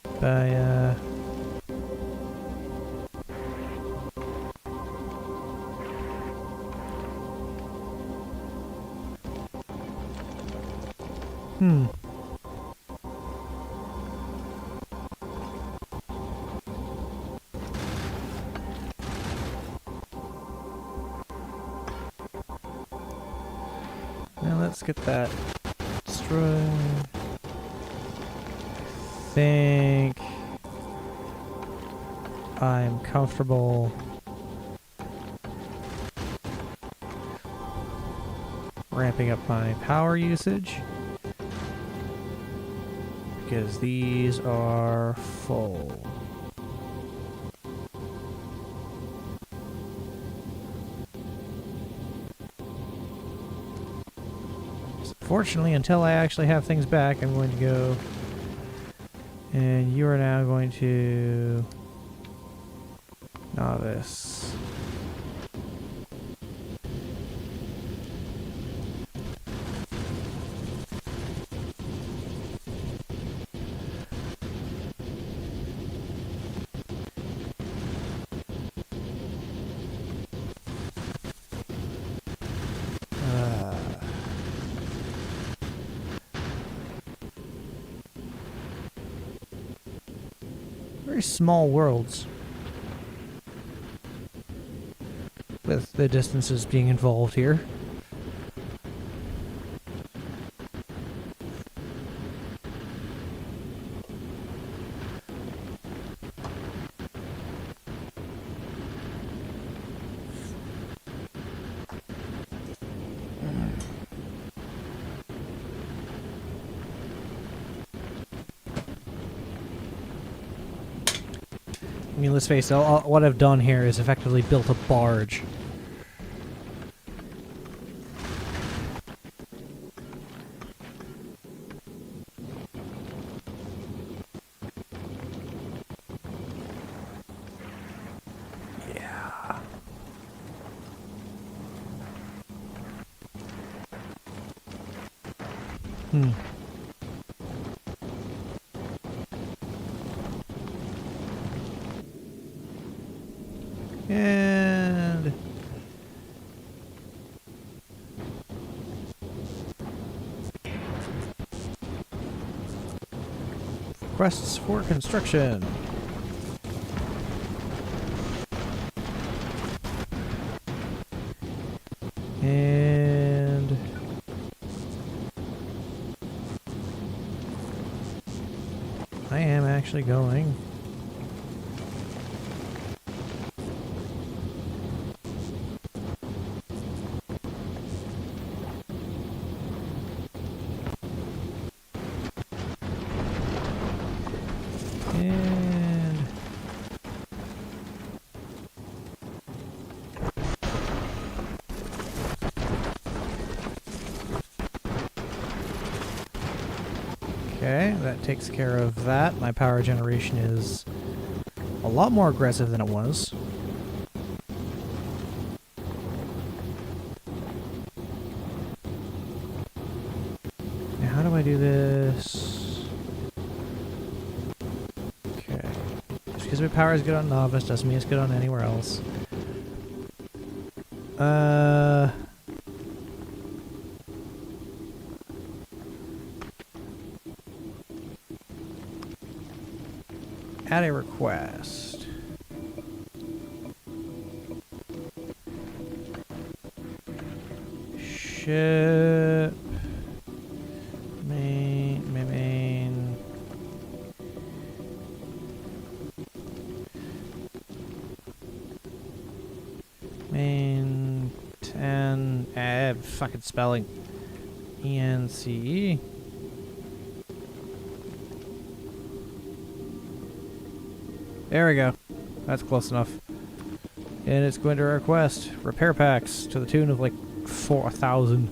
Now let's get that destroyed. I think I'm comfortable ramping up my power usage because these are full. Fortunately, until I actually have things back, I'm going to go, and you are now going to novice. Very small worlds, with the distances being involved here. I mean, let's face it, what I've done here is effectively built a barge. Yeah. And requests for construction. And I am actually going and okay, that takes care of that. My power generation is a lot more aggressive than it was. Now, how do I do this? Okay. Just because my power is good on novice doesn't mean it's good on anywhere else. Add a request. Ship Main 10. Fucking spelling. ENCE. There we go. That's close enough. And it's going to request repair packs to the tune of like 4,000.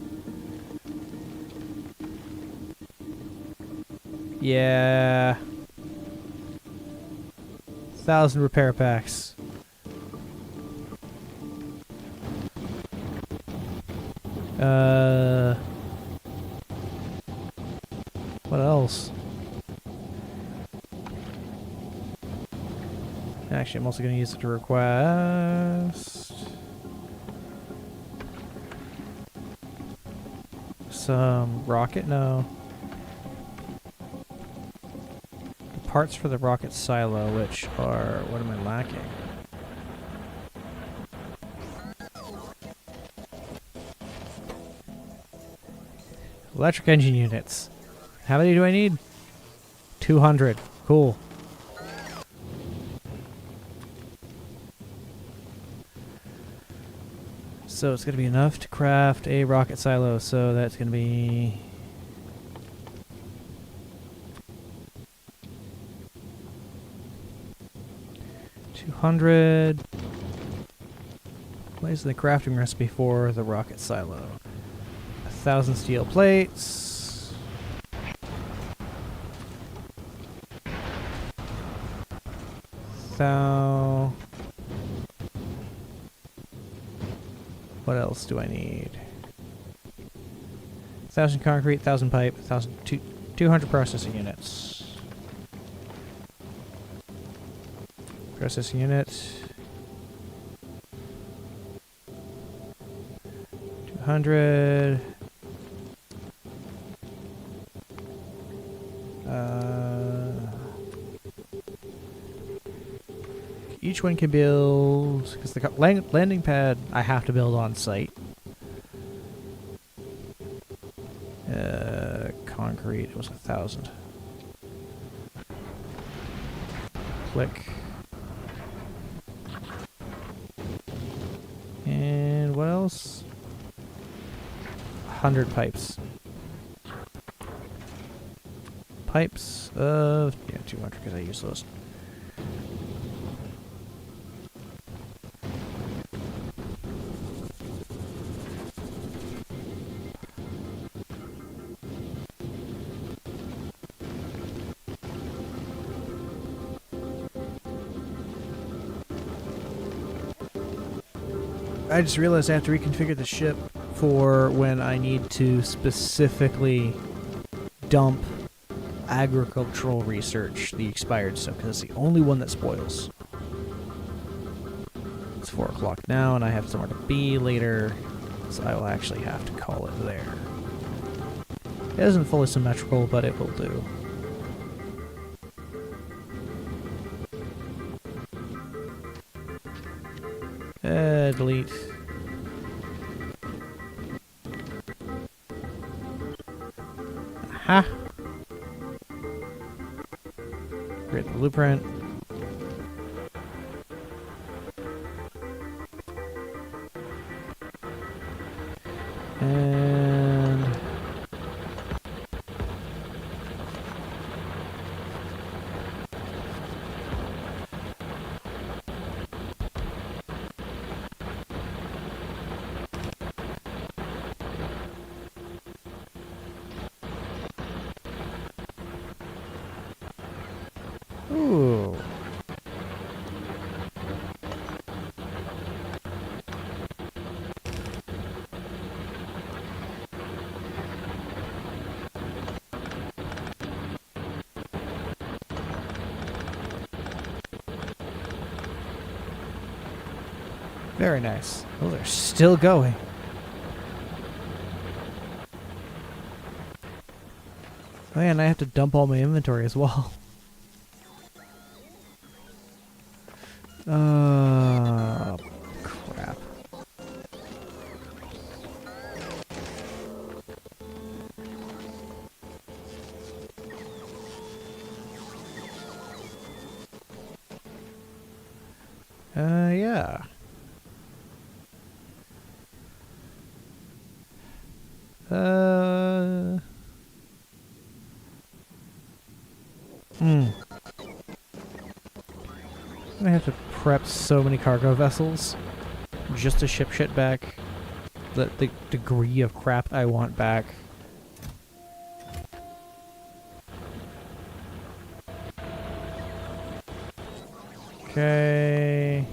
Yeah. 1,000 repair packs. What else? Actually, I'm also going to use it to request some rocket. No. The parts for the rocket silo, which are, what am I lacking? Electric engine units. How many do I need? 200. Cool. So it's going to be enough to craft a rocket silo. So that's going to be... $200. What is the crafting recipe for the rocket silo? 1,000 steel plates. What else do I need? 1,000 concrete, 1,000 pipe, 200 processing units. Processing unit. 200. Each one can build, because the landing pad I have to build on site. Concrete, it was 1,000. Click. And what else? 100 pipes. Pipes of, yeah, 200 because I use those. I just realized I have to reconfigure the ship for when I need to specifically dump agricultural research, the expired stuff, because it's the only one that spoils. It's 4 o'clock now, and I have somewhere to be later, so I will actually have to call it there. It isn't fully symmetrical, but it will do. Delete. Aha! Create the blueprint. And... Ooh. Very nice. Those are still going. Oh yeah, and I have to dump all my inventory as well. Crap. Yeah. I have to prep so many cargo vessels just to ship shit back. The degree of crap I want back. Okay.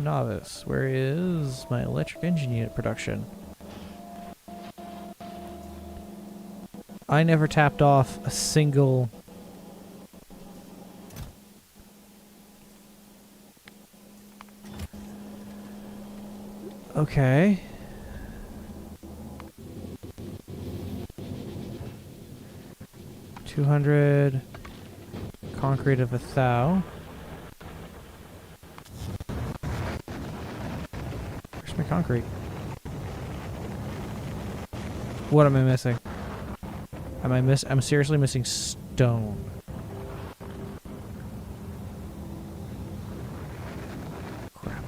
Novice. Where is my electric engine unit production? I never tapped off a single... Okay. $200 concrete of 1,000. Where's my concrete? What am I missing? I'm seriously missing stone. Crap.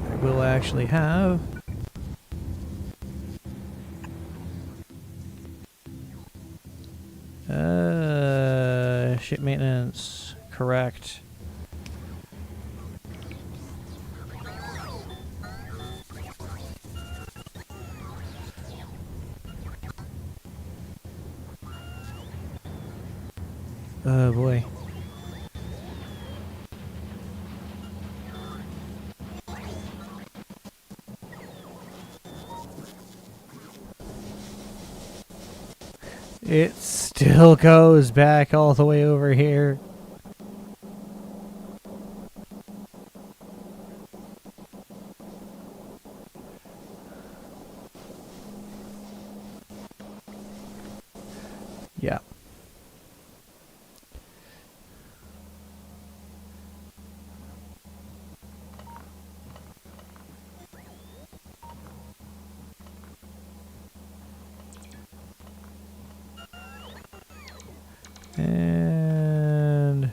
I will actually have ship maintenance, correct. Oh boy. It still goes back all the way over here. Yeah. And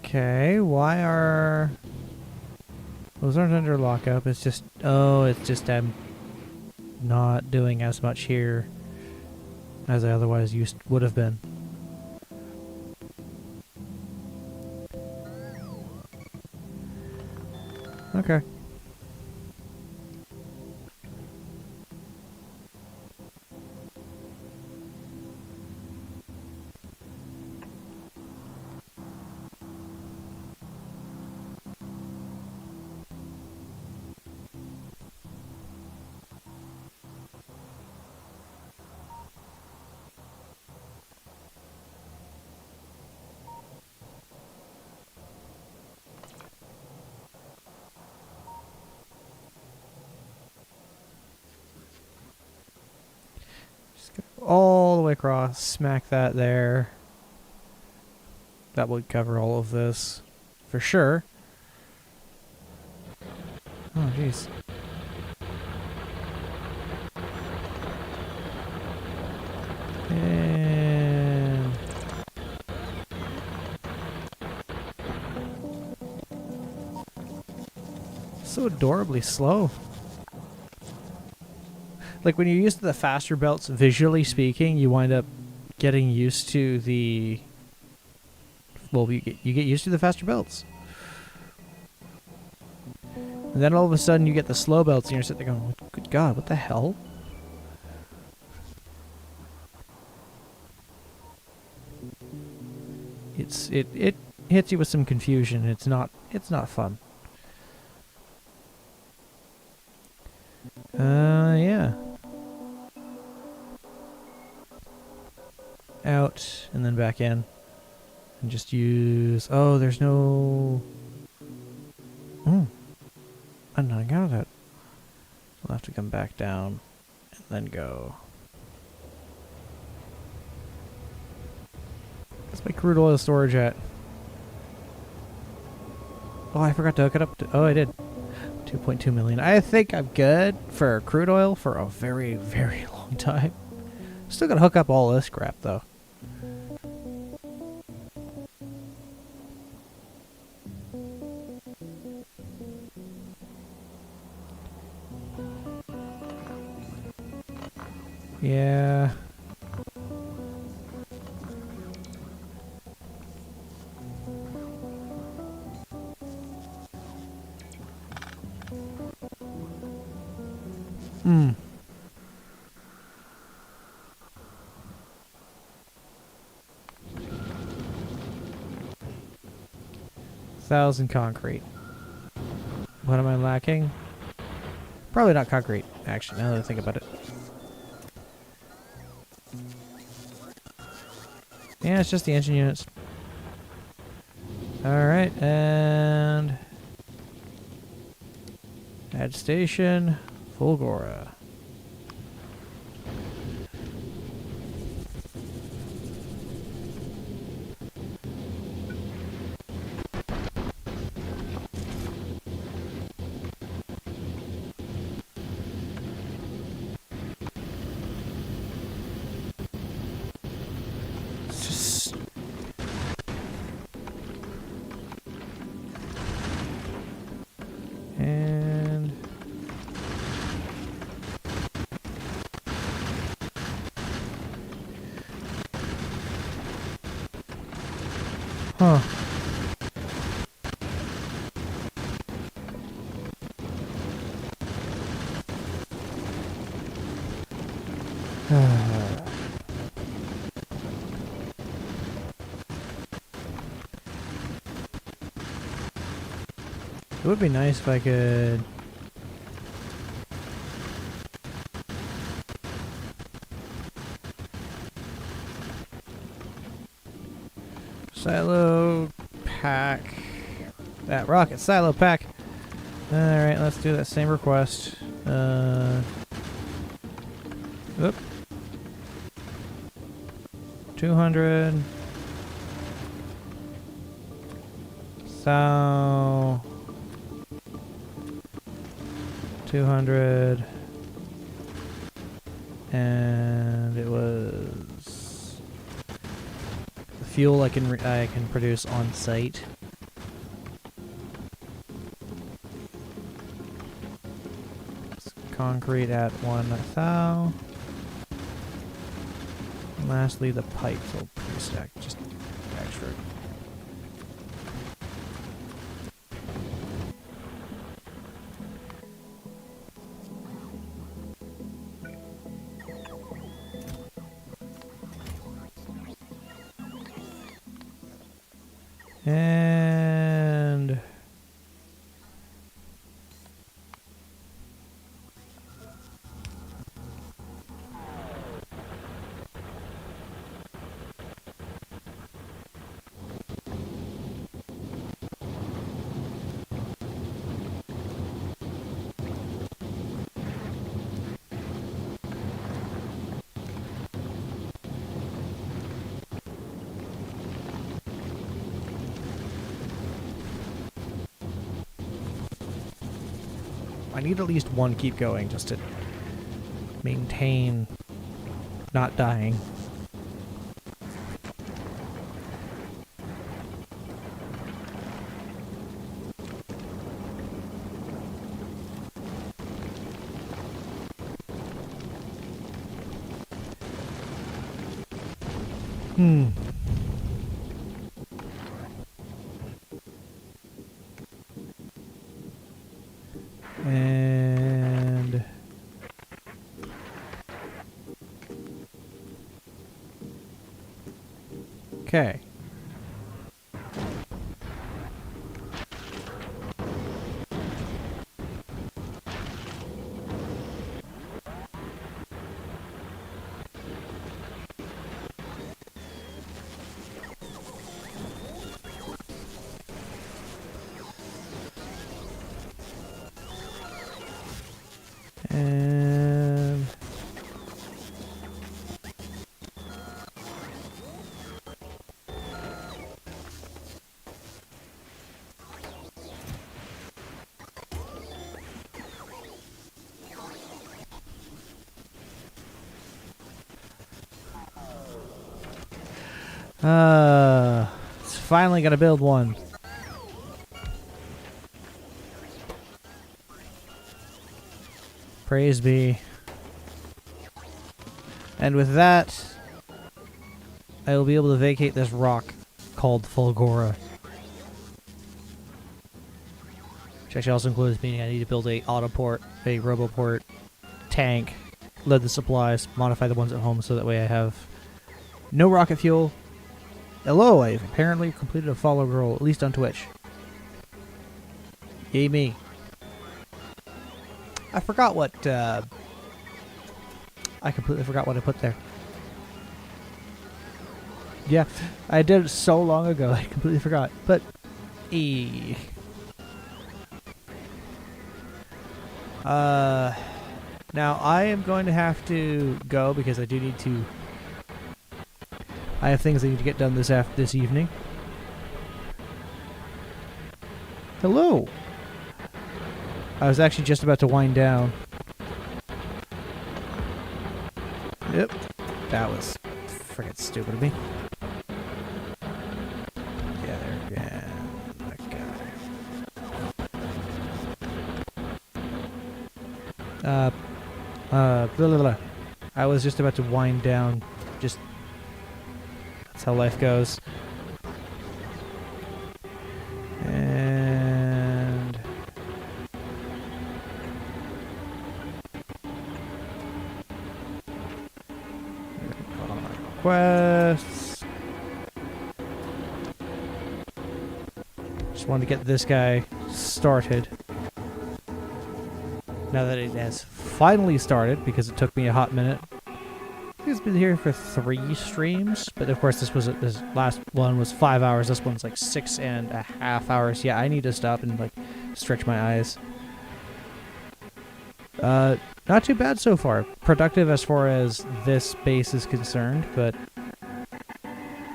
okay, why are those aren't under lockup? It's just it's just I'm not doing as much here as I otherwise would have been. Okay. All the way across, smack that there. That would cover all of this, for sure. Oh, jeez. And so adorably slow. Like when you're used to the faster belts, visually speaking, you wind up getting used to the... Well, you get used to the faster belts. And then all of a sudden you get the slow belts and you're sitting there going, good God, what the hell? It hits you with some confusion. It's not fun. Yeah. Out and then back in. And just use... Oh, there's no... Hmm. And I got it. We'll have to come back down and then go. Where's my crude oil storage at? Oh, I forgot to hook it up. Oh, I did. 2.2 million. I think I'm good for crude oil for a very, very long time. Still gotta hook up all this crap, though. Yeah. Hmm. Thousand concrete. What am I lacking? Probably not concrete, actually, now that I think about it. Yeah, it's just the engine units. Alright, and... add station, Fulgora. Just... and... huh. It would be nice if I could... silo pack. That rocket silo pack. Alright, let's do that same request. Oop. 200. So... 200. And it was... the fuel I can produce on site. Concrete at 1,000. And lastly, the pipes will pre-stack just extra. And I need at least one keep going just to maintain not dying. And okay. And it's finally gonna build one. Praise be. And with that, I will be able to vacate this rock called Fulgora. Which actually also includes meaning I need to build a autoport, a roboport, tank, load the supplies, modify the ones at home so that way I have no rocket fuel. Hello, I've apparently completed a follow goal, at least on Twitch. Yay me. I forgot what, I completely forgot what I put there. Yeah, I did it so long ago, I completely forgot. But, now I am going to have to go because I do need to. I have things I need to get done this evening. Hello. I was actually just about to wind down. Yep, that was friggin' stupid of me. Yeah, there again. That guy. Blah, blah, blah. I was just about to wind down. Just that's how life goes. And quests. Just wanted to get this guy started. Now that it has finally started, because it took me a hot minute. He's been here for 3 streams, but of course this last one was 5 hours. This one's like 6.5 hours. Yeah, I need to stop and like stretch my eyes. Not too bad so far. Productive as far as this base is concerned, but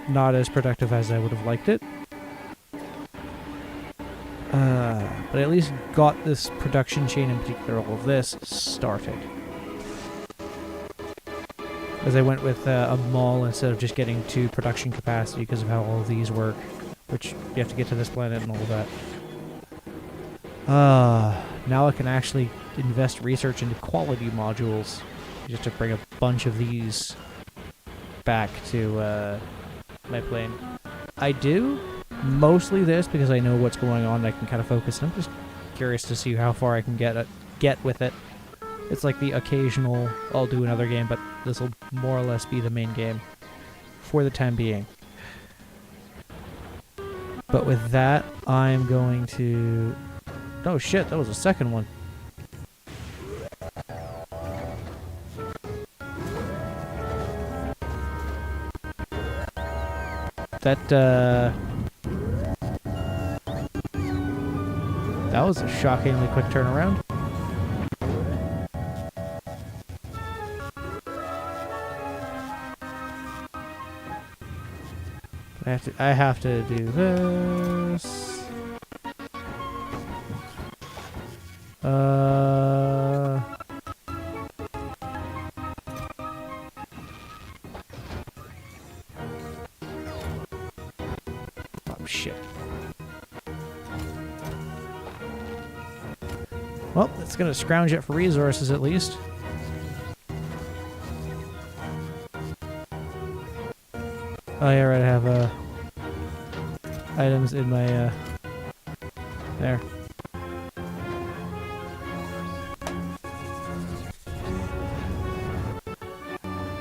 not as productive as I would have liked it. But I at least got this production chain, in particular all of this, started. As I went with a mall instead of just getting to production capacity because of how all of these work, which you have to get to this planet and all that. Now I can actually invest research into quality modules, just to bring a bunch of these back to my plane. I do mostly this because I know what's going on and I can kind of focus. I'm just curious to see how far I can get with it. It's like the occasional, I'll do another game, but this will more or less be the main game for the time being. But with that, I'm going to... Oh shit, that was the second one. That was a shockingly quick turnaround. I have to do this. Oh shit. Well, it's gonna scrounge it for resources at least. Oh yeah, right, I have items in my there.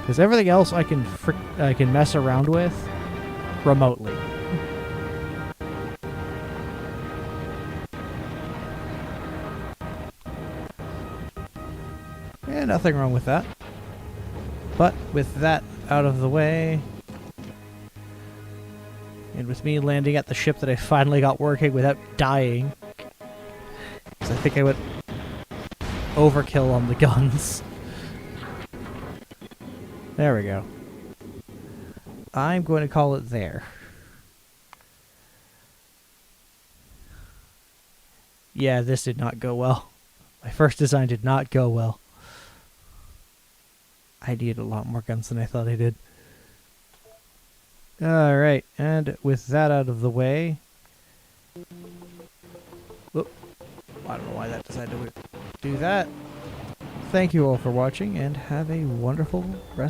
Because everything else I can mess around with remotely. Yeah, nothing wrong with that. But with that out of the way, and with me landing at the ship that I finally got working without dying, because I think I went overkill on the guns. There we go. I'm going to call it there. Yeah, this did not go well. My first design did not go well. I needed a lot more guns than I thought I did. Alright, and with that out of the way... Whoop. I don't know why that decided to do that. Thank you all for watching, and have a wonderful rest